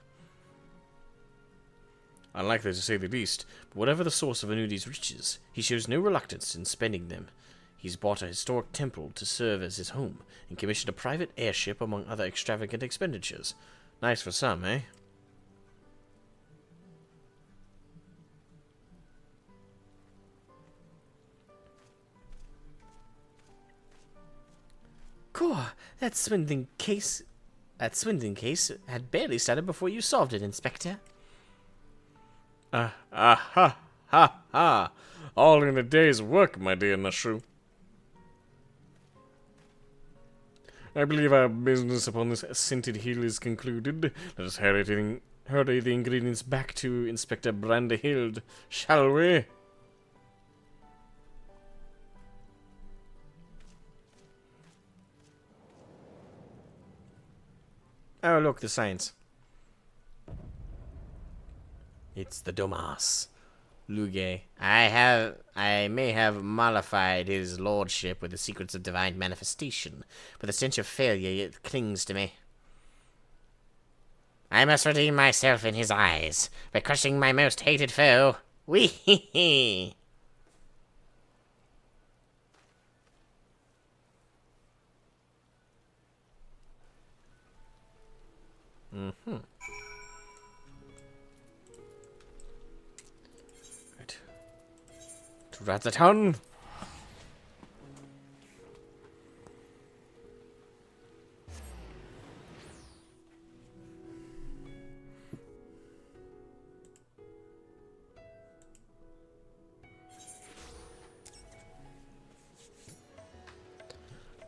Unlikely to say the least, but whatever the source of Vanundi's riches, he shows no reluctance in spending them. He's bought a historic temple to serve as his home, and commissioned a private airship among other extravagant expenditures. Nice for some, eh? Cool. That swindling case had barely started before you solved it, Inspector. Ha. All in a day's work, my dear Nashru. I believe our business upon this scented hill is concluded. Let us hurry the ingredients back to Inspector Brandehild, shall we? Oh, look, the signs. It's the Domas. Luge. I may have mollified his lordship with the secrets of divine manifestation, but the stench of failure it clings to me. I must redeem myself in his eyes by crushing my most hated foe. Wee hee hee. Mm-hmm. Right. To Razatan.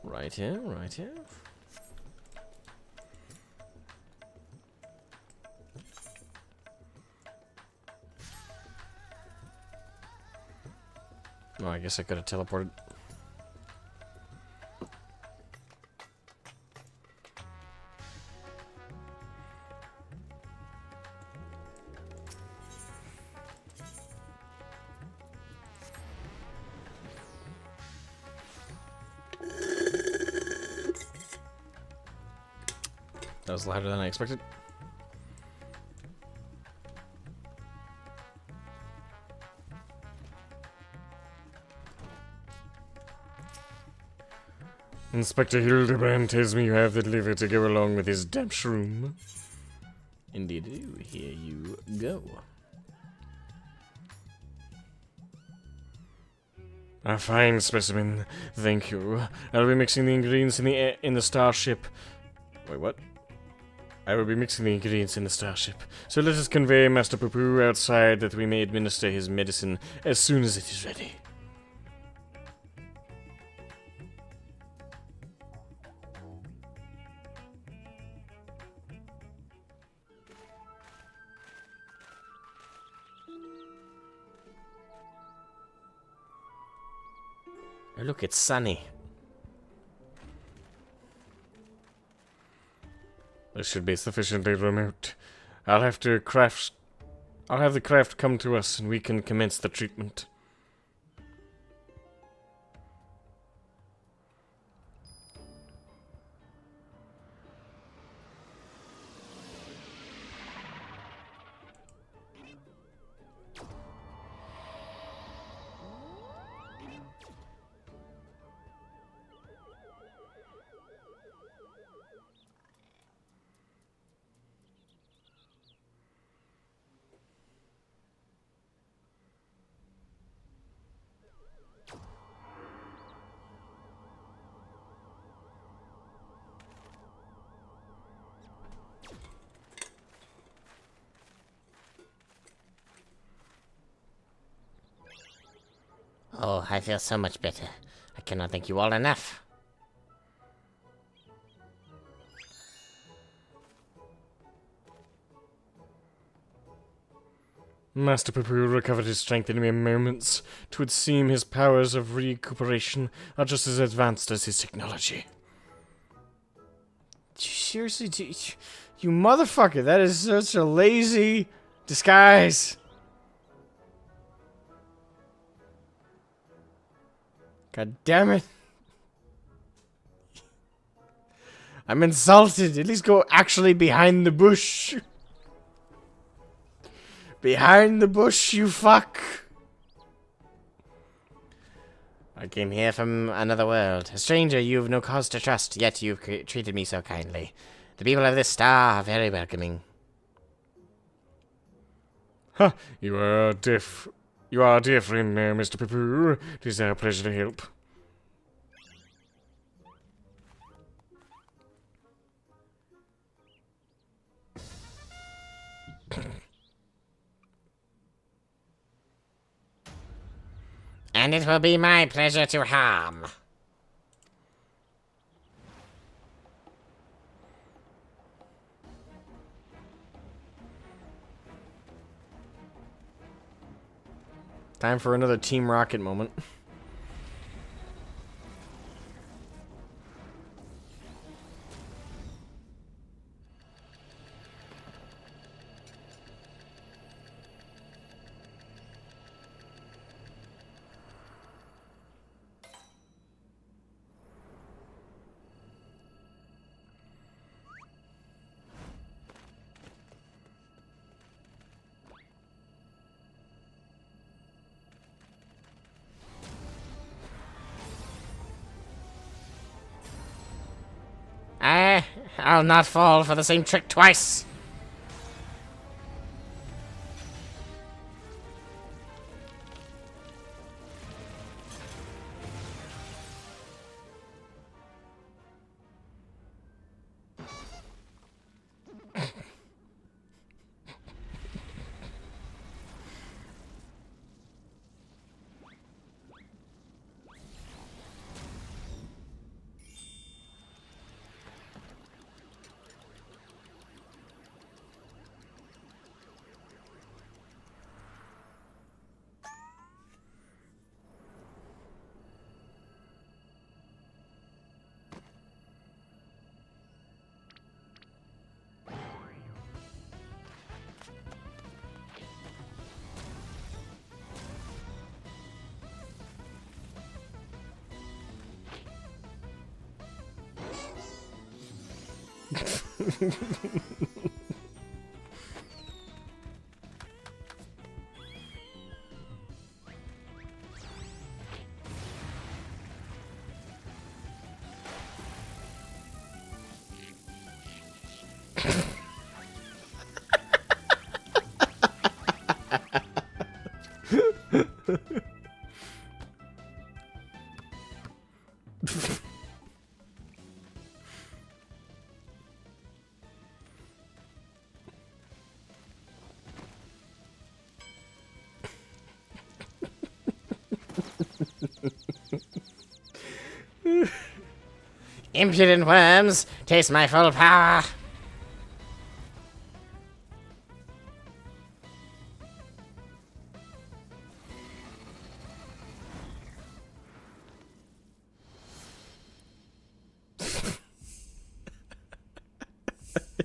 Right here, right here. Oh, I guess I could have teleported. That was louder than I expected. Inspector Hildebrand tells me you have the liver to go along with his damp shroom. Indeed do. Here you go. A fine specimen, thank you. I'll be mixing the ingredients in the starship. Wait, what? I will be mixing the ingredients in the starship. So let us convey Master Poo-Poo outside that we may administer his medicine as soon as it is ready. Oh, look, it's sunny. This should be sufficiently remote. I'll have the craft come to us and we can commence the treatment. Oh, I feel so much better. I cannot thank you all enough. Master Poo-Poo recovered his strength in mere moments. 'Twould seem his powers of recuperation are just as advanced as his technology. Seriously, you motherfucker, that is such a lazy disguise. God damn it. I'm insulted. At least go actually behind the bush. Behind the bush, you fuck. I came here from another world. A stranger you've no cause to trust, yet you've treated me so kindly. The people of this star are very welcoming. Huh, you are a dear friend now, Mr. Poo-Poo. It is our pleasure to help. And it will be my pleasure to harm. Time for another Team Rocket moment. I'll not fall for the same trick twice. Impudent worms, taste my full power.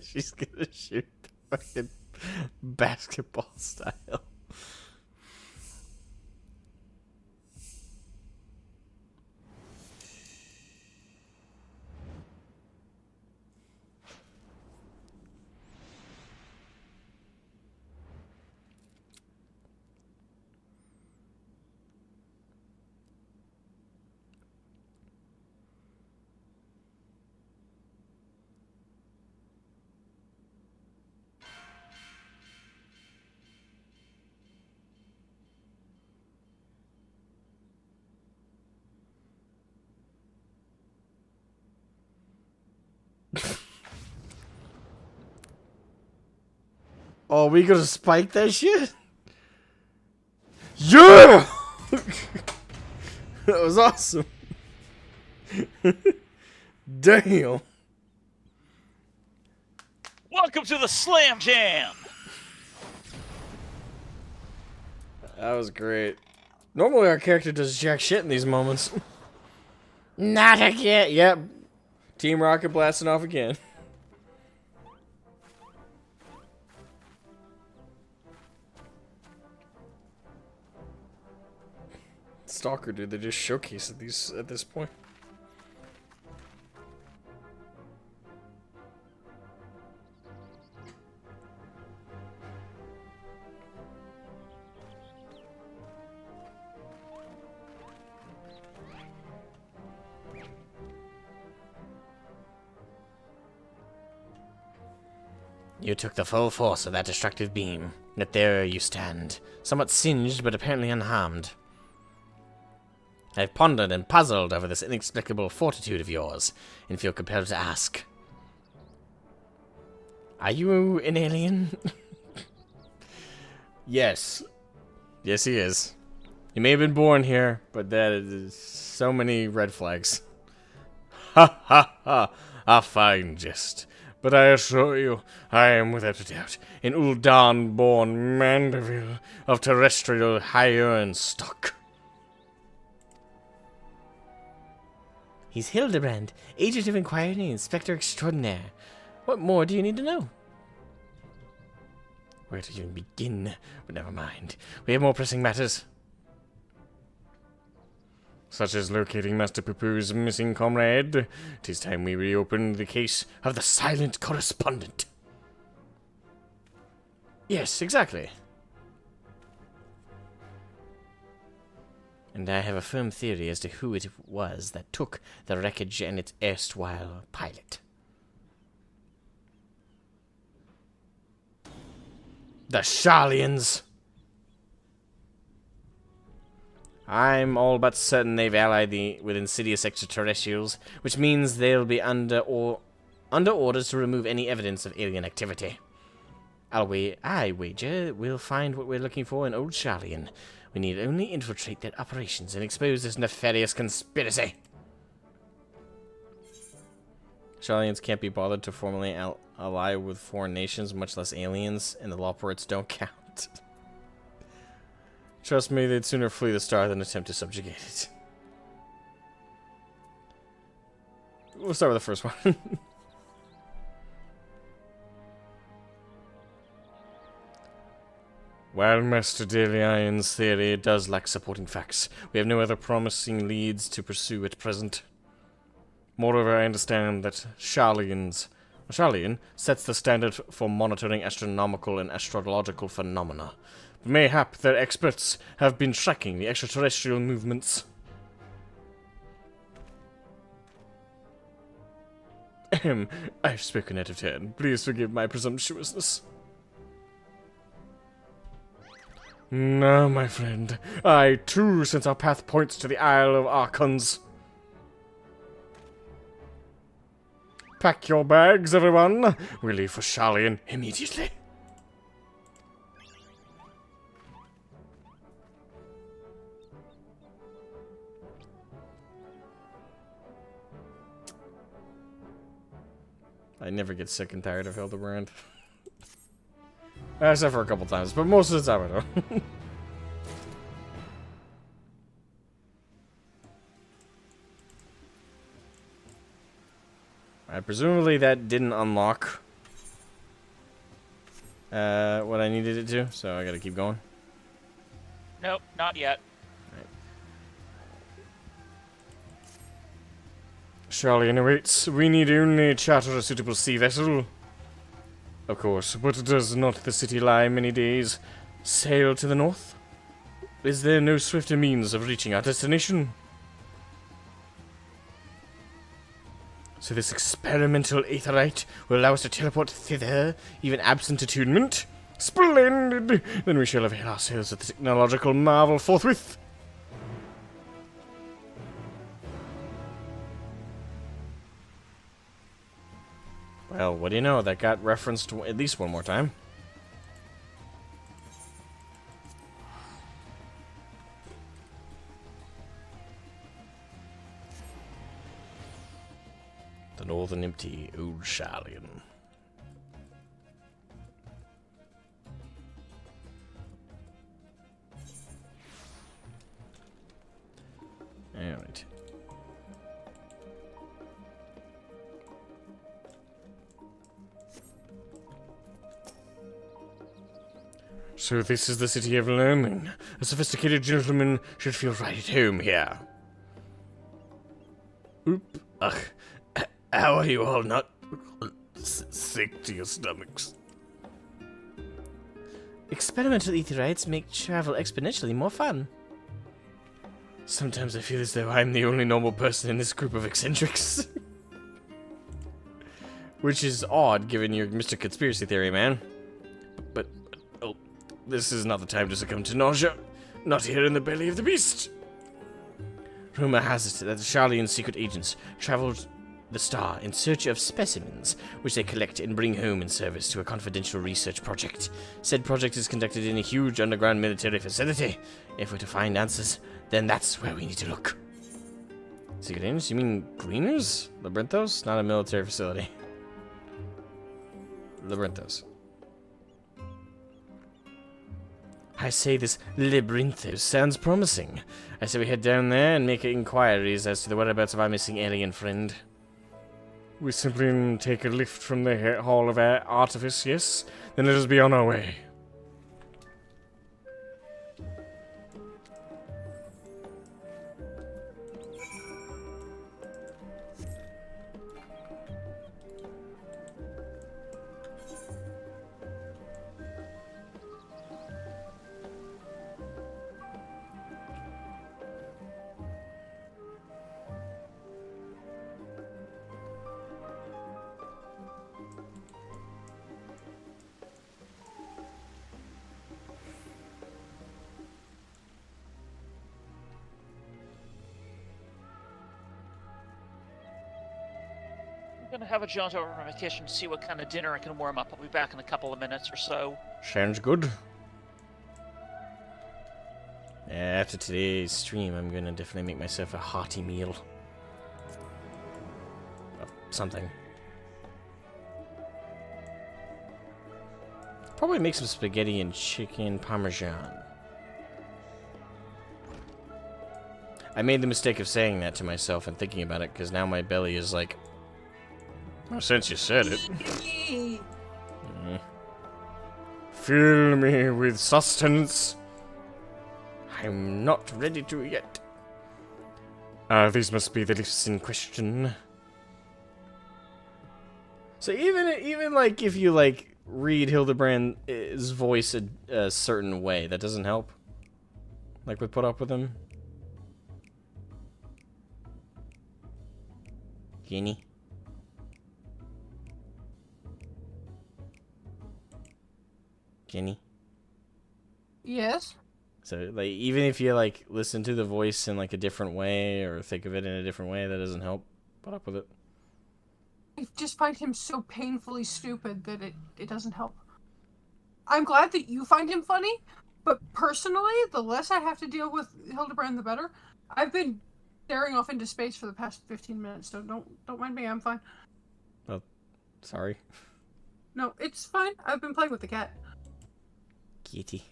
She's gonna shoot the fucking basketball style. Oh, we gonna spike that shit? Yeah! That was awesome. Damn. Welcome to the Slam Jam! That was great. Normally our character does jack shit in these moments. Not again. Yep. Team Rocket blasting off again. Stalker, dude, they just showcase at this point. You took the full force of that destructive beam, yet there you stand, somewhat singed but apparently unharmed. I've pondered and puzzled over this inexplicable fortitude of yours, and feel compelled to ask. Are you an alien? Yes. Yes, he is. He may have been born here, but that is so many red flags. Ha ha ha! A fine jest. But I assure you, I am without a doubt an Uldan-born Mandeville of terrestrial high-urn stock. He's Hildebrand, Agent of Inquiry, Inspector Extraordinaire. What more do you need to know? Where to even begin? But never mind. We have more pressing matters. Such as locating Master Poo-Poo's missing comrade. 'Tis time we reopened the case of the silent correspondent. Yes, exactly. And I have a firm theory as to who it was that took the wreckage and its erstwhile pilot. The Sharlians! I'm all but certain they've allied with insidious extraterrestrials, which means they'll be under orders to remove any evidence of alien activity. I wager we'll find what we're looking for in Old Sharlian. We need only infiltrate their operations and expose this nefarious conspiracy. Sharlians can't be bothered to formally ally with foreign nations, much less aliens, and the Lawports don't count. Trust me, they'd sooner flee the star than attempt to subjugate it. We'll start with the first one. While Master Delian's theory does lack supporting facts, we have no other promising leads to pursue at present. Moreover, I understand that Sharlians Charlian sets the standard for monitoring astronomical and astrological phenomena. Mayhap their experts have been tracking the extraterrestrial movements. I've spoken out of turn. Please forgive my presumptuousness. No, my friend. I, too, sense our path points to the Isle of Archons. Pack your bags, everyone. We leave for Charlian immediately. I never get sick and tired of Hildebrand. Except for a couple times, but most of the time I don't. Presumably that didn't unlock what I needed it to, so I gotta keep going. Nope, not yet. Charlian awaits. We need only charter a suitable sea vessel. Of course, but does not the city lie many days sail to the north? Is there no swifter means of reaching our destination? So this experimental aetherite will allow us to teleport thither, even absent attunement? Splendid! Then we shall avail ourselves of the technological marvel forthwith. Well, what do you know? That got referenced at least one more time. The Northern Empty, Old Charlian. Alright. So this is the city of learning. A sophisticated gentleman should feel right at home here. Oop. Ugh. How are you all not sick to your stomachs? Experimental aetherites make travel exponentially more fun. Sometimes I feel as though I'm the only normal person in this group of eccentrics. Which is odd, given your Mr. Conspiracy Theory, man. But, oh, this is not the time to succumb to nausea. Not here in the belly of the beast. Rumor has it that the Charlian secret agents traveled the star in search of specimens, which they collect and bring home in service to a confidential research project. Said project is conducted in a huge underground military facility. If we're to find answers, then that's where we need to look. Secret agents? You mean gleaners? Labyrinthos? Not a military facility. Labyrinthos. I say this Labyrinthos sounds promising. I say we head down there and make inquiries as to the whereabouts of our missing alien friend. We simply take a lift from the Hall of Artifice, yes? Then let us be on our way. I'm gonna have a jaunt over to my kitchen to see what kind of dinner I can warm up. I'll be back in a couple of minutes or so. Sounds good. After today's stream, I'm gonna definitely make myself a hearty meal. Of something. Probably make some spaghetti and chicken parmesan. I made the mistake of saying that to myself and thinking about it, because now my belly is like, well, since you said it. Fill me with sustenance. I'm not ready to yet. These must be the lifts in question. So even like if you like read Hildebrand's voice a certain way, that doesn't help. Like we put up with him. Jenny. Jenny. Yes. So like even if you like listen to the voice in like a different way or think of it in a different way, that doesn't help. Put up with it. I just find him so painfully stupid that it doesn't help. I'm glad that you find him funny, but personally, the less I have to deal with Hildebrand, the better. I've been staring off into space for the past 15 minutes, so don't mind me. I'm fine. Well, sorry. No, it's fine. I've been playing with the cat. Kitty.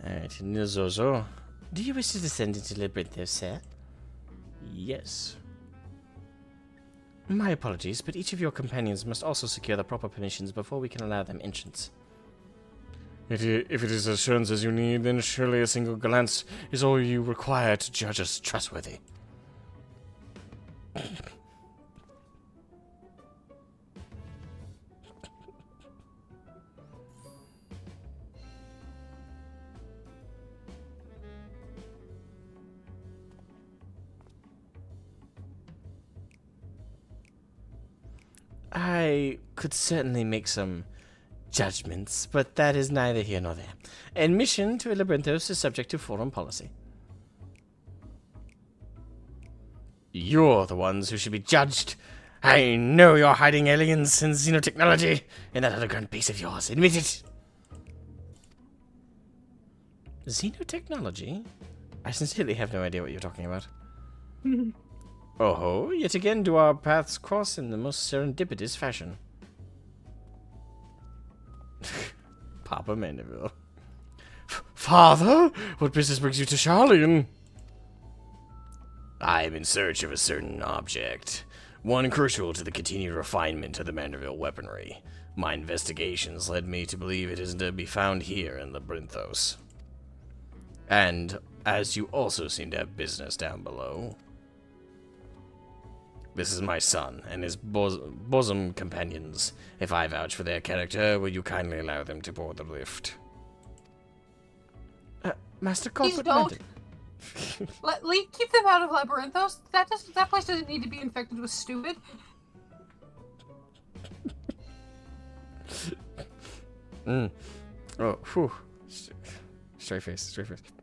Alright, Nizozo. Do you wish to descend into Labyrinthos, sir? Yes. My apologies, but each of your companions must also secure the proper permissions before we can allow them entrance. If it is assurance as you need, then surely a single glance is all you require to judge us trustworthy. I could certainly make some judgments, but that is neither here nor there. Admission to Labyrinthos is subject to foreign policy. You're the ones who should be judged. I know you're hiding aliens and xenotechnology in that underground base of yours. Admit it. Xenotechnology? I sincerely have no idea what you're talking about. Oh, yet again do our paths cross in the most serendipitous fashion. Papa Mandeville. Father, what business brings you to Charlian? I am in search of a certain object, one crucial to the continued refinement of the Mandeville weaponry. My investigations led me to believe it is to be found here in Labyrinthos. And, as you also seem to have business down below, this is my son and his bosom companions. If I vouch for their character, will you kindly allow them to board the lift? Master Please Corporate don't. Mandeville. Keep them out of Labyrinthos. That place doesn't need to be infected with stupid. Oh, whew. Straight face.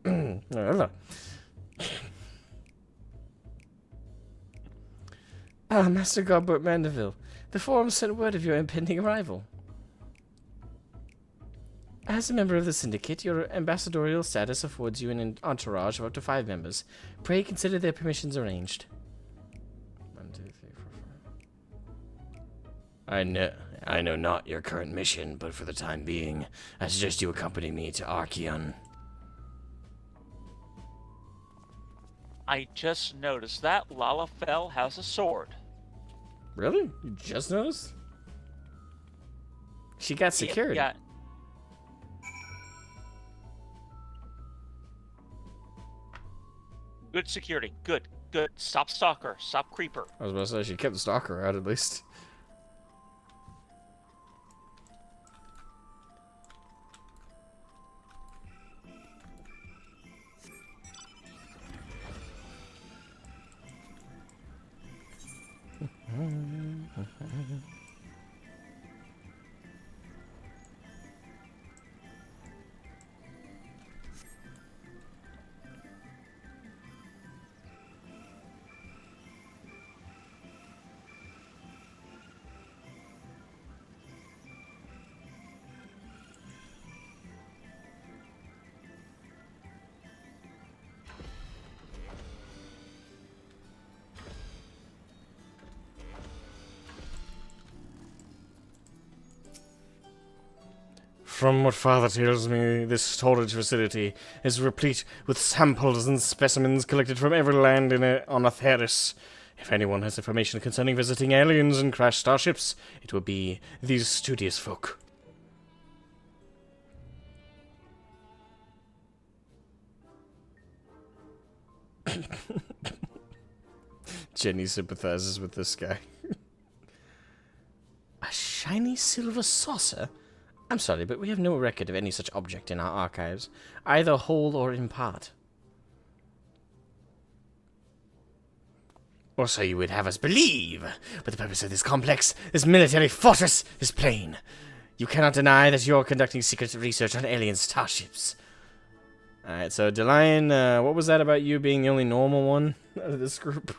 Hello. Master Godbert Mandeville, the Forum sent word of your impending arrival. As a member of the Syndicate, your ambassadorial status affords you an entourage of up to 5 members. Pray consider their permissions arranged. 1, 2, 3, 4, 5. I know not your current mission, but for the time being, I suggest you accompany me to Archeon. I just noticed that Lalafell has a sword. Really? You just noticed? She got security. Yeah. Good security. Good. Stop stalker. Stop creeper. I was about to say, she kept the stalker out at least. From what Father tells me, this storage facility is replete with samples and specimens collected from every land on Atheris. If anyone has information concerning visiting aliens and crashed starships, it will be these studious folk. Jenny sympathizes with this guy. shiny silver saucer? I'm sorry, but we have no record of any such object in our archives, either whole or in part. Or so you would have us believe. But the purpose of this complex, this military fortress, is plain. You cannot deny that you're conducting secret research on alien starships. Alright, so Delian, what was that about you being the only normal one out of this group?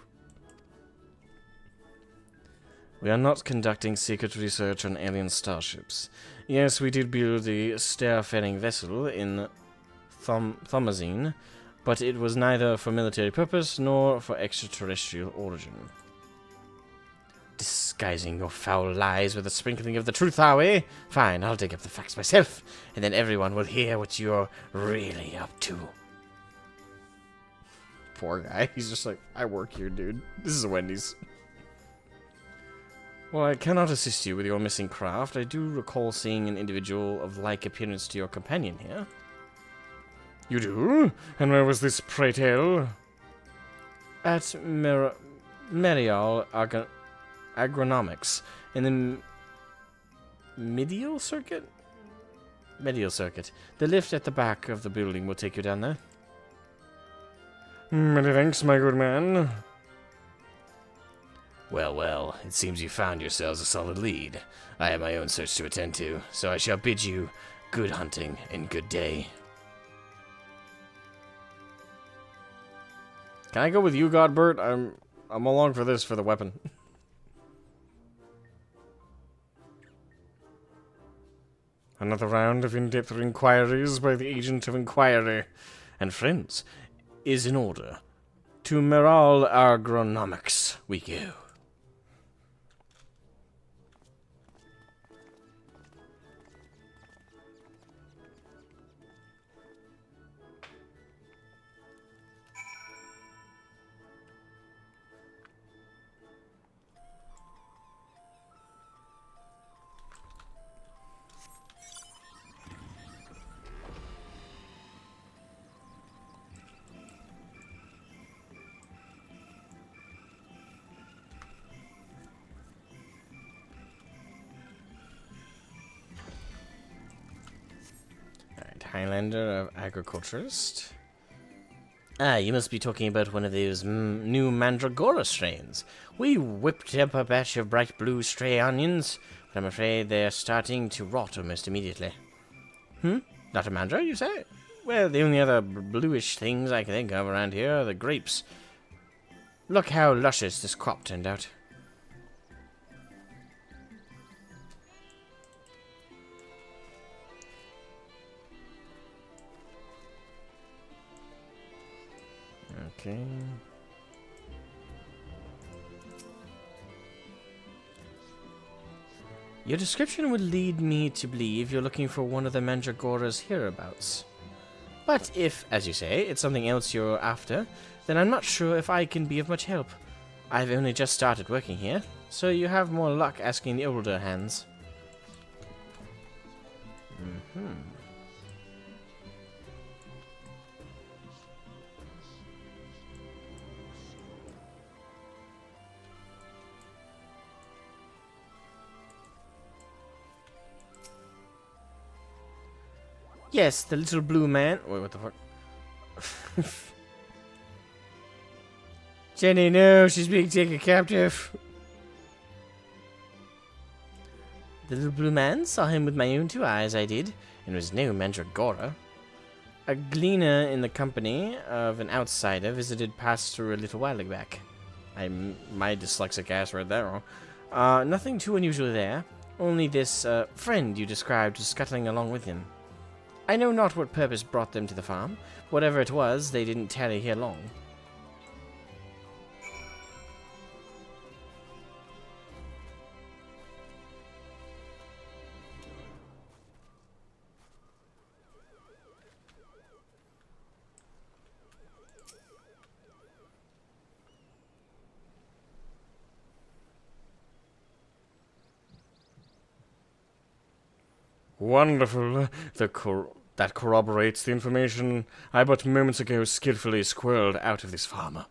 We are not conducting secret research on alien starships. Yes, we did build the star-faring vessel in Thomazine, but it was neither for military purpose nor for extraterrestrial origin. Disguising your foul lies with a sprinkling of the truth, are we? Fine, I'll dig up the facts myself, and then everyone will hear what you're really up to. Poor guy, he's just like, I work here, dude. This is Wendy's. Well, I cannot assist you with your missing craft. I do recall seeing an individual of like appearance to your companion here. You do? And where was this, pray tell? At Merial Agronomics, in the medial circuit? Medial circuit. The lift at the back of the building will take you down there. Many thanks, my good man. Well, well, it seems you found yourselves a solid lead. I have my own search to attend to, so I shall bid you good hunting and good day. Can I go with you, Godbert? I'm along for this for the weapon. Another round of in-depth inquiries by the agent of inquiry and friends is in order. To Meral Agronomics we go. Highlander of Agriculturist. Ah, you must be talking about one of those new Mandragora strains. We whipped up a batch of bright blue stray onions, but I'm afraid they're starting to rot almost immediately. Not a mandra, you say? Well, the only other bluish things I can think of around here are the grapes. Look how luscious this crop turned out. Okay. Your description would lead me to believe you're looking for one of the Mandragora's hereabouts. But if, as you say, it's something else you're after, then I'm not sure if I can be of much help. I've only just started working here, so you have more luck asking the older hands. Yes, the little blue man. Wait, what the fuck? Jenny, no, she's being taken captive. The little blue man saw him with my own two eyes, I did, and was no Mandragora. A gleaner in the company of an outsider visited past through a little while back. My dyslexic ass read that wrong. Nothing too unusual there. Only this friend you described was scuttling along with him. I know not what purpose brought them to the farm. Whatever it was, they didn't tarry here long. Wonderful. That corroborates the information I but moments ago skillfully squirreled out of this farmer.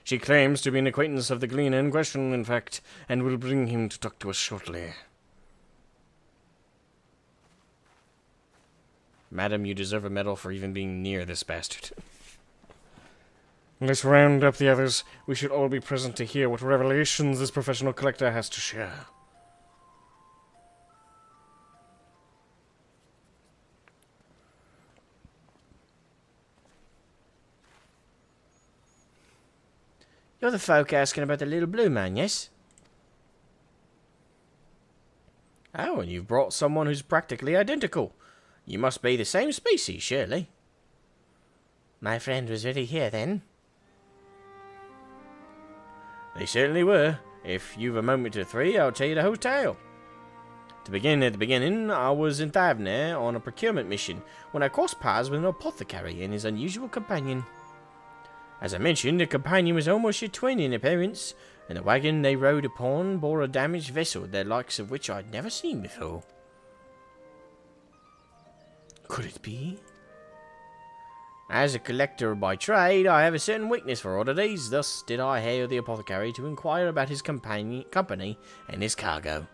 She claims to be an acquaintance of the gleaner in question, in fact, and will bring him to talk to us shortly. Madam, you deserve a medal for even being near this bastard. Let's round up the others. We should all be present to hear what revelations this professional collector has to share. You're the folk asking about the little blue man, yes? Oh, and you've brought someone who's practically identical. You must be the same species, surely. My friend was really here, then? They certainly were. If you've a moment or three, I'll tell you the whole tale. To begin at the beginning, I was in Thavner on a procurement mission when I crossed paths with an apothecary and his unusual companion. As I mentioned, the companion was almost a twin in appearance, and the wagon they rode upon bore a damaged vessel, the likes of which I'd never seen before. Could it be? As a collector by trade, I have a certain weakness for oddities, thus did I hail the apothecary to inquire about his company and his cargo.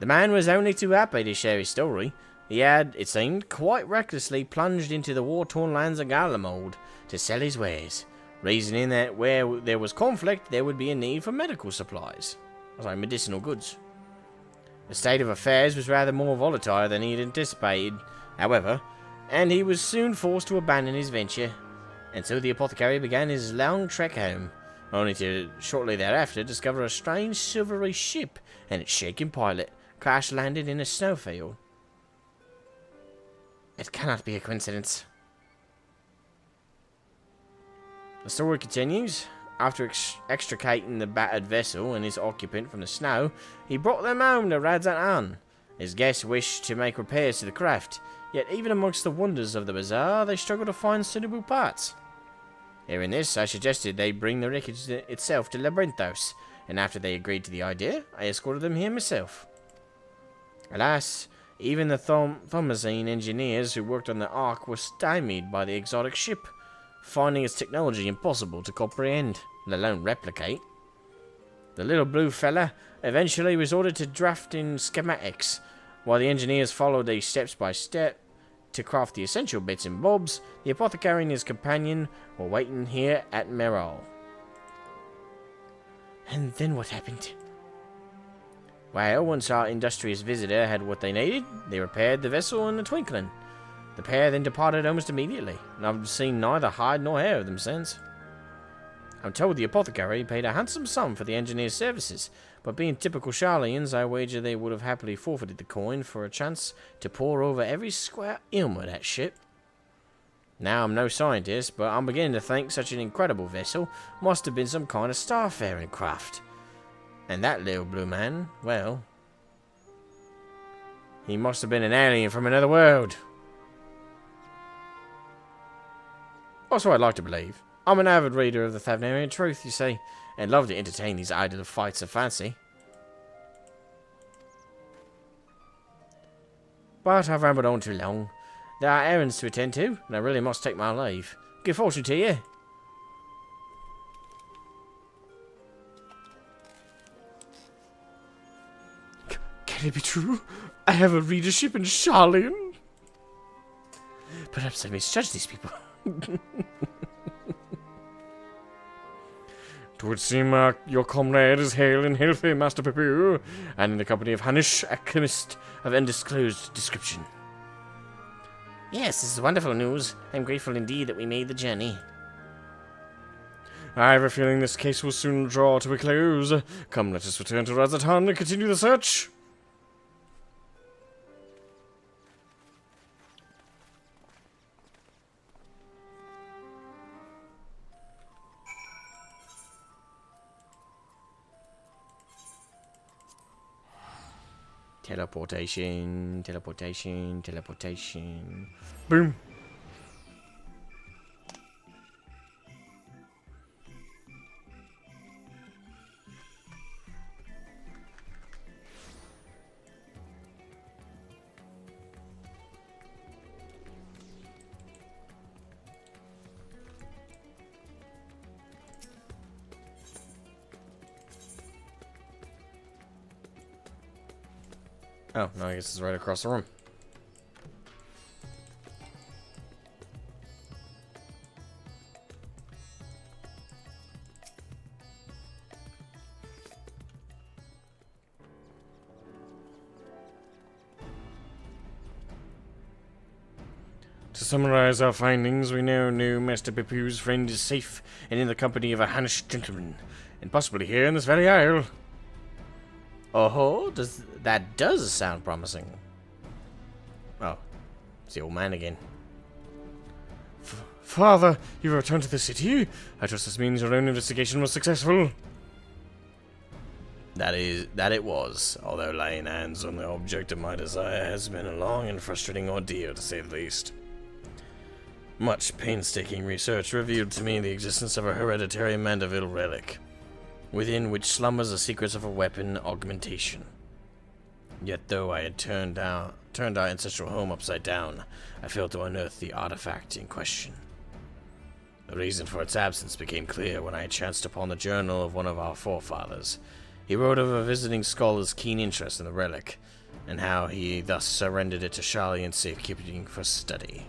The man was only too happy to share his story. He had, it seemed, quite recklessly plunged into the war-torn lands of Garlemald to sell his wares, reasoning that where there was conflict, there would be a need for medical supplies. Medicinal goods. The state of affairs was rather more volatile than he had anticipated, however, and he was soon forced to abandon his venture, and so the apothecary began his long trek home, only to shortly thereafter discover a strange silvery ship and its shaking pilot crash-landed in a snowfield. It cannot be a coincidence. The story continues. After extricating the battered vessel and its occupant from the snow, he brought them home to Radzat-an. His guests wished to make repairs to the craft, yet even amongst the wonders of the bazaar, they struggled to find suitable parts. Hearing this, I suggested they bring the wreckage itself to Labyrinthos, and after they agreed to the idea, I escorted them here myself. Alas, even the Thomazine engineers who worked on the Ark were stymied by the exotic ship, finding its technology impossible to comprehend, let alone replicate. The little blue fella eventually resorted to drafting schematics, while the engineers followed these steps by step to craft the essential bits and bobs. The apothecary and his companion were waiting here at Meral. And then what happened? Well, once our industrious visitor had what they needed, they repaired the vessel in a twinkling. The pair then departed almost immediately, and I've seen neither hide nor hair of them since. I'm told the apothecary paid a handsome sum for the engineer's services, but being typical Charlians, I wager they would have happily forfeited the coin for a chance to pore over every square inch of that ship. Now, I'm no scientist, but I'm beginning to think such an incredible vessel must have been some kind of starfaring craft. And that little blue man, well, he must have been an alien from another world. Also, I'd like to believe. I'm an avid reader of the Thavnarian Truth, you see, and love to entertain these idle fights of fancy. But I've rambled on too long. There are errands to attend to, and I really must take my leave. Good fortune to you. Can it be true? I have a readership in Charlian. Perhaps I misjudged these people. Twould seem your comrade is hale and healthy, Master Pepu, and in the company of Hanish, a chemist of undisclosed description. Yes, this is wonderful news. I'm grateful indeed that we made the journey. I have a feeling this case will soon draw to a close. Come, let us return to Radzat-an and continue the search. Teleportation, teleportation, teleportation. Boom. Oh, no, I guess it's right across the room. To summarize our findings, we now know Master Pepu's friend is safe and in the company of a Hannish gentleman, and possibly here in this very isle. Oh, that does sound promising. Oh, it's the old man again. Father, you returned to the city? I trust this means your own investigation was successful. That it was, although laying hands on the object of my desire has been a long and frustrating ordeal, to say the least. Much painstaking research revealed to me the existence of a hereditary Mandeville relic, within which slumbers the secrets of a weapon augmentation. Yet though I had turned our ancestral home upside down, I failed to unearth the artifact in question. The reason for its absence became clear when I chanced upon the journal of one of our forefathers. He wrote of a visiting scholar's keen interest in the relic, and how he thus surrendered it to Charlie in safekeeping for study.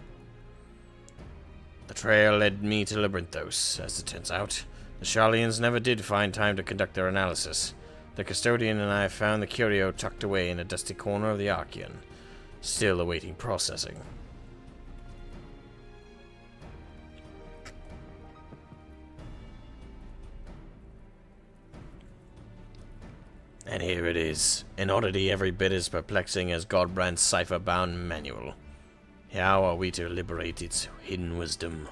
The trail led me to Labyrinthos, as it turns out. The Charlians never did find time to conduct their analysis. The custodian and I found the curio tucked away in a dusty corner of the Archean, still awaiting processing. And here it is, an oddity every bit as perplexing as Godbrand's cipher-bound manual. How are we to liberate its hidden wisdom?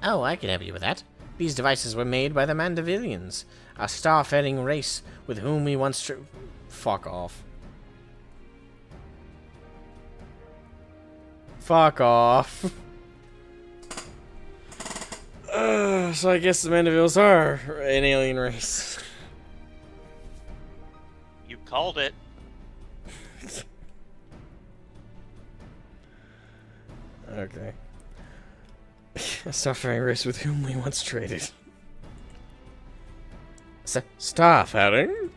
Oh, I can help you with that. These devices were made by the Mandevillians, a star-faring race with whom we once Fuck off. Fuck off. So I guess the Mandevilles are an alien race. You called it. Okay. A suffering race with whom we once traded. Starfaring?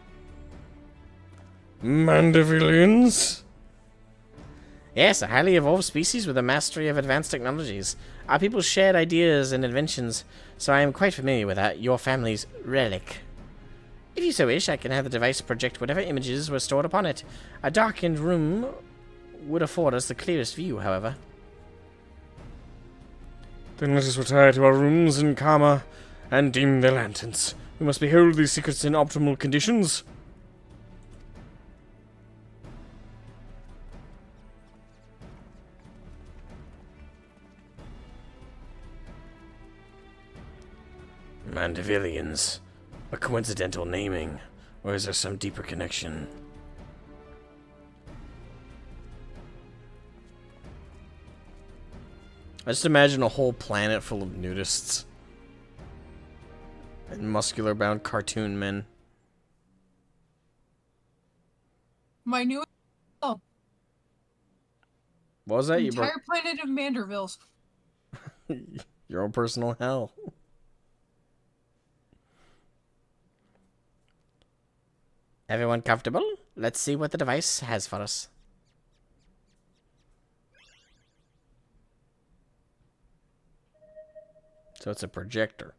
Mandevillians? Yes, a highly evolved species with a mastery of advanced technologies. Our people shared ideas and inventions, so I am quite familiar with your family's relic. If you so wish, I can have the device project whatever images were stored upon it. A darkened room would afford us the clearest view, however. Then let us retire to our rooms in Karma and dim their lanterns. We must behold these secrets in optimal conditions. Mandevillians. A coincidental naming, or is there some deeper connection? I just imagine a whole planet full of nudists. And muscular-bound cartoon men. My new... Oh. What was that? You Entire planet of Mandervilles. Your own personal hell. Everyone comfortable? Let's see what the device has for us. So it's a projector.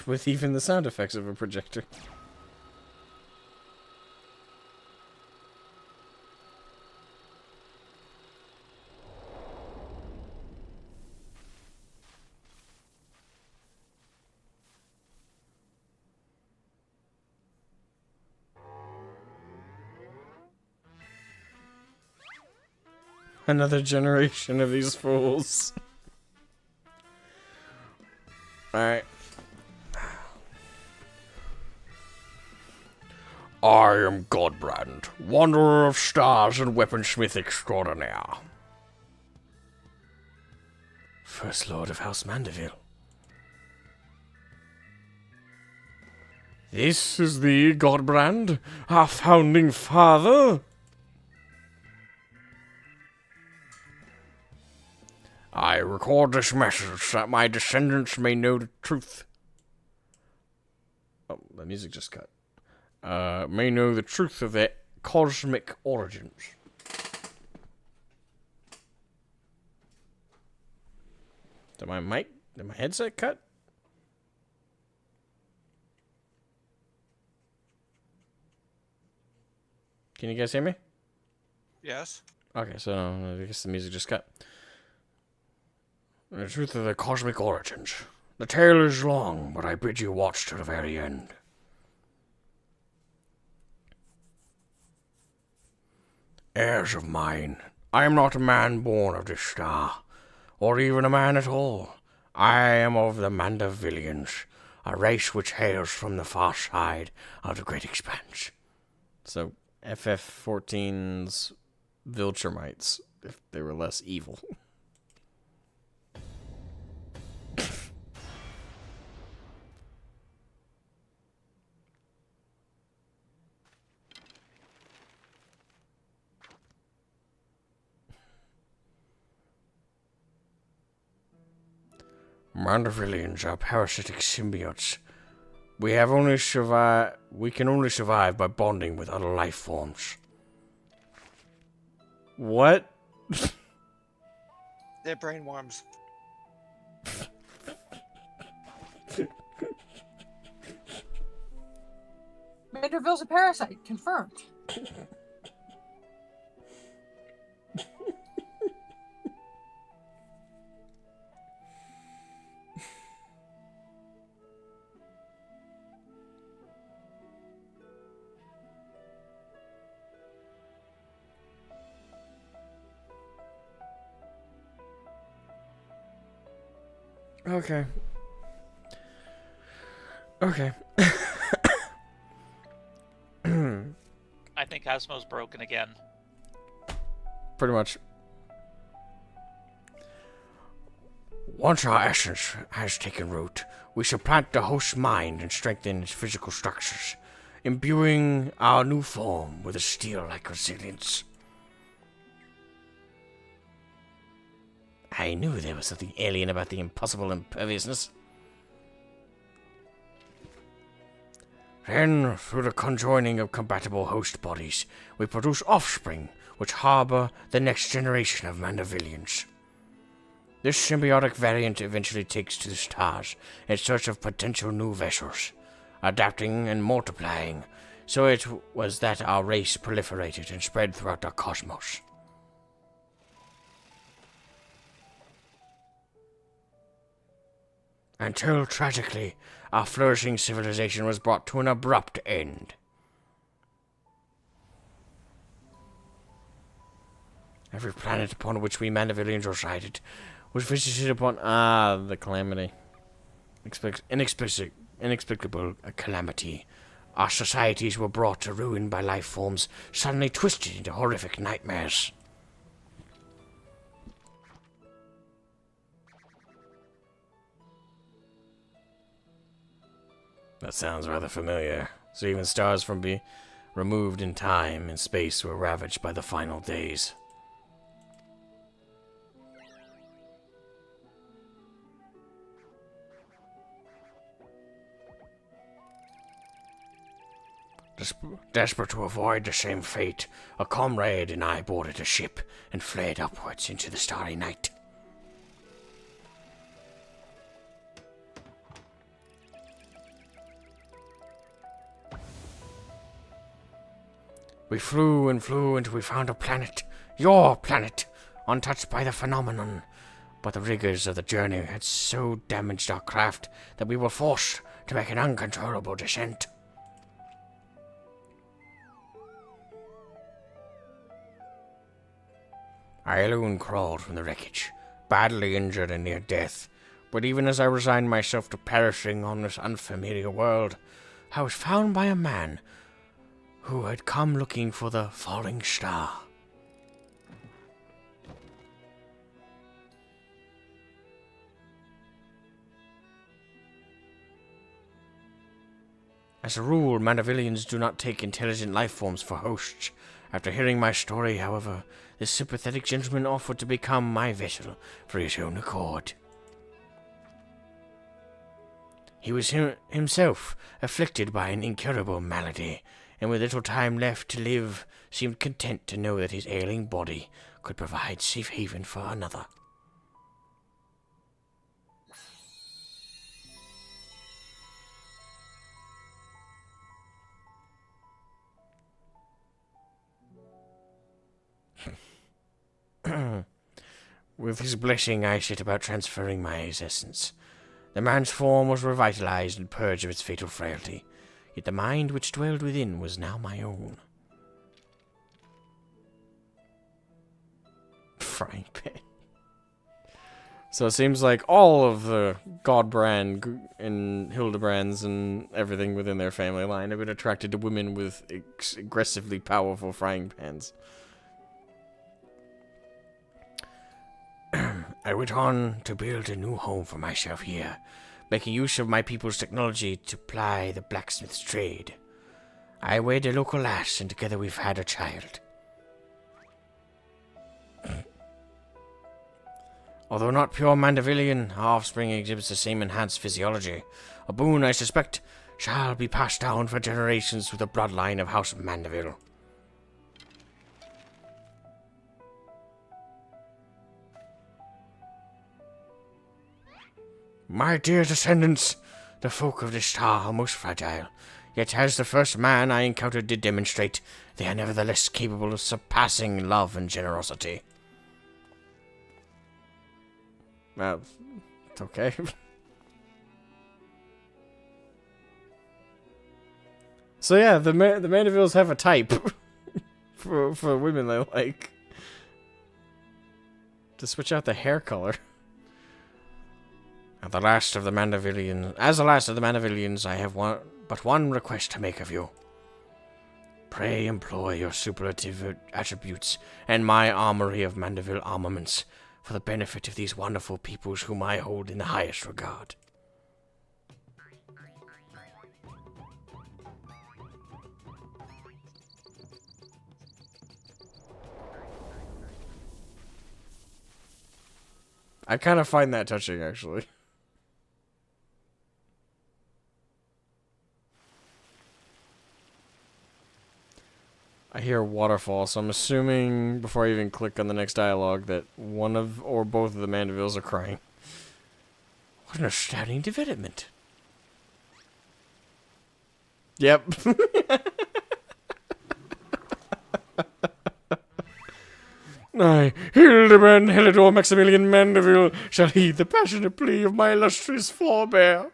With even the sound effects of a projector. Another generation of these fools. Alright. I am Godbrand, wanderer of stars and weaponsmith extraordinaire. First Lord of House Mandeville. This is thee, Godbrand, our founding father? I record this message that my descendants may know the truth. Oh, the music just cut. May know the truth of their cosmic origins. Did my headset cut? Can you guys hear me? Yes. Okay, so I guess the music just cut. The truth of the cosmic origins. The tale is long, but I bid you watch to the very end. Heirs of mine, I am not a man born of this star, or even a man at all. I am of the Mandavillians, a race which hails from the far side of the great expanse. So, FF14's Viltrumites, if they were less evil. Mandavillians are parasitic symbiotes. We can only survive by bonding with other life forms. What? They're brainworms. Manderville's a parasite, confirmed. Okay. Okay. I think Asmo's broken again. Pretty much. Once our essence has taken root, we supplant the host's mind and strengthen its physical structures, imbuing our new form with a steel-like resilience. I knew there was something alien about the impossible imperviousness. Then, through the conjoining of compatible host bodies, we produce offspring which harbor the next generation of Mandavillians. This symbiotic variant eventually takes to the stars in search of potential new vessels, adapting and multiplying, so it was that our race proliferated and spread throughout the cosmos. Until, tragically, our flourishing civilization was brought to an abrupt end. Every planet upon which we Mandavillians resided was visited upon... the calamity. Inexplicable calamity. Our societies were brought to ruin by life forms suddenly twisted into horrific nightmares. That sounds rather familiar. So even stars from be removed in time and space were ravaged by the final days. Desperate to avoid the same fate, a comrade and I boarded a ship and fled upwards into the starry night. We flew and flew until we found a planet, your planet, untouched by the phenomenon. But the rigors of the journey had so damaged our craft that we were forced to make an uncontrollable descent. I alone crawled from the wreckage, badly injured and near death, but even as I resigned myself to perishing on this unfamiliar world, I was found by a man who had come looking for the falling star. As a rule, Mandavillians do not take intelligent life forms for hosts. After hearing my story, however, this sympathetic gentleman offered to become my vessel for his own accord. He was himself afflicted by an incurable malady, and with little time left to live, seemed content to know that his ailing body could provide safe haven for another. With his blessing, I set about transferring my essence. The man's form was revitalized and purged of its fatal frailty, yet the mind which dwelled within was now my own. Frying pan. So it seems like all of the Godbrand and Hildebrands and everything within their family line have been attracted to women with aggressively powerful frying pans. I went on to build a new home for myself here, making use of my people's technology to ply the blacksmith's trade. I wed a local lass, and together we've had a child. Although not pure Mandavillian, our offspring exhibits the same enhanced physiology. A boon, I suspect, shall be passed down for generations through the bloodline of House Mandeville. My dear descendants, the folk of this star are most fragile, yet as the first man I encountered did demonstrate, they are nevertheless capable of surpassing love and generosity. It's okay. So yeah, the Mandevilles have a type for women they like. To switch out the hair color. As the last of the Mandavillians, I have but one request to make of you. Pray employ your superlative attributes and my armory of Mandeville armaments for the benefit of these wonderful peoples whom I hold in the highest regard. I kind of find that touching, actually. I hear waterfall, so I'm assuming, before I even click on the next dialogue, that one of, or both of the Mandevilles are crying. What an astounding development. Yep. I, Hildebrand Helidor Maximilian Mandeville, shall heed the passionate plea of my illustrious forebear.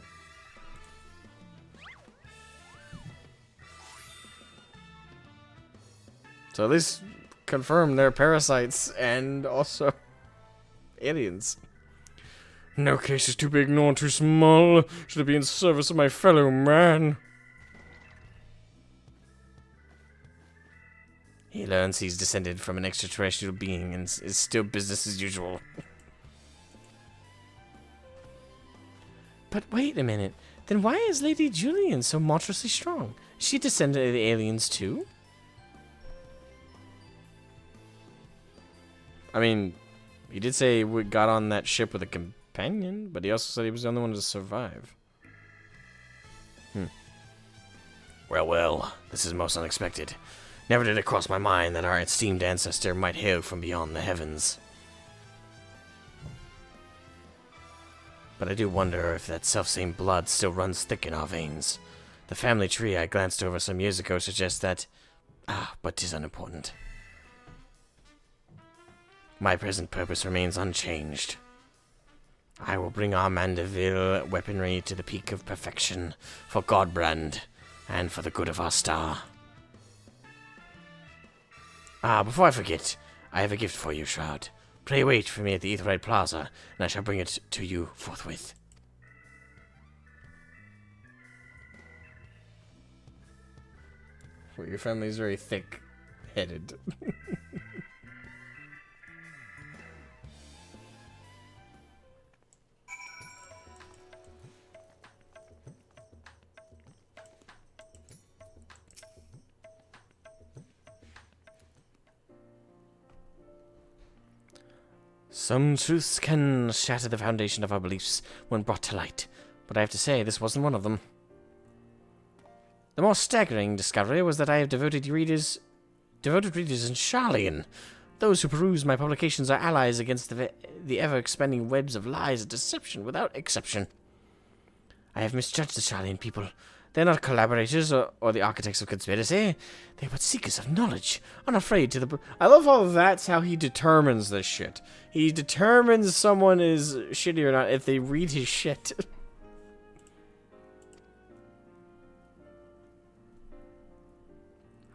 So at least confirm they're parasites and also aliens. No case is too big nor too small. Should it be in service of my fellow man? He learns he's descended from an extraterrestrial being and is still business as usual. But wait a minute. Then why is Lady Julian so monstrously strong? Is she descended of the aliens too? I mean, he did say he got on that ship with a companion, but he also said he was the only one to survive. Well, this is most unexpected. Never did it cross my mind that our esteemed ancestor might hail from beyond the heavens. But I do wonder if that selfsame blood still runs thick in our veins. The family tree I glanced over some years ago suggests that... but 'tis unimportant. My present purpose remains unchanged. I will bring our Mandeville weaponry to the peak of perfection for Godbrand and for the good of our star. Before I forget, I have a gift for you, Shroud. Pray wait for me at the Aetheryte Plaza, and I shall bring it to you forthwith. Well, your family is very thick-headed. Some truths can shatter the foundation of our beliefs when brought to light, but I have to say this wasn't one of them. The more staggering discovery was that I have devoted readers in Sharlayan. Those who peruse my publications are allies against the ever-expanding webs of lies and deception without exception. I have misjudged the Sharlayan people. They're not collaborators or the architects of conspiracy. They're but seekers of knowledge, unafraid to the... I love how that's how he determines this shit. He determines someone is shitty or not if they read his shit.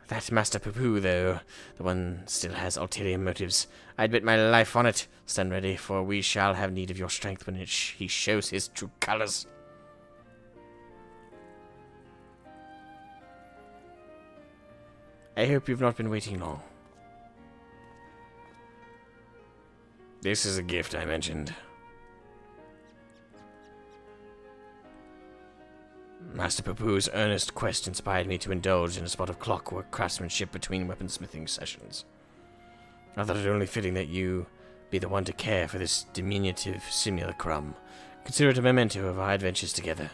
That Master Poo-Poo, though, the one still has ulterior motives. I'd bet my life on it. Stand ready, for we shall have need of your strength when he shows his true colors. I hope you've not been waiting long. This is a gift I mentioned. Master Poo-Poo's earnest quest inspired me to indulge in a spot of clockwork craftsmanship between weaponsmithing sessions. I thought it only fitting that you be the one to care for this diminutive simulacrum. Consider it a memento of our adventures together.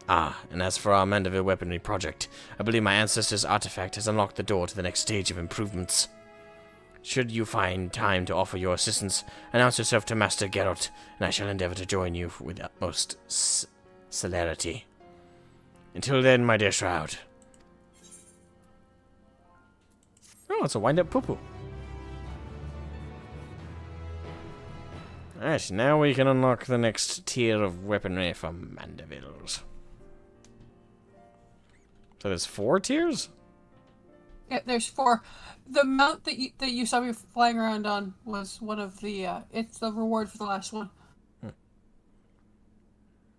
Ah, and as for our Mandeville weaponry project, I believe my ancestor's artifact has unlocked the door to the next stage of improvements. Should you find time to offer your assistance, announce yourself to Master Geralt, and I shall endeavor to join you with utmost celerity. Until then, my dear Shroud. Oh, it's a wind-up poo-poo. Alright, now we can unlock the next tier of weaponry from Mandevilles. So there's 4 tiers? Yeah, there's 4. The mount that you saw me flying around on was one of the, it's the reward for the last one.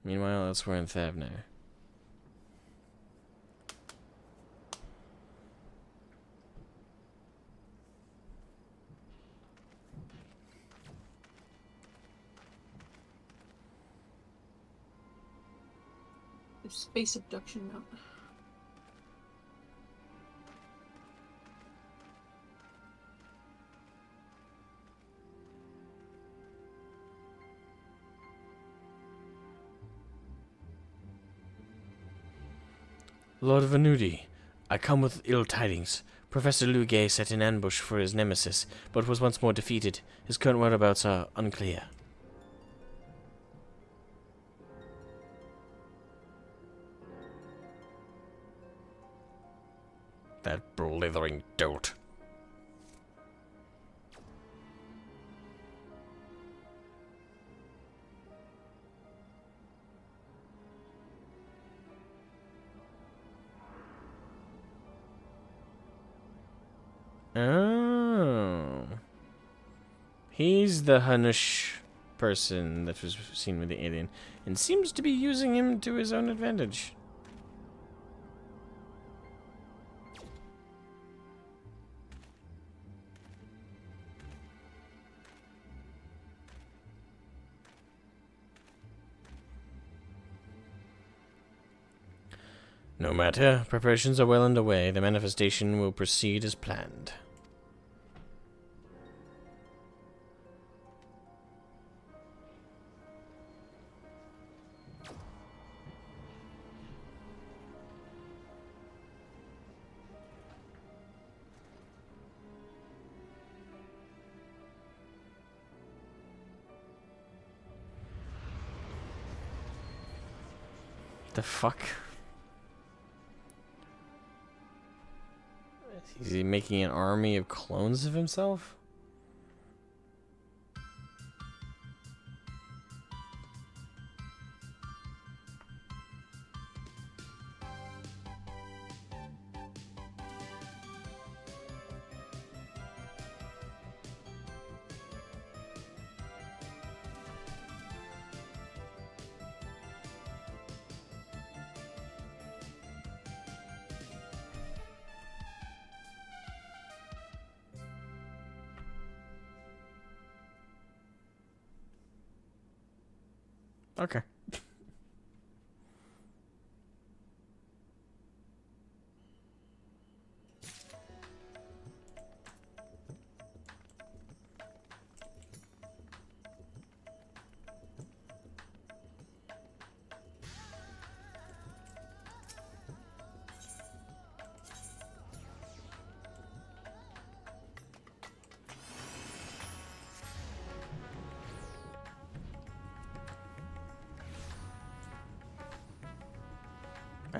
Meanwhile, elsewhere in Thab now. The space abduction mount. Lord Venudi, I come with ill tidings. Professor Lugay set an ambush for his nemesis, but was once more defeated. His current whereabouts are unclear. That blithering dolt. Oh. He's the Hanush person that was seen with the alien, and seems to be using him to his own advantage. No matter, preparations are well underway. The manifestation will proceed as planned. The fuck? Is he making an army of clones of himself? Okay.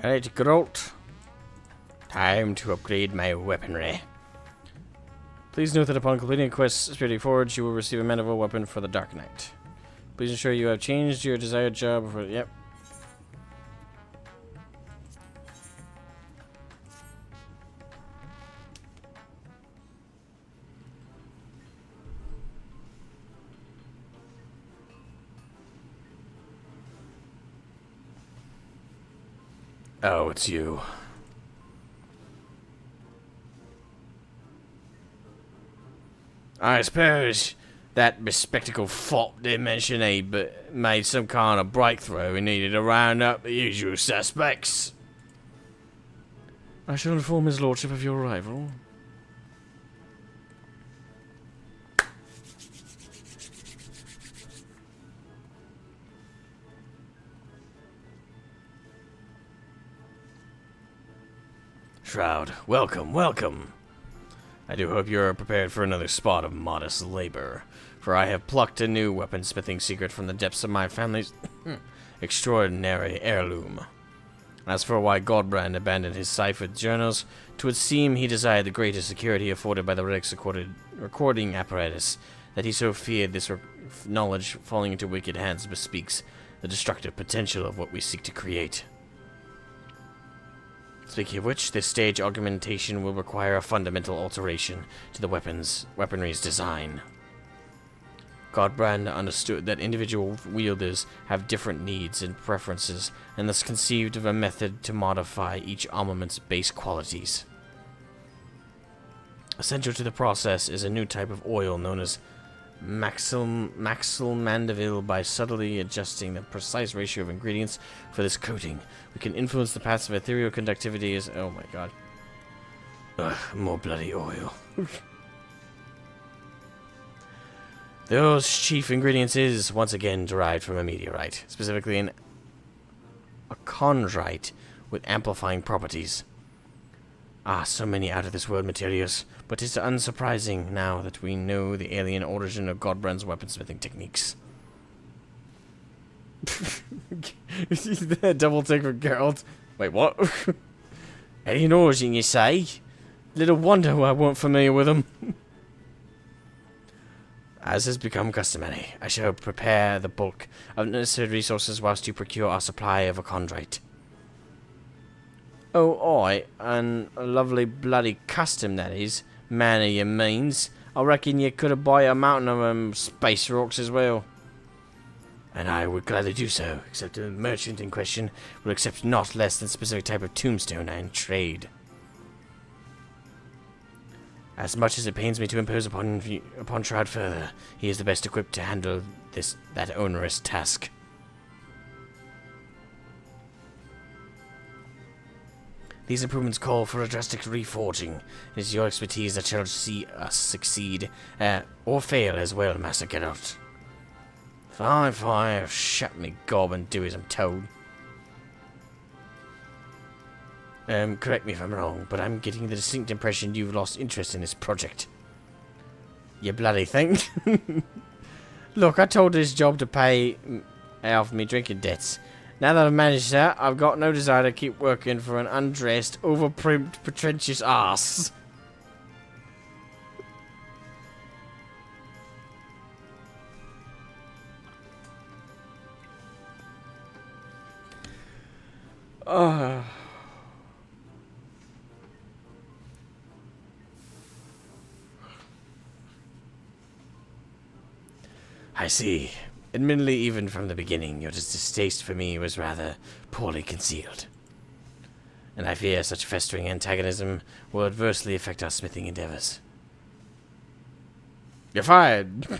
Alright, Geralt. Time to upgrade my weaponry. Please note that upon completing a quest Spirited Forge, you will receive a manifold weapon for the Dark Knight. Please ensure you have changed your desired job for... Yep. Oh, it's you. I suppose that bespectacled fop didn't mention but made some kind of breakthrough and needed to round up the usual suspects. I shall inform his lordship of your arrival. Shroud, welcome, welcome. I do hope you are prepared for another spot of modest labor, for I have plucked a new weaponsmithing secret from the depths of my family's extraordinary heirloom. As for why Godbrand abandoned his ciphered journals, 'twould seem he desired the greater security afforded by the relic's recording apparatus, that he so feared this knowledge falling into wicked hands bespeaks the destructive potential of what we seek to create. Speaking of which, this stage augmentation will require a fundamental alteration to the weaponry's design. Godbrand understood that individual wielders have different needs and preferences, and thus conceived of a method to modify each armament's base qualities. Essential to the process is a new type of oil known as Maxil Mandeville. By subtly adjusting the precise ratio of ingredients for this coating, we can influence the paths of ethereal conductivity as... Oh my god. Ugh, more bloody oil. Those chief ingredients is, once again, derived from a meteorite, specifically a chondrite with amplifying properties. Ah, so many out-of-this-world materials, but it's unsurprising now that we know the alien origin of Godbrand's weaponsmithing techniques. Double take for Geralt. Wait, what? Alien origin, you say? Little wonder I weren't familiar with them. As has become customary, I shall prepare the bulk of necessary resources whilst you procure our supply of a chondrite. Oh, aye, and a lovely bloody custom that is, man of your means. I reckon you could have bought a mountain of them space rocks as well. And I would gladly do so, except the merchant in question will accept not less than specific type of tombstone and trade. As much as it pains me to impose upon Shroud further, he is the best equipped to handle that onerous task. These improvements call for a drastic reforging. It is your expertise that shall see us succeed, or fail as well, Master Geralt. Fine, shut me gob and do as I'm told. Correct me if I'm wrong, but I'm getting the distinct impression you've lost interest in this project. You bloody think? Look, I told this job to pay off me drinking debts. Now that I've managed that, I've got no desire to keep working for an undressed, overprimped, pretentious arse. I see. Admittedly, even from the beginning, your distaste for me was rather poorly concealed. And I fear such festering antagonism will adversely affect our smithing endeavors. You're fired!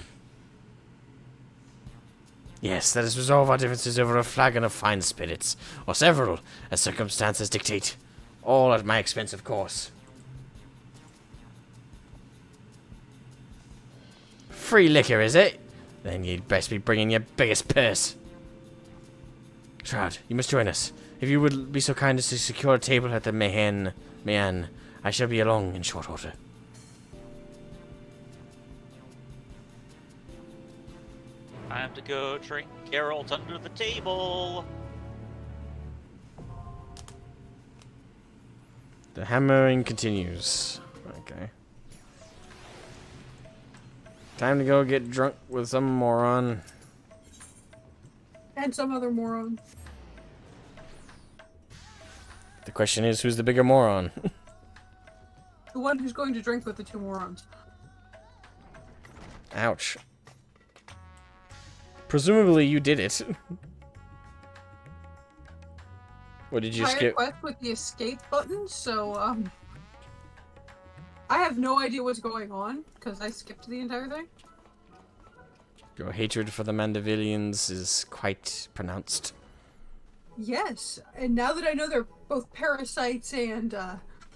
Yes, let us resolve our differences over a flagon of fine spirits, or several, as circumstances dictate. All at my expense, of course. Free liquor, is it? Then you'd best be bringing your biggest purse. Shroud, you must join us. If you would be so kind as to secure a table at the Mayan, I shall be along in short order. Time to go drink Geralt under the table. The hammering continues. Okay. Time to go get drunk with some moron. And some other moron. The question is, who's the bigger moron? The one who's going to drink with the two morons. Ouch. Presumably you did it. What did you skip? Quest with the escape button, so I have no idea what's going on because I skipped the entire thing. Your hatred for the Mandavillians is quite pronounced. Yes, and now that I know they're both parasites and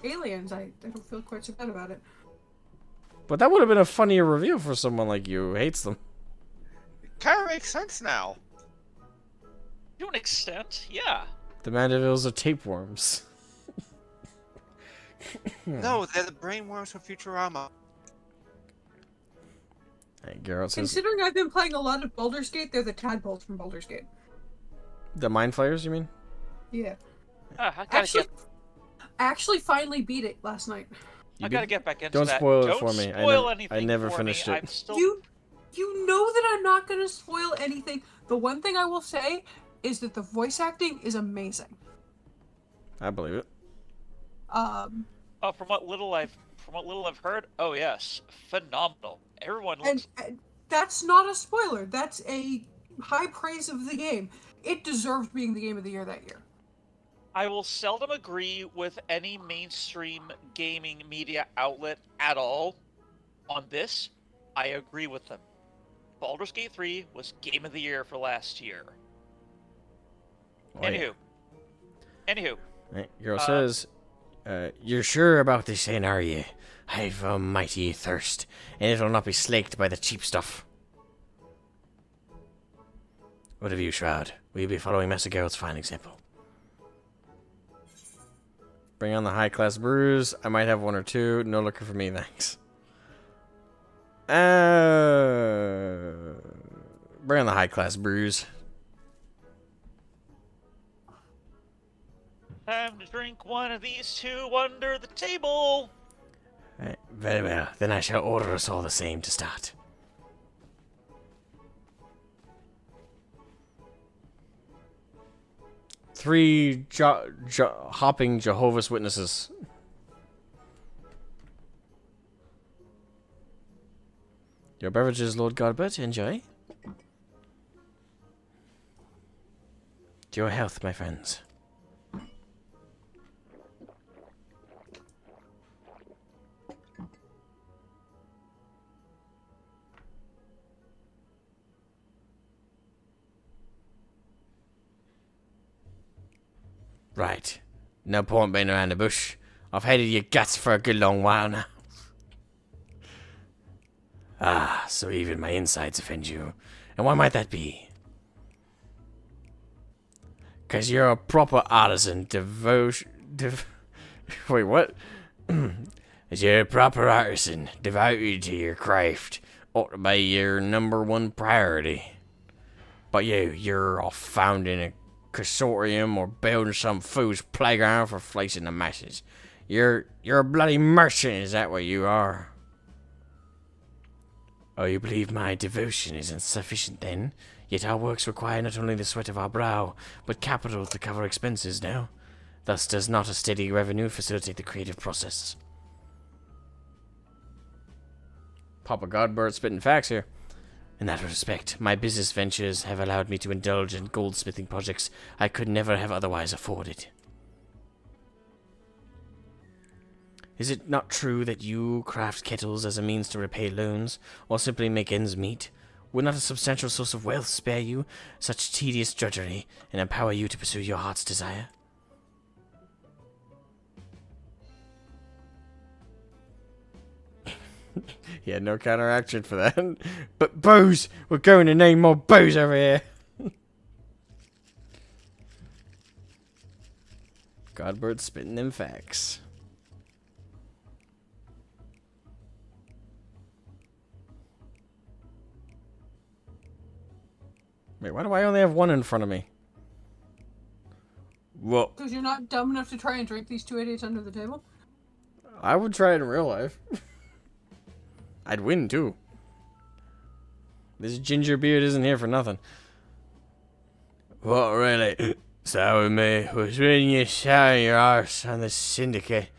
aliens, I don't feel quite so bad about it. But that would have been a funnier reveal for someone like you who hates them. Kind of makes sense now. To an extent, yeah. The Mandavilles are tapeworms. No, they're the brainworms from Futurama. Hey, Geralt says... Considering I've been playing a lot of Baldur's Gate, they're the tadpoles from Baldur's Gate. The Mind Flayers, you mean? Yeah. I actually finally beat it last night. I gotta get back into Don't that. spoil it Don't for me. spoil I never for finished me. it. I'm still... You know that I'm not gonna spoil anything. The one thing I will say is that the voice acting is amazing. I believe it. Oh, from what little I've heard, oh yes, phenomenal. Everyone looks... And that's not a spoiler. That's a high praise of the game. It deserved being the game of the year that year. I will seldom agree with any mainstream gaming media outlet at all on this. I agree with them. Baldur's Gate 3 was game of the year for last year. Oh, Anywho. Right, Girl says, You're sure about this then, are you? I've a mighty thirst, and it'll not be slaked by the cheap stuff. What of you, Shroud? Will you be following Master Geralt's fine example? bring on the high-class brews. I might have one or two. No liquor for me, thanks. Bring on the high-class brews. Time to drink one of these two under the table. Right, very well. Then I shall order us all the same to start. Three hopping Jehovah's Witnesses. Your beverages, Lord Godbert. Enjoy. To your health, my friends. Right. No point being around the bush. I've hated your guts for a good long while now. Ah, so even my insides offend you. And why might that be? 'Cause you're a proper artisan wait, what? 'Cause you're a proper artisan, devoted to your craft. Ought to be your #1 priority. But you're off founding a consortium or building some fool's playground for fleecing the masses. You're a bloody merchant, is that what you are? Oh, you believe my devotion isn't sufficient then? Yet our works require not only the sweat of our brow, but capital to cover expenses now. Thus does not a steady revenue facilitate the creative process. Papa Godbert spitting facts here. In that respect, my business ventures have allowed me to indulge in goldsmithing projects I could never have otherwise afforded. Is it not true that you craft kettles as a means to repay loans, or simply make ends meet? Would not a substantial source of wealth spare you such tedious drudgery, and empower you to pursue your heart's desire? He had no counteraction for that. But booze! We're going to need more booze over here. Godbert spitting them facts. Wait, why do I only have one in front of me? What? Because you're not dumb enough to try and drink these two idiots under the table? I would try it in real life. I'd win, too. This ginger beard isn't here for nothing. What really soured me was when you sat your arse on the syndicate.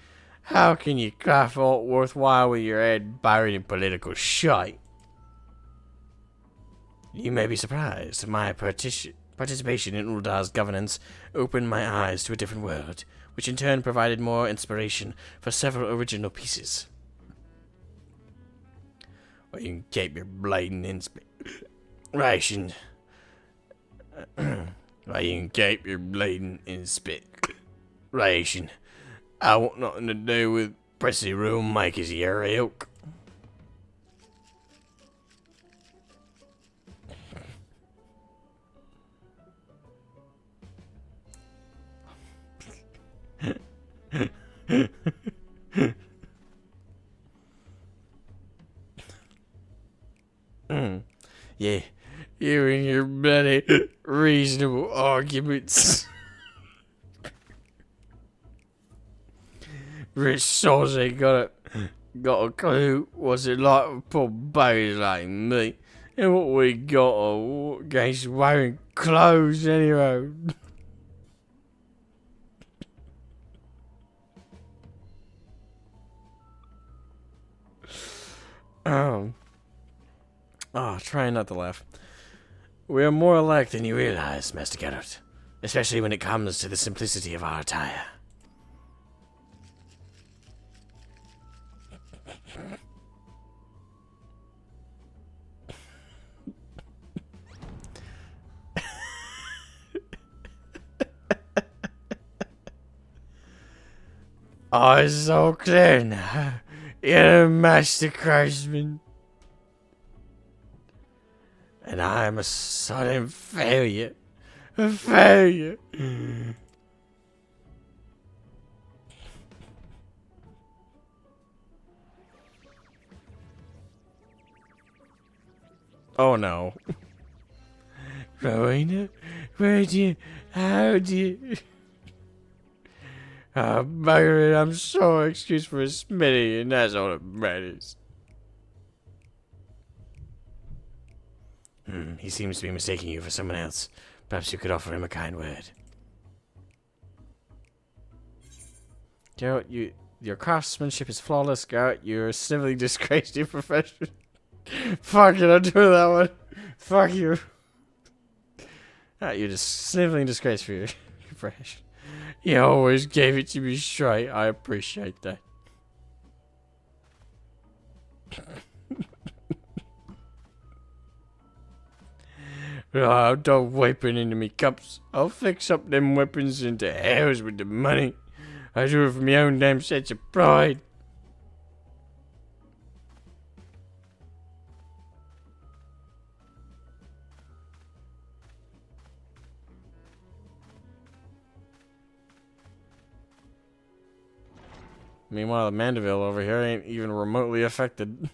How can you craft aught worthwhile with your head buried in political shite? You may be surprised. My participation in Uldar's governance opened my eyes to a different world, which in turn provided more inspiration for several original pieces. Well, you can keep your blading inspiration. Well, you can keep your blading inspiration. I want nothing to do with pressy room makers, your ilk. Yeah, you and your bloody reasonable arguments. Rich souls ain't got a clue what's it like for poor babies like me, and what we got against wearing clothes anyway. Try not to laugh. We are more alike than you realize, Master Geralt, especially when it comes to the simplicity of our attire. Oh, so clear now. You're a master craftsman. And I'm a sudden failure. A failure. Oh no. Rowena, how do you... Margaret, I'm so excused for a Smitty, and that's all that matters. He seems to be mistaking you for someone else. Perhaps you could offer him a kind word. Garrett, your craftsmanship is flawless, Garrett. You're a sniveling disgrace to your profession. Fuck it, I'll do that one. Fuck you. You're just sniveling disgrace for your profession. You always gave it to me straight. I appreciate that. Oh, don't weapon into me cups. I'll fix up them weapons into hairs with the money. I do it for my own damn sense of pride. Meanwhile, Mandeville over here ain't even remotely affected.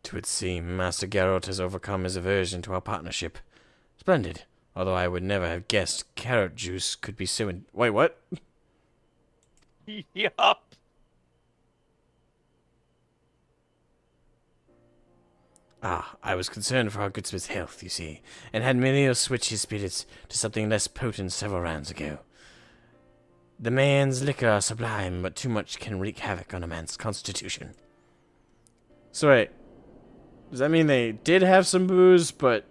It would seem Master Geralt has overcome his aversion to our partnership. Splendid. Although I would never have guessed carrot juice could be so Wait, what? Yup. I was concerned for our goodsmith's health, you see, and had Melio switch his spirits to something less potent several rounds ago. The man's liquor are sublime, but too much can wreak havoc on a man's constitution. So wait, does that mean they did have some booze, but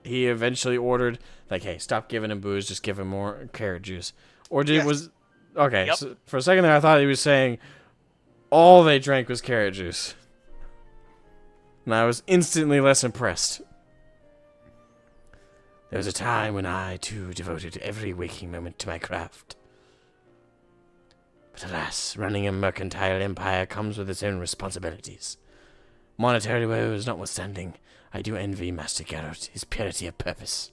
he eventually ordered, like, hey, stop giving him booze, just give him more carrot juice? Or okay, Yep. So for a second there I thought he was saying all they drank was carrot juice. And I was instantly less impressed. There was a time when I, too, devoted every waking moment to my craft. But alas, running a mercantile empire comes with its own responsibilities. Monetary woes notwithstanding, I do envy Master Geralt his purity of purpose.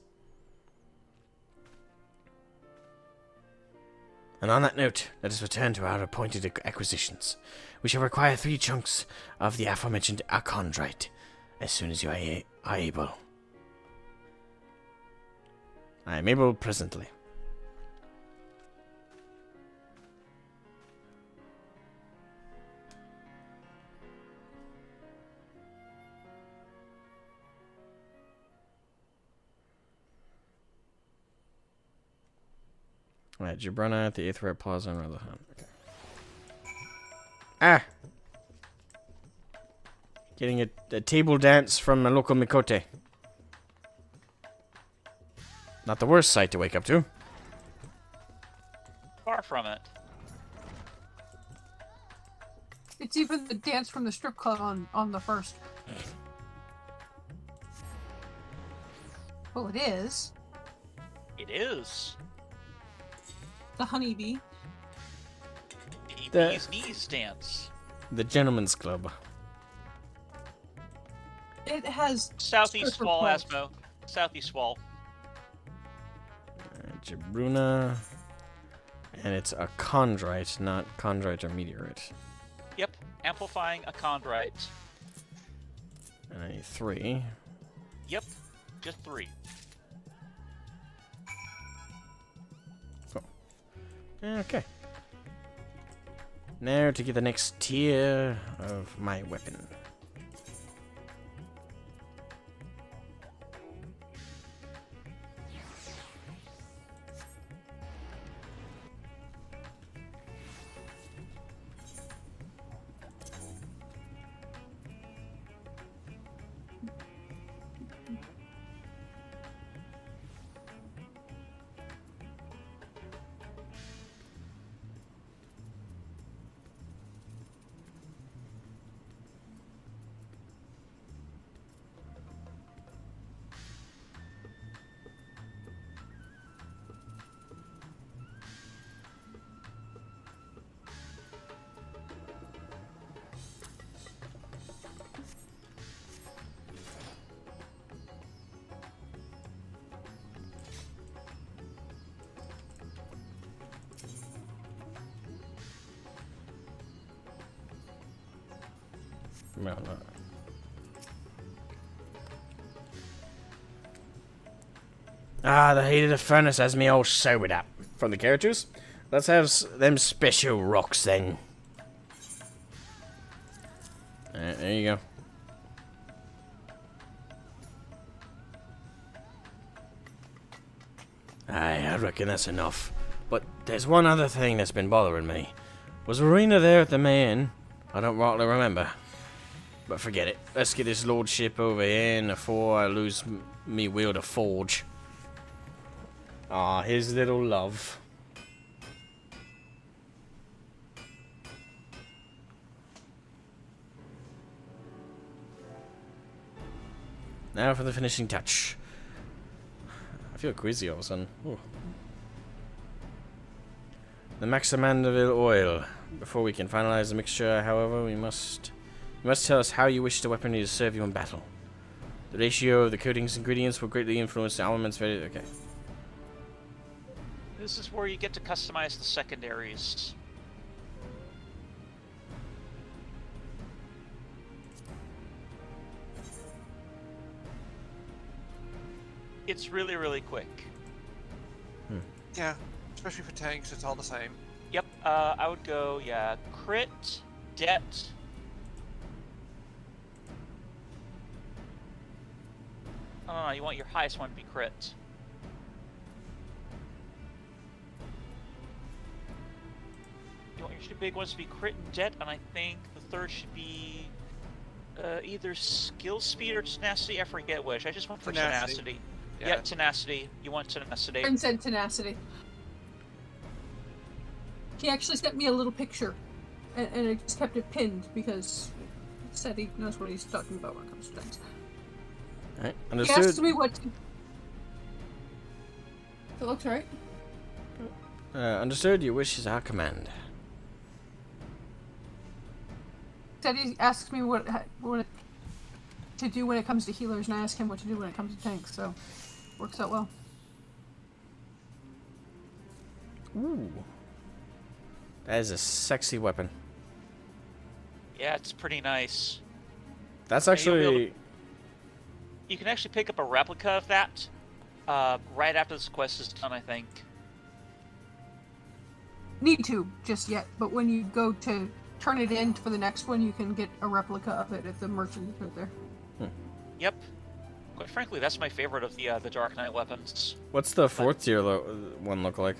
And on that note, let us return to our appointed acquisitions. We shall require 3 chunks of the aforementioned achondrite as soon as you are able. I am able presently. Alright, Jabrana at the Aetherite Plaza in Rotherham. Okay. Ah! Getting a table dance from a local Mikote. Not the worst sight to wake up to. Far from it. It's even the dance from the strip club on the first. Well, it is. It is. The honeybee. The bee's knees dance. The Gentleman's Club. It has Southeast stripper wall, poles. Asmo. Southeast wall. Jabruna. And it's a chondrite, not chondrite or meteorite. Yep, amplifying a chondrite. And I need 3. Yep, just 3. Cool. Okay. Now to get the next tier of my weapon. Well, the heat of the furnace has me all sobered up. From the characters? Let's have them special rocks then. There you go. I reckon that's enough. But there's one other thing that's been bothering me. Was Arena there at the main? I don't rightly remember. But forget it. Let's get this lordship over here before I lose me will to forge. Ah, his little love. Now for the finishing touch. I feel queasy all of a sudden. Ooh. The Maximandaville oil. Before we can finalize the mixture, however, you must tell us how you wish the weaponry to serve you in battle. The ratio of the coating's ingredients will greatly influence the armament's value. Okay. This is where you get to customize the secondaries. It's really, really quick. Yeah, especially for tanks, it's all the same. Yep, I would go, yeah, crit, det. Oh, you want your highest one to be crit. You want your two big ones to be crit and det, and I think the third should be either skill speed or tenacity. I forget which. I just went for tenacity. Yeah, tenacity. You want tenacity. And said tenacity. He actually sent me a little picture, and I just kept it pinned because he said he knows what he's talking about when it comes to things. Alright, He understood. asked me what. It looks right. Understood. Your wish is our command. Said he asks me what to do when it comes to healers, and I ask him what to do when it comes to tanks. So, works out well. Ooh. That is a sexy weapon. Yeah, it's pretty nice. That's And you'll be able actually... to- You can actually pick up a replica of that right after this quest is done, I think. Need to just yet, but when you go to turn it in for the next one, you can get a replica of it at the merchant right there. Yep. Quite frankly, that's my favorite of the Dark Knight weapons. What's the 4th tier one look like?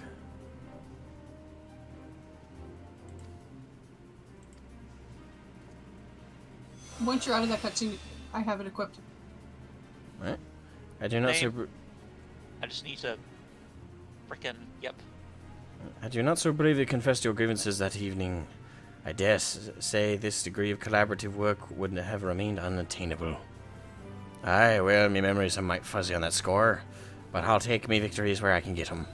Once you're out of that cutscene, I have it equipped. Right. I do not I just need to frickin' yep. I do not so bravely confess your grievances that evening. I dare say this degree of collaborative work would have remained unattainable. Aye, well, me memories are might fuzzy on that score, but I'll take me victories where I can get them.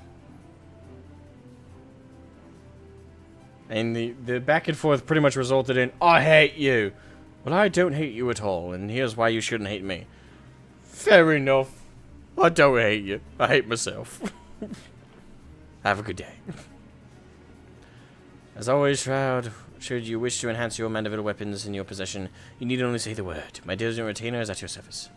And the back and forth pretty much resulted in, I hate you. Well, I don't hate you at all, and here's why you shouldn't hate me. Fair enough. I don't hate you. I hate myself. Have a good day. As always, Shroud, should you wish to enhance your Mandeville weapons in your possession, you need only say the word. My diligent retainer is at your service.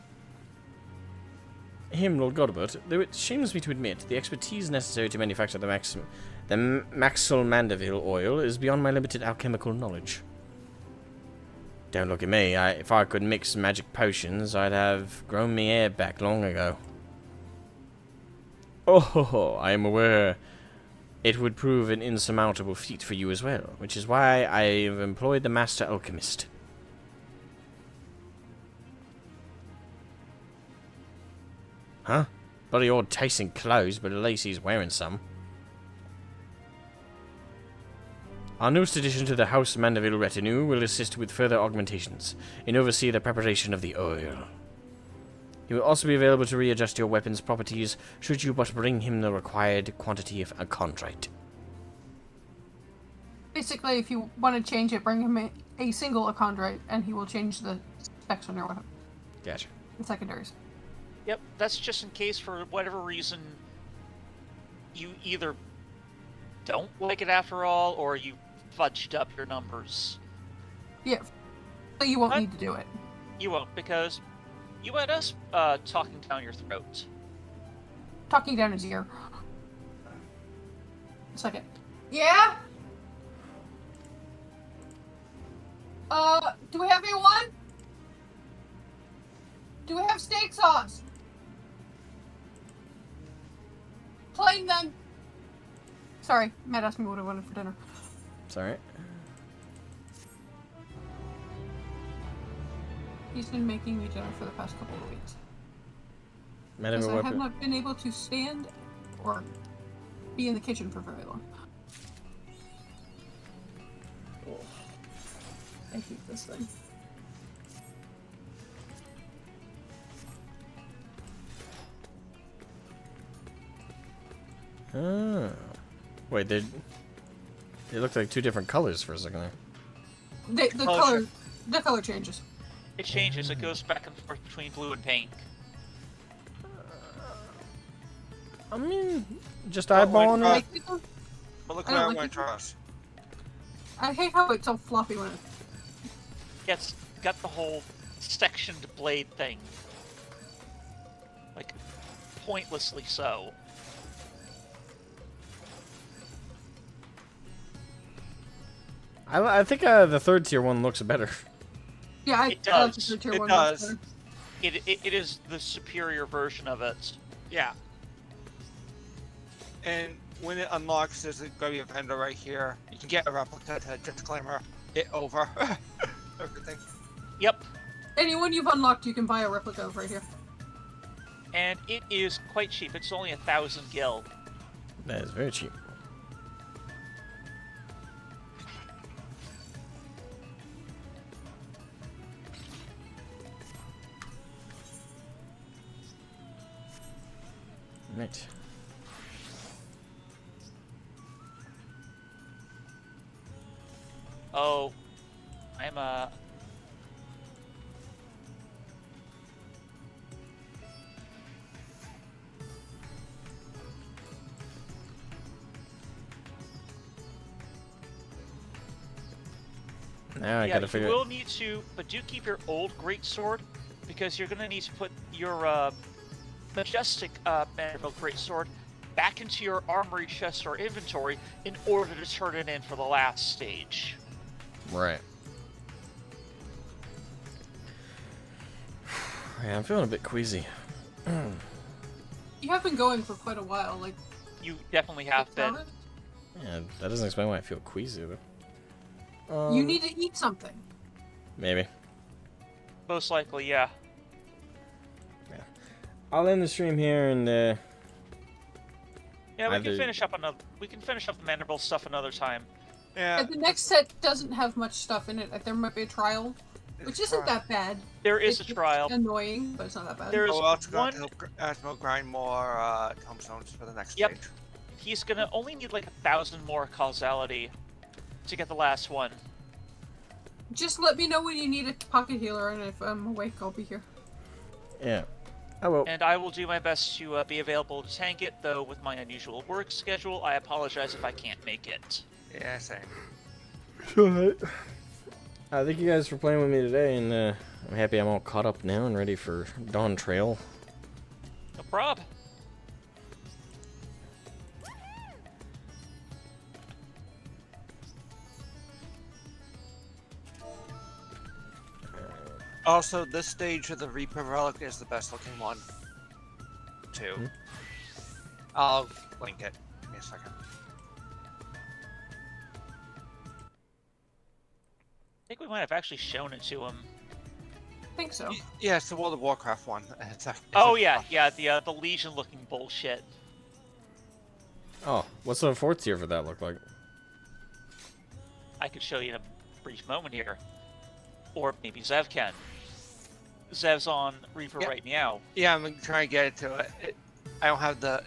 Lord Godobert, though it shames me to admit, the expertise necessary to manufacture the Maxil Mandeville oil is beyond my limited alchemical knowledge. Don't look at me. If I could mix magic potions, I'd have grown me hair back long ago. Oh, I am aware it would prove an insurmountable feat for you as well, which is why I have employed the Master Alchemist. Huh? Bloody odd tasting clothes, but at least he's wearing some. Our newest addition to the House Mandeville retinue will assist with further augmentations and oversee the preparation of the oil. He will also be available to readjust your weapon's properties should you but bring him the required quantity of a chondrite. Basically, if you want to change it, bring him a single chondrite, and he will change the specs on your weapon. Gotcha. The secondaries. Yep, that's just in case for whatever reason you either don't like it after all, or you fudged up your numbers. Yeah, so you won't need to do it. You won't, because you had us talking down your throat. Talking down his ear. A second. Yeah? Do we have A1? Do we have steak sauce? Plain then. Sorry, Matt asked me what I wanted for dinner. It's alright. He's been making me dinner for the past couple of weeks. Because I have not been able to stand or be in the kitchen for very long. I hate this thing. Oh. Wait, they looked like two different colors for a second there. The color changes. It changes. It goes back and forth between blue and pink. I mean, just eyeballing it. But look at my trust. I hate how it's so floppy when It's got the whole sectioned blade thing. Like, pointlessly so. I think the 3rd tier one looks better. Yeah, it does. It does. It is the superior version of it. Yeah. And when it unlocks, there's going to be a vendor right here. You can get a replica to disclaimer it over. Everything. Yep. Anyone you've unlocked, you can buy a replica of right here. And it is quite cheap. It's only 1,000 gil. That is very cheap. Right. Oh, I'm Now I gotta figure. You will need to, but do keep your old greatsword, because you're gonna need to put your majestic Manderville Greatsword back into your armory chest or inventory in order to turn it in for the last stage. Right. Yeah, I'm feeling a bit queasy. You have been going for quite a while, like... You definitely have been. Yeah, that doesn't explain why I feel queasy, though. You need to eat something. Maybe. Most likely, yeah. I'll end the stream here and, yeah, we can finish up another... We can finish up the Manderville stuff another time. Yeah. And the next set doesn't have much stuff in it. There might be a trial, which isn't that bad. There is a trial. It's annoying, but it's not that bad. There's one... Asmo grind more tombstones for the next stage. He's gonna only need like 1,000 more causality to get the last one. Just let me know when you need a pocket healer, and if I'm awake, I'll be here. Yeah. I will. And I will do my best to be available to tank it, though with my unusual work schedule, I apologize if I can't make it. Yeah, same. Sure. Thank you guys for playing with me today, and I'm happy I'm all caught up now and ready for Dawntrail. No prob. Also, this stage of the Reaper Relic is the best looking one, too. Hmm? I'll link it. Give me a second. I think we might have actually shown it to him. I think so. Yeah, it's the World of Warcraft one. Yeah, the Legion looking bullshit. Oh, what's the 4th tier for that look like? I could show you in a brief moment here. Or maybe Zev can. Zev's on Reaper right now. Yeah, I'm trying to get it to it. I don't have the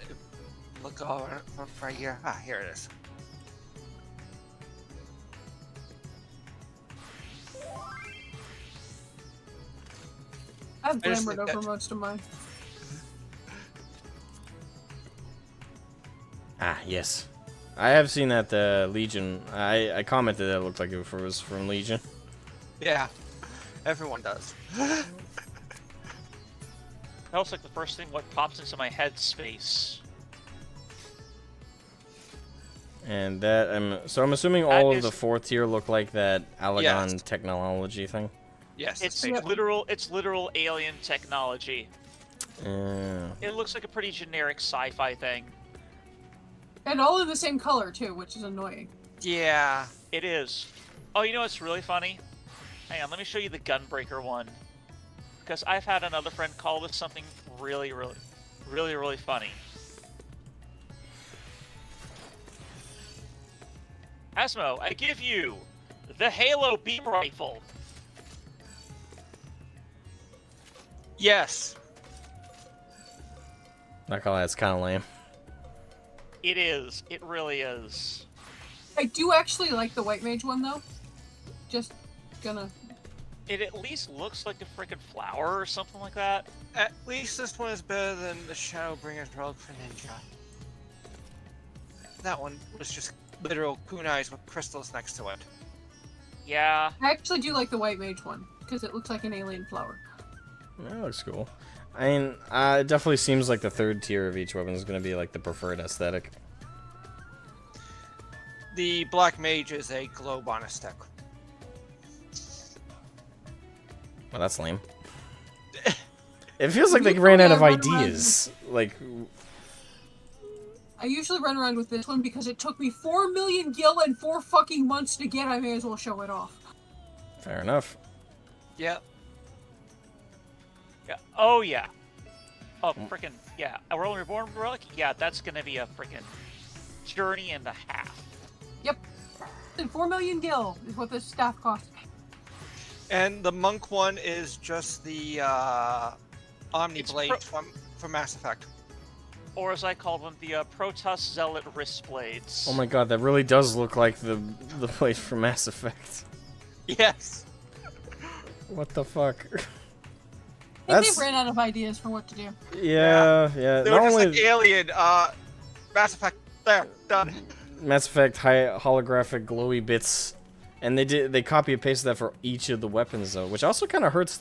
look over right here. Ah, here it is. I've glamoured over most of mine. Ah, yes. I have seen that Legion. I commented that it looked like it was from Legion. Yeah, everyone does. That was like the first thing what pops into my head space. And that I'm assuming all of the 4th tier look like that Allegon technology thing. Yes, it's literal alien technology. It looks like a pretty generic sci-fi thing. And all in the same color too, which is annoying. Yeah, it is. Oh, you know what's really funny? Hang on, let me show you the Gunbreaker one. Because I've had another friend call this something really funny. Asmo, I give you the Halo beam rifle. Yes. Not gonna lie, it's kind of lame. It is. It really is. I do actually like the White Mage one though. Just gonna... It at least looks like a freaking flower or something like that. At least this one is better than the Shadowbringer's Relic for Ninja. That one was just literal kunais with crystals next to it. Yeah. I actually do like the White Mage one, because it looks like an alien flower. That looks cool. I mean, it definitely seems like the 3rd tier of each weapon is going to be like the preferred aesthetic. The Black Mage is a globe on a stick. Well, that's lame. It feels like they ran out of ideas. Like, I usually run around with this one because it took me 4 million gil and 4 fucking months to get. I may as well show it off. fair enough. Yeah. Yeah. Oh, yeah. Oh, frickin' yeah. A World Reborn Relic? Yeah, that's gonna be a frickin' journey and a half. Yep. And 4 million gil is what this staff costs. And the monk one is just the Omni Blade from Mass Effect. Or as I call them, the Protoss Zealot wrist blades. Oh my god, that really does look like the blade from Mass Effect. Yes. What the fuck? I think they ran out of ideas for what to do. Yeah. They Not were just only like Alien, Mass Effect, there, done. Mass Effect holographic glowy bits, and they copy and pasted that for each of the weapons though, which also kind of hurts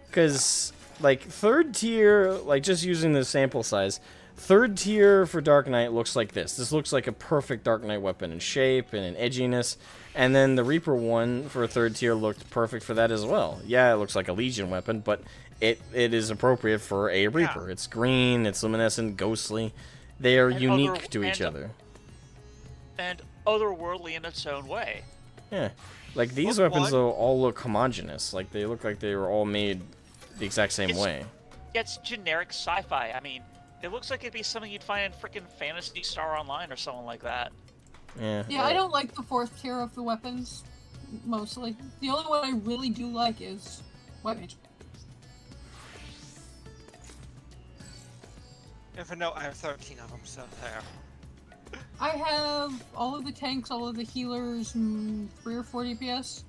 because like, 3rd tier, like, just using the sample size, 3rd tier for Dark Knight looks like this. This looks like a perfect Dark Knight weapon in shape and in edginess. And then the Reaper one for 3rd tier looked perfect for that as well. Yeah, it looks like a Legion weapon, but it is appropriate for a Reaper. Yeah. It's green, it's luminescent, ghostly. They are unique to each other. And otherworldly in its own way. Yeah. Like, these weapons, though, all look homogenous. Like, they look like they were all made the exact same way. It's generic sci-fi. I mean, it looks like it'd be something you'd find in freaking Phantasy Star Online or something like that. Yeah. Yeah, I don't like the 4th tier of the weapons, mostly. The only one I really do like is White Mage. If I know, I have 13 of them, so there. I have all of the tanks, all of the healers, and 3 or 4 DPS.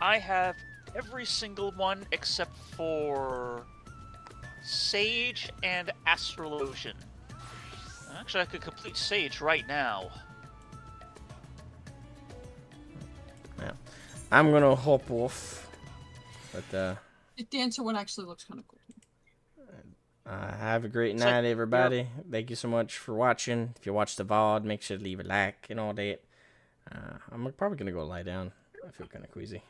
I have every single one except for Sage and Astrologian. Actually, I could complete Sage right now. Yeah. I'm gonna hop off. But, The Dancer one actually looks kind of cool. Have a great night, everybody. Thank you so much for watching. If you watch the VOD, make sure to leave a like and all that. I'm probably going to go lie down. I feel kind of queasy.